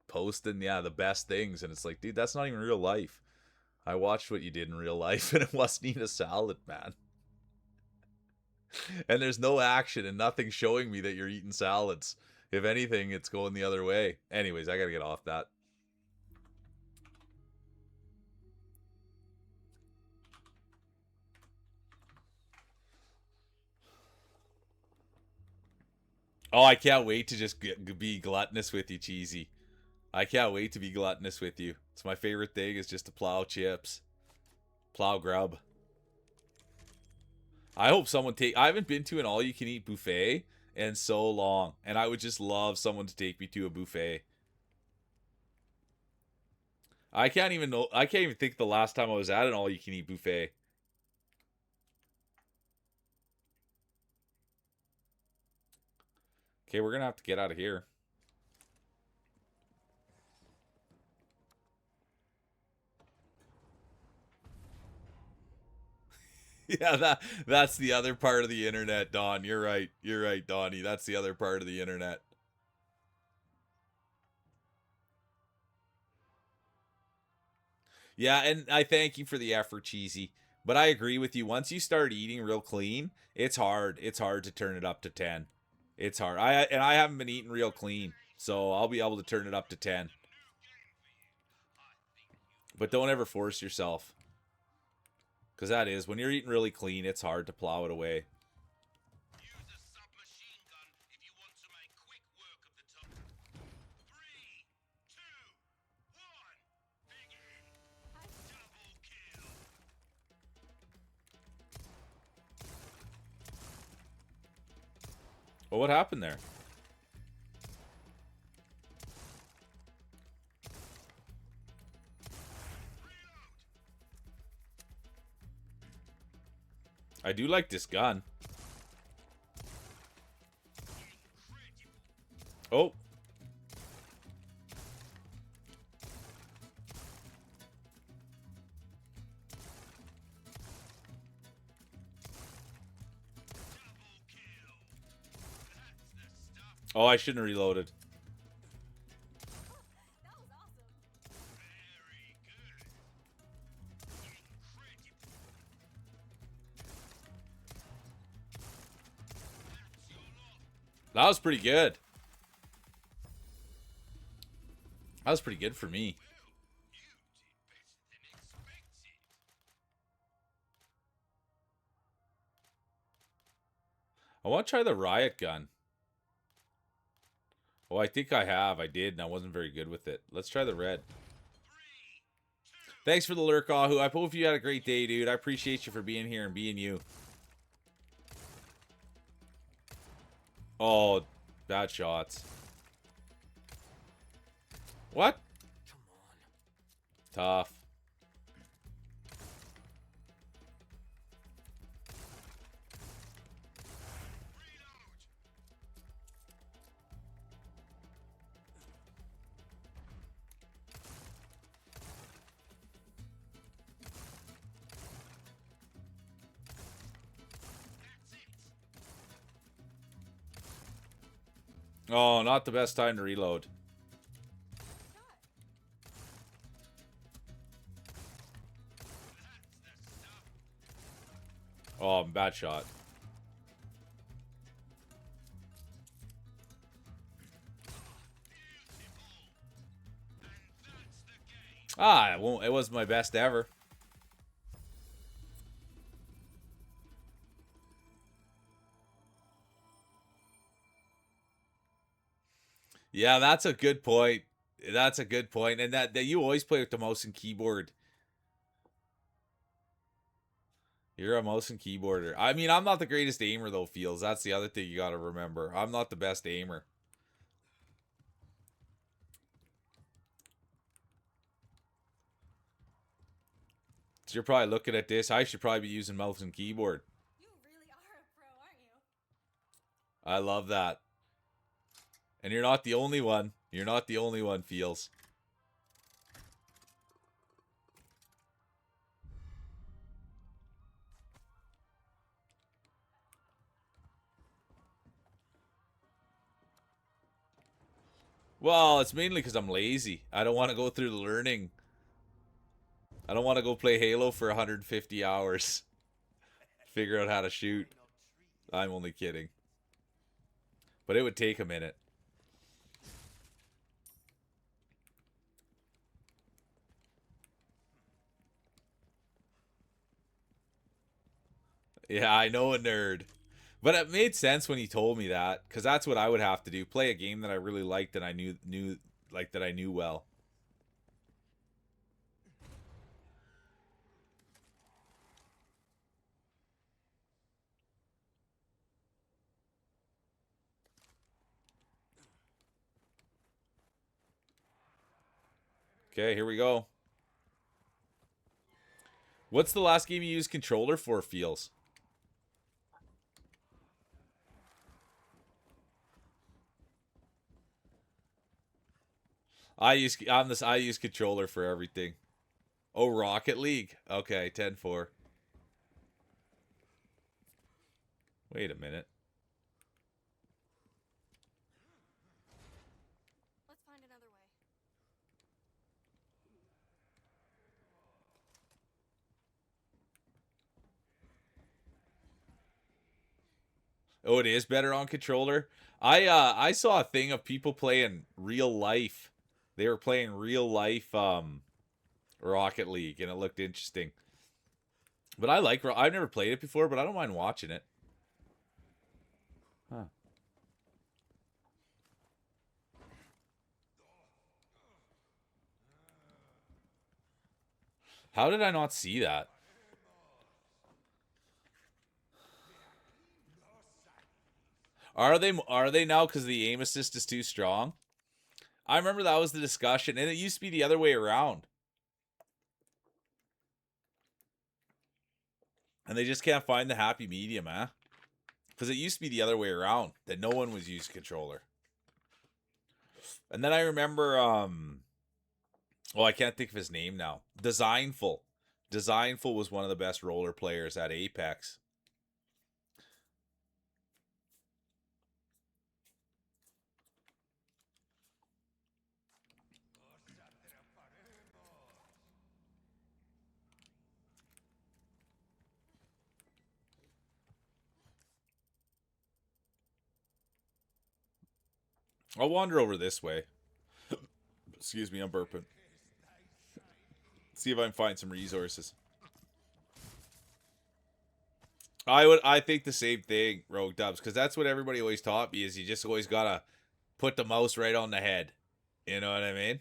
posting, the best things, and it's like, dude, that's not even real life. I watched what you did in real life, and it wasn't even a salad, man. And there's no action and nothing showing me that you're eating salads. If anything, it's going the other way. Anyways, I gotta get off that. Oh, I can't wait to just be gluttonous with you, Cheesy. I can't wait to be gluttonous with you. It's my favorite thing, is just to plow chips. Plow grub. I hope someone I haven't been to an all-you-can-eat buffet in so long, and I would just love someone to take me to a buffet. I can't even think the last time I was at an all-you-can-eat buffet. Okay, we're gonna have to get out of here. Yeah, that's the other part of the internet, Don. You're right. You're right, Donnie. That's the other part of the internet. Yeah, and I thank you for the effort, Cheesy. But I agree with you. Once you start eating real clean, it's hard. It's hard to turn it up to 10. It's hard. I haven't been eating real clean, so I'll be able to turn it up to 10. But don't ever force yourself. Because that is, when you're eating really clean, it's hard to plow it away. Well, what happened there? I do like this gun. Oh. Oh, I shouldn't have reloaded. That was awesome. That was pretty good. That was pretty good for me. I want to try the riot gun. Oh, I think I have. I did, and I wasn't very good with it. Let's try the red. Thanks for the lurk, Ahu. I hope you had a great day, dude. I appreciate you for being here and being you. Oh, bad shots. What? Come on. Tough. Oh, not the best time to reload. Oh, bad shot. Ah, it wasn't my best ever. Yeah, that's a good point. That's a good point. And that you always play with the mouse and keyboard. You're a mouse and keyboarder. I mean, I'm not the greatest aimer, though, Feels. That's the other thing you got to remember. I'm not the best aimer. So you're probably looking at this. I should probably be using mouse and keyboard. You really are a pro, aren't you? I love that. And you're not the only one. You're not the only one, Feels. Well, it's mainly because I'm lazy. I don't want to go through the learning. I don't want to go play Halo for 150 hours. Figure out how to shoot. I'm only kidding. But it would take a minute. Yeah, I know, a nerd. But it made sense when he told me that, because that's what I would have to do. Play a game that I really liked and I knew well. Okay, here we go. What's the last game you used controller for, Feels? I use controller for everything. Oh, Rocket League. Okay, 10-4. Wait a minute. Let's find another way. Oh, it is better on controller. I saw a thing of people playing real life. They were playing real life Rocket League, and it looked interesting. But I've never played it before, but I don't mind watching it. Huh. How did I not see that? Are they now because the aim assist is too strong? I remember that was the discussion, and it used to be the other way around. And they just can't find the happy medium, huh? Because it used to be the other way around, that no one was using controller. And then I remember, well, I can't think of his name now. Designful. Designful was one of the best roller players at Apex. I'll wander over this way. Excuse me, I'm burping. See if I can find some resources. I think the same thing, Rogue Dubs, because that's what everybody always taught me, is you just always gotta put the mouse right on the head. You know what I mean?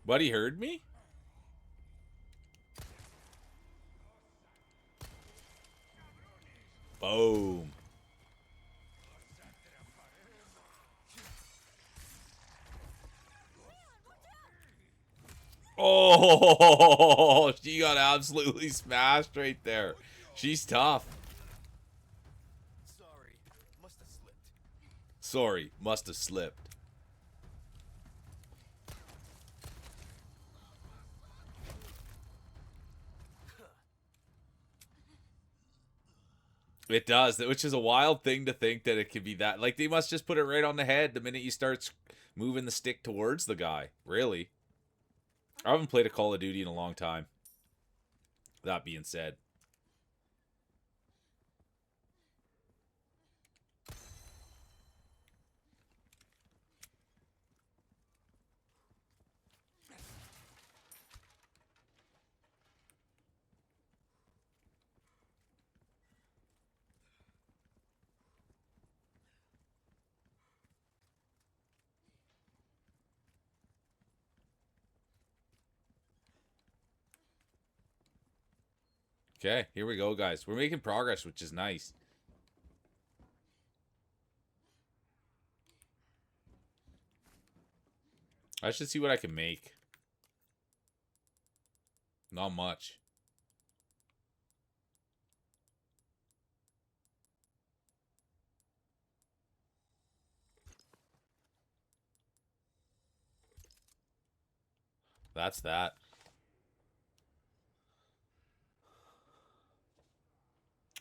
Buddy heard me? Boom. Oh, she got absolutely smashed right there. She's tough. Sorry, must have slipped. Sorry, must have slipped. It does, which is a wild thing to think that it could be that. Like, they must just put it right on the head the minute you start moving the stick towards the guy. Really. I haven't played a Call of Duty in a long time. That being said. Okay, here we go, guys. We're making progress, which is nice. I should see what I can make. Not much. That's that.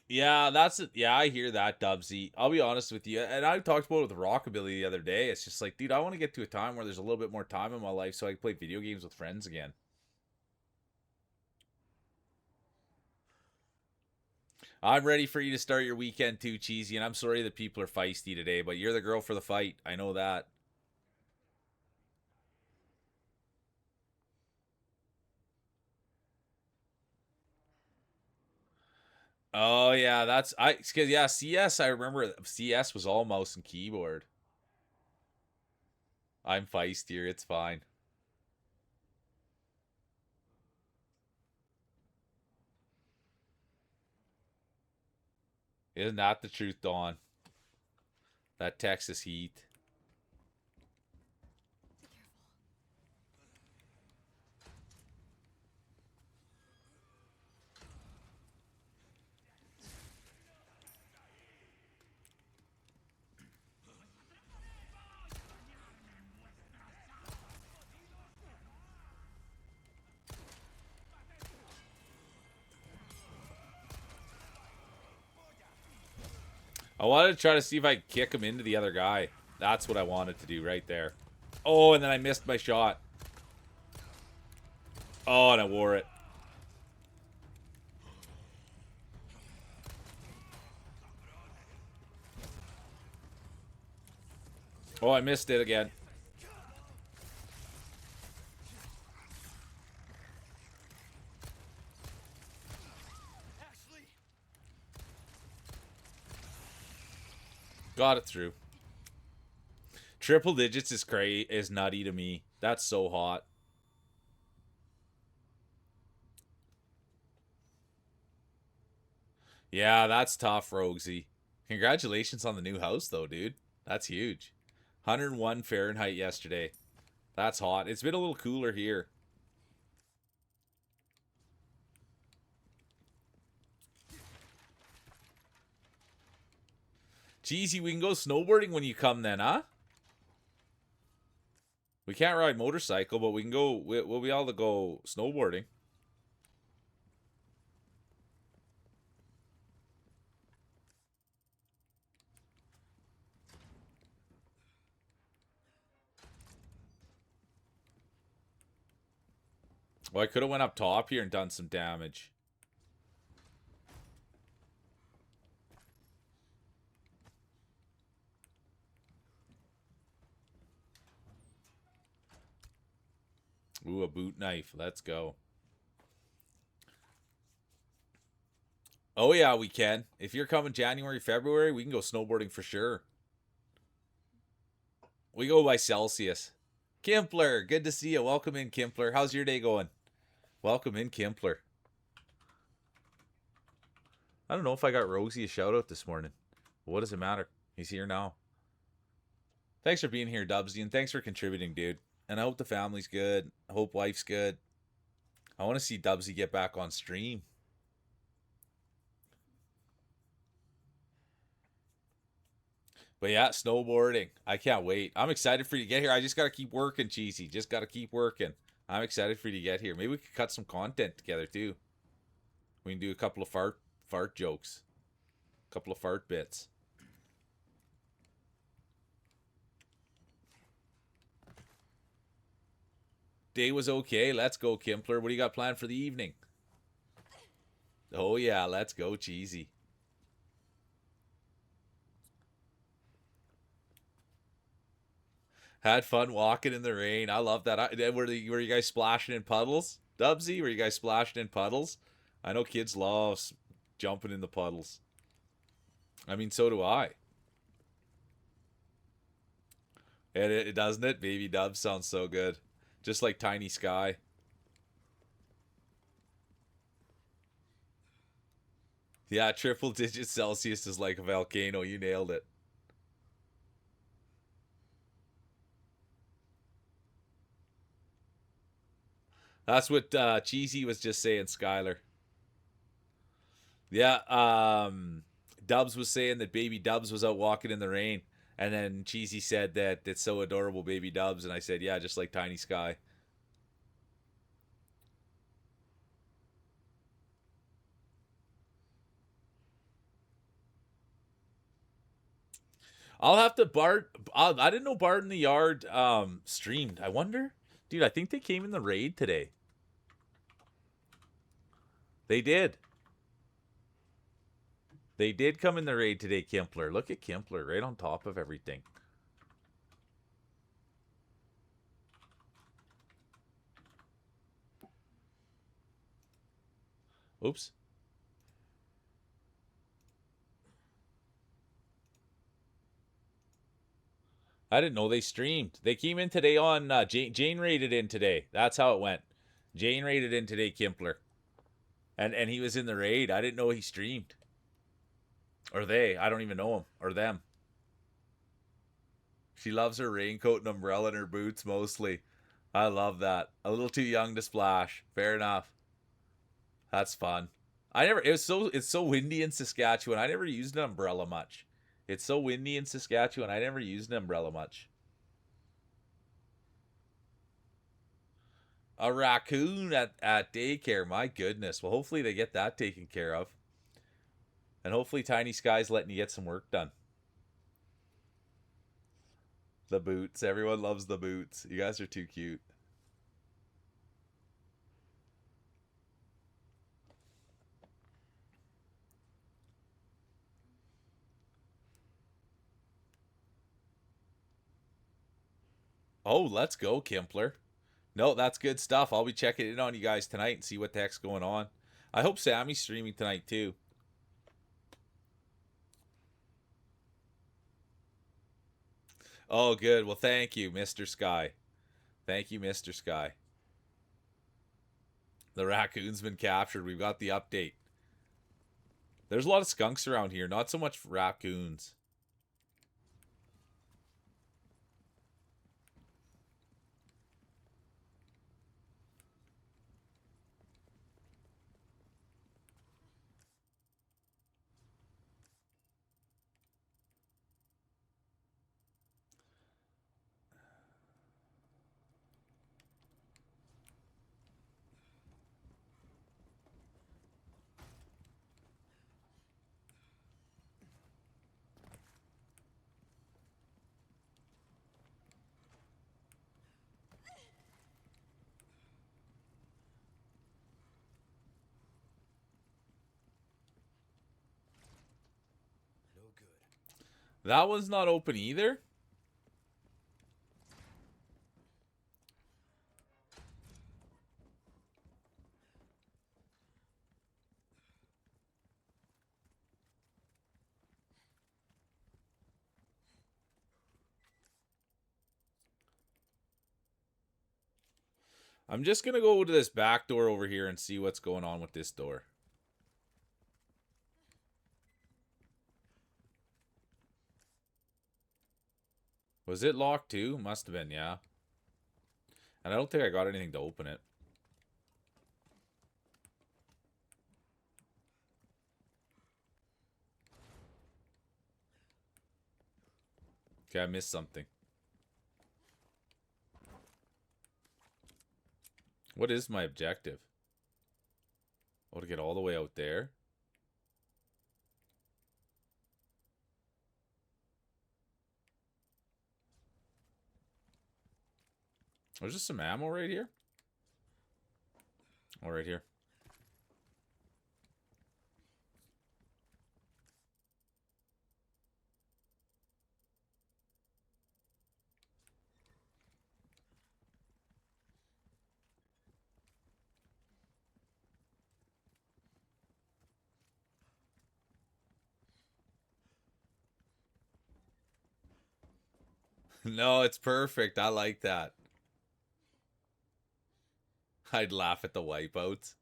Yeah, that's it. Yeah, I hear that, Dubsy. I'll be honest with you. And I talked about it with Rockabilly the other day. It's just like, dude, I want to get to a time where there's a little bit more time in my life so I can play video games with friends again. I'm ready for you to start your weekend too, Cheesy, and I'm sorry that people are feisty today, but you're the girl for the fight. I know that. Oh yeah, that's cause yeah, CS, I remember CS was all mouse and keyboard. I'm feistier, it's fine. Isn't that the truth, Dawn? That Texas heat. Be careful. I wanted to try to see if I could kick him into the other guy. That's what I wanted to do right there. Oh, and then I missed my shot. Oh, and I wore it. Oh, I missed it again. Got it through. Triple digits is nutty to me. That's so hot. Yeah, that's tough, Roguesy. Congratulations on the new house, though, dude. That's huge. 101 Fahrenheit yesterday. That's hot. It's been a little cooler here. Jeezy, we can go snowboarding when you come then, huh? We can't ride motorcycle, but we can go. We'll be able to go snowboarding. Well, I could have went up top here and done some damage. Ooh, a boot knife. Let's go. Oh, yeah, we can. If you're coming January, February, we can go snowboarding for sure. We go by Celsius. Kimpler, good to see you. Welcome in, Kimpler. How's your day going? Welcome in, Kimpler. I don't know if I got Rosie a shout out this morning. What does it matter? He's here now. Thanks for being here, Dubsy, and thanks for contributing, dude. And I hope the family's good. I hope wife's good. I want to see Dubsy get back on stream. But yeah, snowboarding. I can't wait. I'm excited for you to get here. I just got to keep working, Cheesy. Just got to keep working. I'm excited for you to get here. Maybe we could cut some content together, too. We can do a couple of fart jokes. Couple of fart bits. Day was okay. Let's go, Kimpler. What do you got planned for the evening? Oh, yeah. Let's go, Cheesy. Had fun walking in the rain. I love that. Were you guys splashing in puddles? Dubsy, were you guys splashing in puddles? I know kids love jumping in the puddles. I mean, so do I. And it doesn't it? Baby Dubs sounds so good. Just like Tiny Sky. Yeah, triple digit Celsius is like a volcano. You nailed it. That's what Cheesy was just saying, Skylar. Yeah, Dubs was saying that Baby Dubs was out walking in the rain. And then Cheesy said that it's so adorable, Baby Dubs. And I said, yeah, just like Tiny Sky. I'll have to Bart. I didn't know Bart in the Yard streamed. I wonder, dude. I think they came in the raid today. They did. They did come in the raid today, Kimpler. Look at Kimpler right on top of everything. Oops. I didn't know they streamed. They came in today on Jane raided in today. That's how it went. Jane raided in today, Kimpler. And he was in the raid. I didn't know he streamed. Or they. I don't even know him. Or them. She loves her raincoat and umbrella and her boots mostly. I love that. A little too young to splash. Fair enough. That's fun. It's so windy in Saskatchewan. I never used an umbrella much. It's so windy in Saskatchewan. I never used an umbrella much. A raccoon at daycare. My goodness. Well, hopefully they get that taken care of. And hopefully Tiny Sky's letting you get some work done. The boots. Everyone loves the boots. You guys are too cute. Oh, let's go, Kimpler. No, that's good stuff. I'll be checking in on you guys tonight and see what the heck's going on. I hope Sammy's streaming tonight too. Oh, good. Well, thank you, Mr. Sky. Thank you, Mr. Sky. The raccoon's been captured. We've got the update. There's a lot of skunks around here. Not so much raccoons. That one's not open either. I'm just going to go to this back door over here and see what's going on with this door. Was it locked too? Must have been, yeah. And I don't think I got anything to open it. Okay, I missed something. What is my objective? Oh, to get all the way out there? There's just some ammo right here. Oh, right here. No, it's perfect. I like that. I'd laugh at the wipeouts.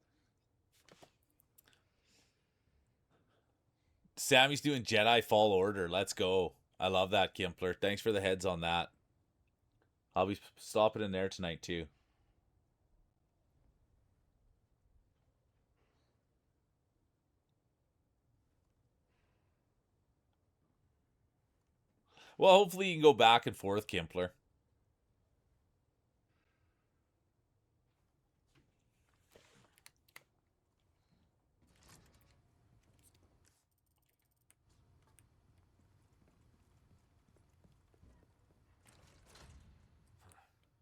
Sammy's doing Jedi Fall Order. Let's go. I love that, Kimpler. Thanks for the heads on that. I'll be stopping in there tonight, too. Well, hopefully you can go back and forth, Kimpler.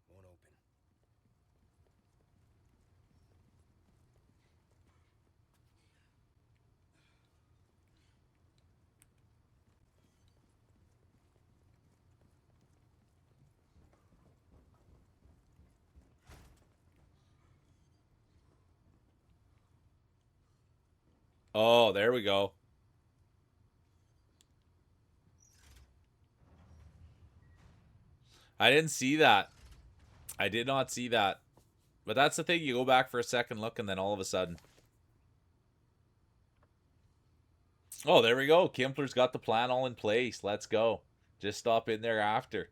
Won't open. Oh, there we go. I didn't see that. I did not see that. But that's the thing. You go back for a second look, and then all of a sudden. Oh, there we go. Kimpler's got the plan all in place. Let's go. Just stop in there after.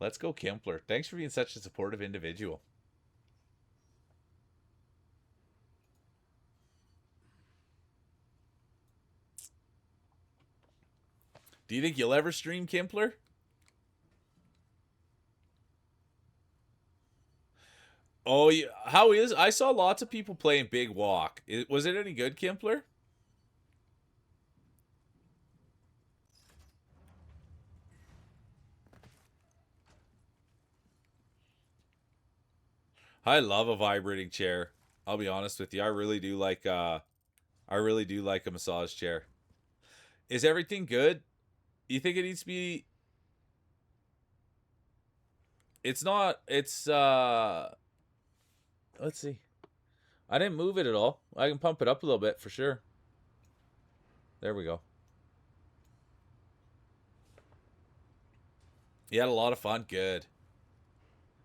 Let's go, Kimpler. Thanks for being such a supportive individual. Do you think you'll ever stream, Kimpler? Oh, yeah. How is? I saw lots of people playing Big Walk. Was it any good, Kimpler? I love a vibrating chair. I'll be honest with you. I really do like a massage chair. Is everything good? You think it needs to be? It's not. It's let's see. I didn't move it at all. I can pump it up a little bit for sure. There we go. You had a lot of fun. Good.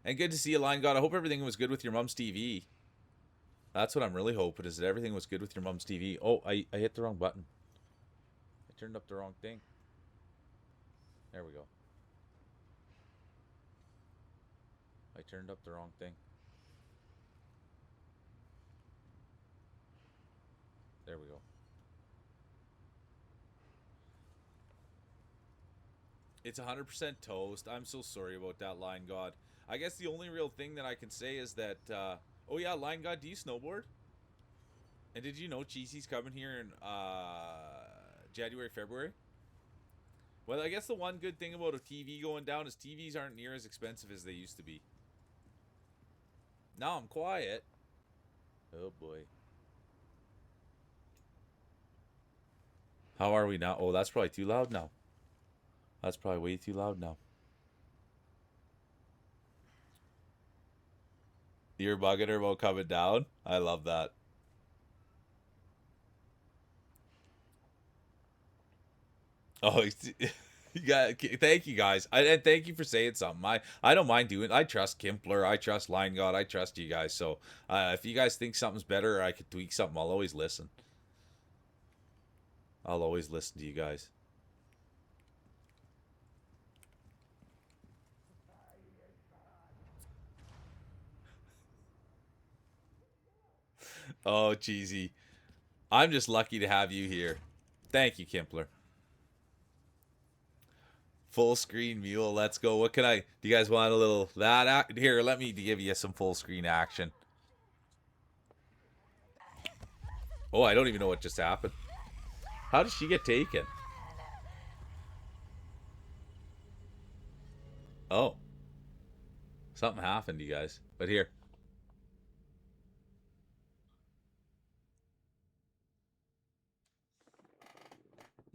And good to see you, Line God. I hope everything was good with your mom's TV. That's what I'm really hoping, is that everything was good with your mom's TV. Oh, I hit the wrong button. I turned up the wrong thing. There we go. I turned up the wrong thing. There we go. It's 100% toast. I'm so sorry about that, Line God. I guess the only real thing that I can say is that, oh yeah, Line God, do you snowboard? And did you know Cheesy's coming here in January, February? Well, I guess the one good thing about a TV going down is TVs aren't near as expensive as they used to be. Now I'm quiet. Oh boy. How are we now? Oh, that's probably too loud now. That's probably way too loud now. You're bugging her about coming down? I love that. Oh, you got. Thank you guys. And thank you for saying something. I don't mind doing. I trust Kimpler. I trust Line God. I trust you guys. So if you guys think something's better, or I could tweak something, I'll always listen. I'll always listen to you guys. Oh, cheesy. I'm just lucky to have you here. Thank you, Kimpler. Full screen mule. Let's go. What can I? Do you guys want a little that? Here, let me give you some full screen action. Oh, I don't even know what just happened. How did she get taken? Oh. Something happened, you guys. But here.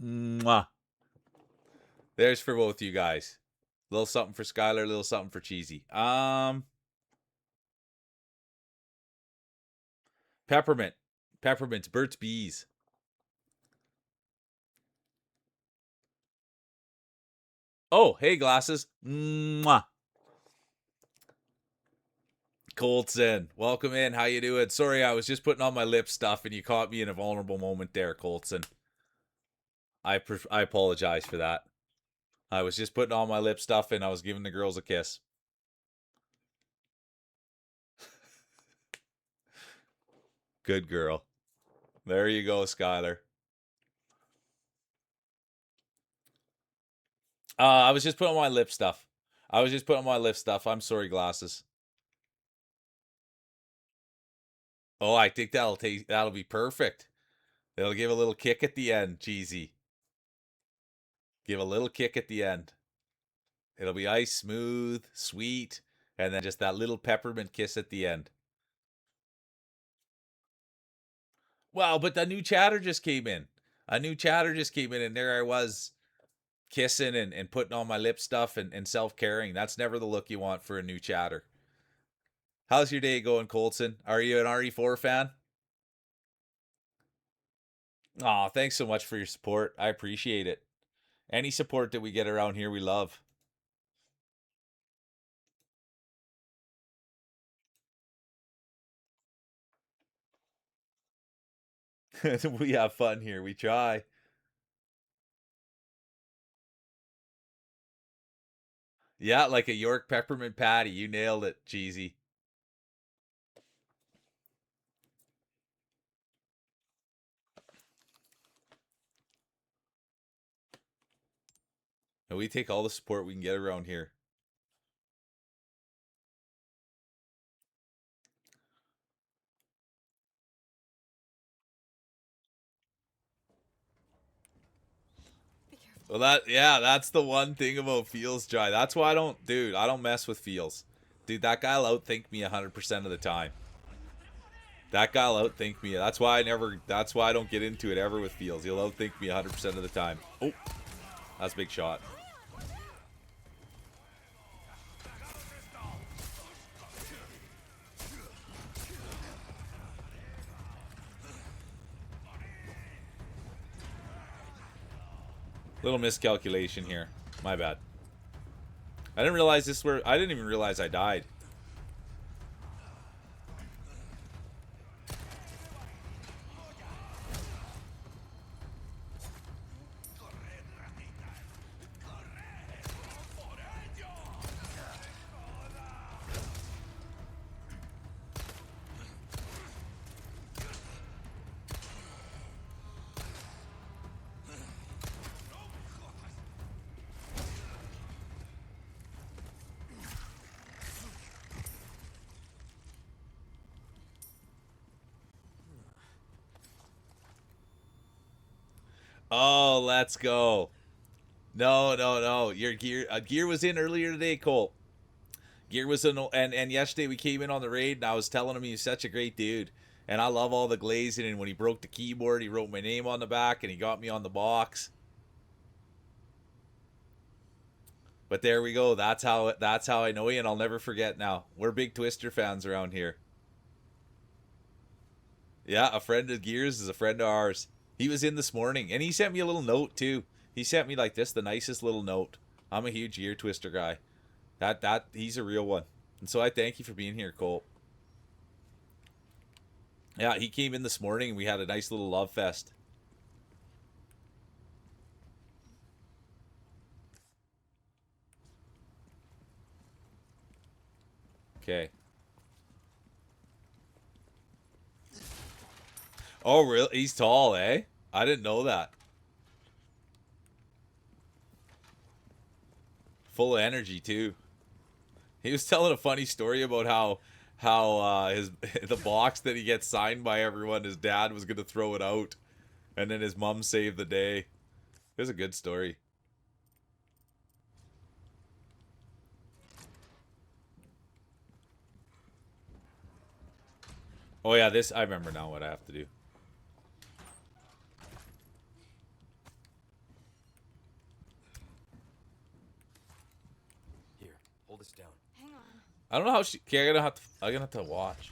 Mwah. There's for both you guys. Little something for Skylar, little something for Cheesy. Peppermint. Peppermint's Burt's Bees. Oh, hey, glasses. Mwah. Colton, welcome in. How you doing? Sorry, I was just putting on my lip stuff and you caught me in a vulnerable moment there, Colton. I apologize for that. I was just putting on my lip stuff and I was giving the girls a kiss. Good girl. There you go, Skylar. I was just putting on my lip stuff. I'm sorry, glasses. Oh, I think that'll be perfect. It'll give a little kick at the end, Cheesy. Give a little kick at the end. It'll be ice smooth, sweet, and then just that little peppermint kiss at the end. Well, but the new chatter just came in. And there I was kissing and putting on my lip stuff and self-caring. That's never the look you want for a new chatter. How's your day going, Colson? Are you an RE4 fan? Aw, thanks so much for your support. I appreciate it. Any support that we get around here, we love. We have fun here. We try. Yeah, like a York peppermint patty. You nailed it, Cheesy. And we take all the support we can get around here. Be careful. Well, that's the one thing about Feels, Jai. That's why I don't mess with Feels. Dude, that guy'll outthink me 100% of the time. That guy'll outthink me. That's why I don't get into it ever with Feels. He'll outthink me 100% of the time. Oh, that's a big shot. Little miscalculation here. My bad. I didn't even realize I died. Oh, let's go. No. Your gear was in earlier today, Cole. Gear was in, and yesterday we came in on the raid, and I was telling him he's such a great dude, and I love all the glazing. And when he broke the keyboard, he wrote my name on the back, and he got me on the box. But there we go. That's how I know you, and I'll never forget. Now we're big Twister fans around here. Yeah, a friend of Gears is a friend of ours. He was in this morning, and he sent me a little note too. He sent me like this, the nicest little note. I'm a huge Gear Twister guy. He's a real one, and so I thank you for being here, Cole. Yeah, he came in this morning, and we had a nice little love fest. Okay. Oh, really? He's tall, eh? I didn't know that. Full of energy too. He was telling a funny story about how his the box that he gets signed by everyone, his dad was gonna throw it out, and then his mom saved the day. It was a good story. Oh yeah, this I remember now what I have to do. Here, hold this down. Hang on. I don't know how she. Okay, I'm gonna have to watch.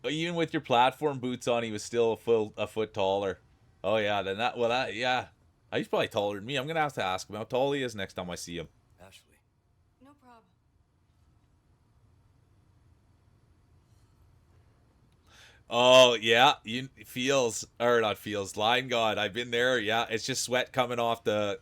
But even with your platform boots on, he was still a foot taller. Oh yeah, then that. Well, that yeah. He's probably taller than me. I'm gonna have to ask him how tall he is next time I see him. Ashley. No problem. Oh yeah, you feels or not feels. Line God, I've been there. Yeah, it's just sweat coming off the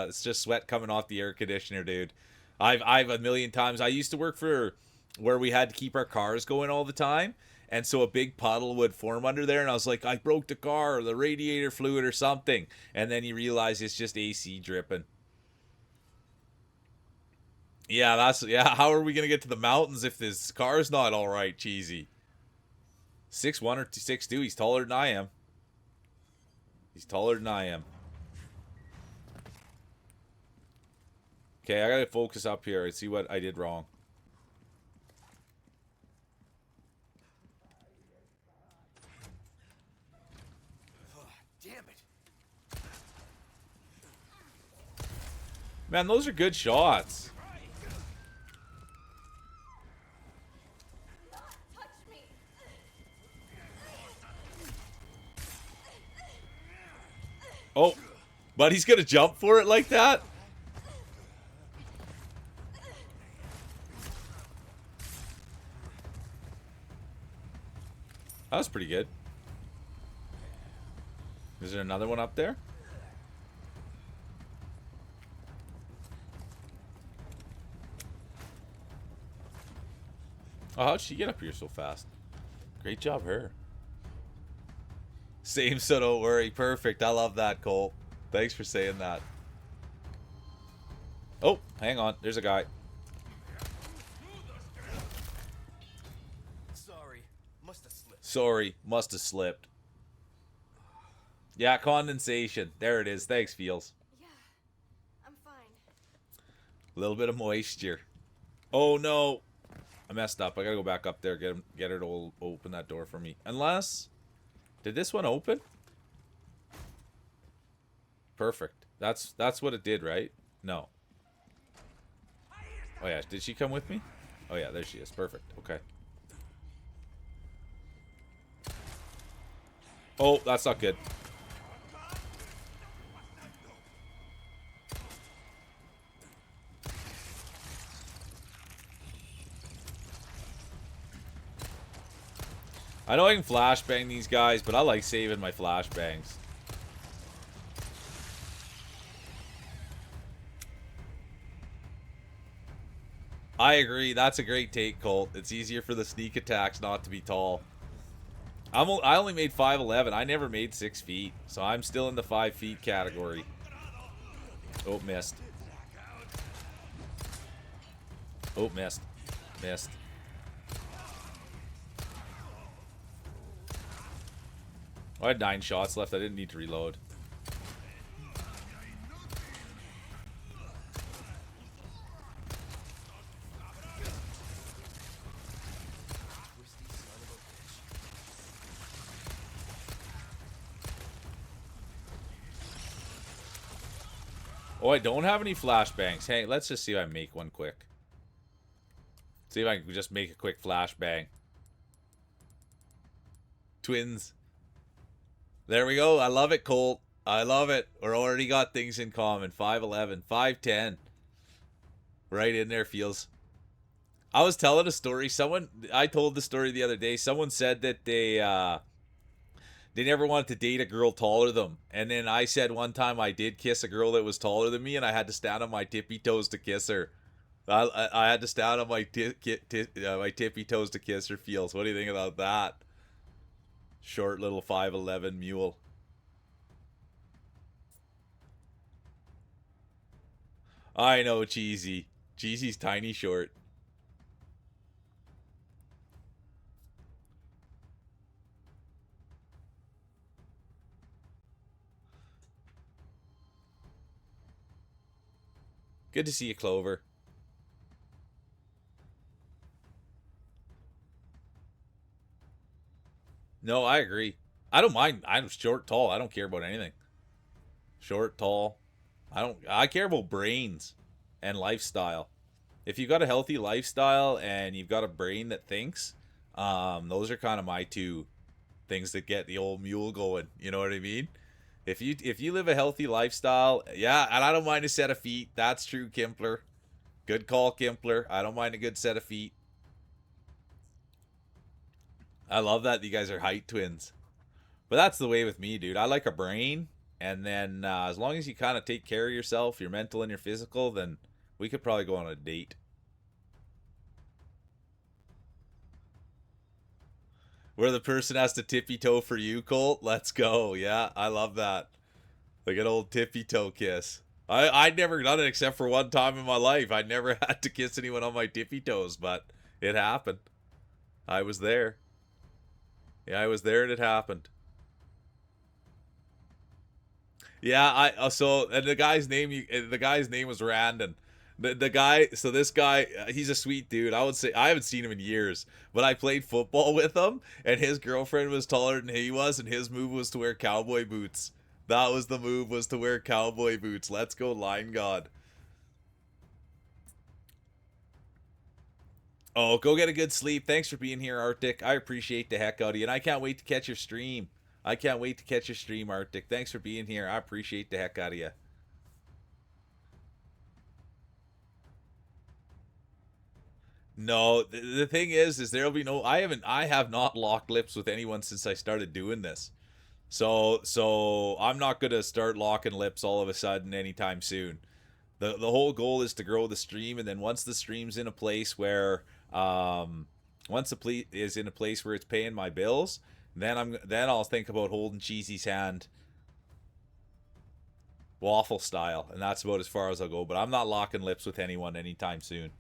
it's just sweat coming off the air conditioner, dude. I've a million times. I used to work for where we had to keep our cars going all the time, and so a big puddle would form under there, and I was like, I broke the car or the radiator fluid or something, and then you realize it's just AC dripping. Yeah, yeah. How are we gonna get to the mountains if this car's not all right, cheesy? 6'1" or 6'2". He's taller than I am. He's taller than I am. Okay, I gotta focus up here and see what I did wrong. Damn it. Man, those are good shots. Touch me. Oh, but he's gonna jump for it like that? That was pretty good. Is there another one up there? Oh, how'd she get up here so fast? Great job, her. Same, so don't worry. Perfect. I love that, Cole. Thanks for saying that. Oh, hang on. There's a guy. Sorry. Must have slipped. Sorry. Must have slipped. Yeah, condensation. There it is. Thanks, Feels. Yeah, I'm fine. A little bit of moisture. Oh, no. I messed up. I gotta go back up there. Get her to open that door for me. Unless... Did this one open? Perfect. That's what it did, right? No. Oh yeah, did she come with me? Oh yeah, there she is. Perfect. Okay. Oh, that's not good. I know I can flashbang these guys, but I like saving my flashbangs. I agree. That's a great take, Colt. It's easier for the sneak attacks not to be tall. I only made 5'11". I never made 6 feet, so I'm still in the 5 feet category. Oh, missed. Oh, missed. Missed. I had 9 shots left. I didn't need to reload. Oh, I don't have any flashbangs. Hey, let's just see if I make one quick. See if I can just make a quick flashbang. Twins. There we go. I love it, Colt. I love it. We're already got things in common. 5'11", 5'10". Right in there, Feels. I was telling a story. I told the story the other day. Someone said that they never wanted to date a girl taller than them. And then I said one time I did kiss a girl that was taller than me, and I had to stand on my tippy toes to kiss her. I had to stand on my my tippy toes to kiss her, Feels. What do you think about that? Short little 5'11" mule. I know, Cheesy. Cheesy's tiny short. Good to see you, Clover. No, I agree. I don't mind. I'm short, tall. I don't care about anything. Short, tall. I care about brains and lifestyle. If you've got a healthy lifestyle and you've got a brain that thinks, those are kind of my two things that get the old mule going. You know what I mean? If you live a healthy lifestyle, yeah, and I don't mind a set of feet. That's true, Kimpler. Good call, Kimpler. I don't mind a good set of feet. I love that you guys are height twins. But that's the way with me, dude. I like a brain, and then as long as you kind of take care of yourself, your mental and your physical, then we could probably go on a date. Where the person has to tippy toe for you, Colt. Let's go. Yeah, I love that. Like an old tippy toe kiss. I'd never done it except for one time in my life. I never had to kiss anyone on my tippy toes, but it happened. I was there. Yeah, I was there and it happened. Yeah, and the guy's name was Randon. The guy, so this guy, he's a sweet dude. I would say I haven't seen him in years, but I played football with him, and his girlfriend was taller than he was, and his move was to wear cowboy boots. That was the move, was to wear cowboy boots. Let's go, Line God. Oh, go get a good sleep. Thanks for being here, Arctic. I appreciate the heck out of you, and I can't wait to catch your stream. I can't wait to catch your stream, Arctic. Thanks for being here. I appreciate the heck out of you. No, the thing is there'll be no. I have not locked lips with anyone since I started doing this. So I'm not gonna start locking lips all of a sudden anytime soon. The whole goal is to grow the stream, and then once the stream's in a place where once the is in a place where it's paying my bills, then I'll think about holding Cheesy's hand waffle style, and that's about as far as I'll go. But I'm not locking lips with anyone anytime soon.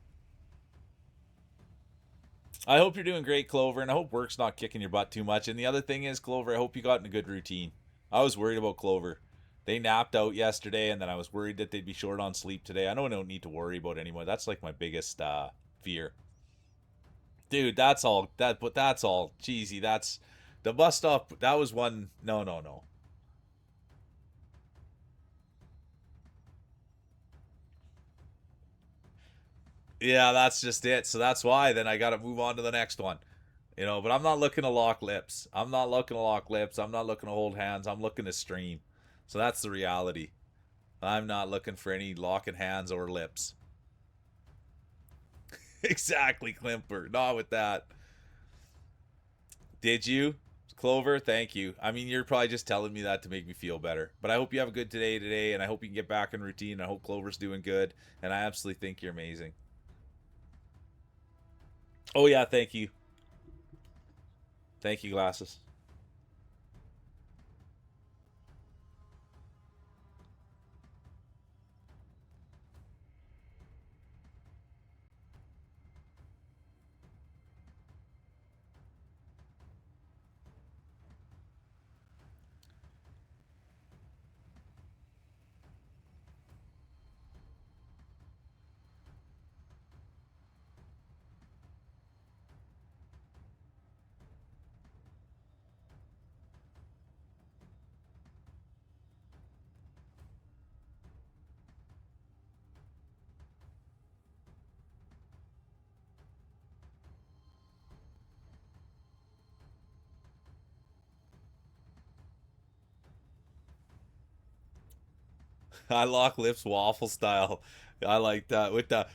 I hope you're doing great, Clover, and I hope work's not kicking your butt too much. And the other thing is, Clover, I hope you got in a good routine. I was worried about Clover. They napped out yesterday, and then I was worried that they'd be short on sleep today. I know I don't need to worry about anymore. That's like my biggest fear. Dude, that's all. But that's all cheesy. That's the bus stop. That was one. No, no, no. Yeah, that's just it. So that's why then I got to move on to the next one. But I'm not looking to lock lips. I'm not looking to lock lips. I'm not looking to hold hands. I'm looking to stream. So that's the reality. I'm not looking for any locking hands or lips. Exactly, Klimper. Not with that. Did you? Clover, thank you. I mean, you're probably just telling me that to make me feel better. But I hope you have a good today, and I hope you can get back in routine. I hope Clover's doing good, and I absolutely think you're amazing. Oh, yeah, thank you. Thank you, Glasses. I lock lips waffle style. I like that with the.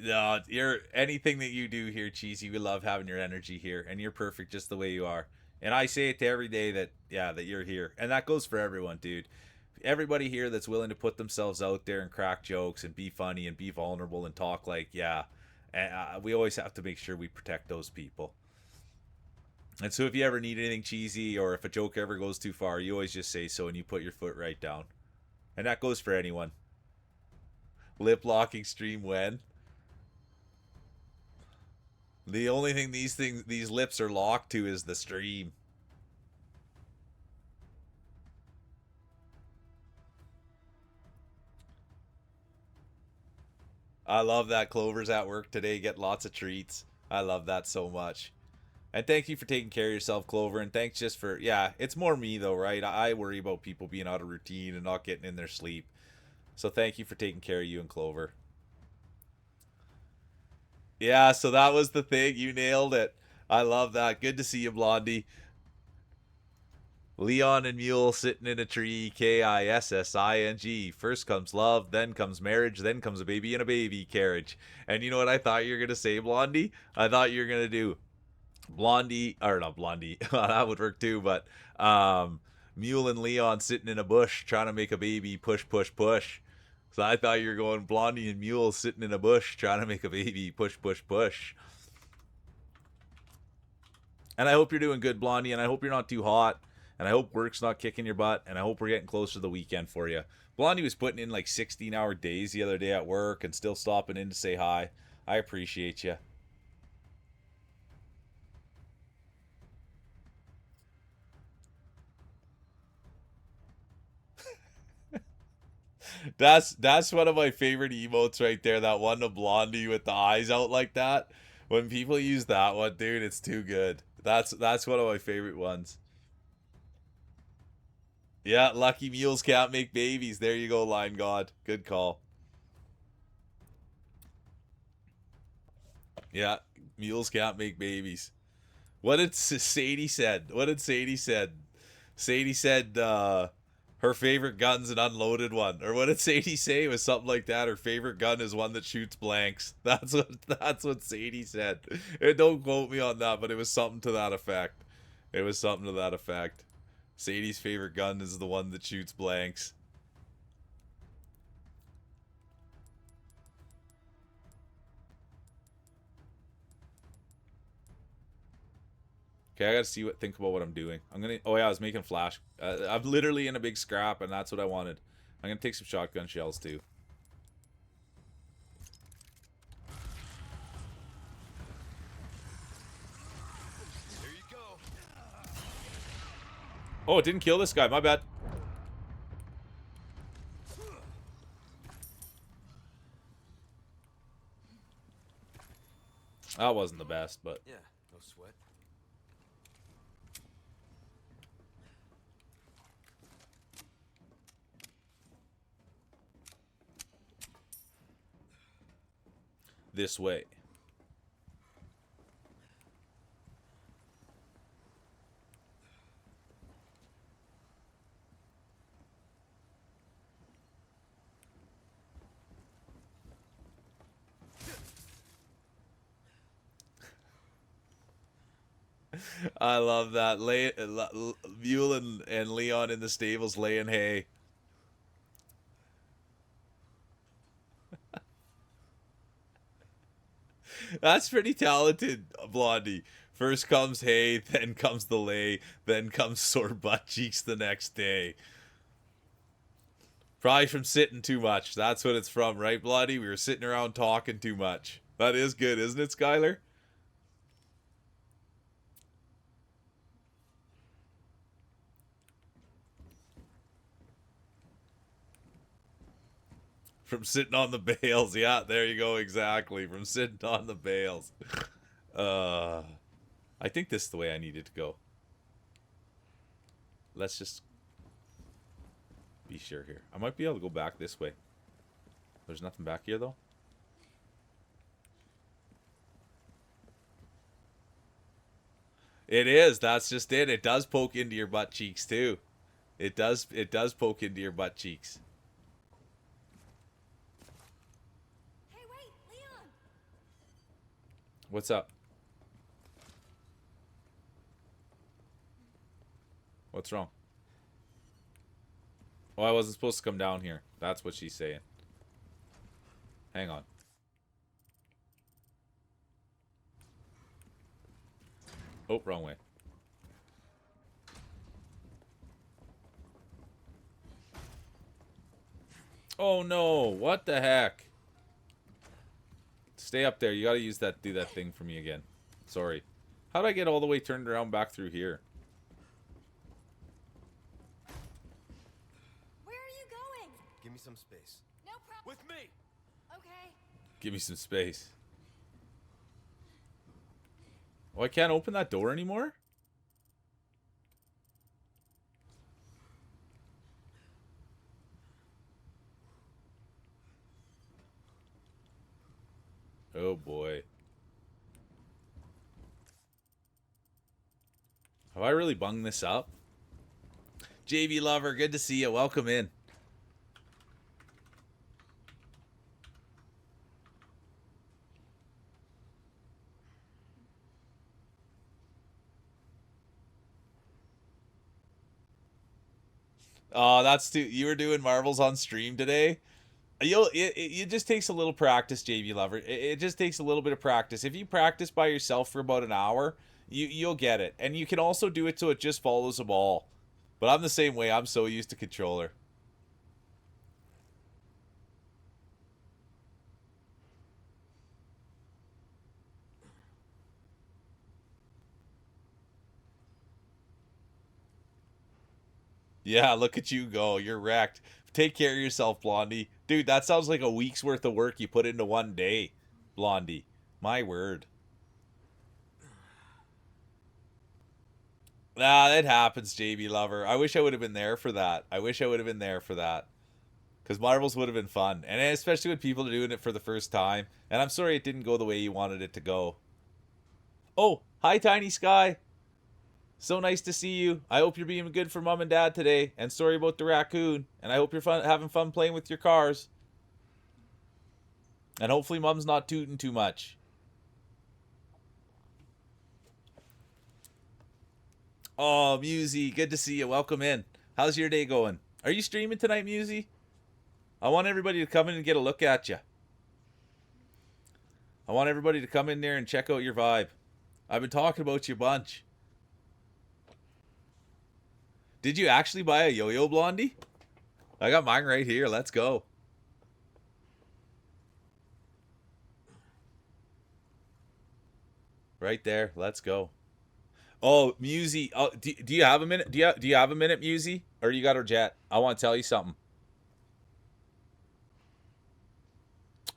No, you're anything that you do here, Cheesy. We love having your energy here, and you're perfect just the way you are. And I say it to every day that that you're here, and that goes for everyone, dude. Everybody here that's willing to put themselves out there and crack jokes and be funny and be vulnerable and talk like and we always have to make sure we protect those people. And so if you ever need anything cheesy or if a joke ever goes too far, you always just say so and you put your foot right down. And that goes for anyone. Lip locking stream when? The only thing these lips are locked to is the stream. I love that Clover's at work today, get lots of treats. I love that so much. And thank you for taking care of yourself, Clover. And thanks just for, yeah, it's more me though, right? I worry about people being out of routine and not getting in their sleep. So thank you for taking care of you and Clover. Yeah, so that was the thing. You nailed it. I love that. Good to see you, Blondie. Leon and Mule sitting in a tree, Kissing. First comes love, then comes marriage, then comes a baby in a baby carriage. And you know what I thought you were going to say, Blondie? I thought you were going to do Blondie, or not Blondie, that would work too, but Mule and Leon sitting in a bush trying to make a baby, push, push, push. So I thought you were going Blondie and Mule sitting in a bush trying to make a baby, push, push, push. And I hope you're doing good, Blondie, and I hope you're not too hot. And I hope work's not kicking your butt. And I hope we're getting closer to the weekend for you. Blondie was putting in like 16-hour days the other day at work and still stopping in to say hi. I appreciate you. That's one of my favorite emotes right there. That one of Blondie with the eyes out like that. When people use that one, dude, it's too good. That's one of my favorite ones. Yeah, lucky mules can't make babies. There you go, Line God. Good call. Yeah, mules can't make babies. What did Sadie said? What did Sadie said? Sadie said her favorite gun's an unloaded one. Or what did Sadie say? It was something like that. Her favorite gun is one that shoots blanks. That's what Sadie said. Don't quote me on that, but it was something to that effect. It was something to that effect. Sadie's favorite gun is the one that shoots blanks. Okay, I gotta think about what I'm doing. Oh yeah, I was making flash. I'm literally in a big scrap, and that's what I wanted. I'm gonna take some shotgun shells too. There you go. Oh, it didn't kill this guy. My bad. That wasn't the best, but Yeah, no sweat. this way. I love that. Mule and Leon in the stables laying hay. That's pretty talented, Blondie. First comes hay, then comes the lay, then comes sore butt cheeks the next day. Probably from sitting too much. That's what it's from, right, Blondie? We were sitting around talking too much. That is good, isn't it, Skylar? From sitting on the bales. Yeah, there you go, exactly. From sitting on the bales. I think this is the way I needed to go. Let's just be sure here. I might be able to go back this way. There's nothing back here, though. It is. That's just it. It does poke into your butt cheeks, too. It does poke into your butt cheeks. Hey, wait, Leon! What's up? What's wrong? Oh, I wasn't supposed to come down here. That's what she's saying. Hang on. Oh, wrong way. Oh no, what the heck? Stay up there. You gotta do that thing for me again. Sorry. How'd I get all the way turned around back through here? Where are you going? Give me some space. No problem. With me! Okay. Give me some space. Oh, I can't open that door anymore? Oh boy. Have I really bunged this up? JV Lover, good to see you. Welcome in. Oh, that's too. You were doing marbles on stream today. It just takes a little practice, JV Lover. It just takes a little bit of practice. If you practice by yourself for about an hour, you'll get it. And you can also do it so it just follows the ball. But I'm the same way. I'm so used to controller. Yeah, look at you go. You're wrecked. Take care of yourself, Blondie. Dude, that sounds like a week's worth of work you put into one day, Blondie. My word. Nah, that happens, JB Lover. I wish I would have been there for that. I wish I would have been there for that. Because marbles would have been fun. And especially with people doing it for the first time. And I'm sorry it didn't go the way you wanted it to go. Oh, hi, Tiny Sky. So nice to see you. I hope you're being good for mom and dad today. And sorry about the raccoon. And I hope you're having fun playing with your cars. And hopefully mom's not tooting too much. Oh, Musey, good to see you. Welcome in. How's your day going? Are you streaming tonight, Musey? I want everybody to come in and get a look at you. I want everybody to come in there and check out your vibe. I've been talking about you a bunch. Did you actually buy a yo-yo, Blondie? I got mine right here. Let's go. Right there. Let's go. Oh, Musey. Oh, do you have a minute? Do you have a minute, Musey? Or you got a jet? I want to tell you something.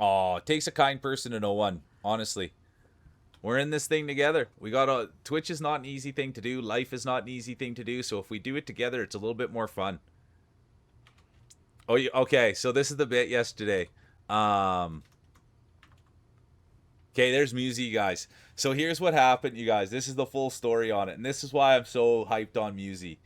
Oh, it takes a kind person to know one. Honestly. We're in this thing together. Twitch is not an easy thing to do. Life is not an easy thing to do. So if we do it together, it's a little bit more fun. Oh, okay. So this is the bit yesterday. Okay, there's Musey, guys. So here's what happened, you guys. This is the full story on it. And this is why I'm so hyped on Musey.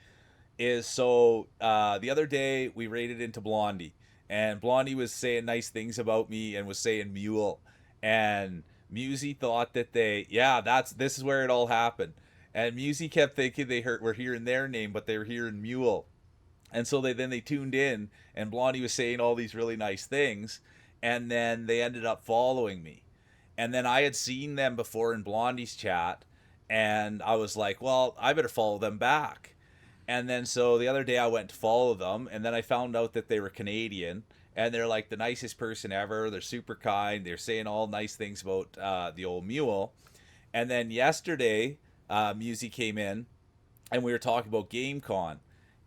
The other day, we raided into Blondie. And Blondie was saying nice things about me and was saying MULE. And Musey thought that this is where it all happened. And Musey kept thinking were hearing their name, but they were hearing MULE. And so they tuned in, and Blondie was saying all these really nice things. And then they ended up following me. And then I had seen them before in Blondie's chat, and I was like, well, I better follow them back. And then so the other day I went to follow them, and then I found out that they were Canadian, and they're like the nicest person ever. They're super kind. They're saying all nice things about the old MULE. And then yesterday, Musey came in, and we were talking about GameCon.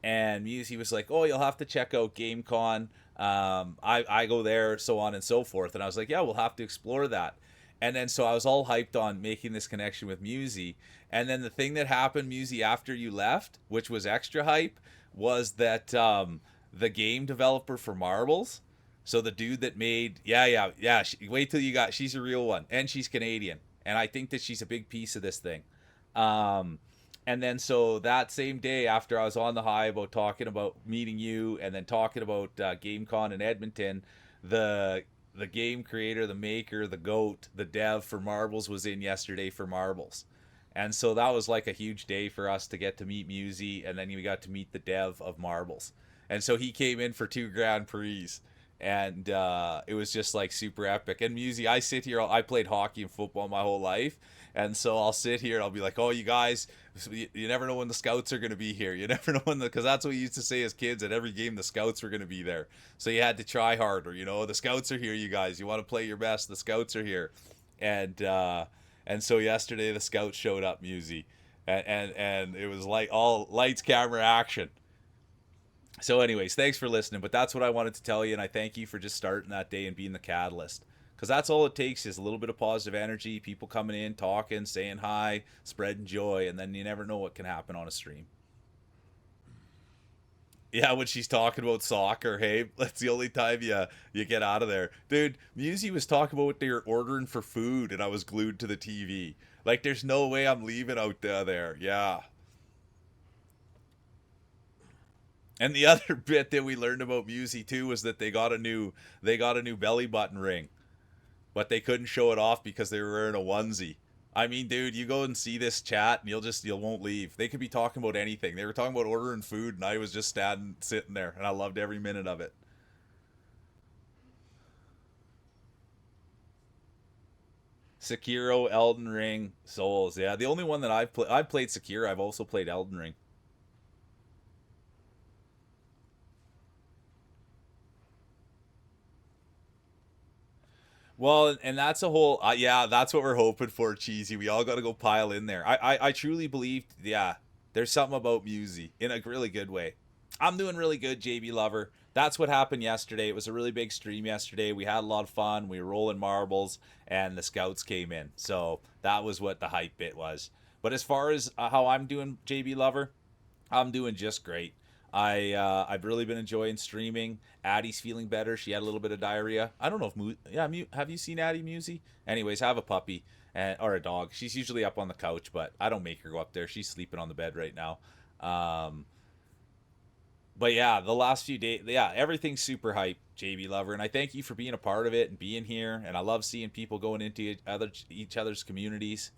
And Musey was like, oh, you'll have to check out GameCon. I go there, so on and so forth. And I was like, yeah, we'll have to explore that. And then so I was all hyped on making this connection with Musey. And then the thing that happened, Musey, after you left, which was extra hype, was that the game developer for Marbles, so the dude that made, wait till she's a real one. And she's Canadian. And I think that she's a big piece of this thing. And then so that same day after I was on the high about talking about meeting you and then talking about GameCon in Edmonton, the game creator, the maker, the GOAT, the dev for Marbles was in yesterday for Marbles. And so that was like a huge day for us to get to meet Musey, and then we got to meet the dev of Marbles. And so he came in for 2 Grand Prix. and it was just like super epic. And Musey, I sit here, I played hockey and football my whole life, and so I'll sit here and I'll be like, oh, you guys, you never know when the scouts are going to be here. You never know when because that's what we used to say as kids. At every game, the scouts were going to be there, so you had to try harder. You know, the scouts are here, you guys. You want to play your best, the scouts are here. And so yesterday the scouts showed up, Musey, and it was like all lights, camera, action. So, anyways, thanks for listening. But that's what I wanted to tell you, and I thank you for just starting that day and being the catalyst. Because that's all it takes is a little bit of positive energy, people coming in, talking, saying hi, spreading joy, and then you never know what can happen on a stream. Yeah, when she's talking about soccer, hey, that's the only time you get out of there. Dude, Musey was talking about what they were ordering for food, and I was glued to the TV. Like, there's no way I'm leaving out there. Yeah. And the other bit that we learned about Musey too was that they got a new belly button ring, but they couldn't show it off because they were wearing a onesie. I mean, dude, you go and see this chat and you won't leave. They could be talking about anything. They were talking about ordering food and I was just sitting there and I loved every minute of it. Sekiro, Elden Ring, Souls. Yeah, the only one that I've played Sekiro. I've also played Elden Ring. Well, and that's a whole, yeah, that's what we're hoping for, Cheesy. We all got to go pile in there. I truly believe, yeah, there's something about Musey in a really good way. I'm doing really good, JB Lover. That's what happened yesterday. It was a really big stream yesterday. We had a lot of fun. We were rolling marbles, and the scouts came in. So that was what the hype bit was. But as far as how I'm doing, JB Lover, I'm doing just great. I've really been enjoying streaming. Addie's feeling better. She had a little bit of diarrhea. I don't know if have you seen Addie Musey? Anyways, have a puppy or a dog. She's usually up on the couch, but I don't make her go up there. She's sleeping on the bed right now. Um, but yeah, the last few days, yeah, everything's super hype, JB Lover, and I thank you for being a part of it and being here. And I love seeing people going into each other's communities.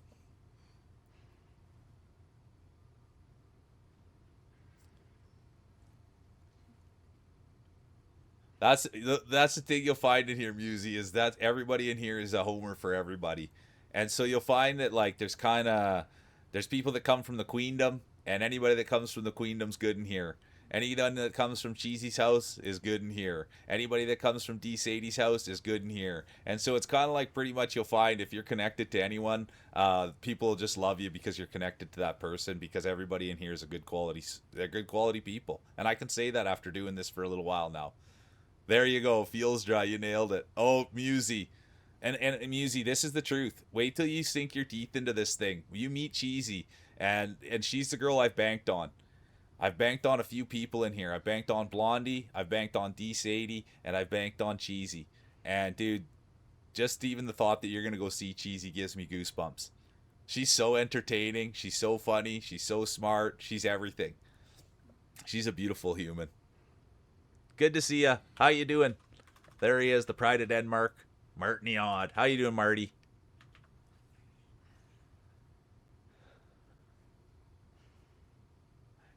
That's the thing you'll find in here, Musey, is that everybody in here is a homer for everybody, and so you'll find that like there's people that come from the queendom, and anybody that comes from the queendom's good in here. Anyone that comes from Cheesy's house is good in here. Anybody that comes from D Sadie's house is good in here. And so it's kind of like pretty much you'll find if you're connected to anyone, people will just love you because you're connected to that person because everybody in here is they're good quality people. And I can say that after doing this for a little while now. There you go. Feels dry. You nailed it. Oh, Musey. And Musey, this is the truth. Wait till you sink your teeth into this thing. You meet Cheesy, and she's the girl I've banked on. I've banked on a few people in here. I've banked on Blondie, I've banked on D Sadie, and I've banked on Cheesy. And dude, just even the thought that you're gonna go see Cheesy gives me goosebumps. She's so entertaining. She's so funny. She's so smart. She's everything. She's a beautiful human. Good to see ya. How you doing? There he is, the pride of Denmark, Martin Odd. How you doing, Marty?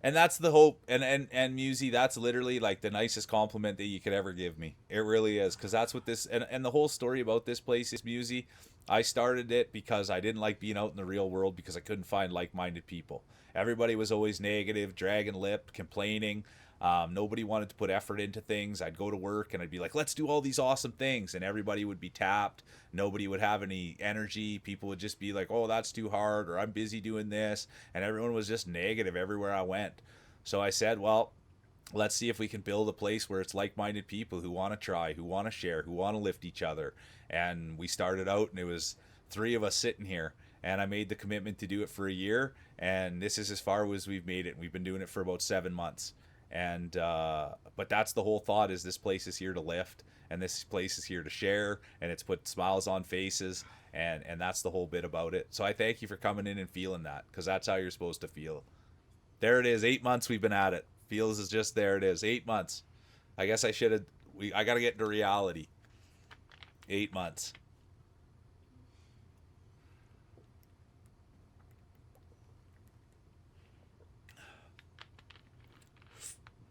And that's the hope. And Musey, that's literally like the nicest compliment that you could ever give me. It really is, because that's what this and the whole story about this place is, Musey. I started it because I didn't like being out in the real world because I couldn't find like-minded people. Everybody was always negative, dragging lip, complaining. Nobody wanted to put effort into things. I'd go to work and I'd be like, let's do all these awesome things. And everybody would be tapped. Nobody would have any energy. People would just be like, oh, that's too hard, or I'm busy doing this. And everyone was just negative everywhere I went. So I said, well, let's see if we can build a place where it's like-minded people who want to try, who want to share, who want to lift each other. And we started out and it was 3 of us sitting here. And I made the commitment to do it for a year. And this is as far as we've made it. We've been doing it for about 7 months. And but that's the whole thought, is this place is here to lift, and this place is here to share, and it's put smiles on faces, and that's the whole bit about it. So I thank you for coming in and feeling that, because that's how you're supposed to feel. There it is. 8 months we've been at it. Feels is just there. It is 8 months. I guess I should have. I got to get into reality. 8 months.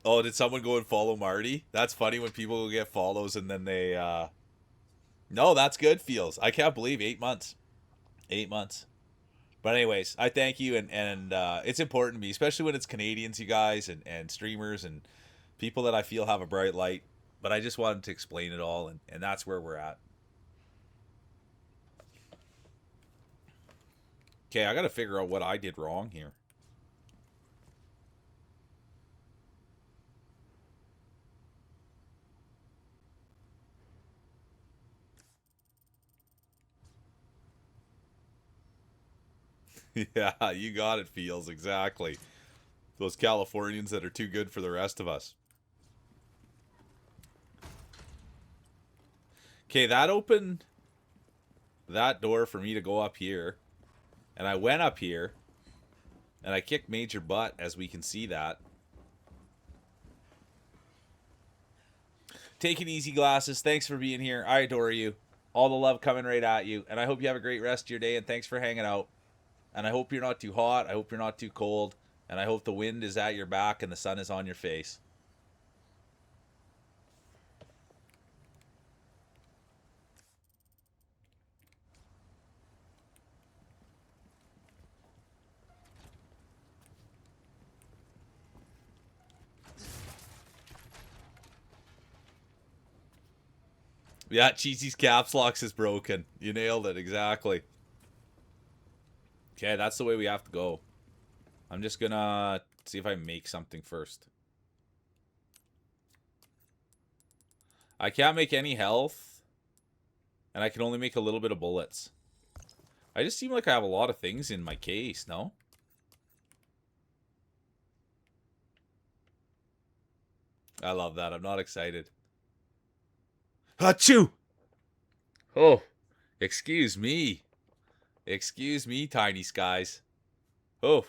Oh, did someone go and follow Marty? That's funny when people go get follows and then they no, that's good, Feels. I can't believe 8 months. 8 months. But anyways, I thank you, and it's important to me, especially when it's Canadians, you guys, and streamers and people that I feel have a bright light. But I just wanted to explain it all, and that's where we're at. Okay, I got to figure out what I did wrong here. Yeah, you got it, Feels, exactly. Those Californians that are too good for the rest of us. Okay, that opened that door for me to go up here. And I went up here. And I kicked major butt, as we can see that. Take it easy, Glasses. Thanks for being here. I adore you. All the love coming right at you. And I hope you have a great rest of your day. And thanks for hanging out. And I hope you're not too hot. I hope you're not too cold. And I hope the wind is at your back and the sun is on your face. Yeah, Cheesy's caps locks is broken. You nailed it, exactly. Okay, that's the way we have to go. I'm just gonna see if I make something first. I can't make any health. And I can only make a little bit of bullets. I just seem like I have a lot of things in my case, no? I love that. I'm not excited. Achoo! Oh, excuse me. Excuse me, tiny skies. Oh,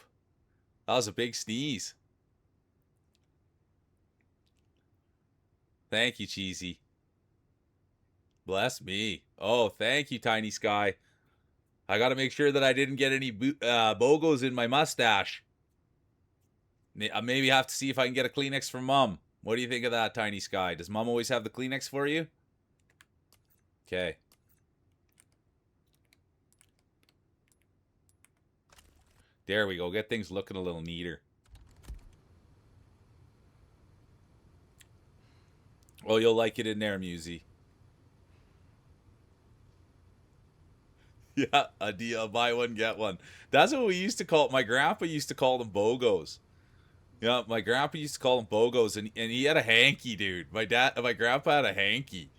that was a big sneeze. Thank you, Cheesy. Bless me. Oh, thank you, tiny sky. I gotta make sure that I didn't get any bogos in my mustache. I maybe have to see if I can get a Kleenex from Mom. What do you think of that, tiny sky? Does Mom always have the Kleenex for you? Okay. There we go. Get things looking a little neater. Oh, you'll like it in there, Musey. Yeah, a deal. Buy one, get one. That's what we used to call it. My grandpa used to call them bogos. Yeah, my grandpa used to call them bogos, and he had a hanky, dude. My grandpa had a hanky.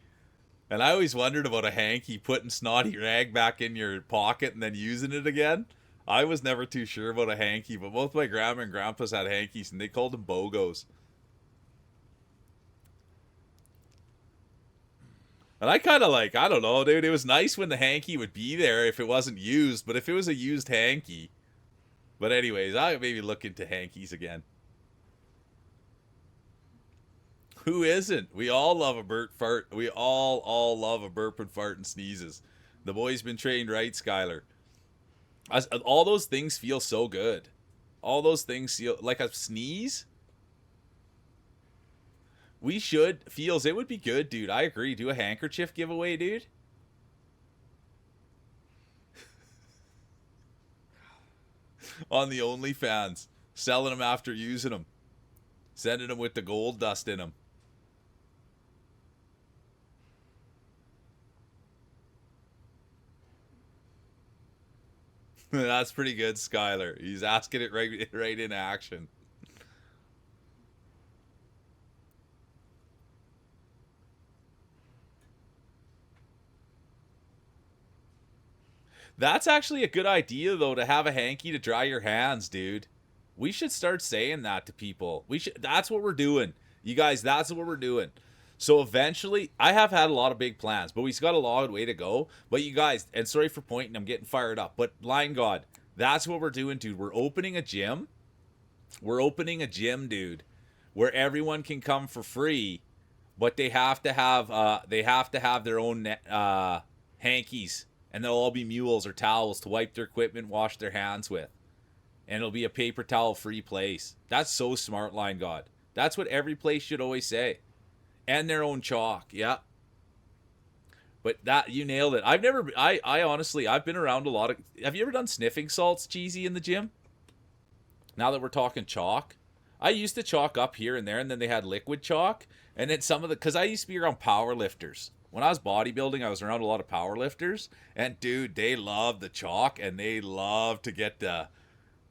And I always wondered about a hanky putting snotty rag back in your pocket and then using it again. I was never too sure about a hanky, but both my grandma and grandpas had hankies, and they called them bogos. And I kind of like, I don't know, dude. It was nice when the hanky would be there if it wasn't used, but if it was a used hanky. But anyways, I maybe look into hankies again. Who isn't? We all love a burp fart. We all love a burp and fart and sneezes. The boy's been trained right, Skylar. All those things feel so good. All those things feel like a sneeze. We should. Feels it would be good, dude. I agree. Do a handkerchief giveaway, dude. On the OnlyFans. Selling them after using them. Sending them with the gold dust in them. That's pretty good, Skylar. He's asking it right in action. That's actually a good idea, though, to have a hanky to dry your hands, dude. We should start saying that to people. That's what we're doing. You guys, that's what we're doing. So eventually, I have had a lot of big plans, but we've got a long way to go. But you guys, and sorry for pointing, I'm getting fired up. But Blind God, that's what we're doing, dude. We're opening a gym. We're opening a gym, dude, where everyone can come for free, but they have to have their own hankies, and they'll all be mules or towels to wipe their equipment, wash their hands with, and it'll be a paper towel free place. That's so smart, Line God. That's what every place should always say. And their own chalk. Yeah. But that, you nailed it. I honestly, I've been around a lot of, have you ever done sniffing salts, Cheesy, in the gym? Now that we're talking chalk. I used to chalk up here and there, and then they had liquid chalk. And then some of the, because I used to be around power lifters. When I was bodybuilding, I was around a lot of power lifters. And dude, they love the chalk, and they love to get the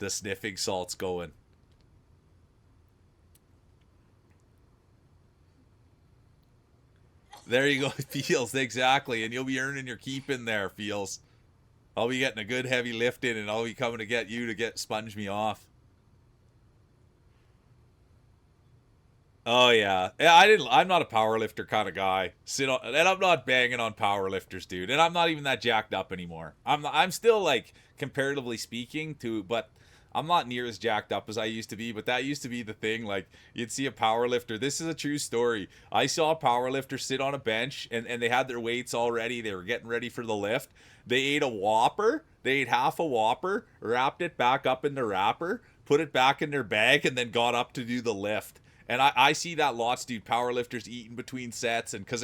sniffing salts going. There you go, Feels, exactly. And you'll be earning your keep in there, Feels. I'll be getting a good heavy lift in, and I'll be coming to get you to sponge me off. Oh yeah, I'm not a power lifter kind of guy. And I'm not banging on power lifters, dude. And I'm not even that jacked up anymore. I'm still like comparatively speaking but I'm not near as jacked up as I used to be. But that used to be the thing. Like you'd see a power lifter. This is a true story. I saw a power lifter sit on a bench and they had their weights all ready. They were getting ready for the lift. They ate a Whopper. They ate half a Whopper, wrapped it back up in the wrapper, put it back in their bag, and then got up to do the lift. And I see that lots, dude. Powerlifters eating between sets, and because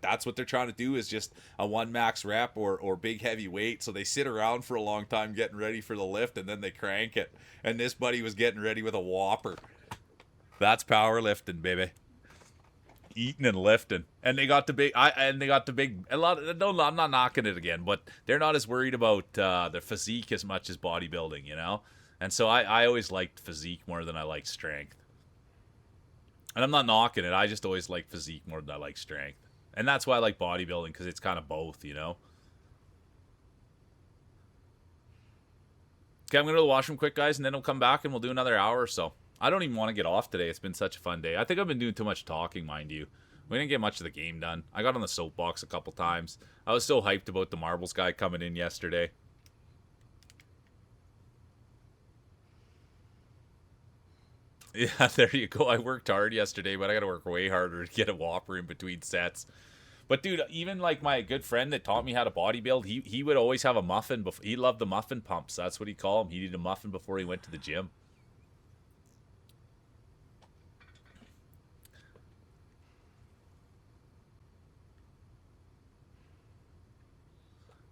that's what they're trying to do is just a one max rep or big heavy weight. So they sit around for a long time getting ready for the lift, and then they crank it. And this buddy was getting ready with a Whopper. That's powerlifting, baby. Eating and lifting, and they got the big. A lot. No, I'm not knocking it again, but they're not as worried about their physique as much as bodybuilding, you know. And so I always liked physique more than I liked strength. And I'm not knocking it. I just always like physique more than I like strength. And that's why I like bodybuilding, because it's kind of both, you know? Okay, I'm going to the washroom quick, guys, and then we'll come back and we'll do another hour or so. I don't even want to get off today. It's been such a fun day. I think I've been doing too much talking, mind you. We didn't get much of the game done. I got on the soapbox a couple times. I was so hyped about the marbles guy coming in yesterday. Yeah, there you go. I worked hard yesterday, but I got to work way harder to get a Whopper in between sets. But dude, even like my good friend that taught me how to bodybuild, he would always have a muffin. He loved the muffin pumps. That's what he called them. He needed a muffin before he went to the gym.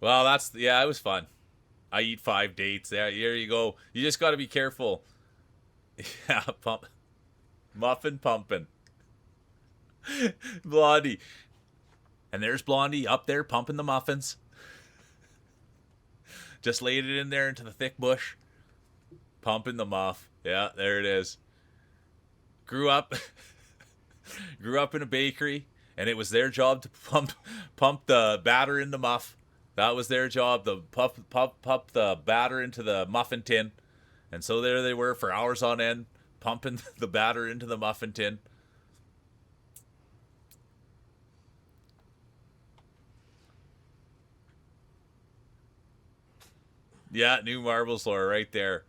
Well, yeah, it was fun. I eat 5 dates. There you go. You just got to be careful. Yeah, muffin pumping. Blondie. And there's Blondie up there pumping the muffins. Just laid it in there into the thick bush. Pumping the muff. Yeah, there it is. Grew up in a bakery, and it was their job to pump the batter in the muff. That was their job, to pump the batter into the muffin tin. And so there they were for hours on end, pumping the batter into the muffin tin. Yeah, new marbles lore right there.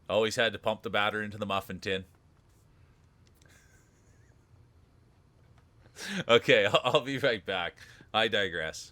Always had to pump the batter into the muffin tin. Okay, I'll be right back. I digress.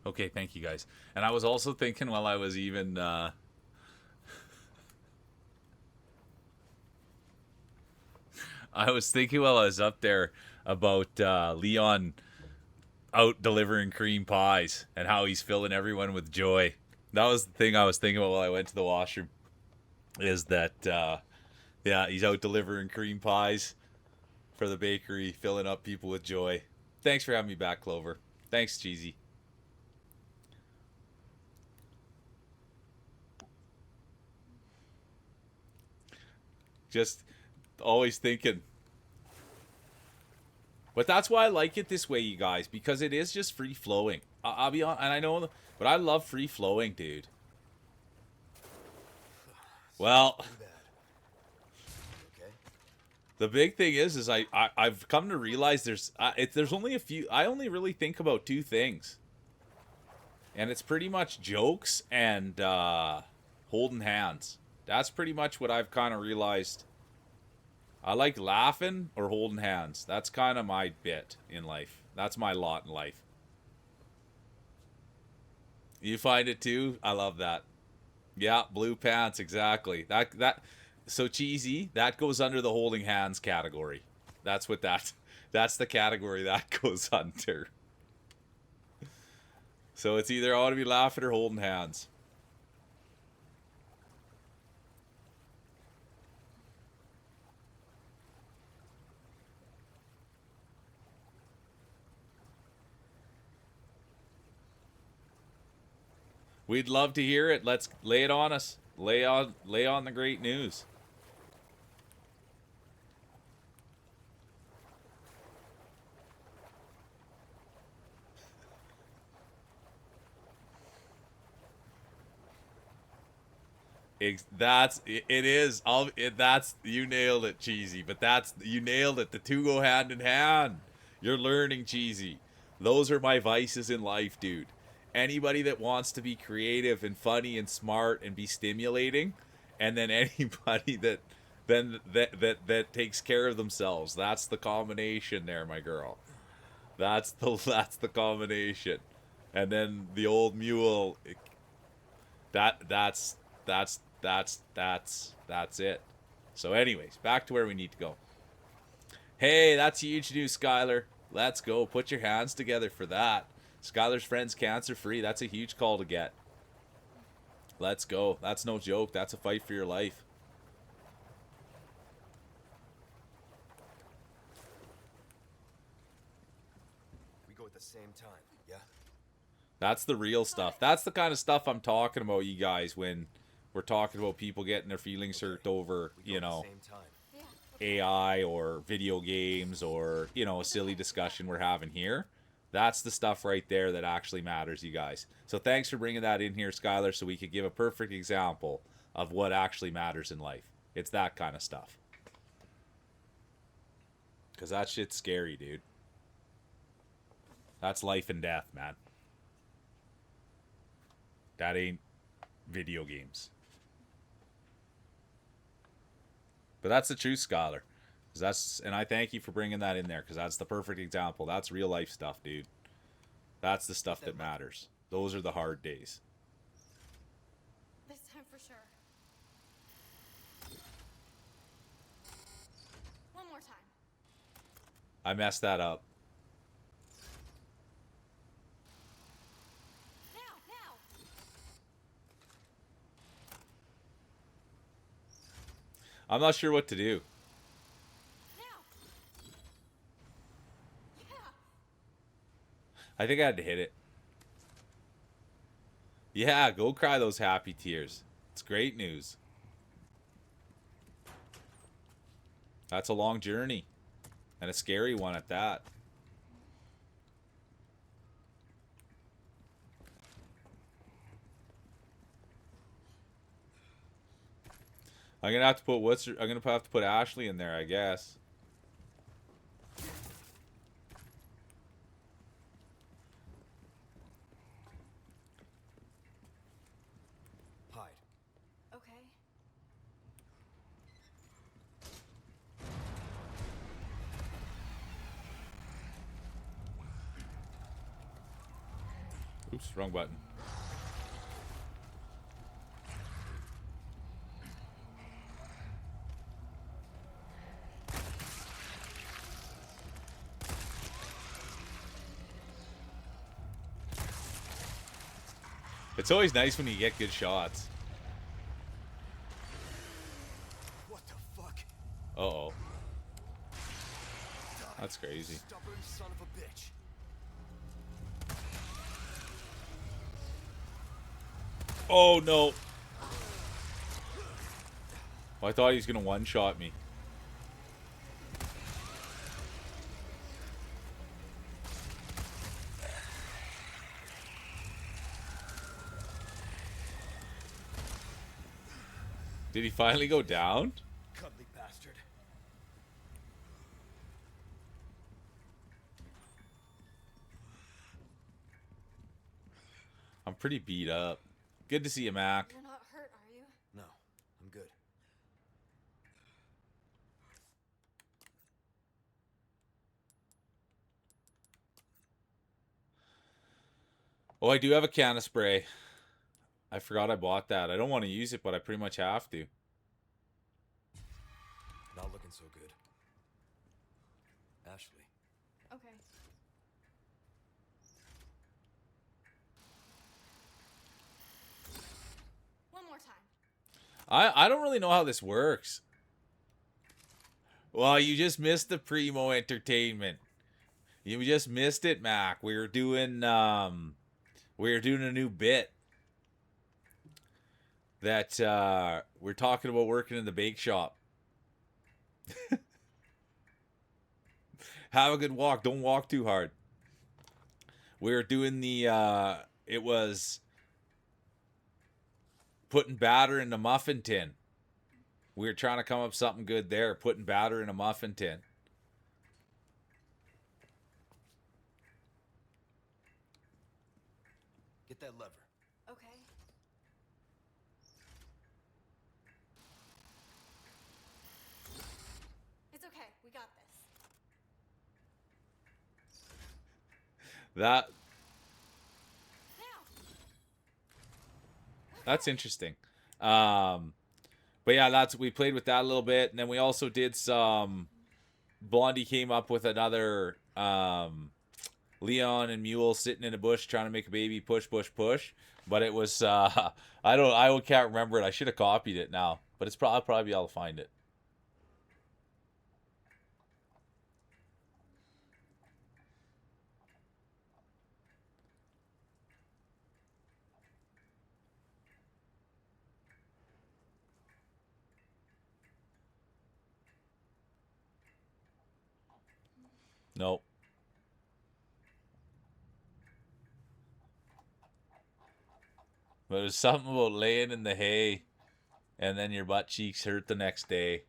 Okay, thank you guys. And I was also thinking while I was even I was thinking while I was up there about Leon out delivering cream pies and how he's filling everyone with joy. That was the thing I was thinking about while I went to the washroom. Is that yeah, he's out delivering cream pies for the bakery, filling up people with joy. Thanks for having me back, Clover. Thanks, Cheesy. Just always thinking. But that's why I like it this way, you guys, because it is just free flowing. I'll be on, and I know, but I love free flowing, dude. Well, Too bad. Okay. the big thing is I've come to realize there's only a few. I only really think about two things, and it's pretty much jokes and holding hands. That's pretty much what I've kind of realized. I like laughing or holding hands. That's kind of my bit in life. That's my lot in life. You find it too? I love that. Yeah, blue pants, exactly. That so Cheesy, that goes under the holding hands category. That's the category that goes under. So it's either I want to be laughing or holding hands. We'd love to hear it. Let's lay it on us. Lay on the great news. That's it is. That's you nailed it, Cheesy. But you nailed it. The two go hand in hand. You're learning, Cheesy. Those are my vices in life, dude. Anybody that wants to be creative and funny and smart and be stimulating, and then anybody that takes care of themselves. That's the combination there, my girl. That's the combination. And then the old mule. That's it. So anyways, back to where we need to go. Hey, that's huge news, Skylar. Let's go. Put your hands together for that. Skylar's friend's cancer free. That's a huge call to get. Let's go. That's no joke. That's a fight for your life. We go at the same time, yeah? That's the real stuff. That's the kind of stuff I'm talking about, you guys, when we're talking about people getting their feelings hurt over, We go at the same time. AI or video games or, a silly discussion we're having here. That's the stuff right there that actually matters, you guys. So thanks for bringing that in here, Skylar, so we could give a perfect example of what actually matters in life. It's that kind of stuff. Because that shit's scary, dude. That's life and death, man. That ain't video games. But that's the truth, Scholar. And I thank you for bringing that in there, because that's the perfect example. That's real life stuff, dude. That's the stuff that matters. Those are the hard days. This time for sure. One more time. I messed that up. Now! I'm not sure what to do. I think I had to hit it. Yeah, go cry those happy tears. It's great news. That's a long journey. And a scary one at that. I'm gonna have to put Ashley in there, I guess. Hide. Okay. Oops, wrong button. It's always nice when you get good shots. What the fuck? Uh-oh. That's crazy. Stubborn son of a bitch. Oh, no. Oh, I thought he was going to one-shot me. Did he finally go down? Cuddly bastard. I'm pretty beat up. Good to see you, Mac. You're not hurt, are you? No, I'm good. Oh, I do have a can of spray. I forgot I bought that. I don't want to use it, but I pretty much have to. Not looking so good. Ashley. Okay. One more time. I don't really know how this works. Well, you just missed the primo entertainment. You just missed it, Mac. We were doing a new bit that we're talking about working in the bake shop. Have a good walk. Don't walk too hard. We were doing the it was putting batter in the muffin tin. We were trying to come up with something good there, putting batter in a muffin tin. Get that lever. Okay. It's okay. We got this. That Now. That's interesting. But yeah, we played with that a little bit, and then we also did some. Blondie came up with another Leon and Mule sitting in a bush trying to make a baby, push, push, push. But it was I can't remember it. I should have copied it now, but I'll probably be able to find it. Nope. But it was something about laying in the hay and then your butt cheeks hurt the next day.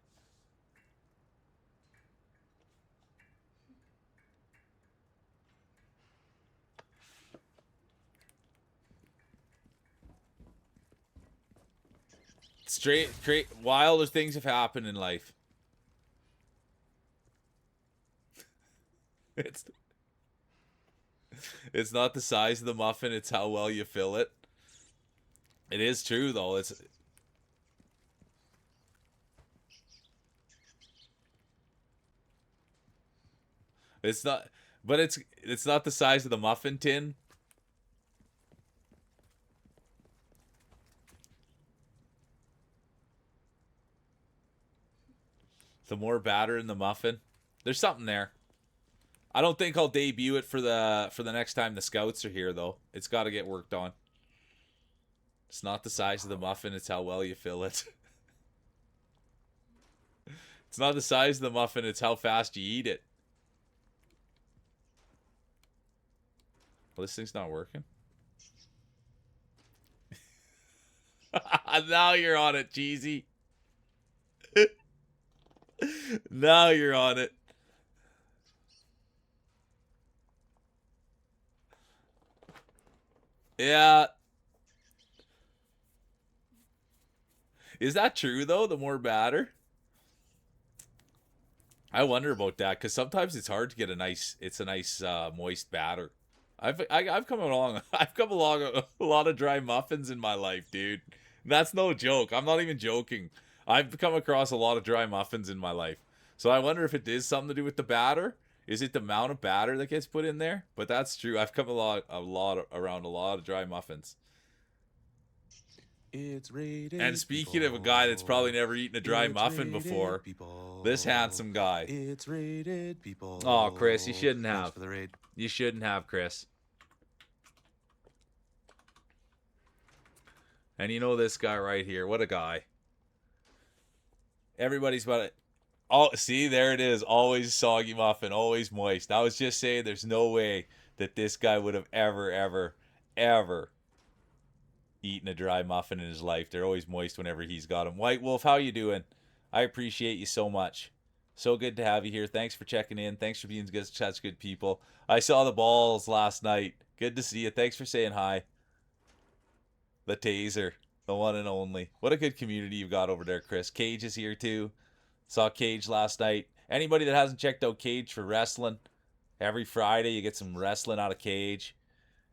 Wilder things have happened in life. It's not the size of the muffin, it's how well you fill it. It is true though. It's not, but it's not the size of the muffin tin. The more batter in the muffin. There's something there. I don't think I'll debut it for the next time the scouts are here though. It's got to get worked on. It's not the size of the muffin, it's how well you fill it. It's not the size of the muffin, it's how fast you eat it. Well, this thing's not working. Now you're on it, Cheesy. Now you're on it. Yeah. Is that true though? The more batter? I wonder about that because sometimes it's hard to get a nice moist batter. I've come along. I've come along a lot of dry muffins in my life, dude. That's no joke. I'm not even joking. I've come across a lot of dry muffins in my life. So I wonder if it is something to do with the batter. Is it the amount of batter that gets put in there? But that's true. I've come around a lot of dry muffins. It's rated. And speaking of a guy that's probably never eaten a dry muffin before, people. this handsome guy. It's rated, people. Oh, Chris, you shouldn't Thanks have. for the raid. You shouldn't have, Chris. And you know this guy right here. What a guy. Everybody's about it. Oh, see, there it is. Always soggy muffin, always moist. I was just saying there's no way that this guy would have ever eaten a dry muffin in his life. They're always moist whenever he's got them. White Wolf, how you doing? I appreciate you so much. So good to have you here. Thanks for checking in. Thanks for being such good people. I saw the balls last night. Good to see you. Thanks for saying hi. The Taser, the one and only. What a good community you've got over there, Chris. Cage is here too. Saw Cage last night. Anybody that hasn't checked out Cage for wrestling, every Friday you get some wrestling out of Cage.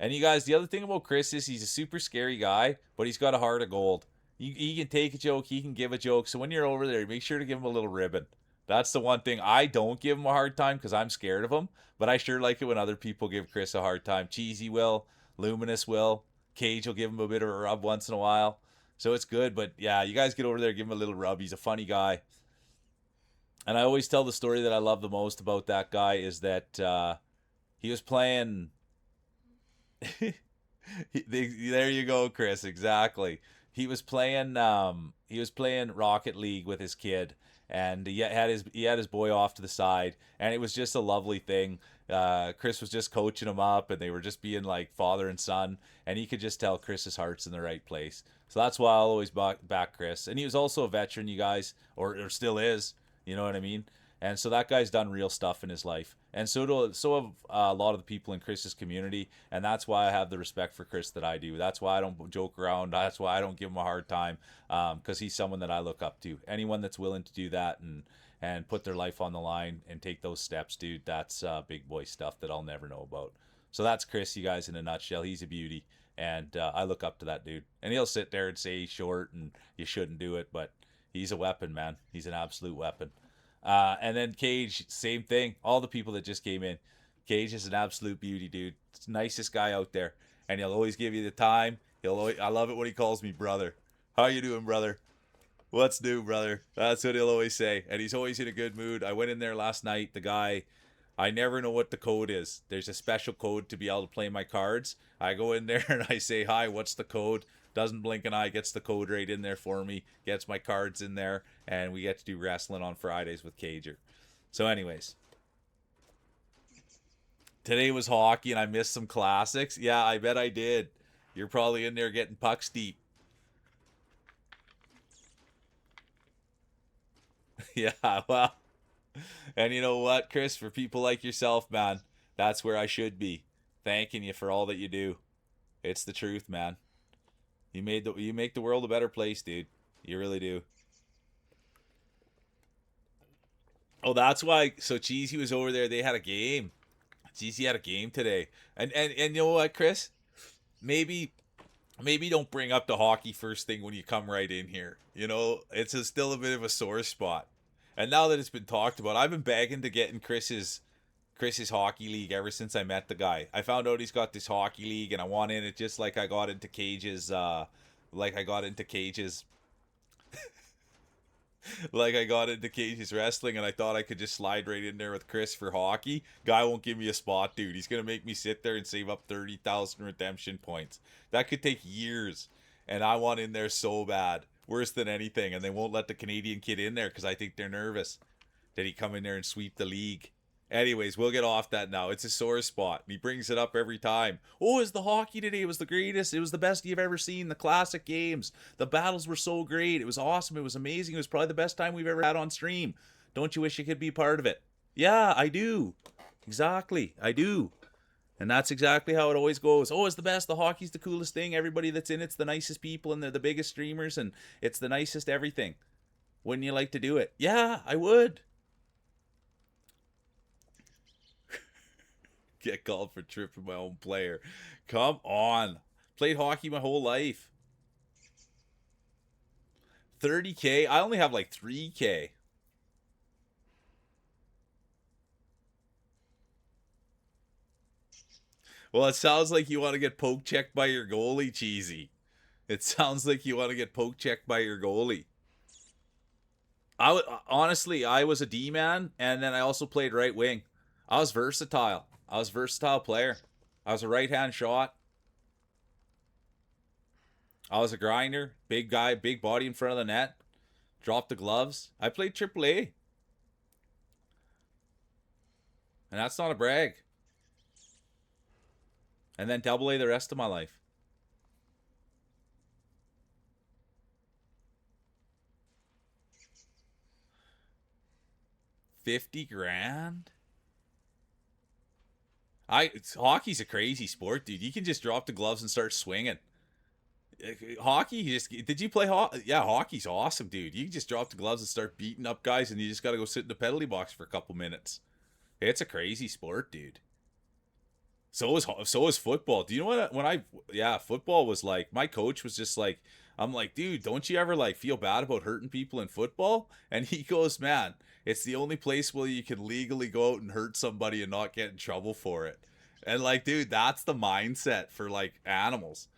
And you guys, the other thing about Chris is he's a super scary guy, but he's got a heart of gold. He can take a joke, he can give a joke. So when you're over there, make sure to give him a little ribbon. That's the one thing. I don't give him a hard time because I'm scared of him, but I sure like it when other people give Chris a hard time. Cheesy will, Luminous will, Cage will give him a bit of a rub once in a while. So it's good, but yeah, you guys get over there, give him a little rub. He's a funny guy. And I always tell the story that I love the most about that guy is that he was playing... There you go, Chris. Exactly. He was playing Rocket League with his kid, and he had his boy off to the side, and it was just a lovely thing. Chris was just coaching him up, and they were just being like father and son, and he could just tell Chris's heart's in the right place. So that's why I'll always back Chris. And he was also a veteran, you guys, or still is. You know what I mean? And so that guy's done real stuff in his life. And so have a lot of the people in Chris's community. And that's why I have the respect for Chris that I do. That's why I don't joke around. That's why I don't give him a hard time. Because he's someone that I look up to. Anyone that's willing to do that and put their life on the line and take those steps, dude, that's big boy stuff that I'll never know about. So that's Chris, you guys, in a nutshell. He's a beauty. And I look up to that dude. And he'll sit there and say he's short and you shouldn't do it. But he's a weapon, man. He's an absolute weapon. And then Cage, same thing. All the people that just came in. Cage is an absolute beauty, dude. It's the nicest guy out there. And he'll always give you the time. I love it when he calls me brother. How you doing, brother? What's new, brother? That's what he'll always say. And he's always in a good mood. I went in there last night. The guy, I never know what the code is. There's a special code to be able to play my cards. I go in there and I say, hi, what's the code? Doesn't blink an eye, gets the code right in there for me, gets my cards in there, and we get to do wrestling on Fridays with Cager. So anyways, today was hockey and I missed some classics. Yeah, I bet I did. You're probably in there getting pucks deep. Yeah, well, and you know what, Chris, for people like yourself, man, that's where I should be. Thanking you for all that you do. It's the truth, man. You make the world a better place, dude. You really do. Oh, that's why. So Cheesy was over there. They had a game. Cheesy had a game today. And you know what, Chris? Maybe don't bring up the hockey first thing when you come right in here. You know, it's still a bit of a sore spot. And now that it's been talked about, I've been begging to get in Chris's hockey league ever since I met the guy. I found out he's got this hockey league and I want in it just like I got into Cage's like I got into Cage's wrestling, and I thought I could just slide right in there with Chris for hockey. Guy won't give me a spot, dude. He's gonna make me sit there and save up 30,000 redemption points. That could take years, and I want in there so bad, worse than anything. And they won't let the Canadian kid in there because I think they're nervous that he come in there and sweep the league. Anyways, we'll get off that now. It's a sore spot. And he brings it up every time. Oh, is the hockey today? It was the greatest. It was the best you've ever seen. The classic games. The battles were so great. It was awesome. It was amazing. It was probably the best time we've ever had on stream. Don't you wish you could be part of it? Yeah, I do. Exactly. I do. And that's exactly how it always goes. Oh, it's the best. The hockey's the coolest thing. Everybody that's in it's the nicest people, and they're the biggest streamers, and it's the nicest everything. Wouldn't you like to do it? Yeah, I would. get called for tripping my own player. Come on. Played hockey my whole life. 30K? I only have like 3K. Well, it sounds like you want to get poke checked by your goalie, Cheesy. It sounds like you want to get poke checked by your goalie. Honestly, I was a D-man, and then I also played right wing. I was versatile. I was a versatile player. I was a right-hand shot. I was a grinder. Big guy, big body in front of the net. Dropped the gloves. I played AAA. And that's not a brag. And then AA the rest of my life. $50,000? Hockey's a crazy sport, dude. You can just drop the gloves and start swinging. Hockey, did you play hockey? Yeah, hockey's awesome, dude. You can just drop the gloves and start beating up guys, and you just got to go sit in the penalty box for a couple minutes. It's a crazy sport, dude. So is football. Do you know what? Football was like, my coach was just like, I'm like, dude, don't you ever like feel bad about hurting people in football? And he goes, man, it's the only place where you can legally go out and hurt somebody and not get in trouble for it. And like, dude, that's the mindset for like animals.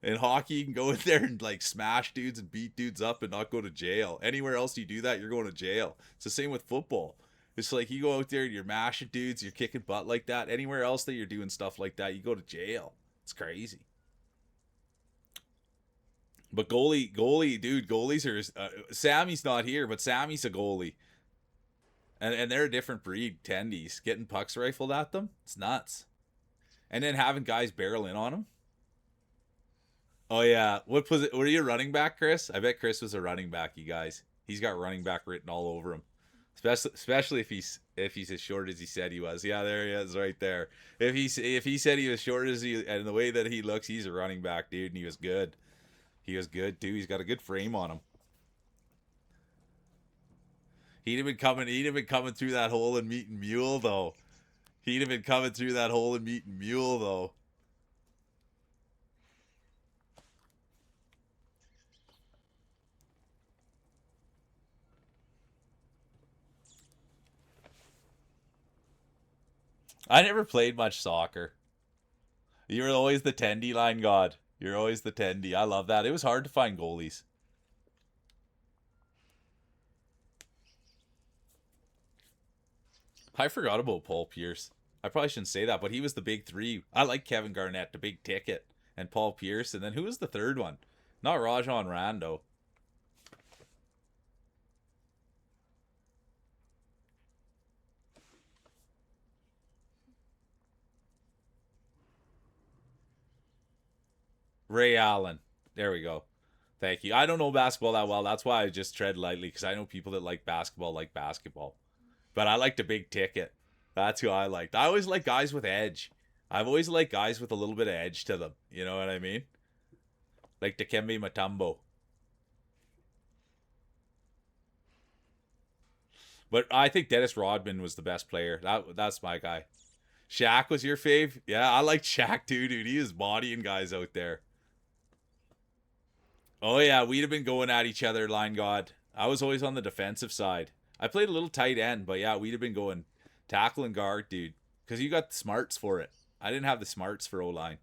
In hockey, you can go in there and like smash dudes and beat dudes up and not go to jail. Anywhere else you do that, you're going to jail. It's the same with football. It's like you go out there and you're mashing dudes, you're kicking butt like that. Anywhere else that you're doing stuff like that, you go to jail. It's crazy. But goalies are... Sammy's not here, but Sammy's a goalie. And they're a different breed, tendies. Getting pucks rifled at them, it's nuts. And then having guys barrel in on them. Oh, yeah. What was it? Were you a running back, Chris? I bet Chris was a running back, you guys. He's got running back written all over him. Especially if he's as short as he said he was. Yeah, there he is, right there. If he said he was short as he and the way that he looks, he's a running back, dude, and he was good. He was good too. He's got a good frame on him. He'd have been coming through that hole and meeting MULE though. He'd have been coming through that hole and meeting MULE though. I never played much soccer. You were always the tendy line god. You're always the tendy. I love that. It was hard to find goalies. I forgot about Paul Pierce. I probably shouldn't say that, but he was the big three. I like Kevin Garnett, the big ticket, and Paul Pierce. And then who was the third one? Not Rajon Rondo. Ray Allen. There we go. Thank you. I don't know basketball that well. That's why I just tread lightly, because I know people that like basketball. But I like the big ticket. That's who I liked. I always like guys with edge. I've always liked guys with a little bit of edge to them. You know what I mean? Like Dikembe Mutombo. But I think Dennis Rodman was the best player. That's my guy. Shaq was your fave? Yeah, I liked Shaq too, dude. He was bodying guys out there. Oh, yeah, we'd have been going at each other, line god. I was always on the defensive side. I played a little tight end, but yeah, we'd have been going tackle and guard, dude. Because you got the smarts for it. I didn't have the smarts for O-line.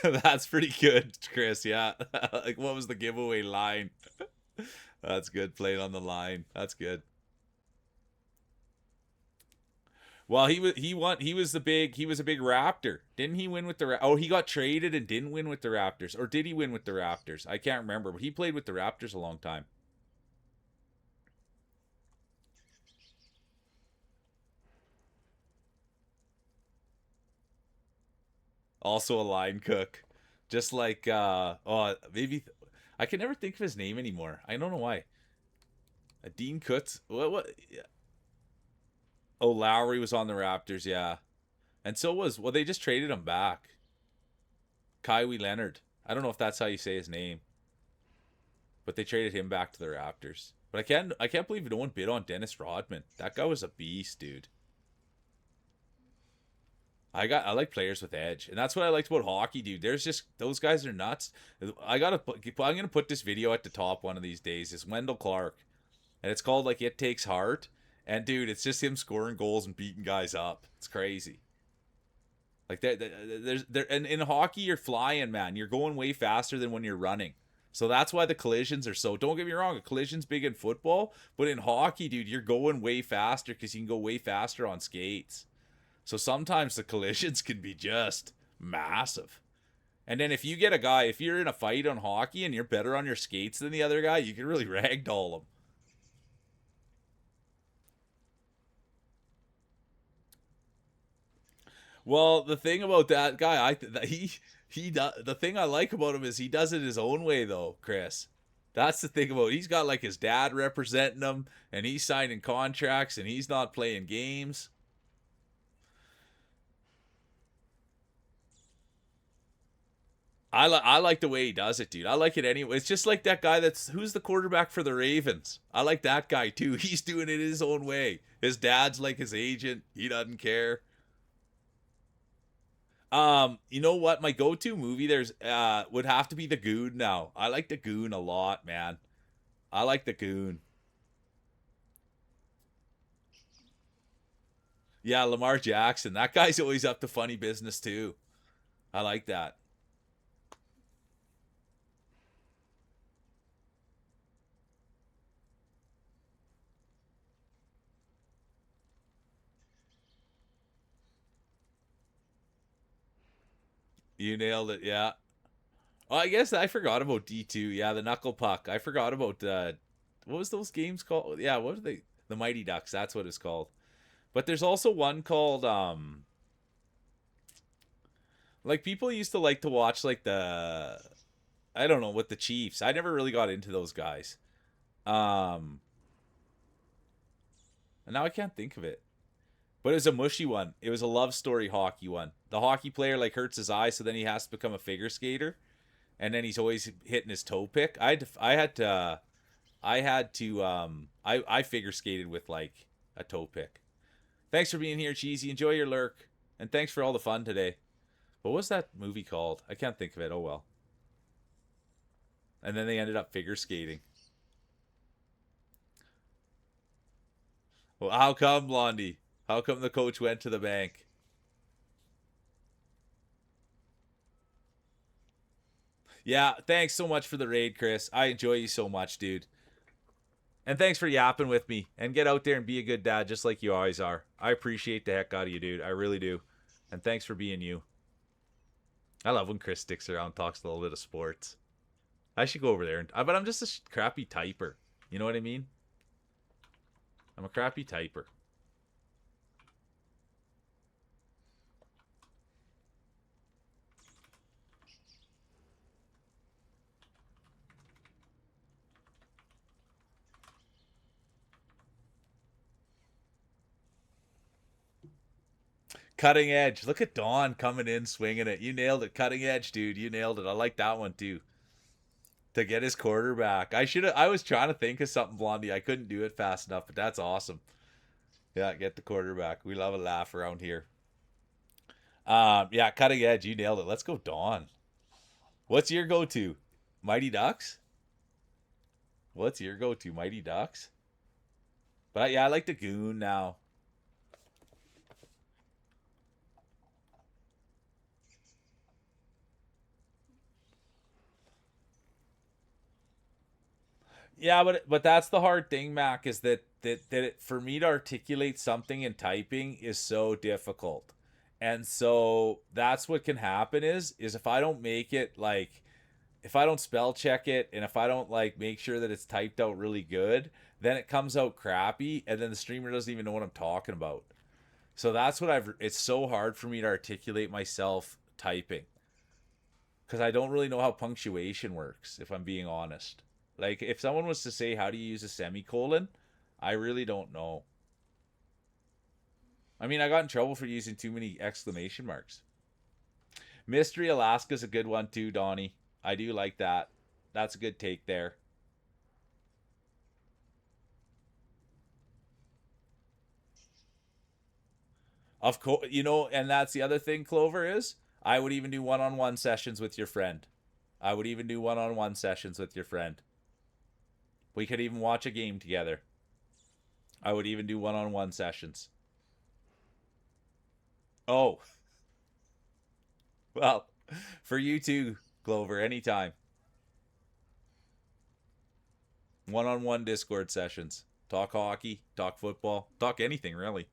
That's pretty good, Chris, yeah. Like, what was the giveaway line? That's good, playing on the line. That's good. Well, he was a big Raptor. Didn't he win with the he got traded and didn't win with the Raptors, or did he win with the Raptors? I can't remember, but he played with the Raptors a long time. Also a line cook. Just like maybe I can never think of his name anymore. I don't know why. Dean Kutz. What? Oh, Lowry was on the Raptors, yeah. And so well, they just traded him back. Kawhi Leonard. I don't know if that's how you say his name. But they traded him back to the Raptors. But I can't believe no one bid on Dennis Rodman. That guy was a beast, dude. I like players with edge, and that's what I liked about hockey, dude. There's just those guys are nuts. I'm gonna put this video at the top one of these days. It's Wendell Clark, and it's called like It Takes Heart. And dude, it's just him scoring goals and beating guys up. It's crazy. Like and in hockey, you're flying, man. You're going way faster than when you're running. So that's why the collisions are so. Don't get me wrong, a collision's big in football, but in hockey, dude, you're going way faster because you can go way faster on skates. So sometimes the collisions can be just massive. And then if you get a guy, if you're in a fight on hockey and you're better on your skates than the other guy, you can really ragdoll him. Well, the thing about that guy, the thing I like about him is he does it his own way, though, Chris. That's the thing about it. He's got like his dad representing him, and he's signing contracts, and he's not playing games. I like the way he does it, dude. I like it anyway. It's just like that guy who's the quarterback for the Ravens. I like that guy too. He's doing it his own way. His dad's like his agent. He doesn't care. You know what? My go-to movie would have to be The Goon now. I like The Goon a lot, man. I like The Goon. Yeah, Lamar Jackson. That guy's always up to funny business too. I like that. You nailed it, yeah. Oh, I guess I forgot about D2. Yeah, the Knuckle Puck. I forgot about what was those games called? Yeah, what were they? The Mighty Ducks. That's what it's called. But there's also one called like people used to like to watch like I don't know, with the Chiefs. I never really got into those guys. And now I can't think of it. But it was a mushy one. It was a love story hockey one. The hockey player like hurts his eye, so then he has to become a figure skater, and then he's always hitting his toe pick. I figure skated with like a toe pick. Thanks for being here, Cheesy. Enjoy your lurk, and thanks for all the fun today. What was that movie called? I can't think of it. Oh well. And then they ended up figure skating. Well, how come, Blondie? How come the coach went to the bank? Yeah, thanks so much for the raid, Chris. I enjoy you so much, dude. And thanks for yapping with me. And get out there and be a good dad just like you always are. I appreciate the heck out of you, dude. I really do. And thanks for being you. I love when Chris sticks around and talks a little bit of sports. I should go over there. But I'm just a crappy typer. You know what I mean? I'm a crappy typer. Cutting edge. Look at Dawn coming in, swinging it. You nailed it. Cutting edge, dude. You nailed it. I like that one, too. To get his quarterback. I was trying to think of something, Blondie. I couldn't do it fast enough, but that's awesome. Yeah, get the quarterback. We love a laugh around here. Yeah, cutting edge. You nailed it. Let's go, Dawn. What's your go-to? Mighty Ducks? What's your go-to? Mighty Ducks? But yeah, I like the Goon now. Yeah, but that's the hard thing, Mac, is that for me to articulate something in typing is so difficult. And so that's what can happen is if I don't make it like if I don't spell check it and if I don't like make sure that it's typed out really good, then it comes out crappy and then the streamer doesn't even know what I'm talking about. So that's what it's so hard for me to articulate myself typing. Cuz I don't really know how punctuation works, if I'm being honest. Like, if someone was to say, how do you use a semicolon? I really don't know. I mean, I got in trouble for using too many exclamation marks. Mystery Alaska's a good one too, Donnie. I do like that. That's a good take there. Of course, you know, and that's the other thing, Clover, is I would even do one-on-one sessions with your friend. I would even do one-on-one sessions with your friend. We could even watch a game together. I would even do one-on-one sessions. Oh. Well, for you too, Clover, anytime. One-on-one Discord sessions. Talk hockey, talk football, talk anything, really.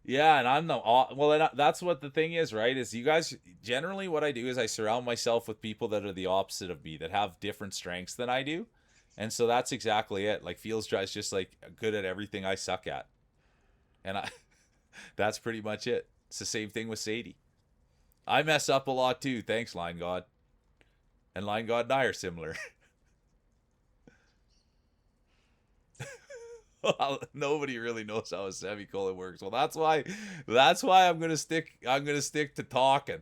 Yeah, and I'm the well. And that's what the thing is, right? Is you guys generally what I do is I surround myself with people that are the opposite of me, that have different strengths than I do, and so that's exactly it. Like Feels Dry's just like good at everything I suck at, and I that's pretty much it. It's the same thing with Sadie. I mess up a lot too. Thanks, Line God, and Line God and I are similar. Well, nobody really knows how a semicolon works. Well, that's why I'm gonna stick to talking.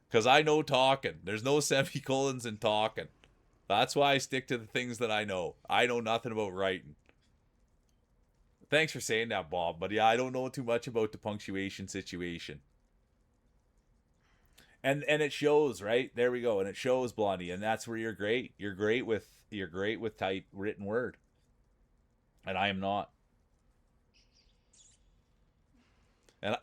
Cause I know talking. There's no semicolons in talking. That's why I stick to the things that I know. I know nothing about writing. Thanks for saying that, Bob. But yeah, I don't know too much about the punctuation situation. And it shows, right? There we go. And it shows, Blondie, and that's where you're great. You're great with type written word. And I am not. And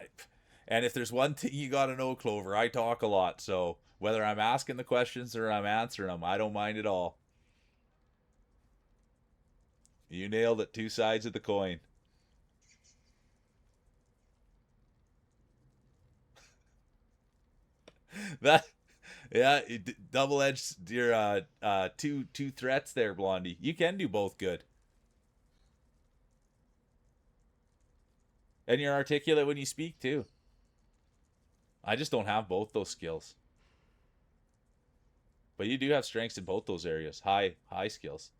and if there's one thing you got to know, Clover, I talk a lot. So whether I'm asking the questions or I'm answering them, I don't mind at all. You nailed it. Two sides of the coin. That, yeah, double edged. Your two threats there, Blondie. You can do both good, and you're articulate when you speak too. I just don't have both those skills. But you do have strengths in both those areas. High skills.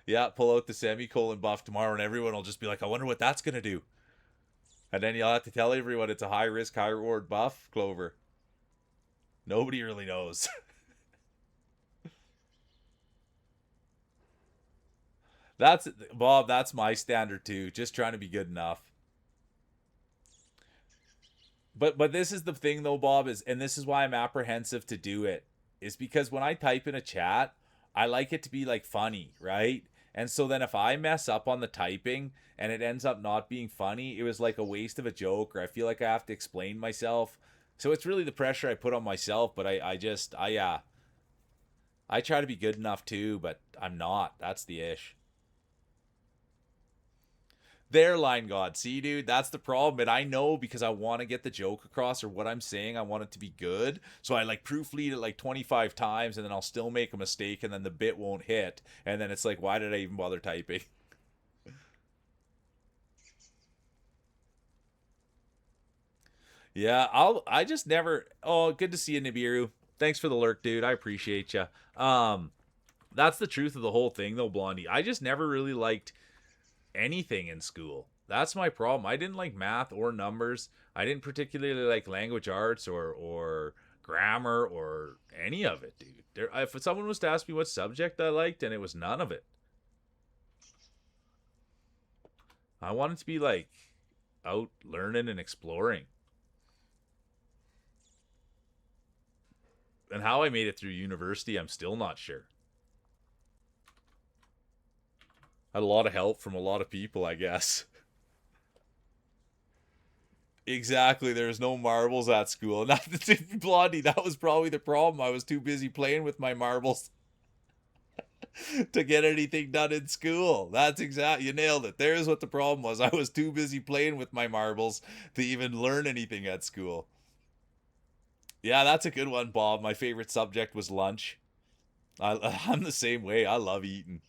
Yeah, pull out the semicolon buff tomorrow and everyone will just be like, I wonder what that's going to do. And then you'll have to tell everyone it's a high risk, high reward buff, Clover. Nobody really knows. That's Bob, that's my standard too. Just trying to be good enough. But this is the thing though, Bob, is and this is why I'm apprehensive to do it. Is because when I type in a chat, I like it to be like funny, right? And so then if I mess up on the typing and it ends up not being funny, it was like a waste of a joke, or I feel like I have to explain myself. So it's really the pressure I put on myself, but I try to be good enough too, but I'm not. That's the ish. There, Line God. See, dude, that's the problem. And I know because I want to get the joke across or what I'm saying, I want it to be good. So I like proofread it like 25 times and then I'll still make a mistake and then the bit won't hit. And then it's like, why did I even bother typing? Yeah, I just never. Oh, good to see you, Nibiru. Thanks for the lurk, dude. I appreciate you. That's the truth of the whole thing, though, Blondie. I just never really liked anything in school. That's my problem. I didn't like math or numbers. I didn't particularly like language arts or grammar or any of it, dude. If someone was to ask me what subject I liked, and it was none of it. I wanted to be like out learning and exploring. And how I made it through university, I'm still not sure. Had a lot of help from a lot of people, I guess. Exactly, there's no marbles at school. Not the Blondie, that was probably the problem. I was too busy playing with my marbles to get anything done in school. That's exact. You nailed it. There's what the problem was. I was too busy playing with my marbles to even learn anything at school. Yeah, that's a good one, Bob. My favorite subject was lunch. I'm the same way. I love eating.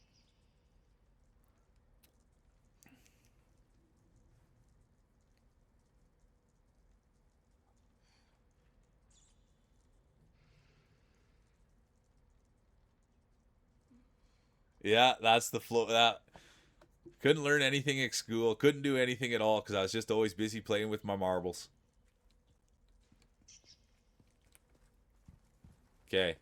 Yeah, that's the flow. That couldn't learn anything at school. Couldn't do anything at all because I was just always busy playing with my marbles. Okay.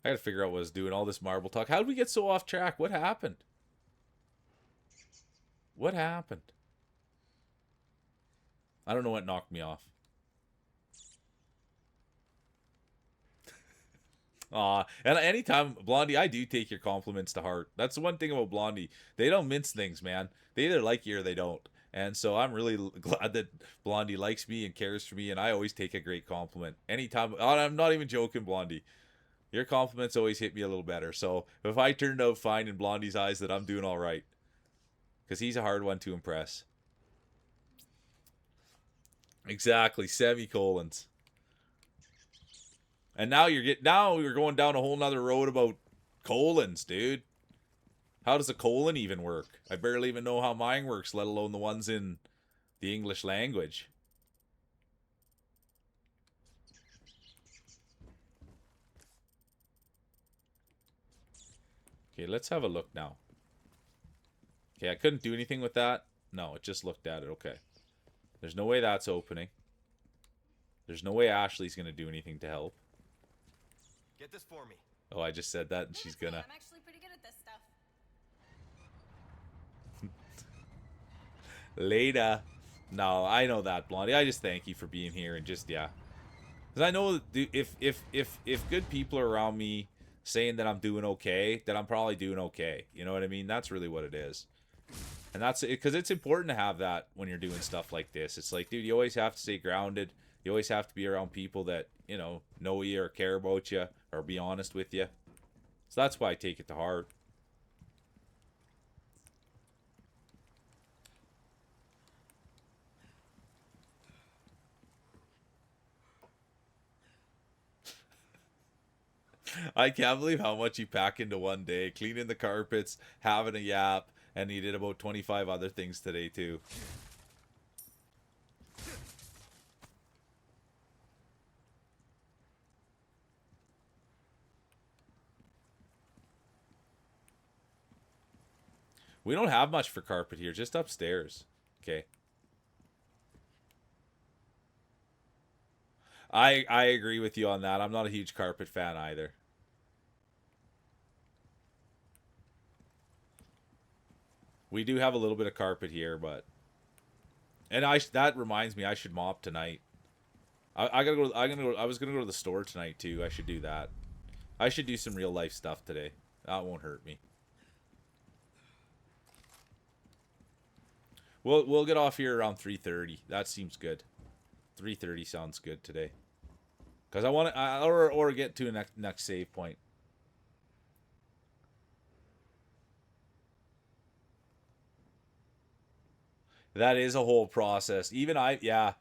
I gotta figure out what I was doing. All this marble talk. How did we get so off track? What happened? What happened? I don't know what knocked me off. And anytime, Blondie, I do take your compliments to heart. That's the one thing about Blondie. They don't mince things, man. They either like you or they don't. And so I'm really glad that Blondie likes me and cares for me, and I always take a great compliment. Anytime, I'm not even joking, Blondie. Your compliments always hit me a little better. So if I turned out fine in Blondie's eyes, that I'm doing all right. Because he's a hard one to impress. Exactly, semicolons. And now you're going down a whole nother road about colons, dude. How does a colon even work? I barely even know how mine works, let alone the ones in the English language. Okay, let's have a look now. Okay, I couldn't do anything with that. No, it just looked at it. Okay. There's no way that's opening. There's no way Ashley's going to do anything to help. Get this for me. Oh, I just said that and she's gonna... I'm actually pretty good at this stuff. Later. No, I know that, Blondie. I just thank you for being here and just, yeah. Because I know that if good people are around me saying that I'm doing okay, then I'm probably doing okay. You know what I mean? That's really what it is. And that's because it's important to have that when you're doing stuff like this. It's like, dude, you always have to stay grounded. You always have to be around people that, you know you or care about you or be honest with you. So that's why I take it to heart. I can't believe how much you pack into one day. Cleaning the carpets, having a yap, and he did about 25 other things today too. We don't have much for carpet here, just upstairs. Okay. I agree with you on that. I'm not a huge carpet fan either. We do have a little bit of carpet here, but... And that reminds me, I should mop tonight. I gotta go. I was gonna go to the store tonight too. I should do that. I should do some real life stuff today. That won't hurt me. We'll get off here around 3:30. That seems good. 3:30 sounds good today. Cause I want to, or get to a next save point. That is a whole process. Even yeah.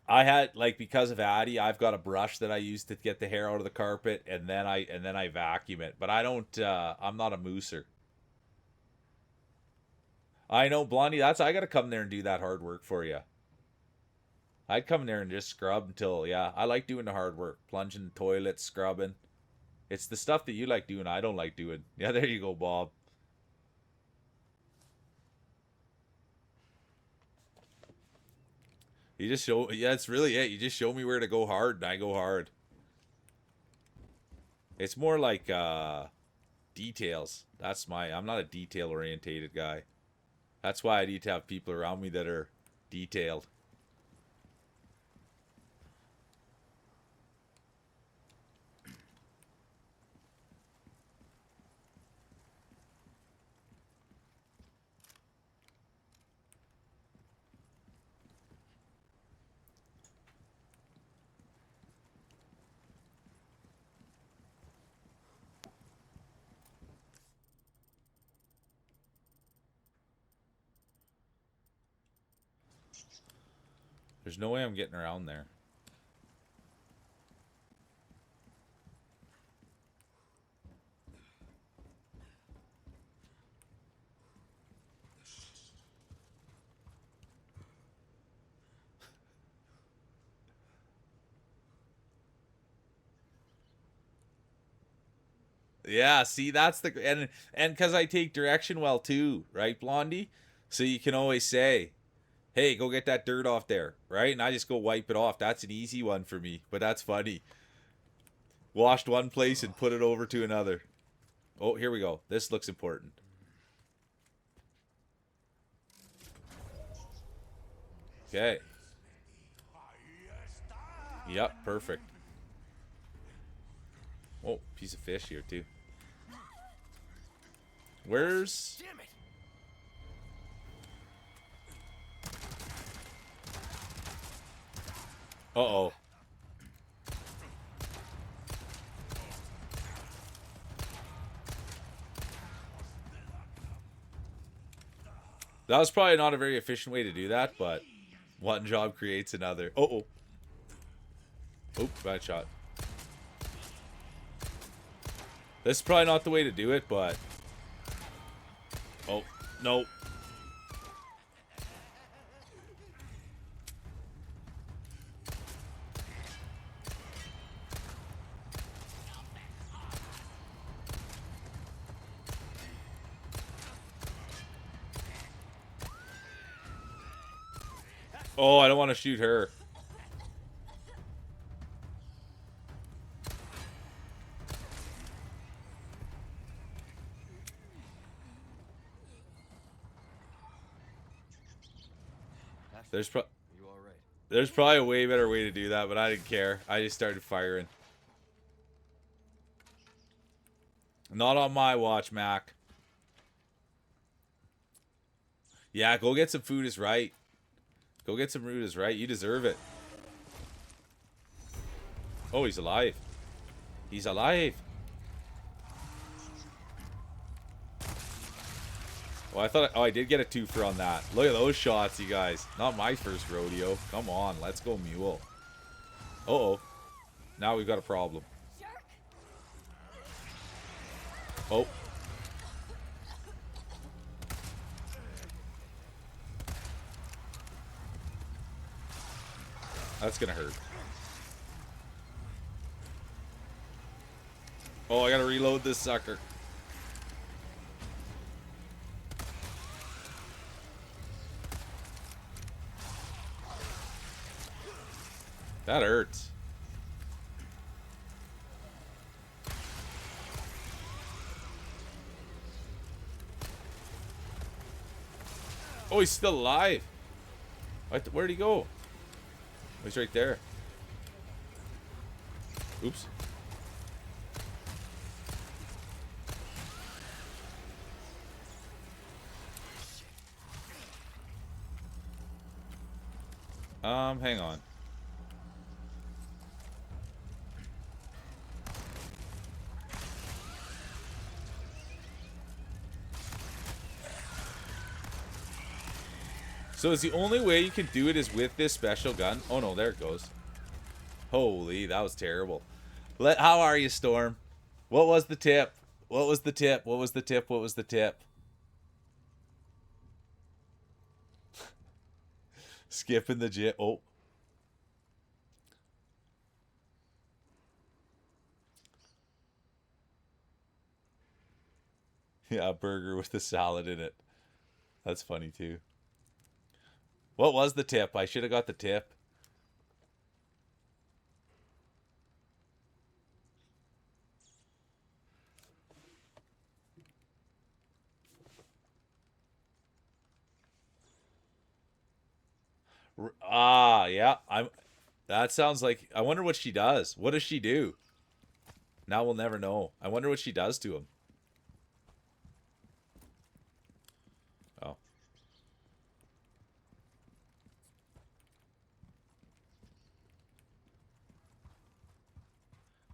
I had, like, because of Addie, I've got a brush that I use to get the hair out of the carpet, and then I vacuum it. But I don't. I'm not a mooser. I know, Blondie. I gotta come there and do that hard work for you. I'd come there and just scrub until, yeah. I like doing the hard work, plunging the toilet, scrubbing. It's the stuff that you like doing. I don't like doing. Yeah, there you go, Bob. You just show, yeah, it's really it. You just show me where to go hard, and I go hard. It's more like details. I'm not a detail-orientated guy. That's why I need to have people around me that are detailed. There's no way I'm getting around there. Yeah, see, that's the... And because I take direction well, too, right, Blondie? So you can always say, hey, go get that dirt off there, right? And I just go wipe it off. That's an easy one for me, but that's funny. Washed one place and put it over to another. Oh, here we go. This looks important. Okay. Yep, perfect. Oh, piece of fish here too. Where's... Damn it! Uh-oh. That was probably not a very efficient way to do that, but one job creates another. Uh-oh. Oh, bad shot. This is probably not the way to do it, but... Oh, no. Oh, I don't want to shoot her. There's You all right? there's probably a way better way to do that, but I didn't care. I just started firing. Not on my watch, Mac. Yeah, go get some food is right. Go get some food is right. You deserve it. Oh, he's alive. He's alive. Oh, I thought... Oh, I did get a twofer on that. Look at those shots, you guys. Not my first rodeo. Come on, let's go mule. Uh-oh. Now we've got a problem. Jerk. Oh. That's gonna hurt. Oh, I gotta reload this sucker. That hurts. Oh, he's still alive. Where'd he go? Oh, he's right there. Oops. Hang on. So is the only way you can do it is with this special gun? Oh no, there it goes. Holy, that was terrible. How are you, Storm? What was the tip? What was the tip? What was the tip? What was the tip? Skipping the jet. Oh. Yeah, a burger with the salad in it. That's funny too. What was the tip? I should have got the tip. Yeah. That sounds like... I wonder what she does. What does she do? Now we'll never know. I wonder what she does to him. Oh.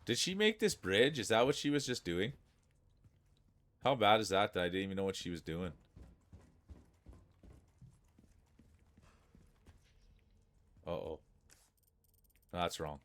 Did she make this bridge? Is that what she was just doing? How bad is that I didn't even know what she was doing? Uh-oh. That's wrong.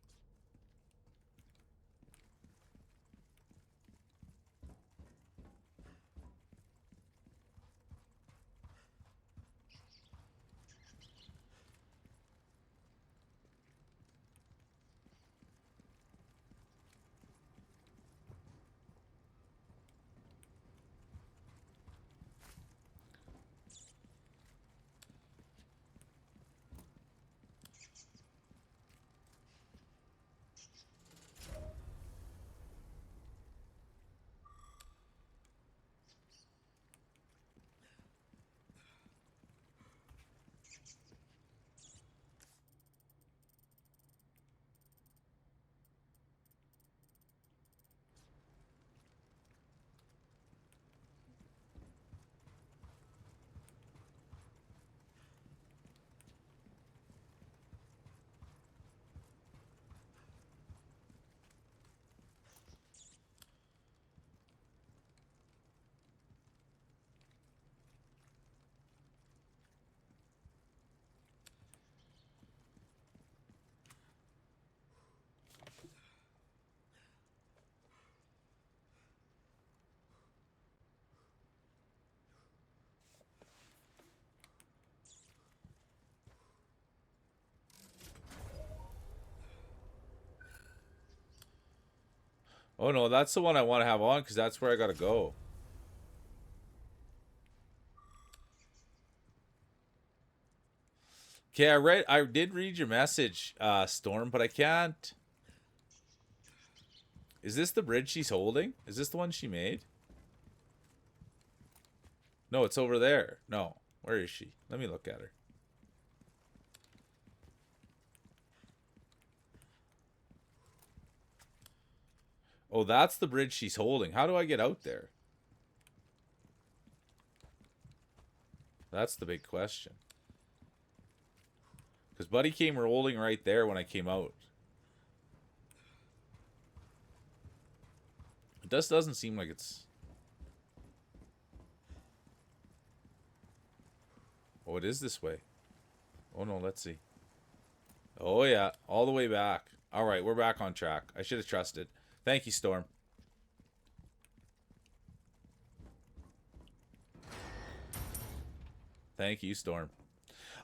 Oh no, that's the one I want to have on because that's where I gotta go. Okay, I did read your message, Storm, but I can't. Is this the bridge she's holding? Is this the one she made? No, it's over there. No. Where is she? Let me look at her. Oh, that's the bridge she's holding. How do I get out there? That's the big question. Because Buddy came rolling right there when I came out. It just doesn't seem like it's... Oh, it is this way. Oh, no, let's see. Oh, yeah. All the way back. All right, we're back on track. I should have trusted. Thank you, Storm. Thank you, Storm.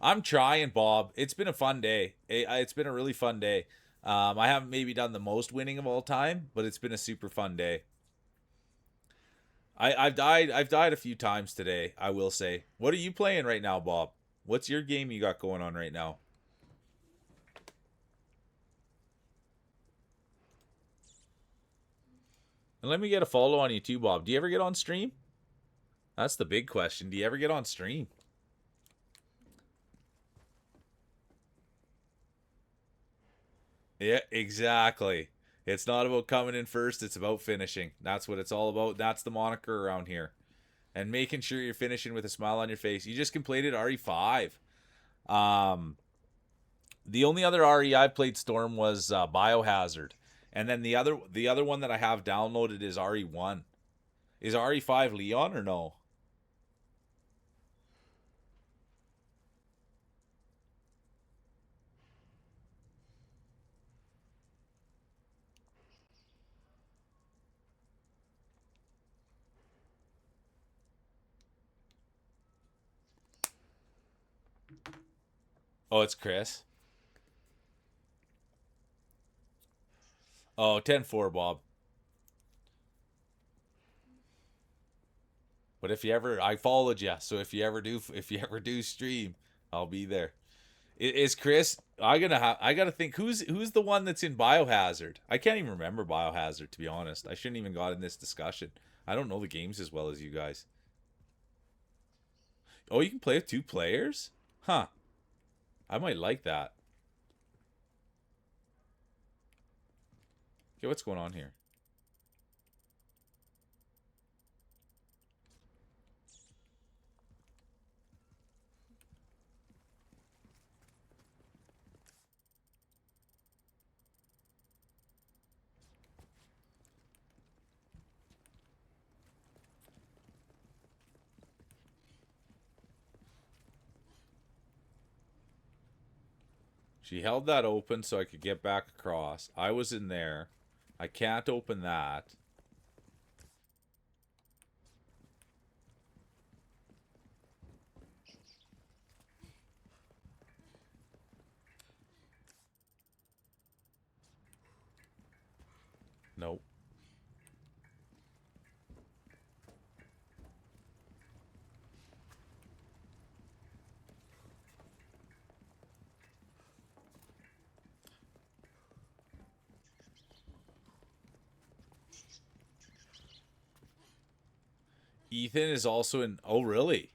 I'm trying, Bob. It's been a fun day. It's been a really fun day. I haven't maybe done the most winning of all time, but it's been a super fun day. I've died a few times today, I will say. What are you playing right now, Bob? What's your game you got going on right now? And let me get a follow on you too, Bob. Do you ever get on stream? That's the big question. Do you ever get on stream? Yeah, exactly. It's not about coming in first, it's about finishing. That's what it's all about. That's the moniker around here. And making sure you're finishing with a smile on your face. You just completed RE5. The only other RE I played, Storm, was Biohazard. And then the other one that I have downloaded is RE1. Is RE5 Leon or no? Oh, it's Chris. Oh, 10-4, Bob. But if you ever, I followed you, so if you ever do stream, I'll be there. Is Chris? I gotta think who's the one that's in Biohazard. I can't even remember Biohazard, to be honest. I shouldn't even got in this discussion. I don't know the games as well as you guys. Oh, you can play with 2 players? Huh. I might like that. Okay, what's going on here? She held that open so I could get back across. I was in there. I can't open that. Nope. Ethan is also in... Oh, really?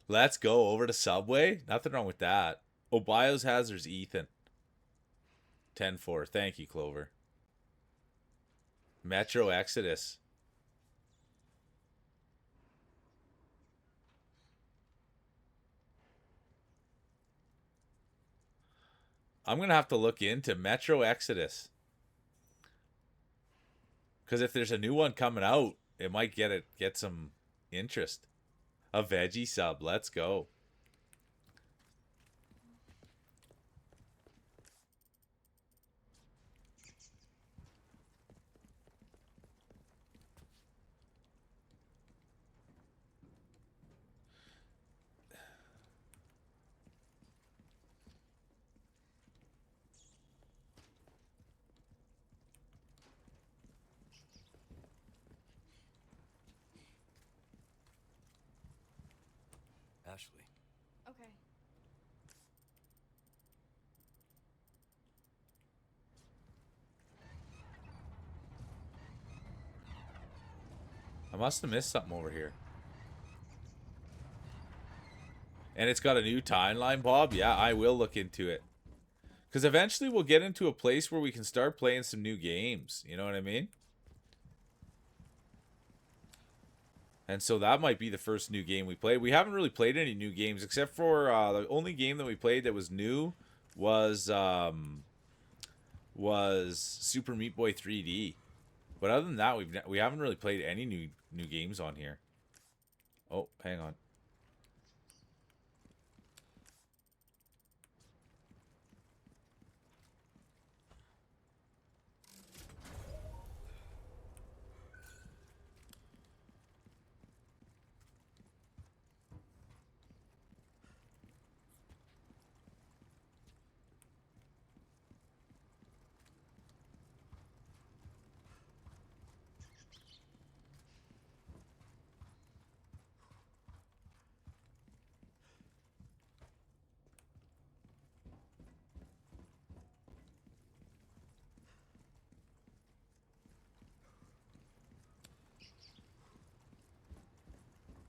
Let's go over to Subway. Nothing wrong with that. Oh, Biohazard's Ethan. 10-4. Thank you, Clover. Metro Exodus. I'm going to have to look into Metro Exodus. Because if there's a new one coming out, it might get some interest. A veggie sub. Let's go. must have missed something over here. And it's got a new timeline, Bob? Yeah, I will look into it. Because eventually we'll get into a place where we can start playing some new games. You know what I mean? And so that might be the first new game we played. We haven't really played any new games, except for the only game that we played that was new was Super Meat Boy 3D. But other than that, we haven't really played any new games on here. Oh, hang on.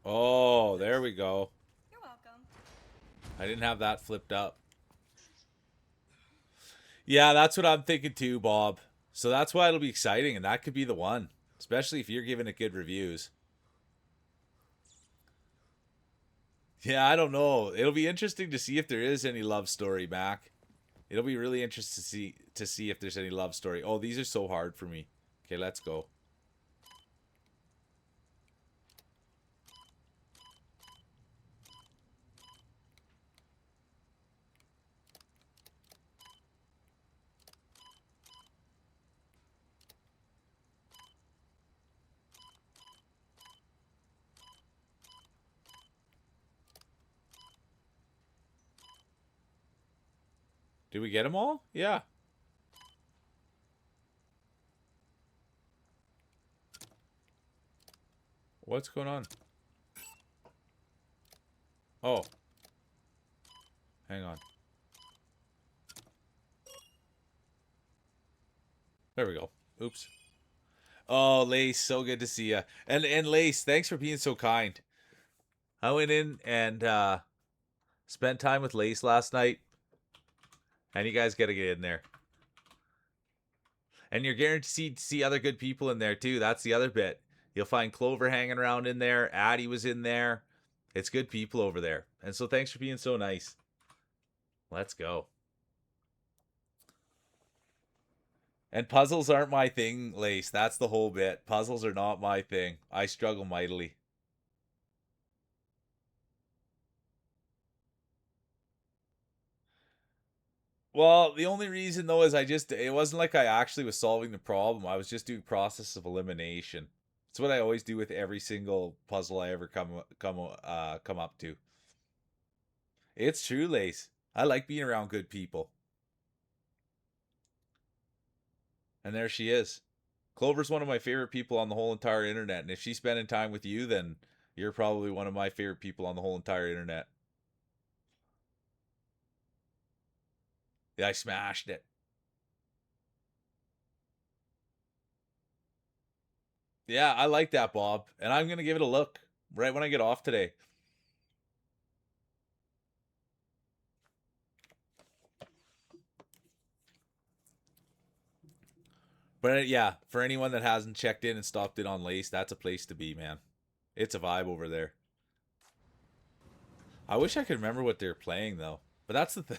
Oh, there we go. You're welcome. I didn't have that flipped up. Yeah, that's what I'm thinking too, Bob. So that's why it'll be exciting, and that could be the one. Especially if you're giving it good reviews. Yeah, I don't know. It'll be interesting to see if there is any love story, Mac. It'll be really interesting to see if there's any love story. Oh, these are so hard for me. Okay, let's go. Did we get them all? Yeah. What's going on? Oh. Hang on. There we go. Oops. Oh, Lace, so good to see you. And Lace, thanks for being so kind. I went in and spent time with Lace last night. And you guys got to get in there. And you're guaranteed to see other good people in there, too. That's the other bit. You'll find Clover hanging around in there. Addie was in there. It's good people over there. And so thanks for being so nice. Let's go. And puzzles aren't my thing, Lace. That's the whole bit. Puzzles are not my thing. I struggle mightily. Well, the only reason though is it wasn't like I actually was solving the problem. I was just doing process of elimination. It's what I always do with every single puzzle I ever come up to. It's true, Lace. I like being around good people. And there she is. Clover's one of my favorite people on the whole entire internet, and if she's spending time with you, then you're probably one of my favorite people on the whole entire internet. Yeah, I smashed it. Yeah, I like that, Bob. And I'm going to give it a look right when I get off today. But yeah, for anyone that hasn't checked in and stopped in on Lace, that's a place to be, man. It's a vibe over there. I wish I could remember what they're playing, though. But that's the thing.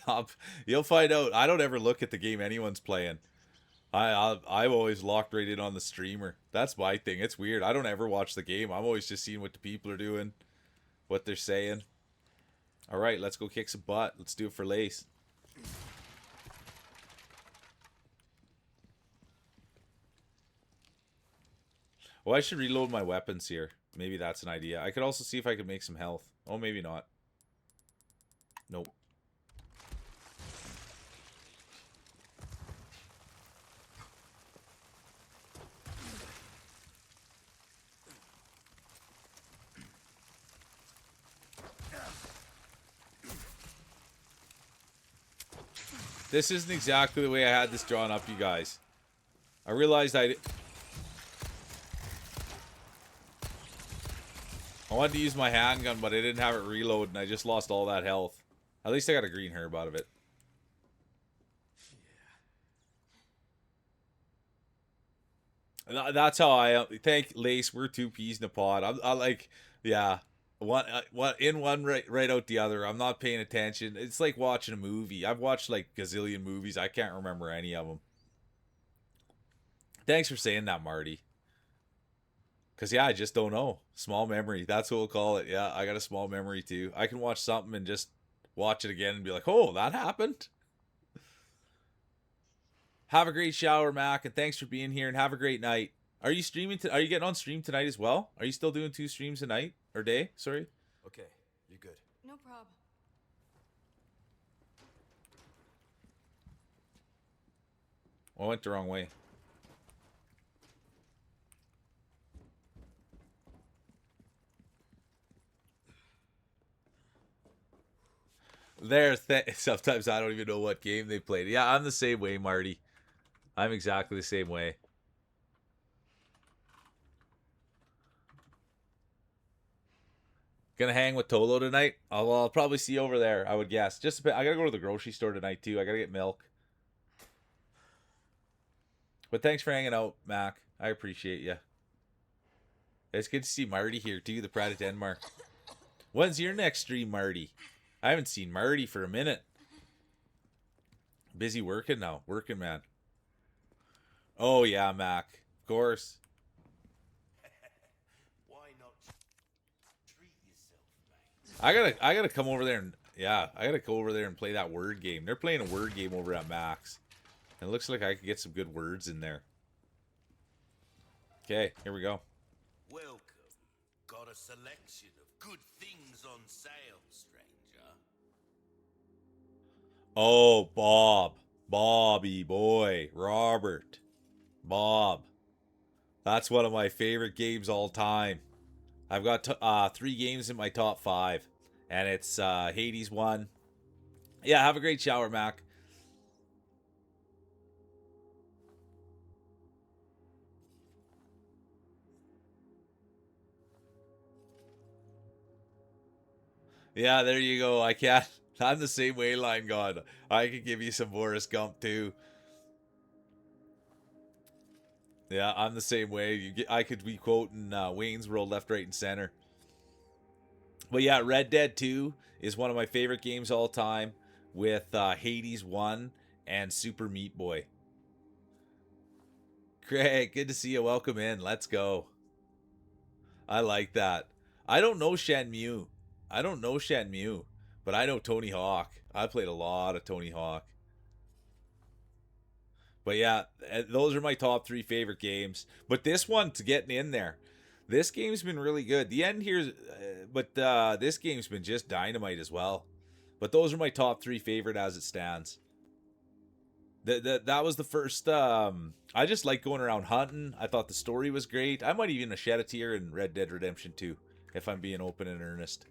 You'll find out. I don't ever look at the game anyone's playing. I've always locked right in on the streamer. That's my thing. It's weird. I don't ever watch the game. I'm always just seeing what the people are doing, what they're saying. All right, let's go kick some butt. Let's do it for Lace. Well, I should reload my weapons here. Maybe that's an idea. I could also see if I could make some health. Oh, maybe not. Nope. This isn't exactly the way I had this drawn up, you guys. I realized I wanted to use my handgun, but I didn't have it reload, and I just lost all that health. At least I got a green herb out of it. That's how I thank Lace. We're two peas in a pod. I like, yeah, one in one right out the other. I'm not paying attention. It's like watching a movie. I've watched like gazillion movies. I can't remember any of them. Thanks for saying that, Marty. Cause yeah, I just don't know. Small memory. That's what we'll call it. Yeah, I got a small memory too. I can watch something and just watch it again and be like, oh, that happened. Have a great shower, Mac, and thanks for being here, and have a great night. Are you streaming? Are you getting on stream tonight as well? Are you still doing 2 streams a night or day? Sorry. Okay, you're good. No problem. I went the wrong way. Sometimes I don't even know what game they played. Yeah, I'm the same way, Marty. I'm exactly the same way. Gonna hang with Tolo tonight? I'll probably see you over there, I would guess. Just a bit. I gotta go to the grocery store tonight, too. I gotta get milk. But thanks for hanging out, Mac. I appreciate you. It's good to see Marty here, too, the Pride of Denmark. When's your next stream, Marty? I haven't seen Marty for a minute. Busy working now. Working, man. Oh, yeah, Mac. Of course. Why not treat yourself, mate? I gotta come over there and yeah, I gotta go over there and play that word game. They're playing a word game over at Max. And it looks like I could get some good words in there. Okay, here we go. Welcome. Got a selection of good things on sale, stranger. Oh, Bob. Bobby boy. Robert. Bob. That's one of my favorite games all time. I've got 3 games in my top 5. And it's Hades 1. Yeah, have a great shower, Mac. Yeah, there you go. I can't. I'm the same way, Line God. I could give you some Boris Gump too. Yeah, I'm the same way. I could be quoting Wayne's World left, right, and center. But yeah, Red Dead 2 is one of my favorite games all time, with Hades 1 and Super Meat Boy. Craig, good to see you. Welcome in. Let's go. I like that. I don't know Shenmue. But I know Tony Hawk. I played a lot of Tony Hawk. But yeah, those are my top 3 favorite games. But this one's getting in there. This game's been really good. The end here, but this game's been just dynamite as well. But those are my top 3 favorite as it stands. That was the first. I just like going around hunting. I thought the story was great. I might even shed a tear in Red Dead Redemption 2, if I'm being open and earnest.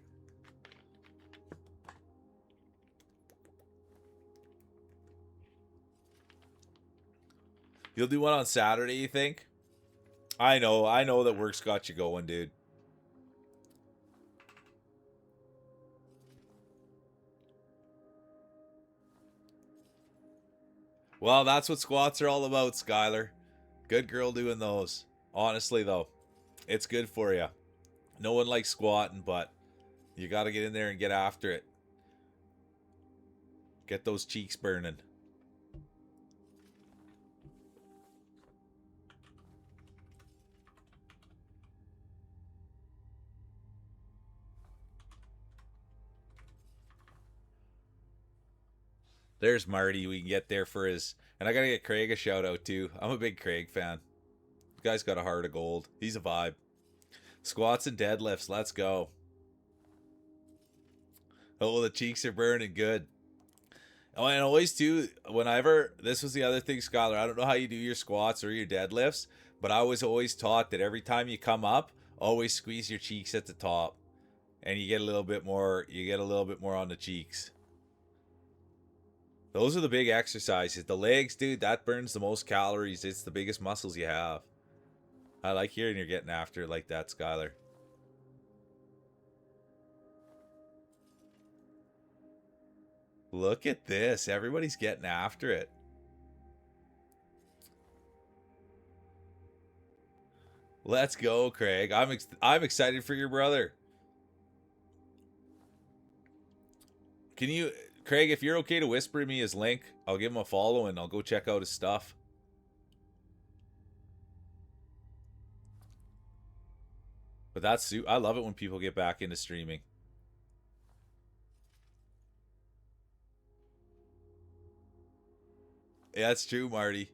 You'll do one on Saturday, you think? I know that work's got you going, dude. Well, that's what squats are all about, Skylar. Good girl doing those. Honestly, though, it's good for you. No one likes squatting, but you got to get in there and get after it. Get those cheeks burning. There's Marty. We can get there for his... And I got to get Craig a shout out, too. I'm a big Craig fan. The guy's got a heart of gold. He's a vibe. Squats and deadlifts. Let's go. Oh, the cheeks are burning good. Oh, and always, too, whenever... This was the other thing, Skylar. I don't know how you do your squats or your deadlifts, but I was always taught that every time you come up, always squeeze your cheeks at the top. And you get a little bit more... You get a little bit more on the cheeks. Those are the big exercises. The legs, dude, that burns the most calories. It's the biggest muscles you have. I like hearing you're getting after it like that, Skylar. Look at this. Everybody's getting after it. Let's go, Craig. I'm excited for your brother. Can you, Craig, if you're okay to whisper me his link, I'll give him a follow and I'll go check out his stuff. But I love it when people get back into streaming. Yeah, that's true, Marty.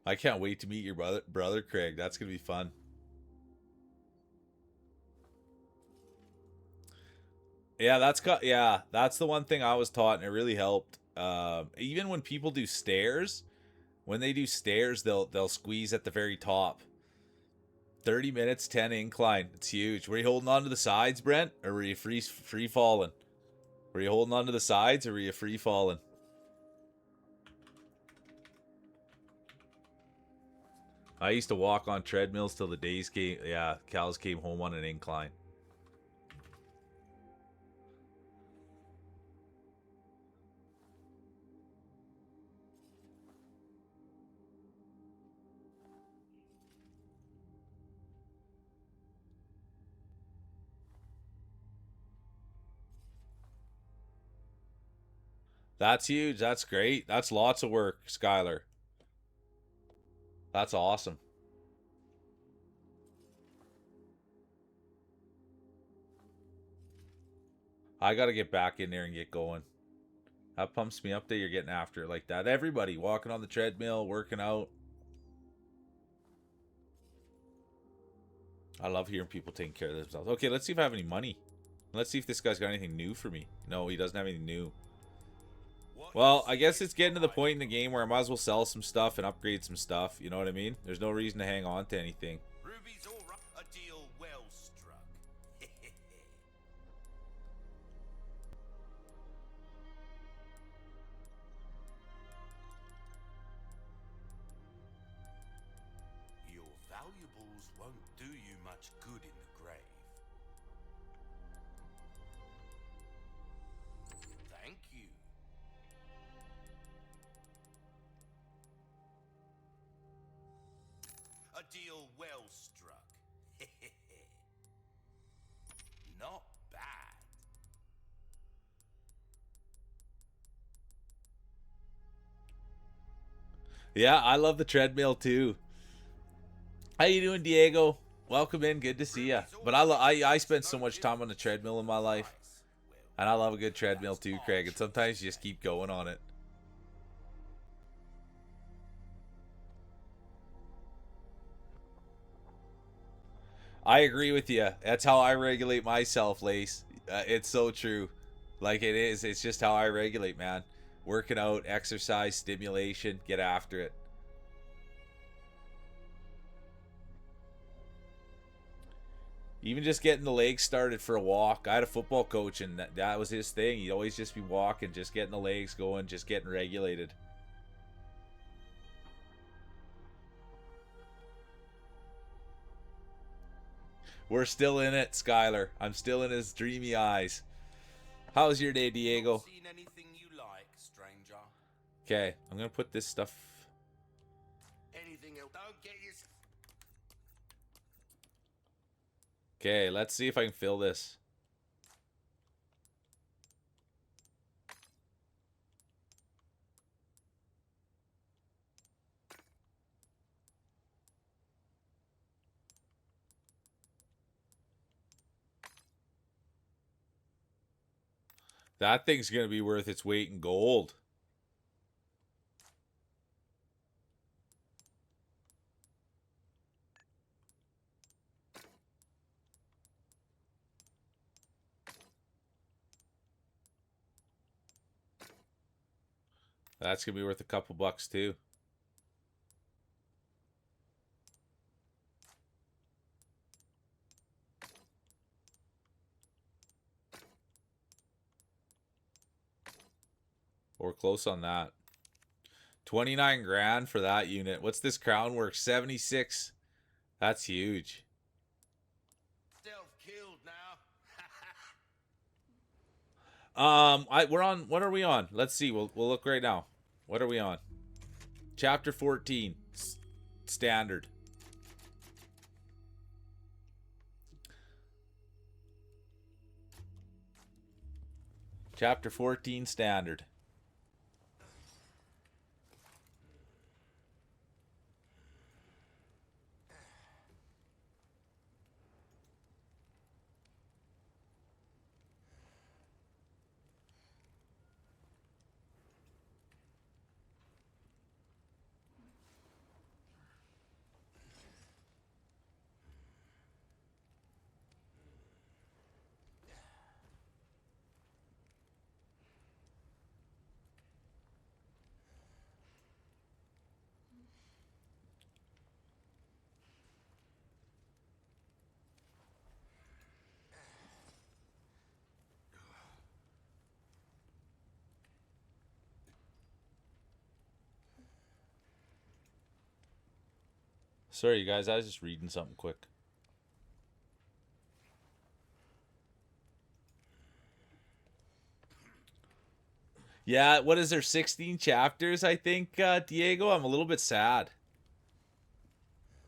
I can't wait to meet your brother Craig. That's going to be fun. Yeah, that's the one thing I was taught and it really helped. Even when people do stairs, when they do stairs, they'll squeeze at the very top. 30 minutes, 10 incline. It's huge. Were you holding on to the sides, Brent? Or were you free falling? Were you holding on to the sides or were you free falling? I used to walk on treadmills till the days came. Yeah, cows came home on an incline. That's huge. That's great. That's lots of work, Skylar. That's awesome. I got to get back in there and get going. That pumps me up that you're getting after it like that. Everybody walking on the treadmill, working out. I love hearing people taking care of themselves. Okay, let's see if I have any money. Let's see if this guy's got anything new for me. No, he doesn't have anything new. Well, I guess it's getting to the point in the game where I might as well sell some stuff and upgrade some stuff. You know what I mean? There's no reason to hang on to anything. Ruby's all right. A deal well struck. Your valuables won't do you much good in the grave. Thank you. A deal well struck. Not bad. Yeah, I love the treadmill too. How you doing, Diego? Welcome in. Good to see you. But I spend so much time on the treadmill in my life. And I love a good treadmill too, Craig. And sometimes you just keep going on it. I agree with you. That's how I regulate myself, Lace. It's so true. Like it is. It's just how I regulate, man. Working out, exercise, stimulation, get after it. Even just getting the legs started for a walk. I had a football coach and that was his thing. He'd always just be walking, just getting the legs going, just getting regulated. We're still in it, Skylar. I'm still in his dreamy eyes. How's your day, Diego? Seen anything you like, stranger? Okay, I'm gonna put this stuff. Anything else? Don't get your... Okay, let's see if I can fill this. That thing's gonna be worth its weight in gold. That's gonna be worth a couple bucks too. Or close on that. 29 grand for that unit. What's this crown work? 76. That's huge. Stealth killed now. We're on. What are we on? Let's see. We'll look right now. What are we on? Chapter 14. Standard. Chapter 14 standard. Sorry, you guys. I was just reading something quick. Yeah, what is there? 16 chapters, I think, Diego? I'm a little bit sad.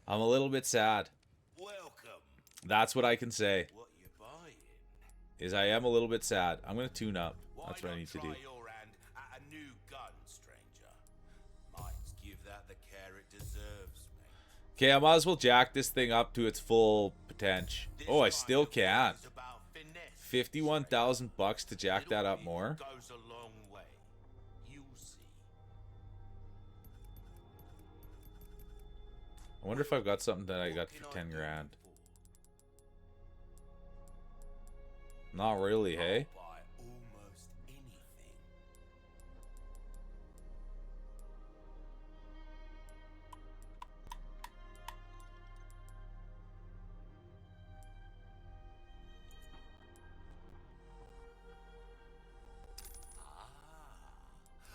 I'm a little bit sad. Welcome. That's what I can say. What you buying? Is I am a little bit sad. I'm going to tune up. Why That's what I not need to try do. your hand at a new gun, stranger? Might give that the care it deserves, mate. Okay, I might as well jack this thing up to its full potential. This Oh, I kind still of can. work is about finesse, 51,000 bucks to jack that up Little more. bit goes a long way. You'll see. I wonder if I've got something that I got for 10 grand. Not really, hey? I'll buy almost anything.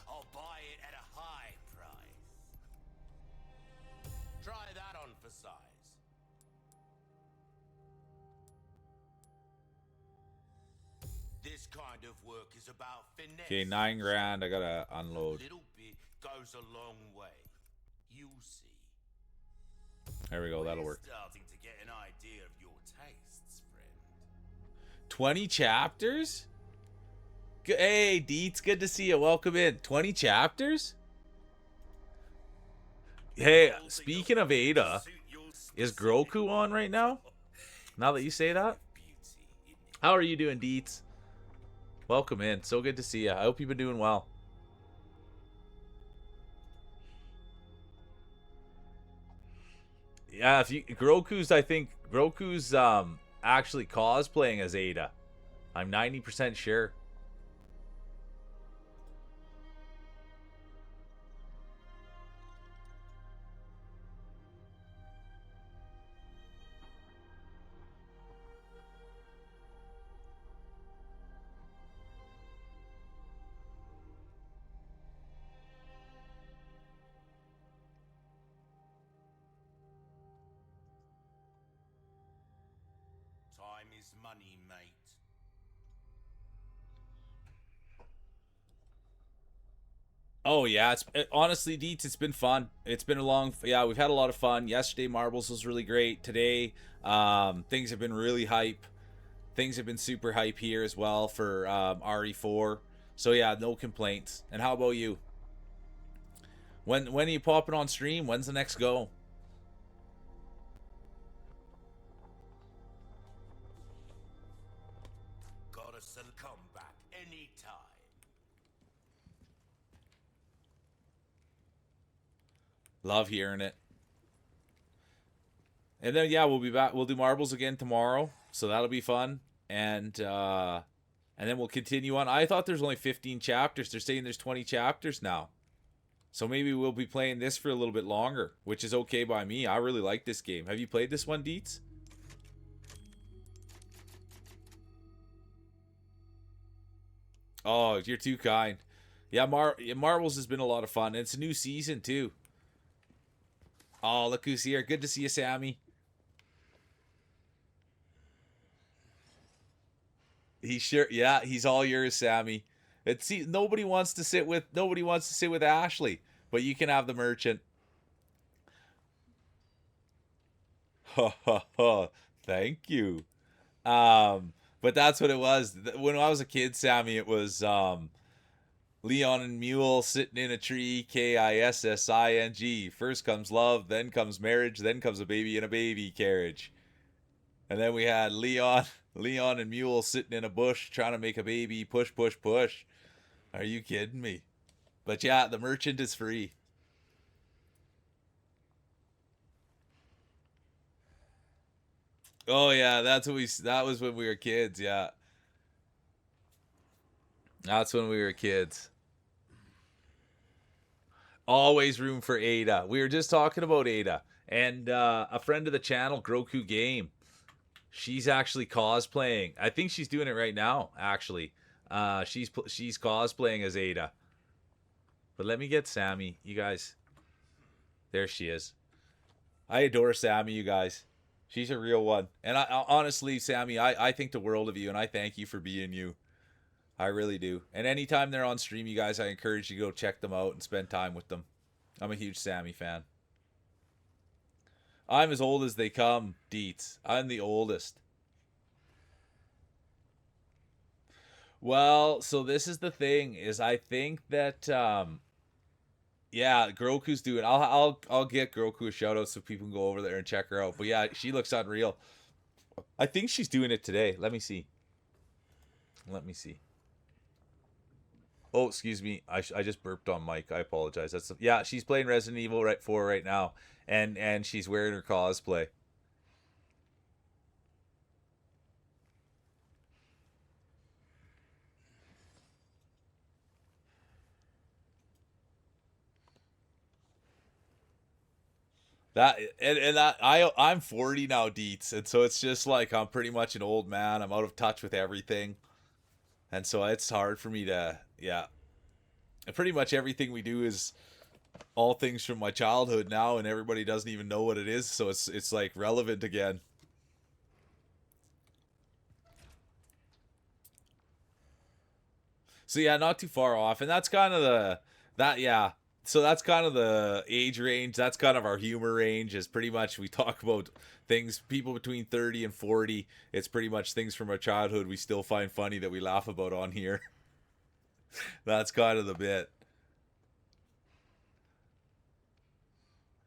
I'll buy it at a high price. Try that on for size. This kind of work is about finesse. Okay, 9 grand. I gotta unload. Little bit goes a long way. You'll see. There we go. That'll work. Starting to get an idea of your tastes, friend. 20 chapters? Hey, Deets, good to see you. Welcome in. 20 chapters? Hey, speaking of Ada, is Groku on right now? Now that you say that? How are you doing, Deets? Welcome in. So good to see you. I hope you've been doing well. Yeah, if you I think Groku's actually cosplaying as Ada. I'm 90% sure. Time is money, mate. Oh yeah, honestly, Deets, it's been fun. It's been a long, yeah, we've had a lot of fun. Yesterday, Marbles was really great. Today, things have been really hype. Things have been super hype here as well for RE4. So yeah, no complaints. And how about you? When are you popping on stream? When's the next go? Got us a comeback anytime. Love hearing it. And then yeah, we'll be back. We'll do Marbles again tomorrow, so that'll be fun. And then we'll continue on. I thought there's only 15 chapters. They're saying there's 20 chapters now. So maybe we'll be playing this for a little bit longer, which is okay by me. I really like this game. Have you played this one, Deets? Oh, you're too kind. Yeah, Marbles has been a lot of fun. It's a new season too. Oh, look who's here. Good to see you, Sammy. He sure, yeah, he's all yours, Sammy. Nobody wants to sit with Ashley, but you can have the merchant. Ha ha ha! Thank you. But that's what it was. When I was a kid, Sammy, it was Leon and Mule sitting in a tree. Kissing. First comes love, then comes marriage, then comes a baby in a baby carriage. And then we had Leon and Mule sitting in a bush trying to make a baby. Push, push, push. Are you kidding me? But yeah, the merchant is free. Oh yeah, that was when we were kids, yeah. That's when we were kids. Always room for Ada. We were just talking about Ada. And a friend of the channel, Groku Game, she's actually cosplaying. I think she's doing it right now, actually. She's cosplaying as Ada. But let me get Sammy, you guys. There she is. I adore Sammy, you guys. She's a real one. And I honestly, Sammy, I think the world of you, and I thank you for being you. I really do. And anytime they're on stream, you guys, I encourage you to go check them out and spend time with them. I'm a huge Sammy fan. I'm as old as they come, Deets. I'm the oldest. Well, so this is the thing, is I think that yeah, Groku's doing. I'll get Groku a shout out so people can go over there and check her out. But yeah, she looks unreal. I think she's doing it today. Let me see. Oh, excuse me. I just burped on mic. I apologize. Yeah, she's playing Resident Evil 4 right now, and she's wearing her cosplay. I'm 40 now, Deets, and so it's just like I'm pretty much an old man. I'm out of touch with everything, and so it's hard for me to, yeah. And pretty much everything we do is all things from my childhood now, and everybody doesn't even know what it is, so it's like relevant again. So yeah, not too far off, and that's kind of yeah. So that's kind of the age range. That's kind of our humor range. Is pretty much we talk about things people between 30 and 40. It's pretty much things from our childhood we still find funny that we laugh about on here. That's kind of the bit.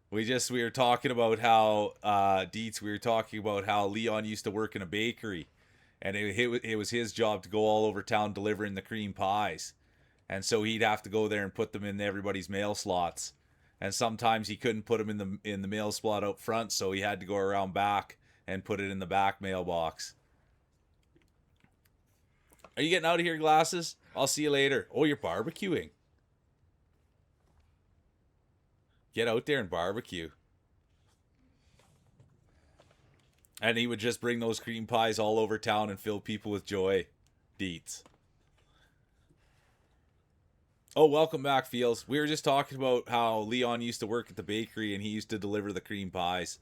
We were talking about how Dietz. We were talking about how Leon used to work in a bakery, and it was his job to go all over town delivering the cream pies. And so he'd have to go there and put them in everybody's mail slots. And sometimes he couldn't put them in the mail slot out front, so he had to go around back and put it in the back mailbox. Are you getting out of here, Glasses? I'll see you later. Oh, you're barbecuing. Get out there and barbecue. And he would just bring those cream pies all over town and fill people with joy. Deets. Oh, welcome back, Feels. We were just talking about how Leon used to work at the bakery and he used to deliver the cream pies.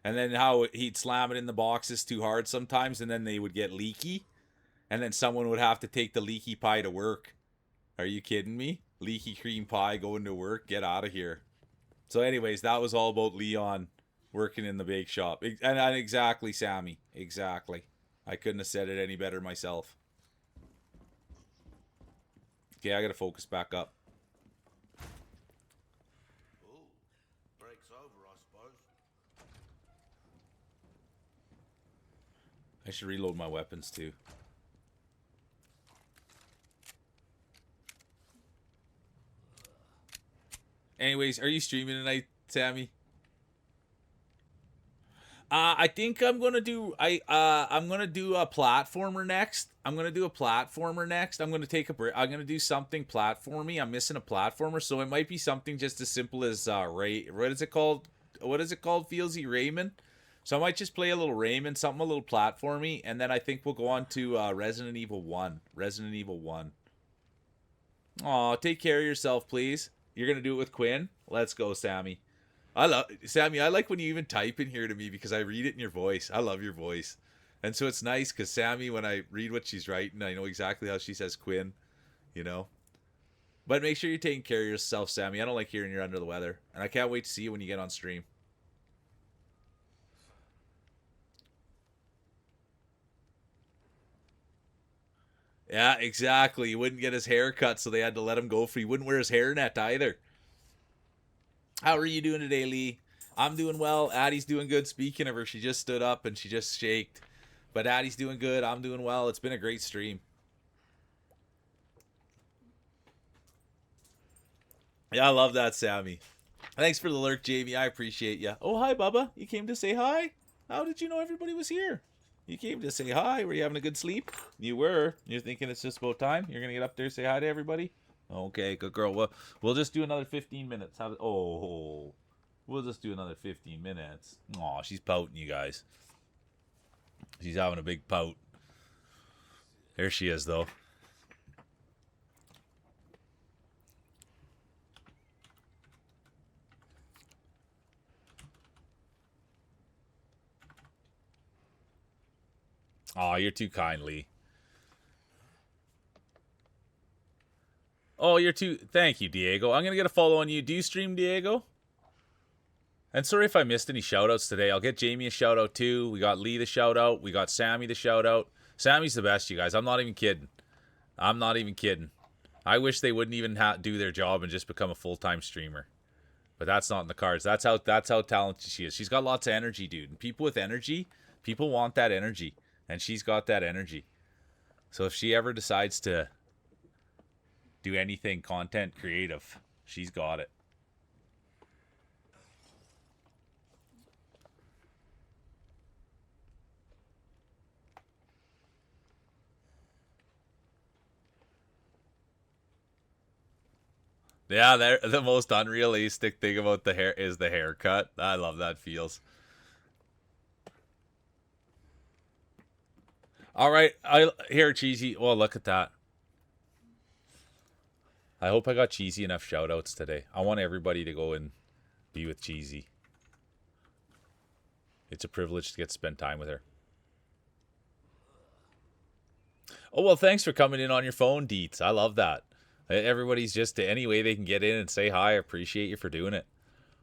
And then how he'd slam it in the boxes too hard sometimes, and then they would get leaky. And then someone would have to take the leaky pie to work. Are you kidding me? Leaky cream pie going to work? Get out of here. So anyways, that was all about Leon working in the bake shop. And exactly, Sammy. Exactly. I couldn't have said it any better myself. Okay, I gotta focus back up. Ooh, break's over, I suppose. I should reload my weapons too. Anyways, are you streaming tonight, Sammy? I think I'm gonna do I'm gonna do a platformer next. I'm gonna take a break. I'm gonna do something platformy. I'm missing a platformer, so it might be something just as simple as what is it called? Feelsy Rayman. So I might just play a little Rayman, something a little platformy, and then I think we'll go on to Resident Evil 1. Aw, take care of yourself, please. You're gonna do it with Quinn? Let's go, Sammy. Sammy, I like when you even type in here to me because I read it in your voice. I love your voice. And so it's nice because Sammy, when I read what she's writing, I know exactly how she says Quinn, you know? But make sure you're taking care of yourself, Sammy. I don't like hearing you're under the weather. And I can't wait to see you when you get on stream. Yeah, exactly. He wouldn't get his hair cut, so they had to let him go for. He wouldn't wear his hairnet either. How are you doing today, Lee? I'm doing well. Addie's doing good. Speaking of her, she just stood up and she just shaked. But Addie's doing good. I'm doing well. It's been a great stream. Yeah, I love that, Sammy. Thanks for the lurk, Jamie. I appreciate you. Oh, hi, Bubba. You came to say hi? How did you know everybody was here? You came to say hi. Were you having a good sleep? You were. You're thinking it's just about time? You're going to get up there and say hi to everybody? Okay, good girl. Well, we'll just do another 15 minutes. We'll just do another 15 minutes. Aw, she's pouting, you guys. She's having a big pout. There she is, though. Aw, you're too kind, Lee. Oh, you're too... Thank you, Diego. I'm going to get a follow on you. Do you stream, Diego? And sorry if I missed any shout-outs today. I'll get Jamie a shout-out, too. We got Lee the shout-out. We got Sammy the shout-out. Sammy's the best, you guys. I'm not even kidding. I'm not even kidding. I wish they wouldn't even do their job and just become a full-time streamer. But that's not in the cards. That's how talented she is. She's got lots of energy, dude. And people with energy, people want that energy. And she's got that energy. So if she ever decides to do anything content creative, she's got it. Yeah, the most unrealistic thing about the hair is the haircut. I love that feels. All right, here, Cheesy. Well, look at that. I hope I got Cheesy enough shout-outs today. I want everybody to go and be with Cheesy. It's a privilege to get to spend time with her. Oh, well, thanks for coming in on your phone, Deets. I love that. Everybody's just any way they can get in and say hi. I appreciate you for doing it.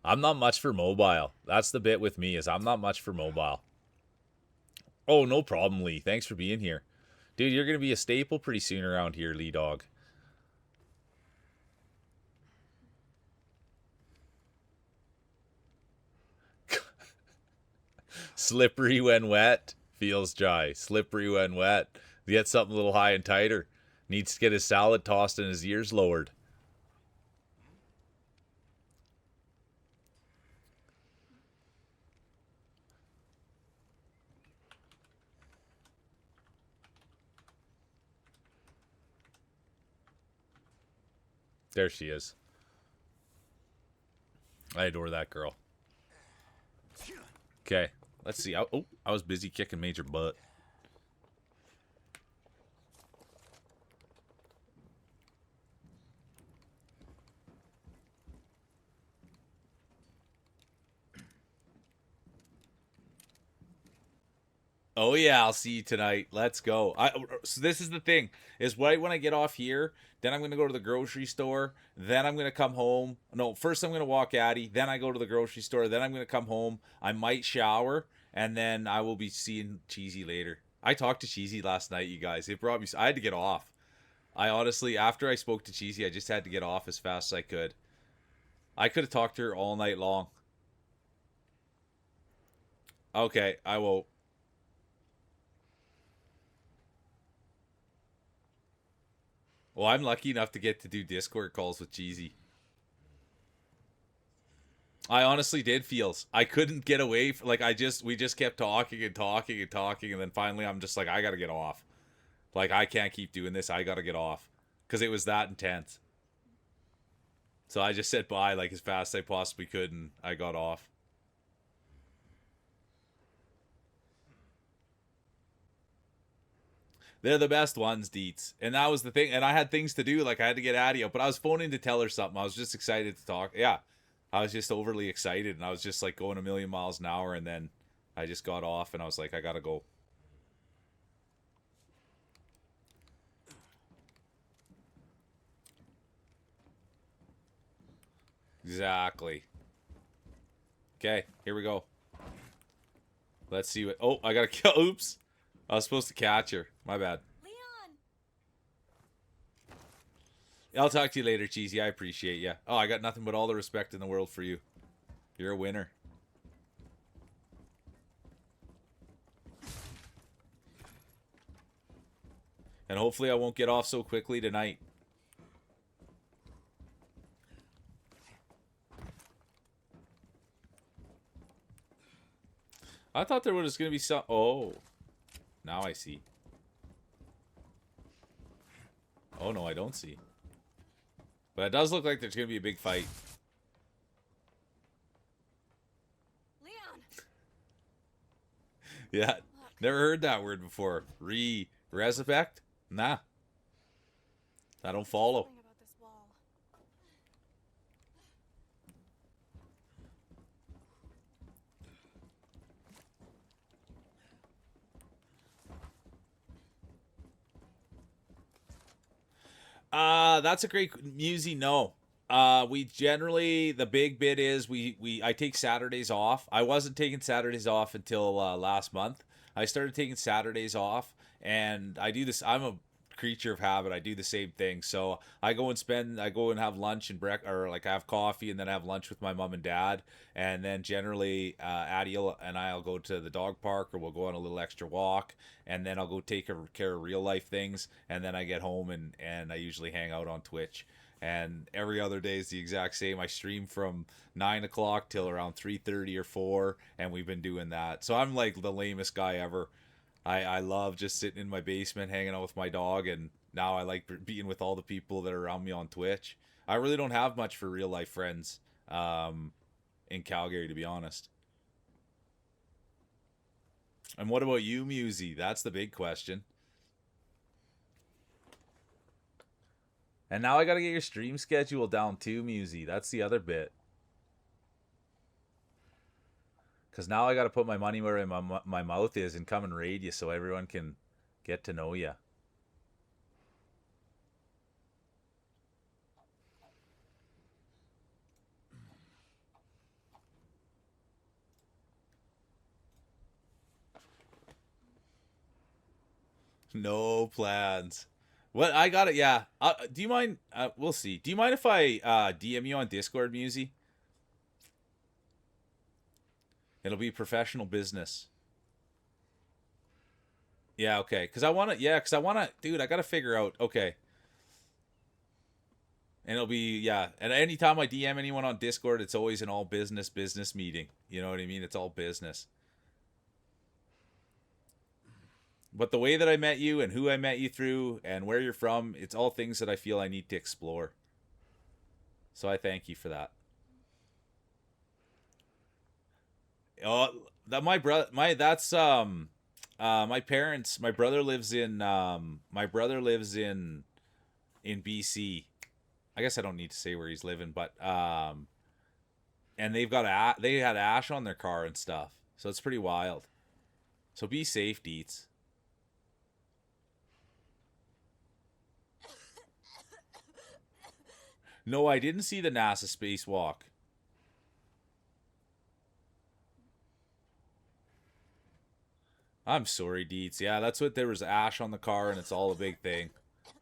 I'm not much for mobile. That's the bit with me, is I'm not much for mobile. Oh, no problem, Lee. Thanks for being here. Dude, you're going to be a staple pretty soon around here, Lee Dog. Slippery when wet. Feels dry. Slippery when wet. Get something a little high and tighter. Needs to get his salad tossed and his ears lowered. There she is. I adore that girl. Okay, let's see. I was busy kicking Major butt. Oh yeah, I'll see you tonight. Let's go. So this is the thing, is right when I get off here, then I'm gonna go to the grocery store, then I'm gonna come home. No, first I'm gonna walk Addie, then I go to the grocery store, then I'm gonna come home. I might shower, and then I will be seeing Cheesy later. I talked to Cheesy last night, you guys. It brought me. I had to get off. I honestly, after I spoke to Cheesy, I just had to get off as fast as I could. I could have talked to her all night long. Okay, I will. Well, I'm lucky enough to get to do Discord calls with Cheesy. I honestly did feels. I couldn't get away. We just kept talking and talking and talking, and then finally I'm just like, I gotta get off. Like, I can't keep doing this. I gotta get off. Because it was that intense. So I just said bye, like, as fast as I possibly could, and I got off. They're the best ones, Deets. And that was the thing. And I had things to do. Like, I had to get Addie up. But I was phoning to tell her something. I was just excited to talk. Yeah. I was just overly excited. And I was just, like, going a million miles an hour. And then I just got off. And I was like, I gotta go. Exactly. Okay, here we go. Let's see what... Oh, I gotta kill... Oops. I was supposed to catch her. My bad. Leon! I'll talk to you later, Cheesy. I appreciate you. Oh, I got nothing but all the respect in the world for you. You're a winner. And hopefully I won't get off so quickly tonight. I thought there was going to be some... Oh. Now I see. Oh, no, I don't see. But it does look like there's going to be a big fight. Leon! Yeah. Never heard that word before. Resurrect? Nah. I don't follow. Something about this wall. That's a great Musy. No. We generally, the big bit is I take Saturdays off. I wasn't taking Saturdays off until last month. I started taking Saturdays off, and I do this. I'm a creature of habit. I do the same thing. So I go and have lunch and or like I have coffee, and then I have lunch with my mom and dad, and then generally Addie and I'll go to the dog park, or we'll go on a little extra walk, and then I'll go take care of real life things, and then I get home and I usually hang out on Twitch. And every other day is the exact same. I stream from 9 o'clock till around 3:30 or 4, and we've been doing that. So I'm like the lamest guy ever. I love just sitting in my basement hanging out with my dog, and now I like being with all the people that are around me on Twitch. I really don't have much for real life friends in Calgary, to be honest. And what about you, Musy? That's the big question. And now I gotta get your stream schedule down too, Musy. That's the other bit. Because now I gotta put my money where my mouth is and come and raid you so everyone can get to know you. No plans. What I got it, yeah. Do you mind? We'll see. Do you mind if I DM you on Discord, Musy? It'll be professional business. Yeah, okay. Because I want to, dude, I got to figure out, okay. And it'll be, yeah. And anytime I DM anyone on Discord, it's always an all business meeting. You know what I mean? It's all business. But the way that I met you and who I met you through and where you're from, it's all things that I feel I need to explore. So I thank you for that. Oh, that my brother, my parents, my brother lives in BC. I guess I don't need to say where he's living, but and they had ash on their car and stuff, so it's pretty wild. So be safe, Deets. No, I didn't see the NASA spacewalk. I'm sorry, Deets. Yeah, that's what there was ash on the car, and it's all a big thing.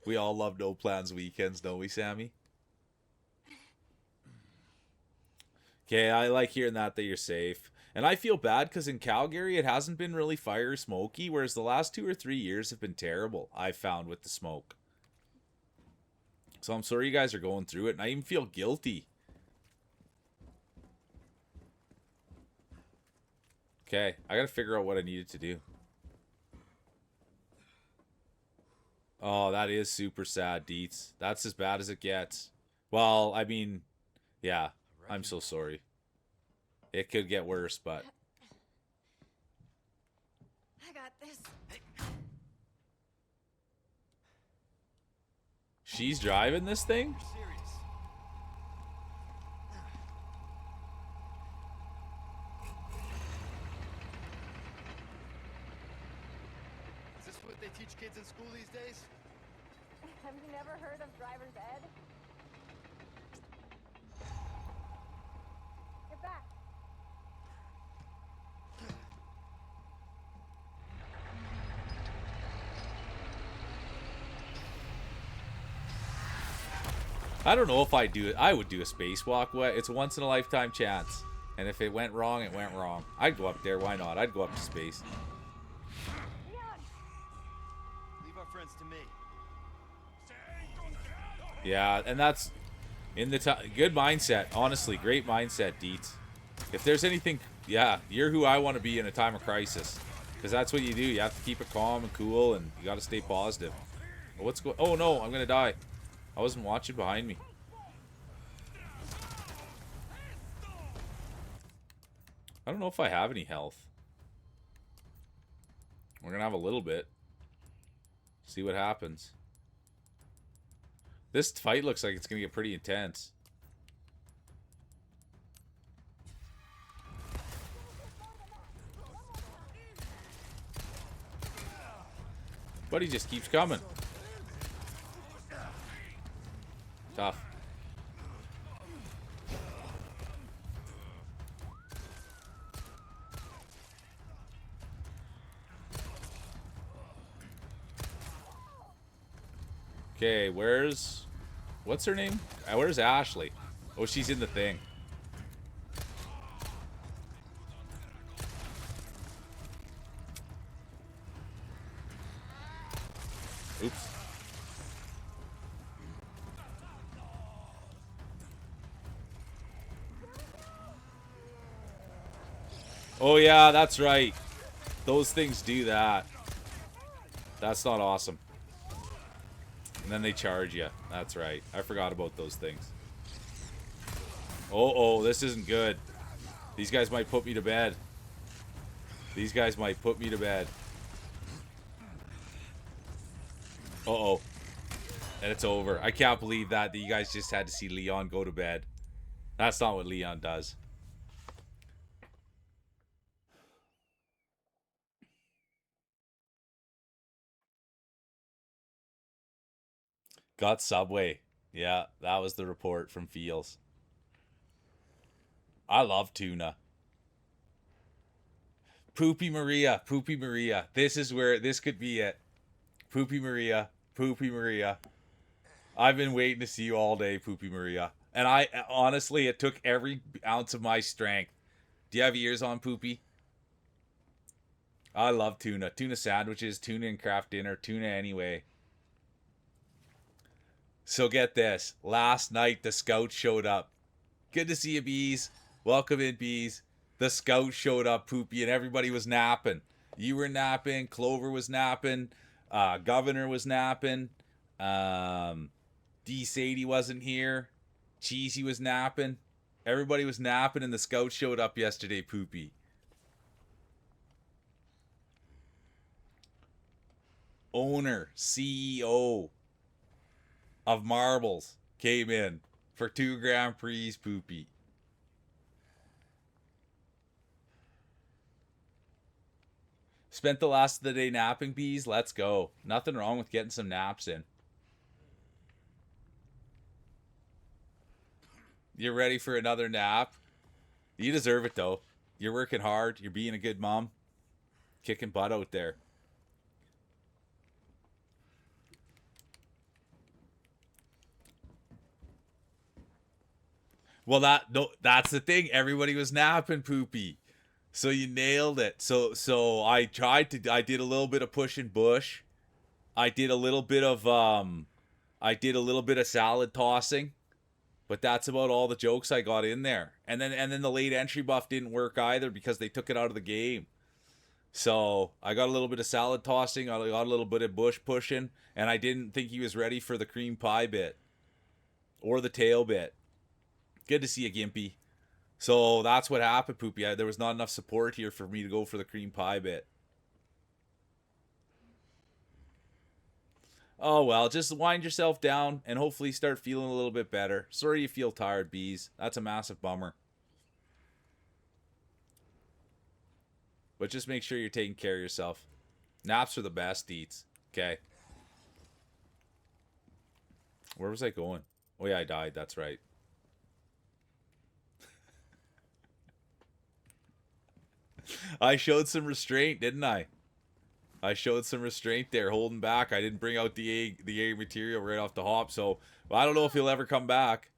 We all love no plans weekends, don't we, Sammy? Okay, I like hearing that you're safe. And I feel bad because in Calgary, it hasn't been really fire smoky, whereas the last 2 or 3 years have been terrible, I've found, with the smoke. So I'm sorry you guys are going through it, and I even feel guilty. Okay, I gotta figure out what I needed to do. Oh, that is super sad, Deets. That's as bad as it gets. Well, I mean, yeah, I'm so sorry. It could get worse, but... I got this. She's driving this thing? Serious. Is this what they teach kids in school these days? Have you never heard of driver's ed? Get back. I don't know if I do it. I would do a spacewalk. It's a once in a lifetime chance. And if it went wrong, it went wrong. I'd go up there. Why not? I'd go up to space. Leave our friends to me. Yeah, and that's in the good mindset. Honestly, great mindset, Deets. If there's anything, yeah, you're who I want to be in a time of crisis. Because that's what you do. You have to keep it calm and cool, and you got to stay positive. What's going? Oh no, I'm gonna die. I wasn't watching behind me. I don't know if I have any health. We're gonna have a little bit. See what happens. This fight looks like it's gonna get pretty intense. But he just keeps coming. Tough. Okay, what's her name? Where's Ashley? Oh, she's in the thing. Oops. Oh yeah, that's right. Those things do that. That's not awesome. And then they charge you. That's right. I forgot about those things. Oh, this isn't good. These guys might put me to bed. These guys might put me to bed. Uh-oh. And it's over. I can't believe that you guys just had to see Leon go to bed. That's not what Leon does. Got Subway. Yeah, that was the report from Fields. I love tuna. Poopy Maria. Poopy Maria. This is where this could be it. Poopy Maria. Poopy Maria. I've been waiting to see you all day, Poopy Maria. And I honestly, it took every ounce of my strength. Do you have ears on, Poopy? I love tuna. Tuna sandwiches, tuna and craft dinner, tuna anyway. So get this. Last night, the scouts showed up. Good to see you, Bees. Welcome in, Bees. The scouts showed up, Poopy, and everybody was napping. You were napping. Clover was napping. Governor was napping. D. Sadie wasn't here. Cheesy was napping. Everybody was napping, and the scouts showed up yesterday, Poopy. Owner, CEO of Marbles came in for 2 Grand Prix, Poopy. Spent the last of the day napping, Bees. Let's go. Nothing wrong with getting some naps in. You're ready for another nap? You deserve it, though. You're working hard. You're being a good mom. Kicking butt out there. Well, that's the thing. Everybody was napping, Poopy. So you nailed it. So I did a little bit of push and bush. I did a little bit of salad tossing. But that's about all the jokes I got in there. And then the late entry buff didn't work either because they took it out of the game. So I got a little bit of salad tossing, I got a little bit of bush pushing, and I didn't think he was ready for the cream pie bit. Or the tail bit. Good to see you, Gimpy. So that's what happened, Poopy. There was not enough support here for me to go for the cream pie bit. Oh, well, just wind yourself down and hopefully start feeling a little bit better. Sorry you feel tired, bees. That's a massive bummer. But just make sure you're taking care of yourself. Naps are the best eats. Okay. Where was I going? Oh, yeah, I died. That's right. I showed some restraint, didn't I? I showed some restraint there, holding back. I didn't bring out the A material right off the hop, so well, I don't know if he'll ever come back.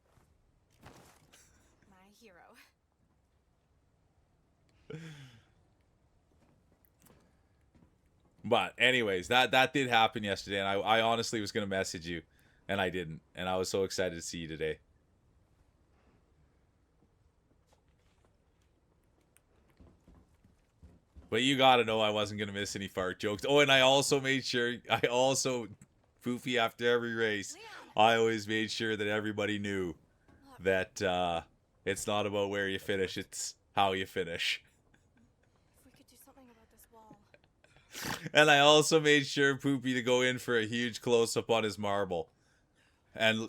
My hero. But anyways, that did happen yesterday, and I honestly was gonna message you, and I didn't, and I was so excited to see you today. But you gotta know I wasn't gonna miss any fart jokes. Oh, and I also made sure poofy after every race. Leon! I always made sure that everybody knew Look, that it's not about where you finish, it's how you finish. if we could do something about this wall. And I also made sure Poopy to go in for a huge close up on his marble. And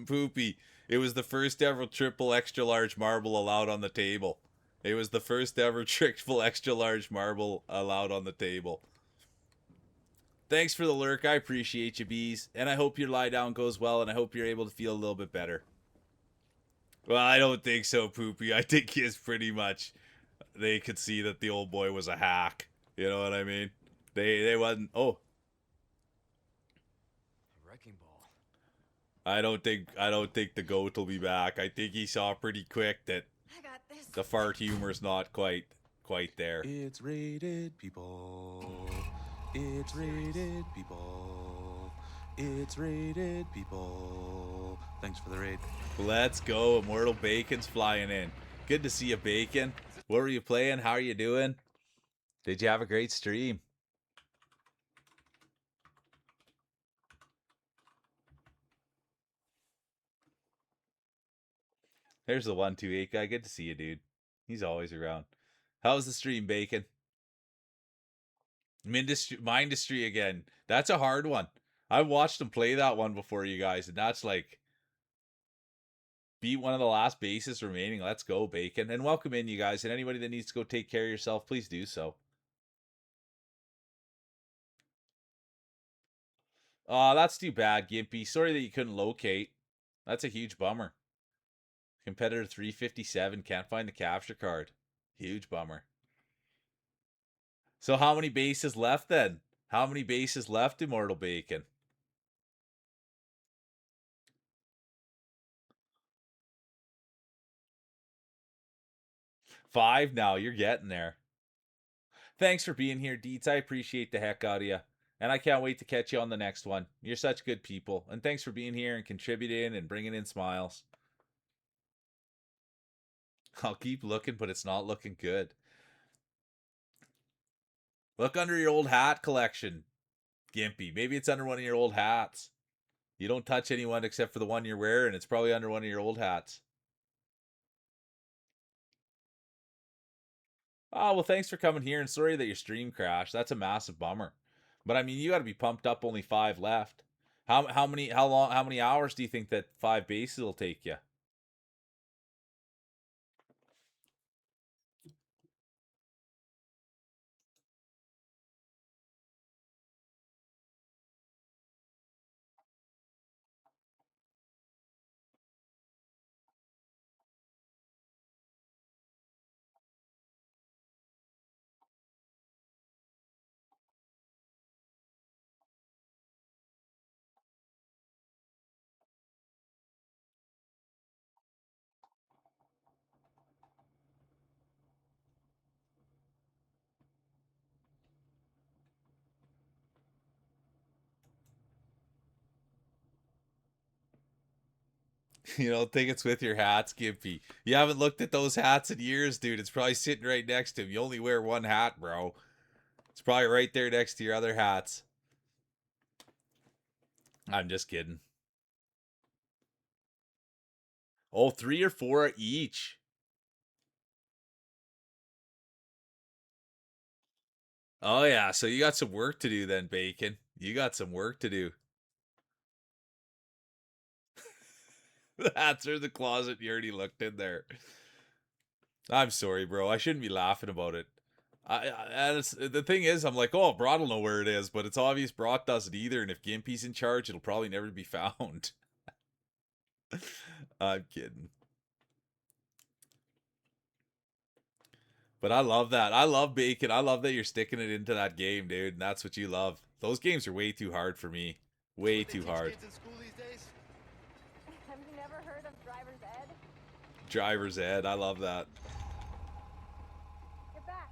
Poopy, it was the first ever triple extra large marble allowed on the table. It was the first ever triple extra large marble allowed on the table. Thanks for the lurk. I appreciate you, bees. And I hope your lie down goes well, and I hope you're able to feel a little bit better. Well, I don't think so, Poopy. I think he's pretty much... They could see that the old boy was a hack. You know what I mean? They wasn't... Oh, A wrecking ball. I don't think the goat will be back. I think he saw pretty quick that I got this. the fart humor's not quite there. It's rated, people. It's rated, people. It's rated, people. Thanks for the raid. Let's go. Immortal Bacon's flying in. Good to see you, Bacon. What were you playing? How are you doing? Did you have a great stream? There's the 128 guy. Good to see you, dude. He's always around. How's the stream, Bacon? Mindustry again. That's a hard one. I've watched him play that one before, you guys, and that's like beat one of the last bases remaining. Let's go, Bacon. And welcome in, you guys. And anybody that needs to go take care of yourself, please do so. That's too bad, Gimpy. Sorry that you couldn't locate. That's a huge bummer. Competitor 357 can't find the capture card. Huge bummer. So how many bases left then? How many bases left, Immortal Bacon? Five now. You're getting there. Thanks for being here, Deets. I appreciate the heck out of you. And I can't wait to catch you on the next one. You're such good people. And thanks for being here and contributing and bringing in smiles. I'll keep looking, but it's not looking good. Look under your old hat collection, Gimpy. Maybe it's under one of your old hats. You don't touch anyone except for the one you're wearing. It's probably under one of your old hats. Oh, well, thanks for coming here, and sorry that your stream crashed. That's a massive bummer. But I mean, you got to be pumped up. Only 5 left. How many hours do you think that 5 bases will take you? You don't think it's with your hats, Gimpy? You haven't looked at those hats in years, dude. It's probably sitting right next to him. You only wear one hat, bro. It's probably right there next to your other hats. I'm just kidding. Oh, 3 or 4 each. Oh, yeah. So you got some work to do then, Bacon. You got some work to do. That's where the closet you already looked in there. I'm sorry, bro. I shouldn't be laughing about it. The thing is, I'm like, oh, Broad will know where it is, but it's obvious Broad doesn't either, and if Gimpy's in charge, it'll probably never be found. I'm kidding. But I love that. I love bacon. I love that you're sticking it into that game, dude, and that's what you love. Those games are way too hard for me. Way What they too teach hard. kids in school these days? Have you never heard of driver's ed? Driver's ed. I love that. Get back.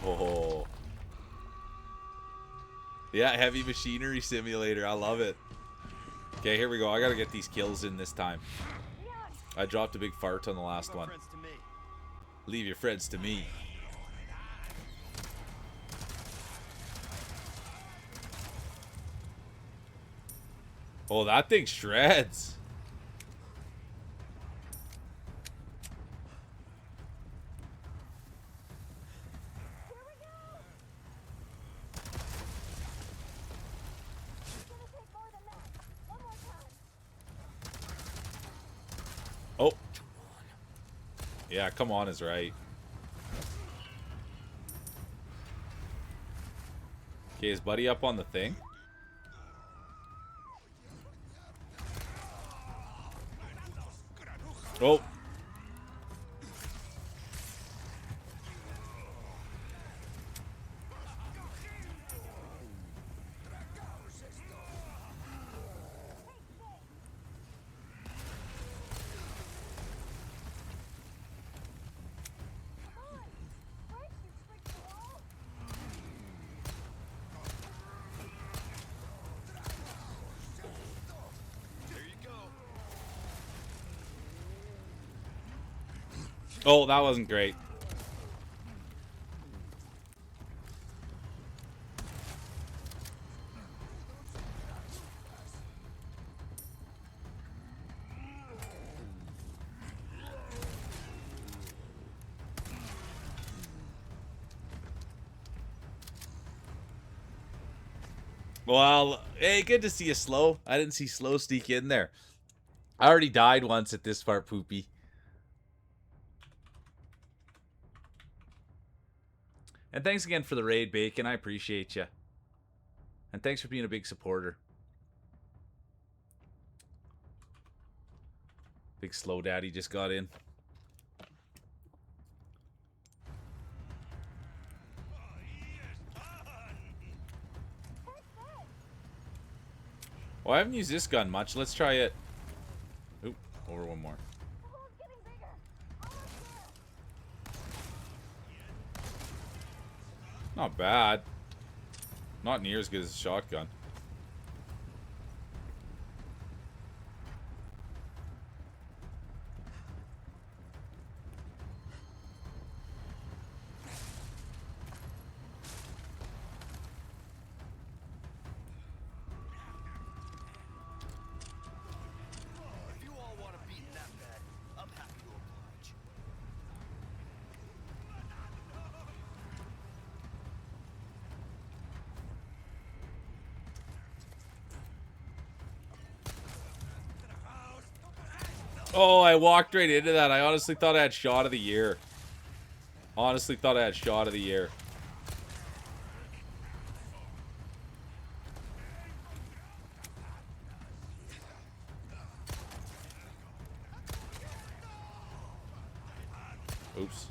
Oh. Yeah, heavy machinery simulator. I love it. Okay, here we go. I gotta get these kills in this time. I dropped a big fart on the last one. Friends to me. Leave your friends to me. Oh, that thing shreds. Oh. Yeah, come on is right. Okay, is Buddy up on the thing? Oh. There you go. Oh, that wasn't great. Well, hey, good to see you, Slow. I didn't see Slow sneak in there. I already died once at this part, Poopy. And thanks again for the raid, Bacon. I appreciate you. And thanks for being a big supporter. Big Slow Daddy just got in. Well, I haven't used this gun much. Let's try it. Oop, over one more. Not bad. Not near as good as a shotgun. If you all want to beat that bad, I'm happy to oblige. Oh, I walked right into that. I honestly thought I had shot of the year. Honestly thought I had shot of the year. Oops.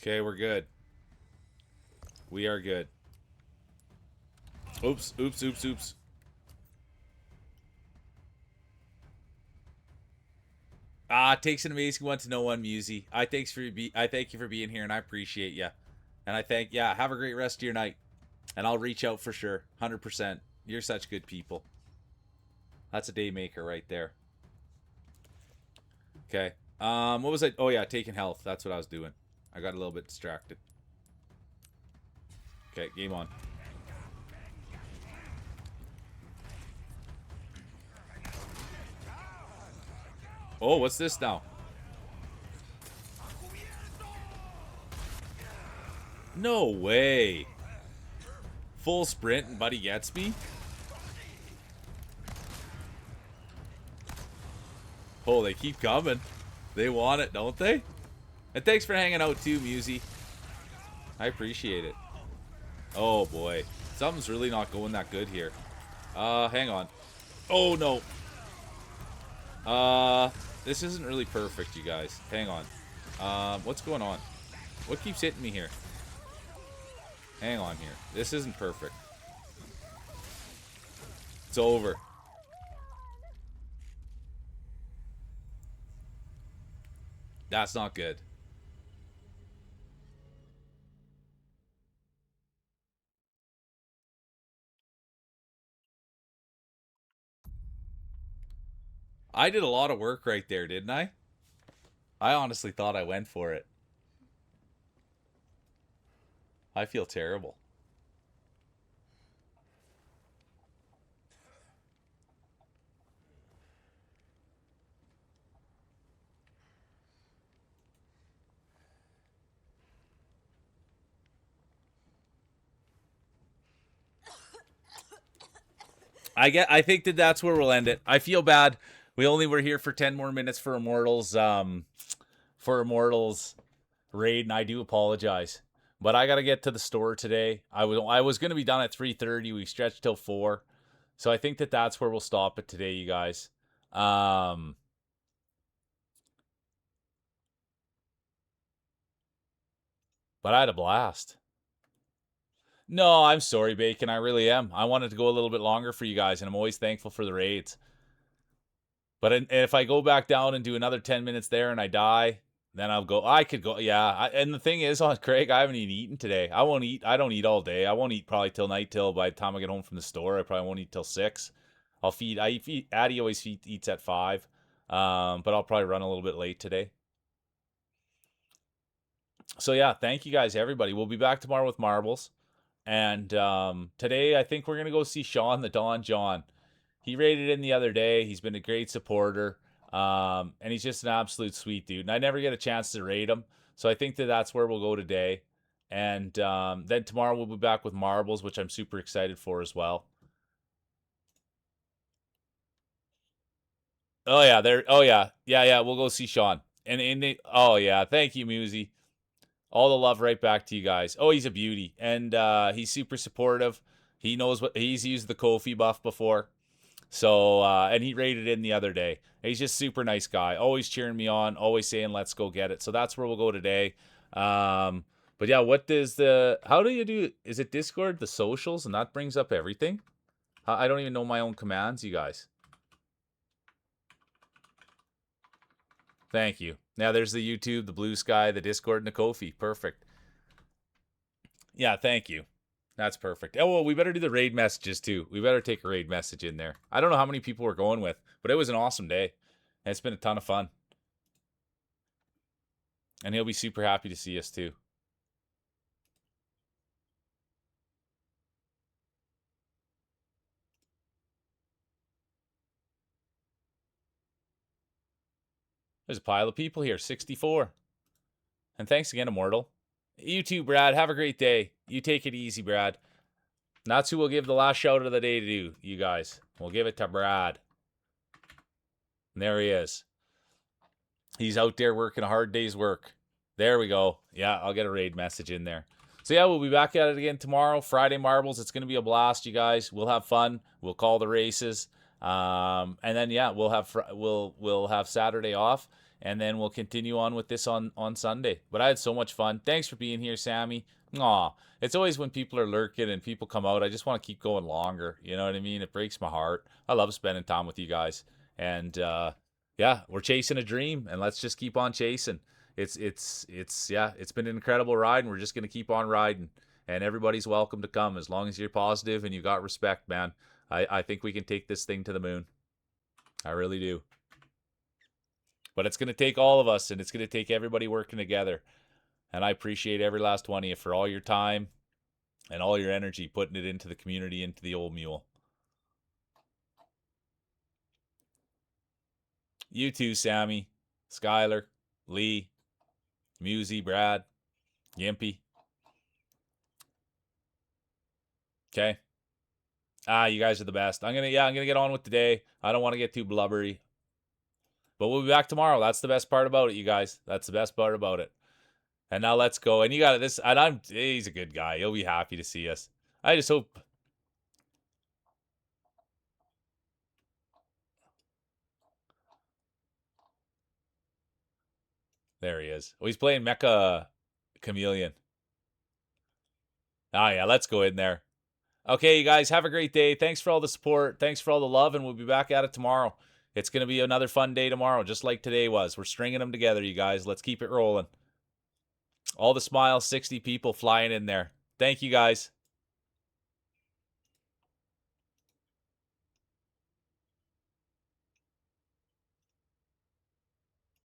Okay, we're good. We are good. Oops, oops, oops, oops. Ah, it takes an amazing one to know one, Musey. I thank you for being here, and I appreciate you. And I think, yeah, have a great rest of your night. And I'll reach out for sure. 100%. You're such good people. That's a day maker right there. Okay. What was I? Oh, yeah, taking health. That's what I was doing. I got a little bit distracted. Okay, game on. Oh, what's this now? No way. Full sprint and Buddy gets me? Oh, they keep coming. They want it, don't they? And thanks for hanging out too, Musey. I appreciate it. Oh boy. Something's really not going that good here. Hang on. Oh no. This isn't really perfect, you guys. Hang on. What's going on? What keeps hitting me here? Hang on here. This isn't perfect. It's over. That's not good. I did a lot of work right there, didn't I? I honestly thought I went for it. I feel terrible. I think that that's where we'll end it. I feel bad. We only were here for 10 more minutes for Immortals raid, and I do apologize. But I got to get to the store today. I was going to be done at 3:30. We stretched till 4. So I think that that's where we'll stop it today, you guys. But I had a blast. No, I'm sorry, Bacon. I really am. I wanted to go a little bit longer for you guys, and I'm always thankful for the raids. But if I go back down and do another 10 minutes there and I die, then I'll go. I could go. Yeah. And the thing is, on Craig, I haven't even eaten today. I won't eat. I don't eat all day. I won't eat probably till night. Till by the time I get home from the store, I probably won't eat till 6. I'll feed. Addie always eats at 5. But I'll probably run a little bit late today. So yeah, thank you guys, everybody. We'll be back tomorrow with marbles. And today, I think we're gonna go see Sean the Don John. He raided in the other day. He's been a great supporter, and he's just an absolute sweet dude. And I never get a chance to raid him, so I think that that's where we'll go today. And then tomorrow we'll be back with marbles, which I'm super excited for as well. Oh yeah, there. Oh yeah, yeah. We'll go see Sean. Oh yeah, thank you, Musey. All the love right back to you guys. Oh, he's a beauty. And he's super supportive. He knows what he's used the Kofi buff before. So, and he raided in the other day. He's just super nice guy. Always cheering me on. Always saying, let's go get it. So that's where we'll go today. But yeah, how do you do, is it Discord, the socials, and that brings up everything? I don't even know my own commands, you guys. Thank you. Now there's the YouTube, the Blue Sky, the Discord, and the Ko-fi. Perfect. Yeah, thank you. That's perfect. Oh, well, we better do the raid messages too. We better take a raid message in there. I don't know how many people we're going with, but it was an awesome day. And it's been a ton of fun. And he'll be super happy to see us too. There's a pile of people here, 64. And thanks again, Immortal. You too, Brad. Have a great day. You take it easy, Brad. And that's who we'll give the last shout of the day to, you guys. We'll give it to Brad. And there he is. He's out there working a hard day's work. There we go. Yeah, I'll get a raid message in there. So yeah, we'll be back at it again tomorrow. Friday marbles. It's going to be a blast, you guys. We'll have fun. We'll call the races. And then yeah, we'll have Saturday off, and then we'll continue on with this on Sunday. But I had so much fun. Thanks for being here, Sammy. Aw, it's always when people are lurking and people come out, I just want to keep going longer. You know what I mean? It breaks my heart. I love spending time with you guys. And yeah, we're chasing a dream, and let's just keep on chasing. yeah, it's been an incredible ride, and we're just gonna keep on riding. And everybody's welcome to come as long as you're positive and you got respect, man. I think we can take this thing to the moon. I really do. But it's gonna take all of us, and it's gonna take everybody working together. And I appreciate every last one of you for all your time and all your energy putting it into the community, into the old mule. You too, Sammy, Skylar, Lee, Musey, Brad, Gimpy. Okay. You guys are the best. I'm gonna get on with today. I don't want to get too blubbery. But we'll be back tomorrow. That's the best part about it, you guys. That's the best part about it. And now let's go. And you got this. And he's a good guy. He'll be happy to see us. I just hope. There he is. Oh, he's playing Mecha Chameleon. Oh, yeah. Let's go in there. Okay, you guys, have a great day. Thanks for all the support. Thanks for all the love. And we'll be back at it tomorrow. It's going to be another fun day tomorrow, just like today was. We're stringing them together, you guys. Let's keep it rolling. All the smiles, 60 people flying in there. Thank you, guys.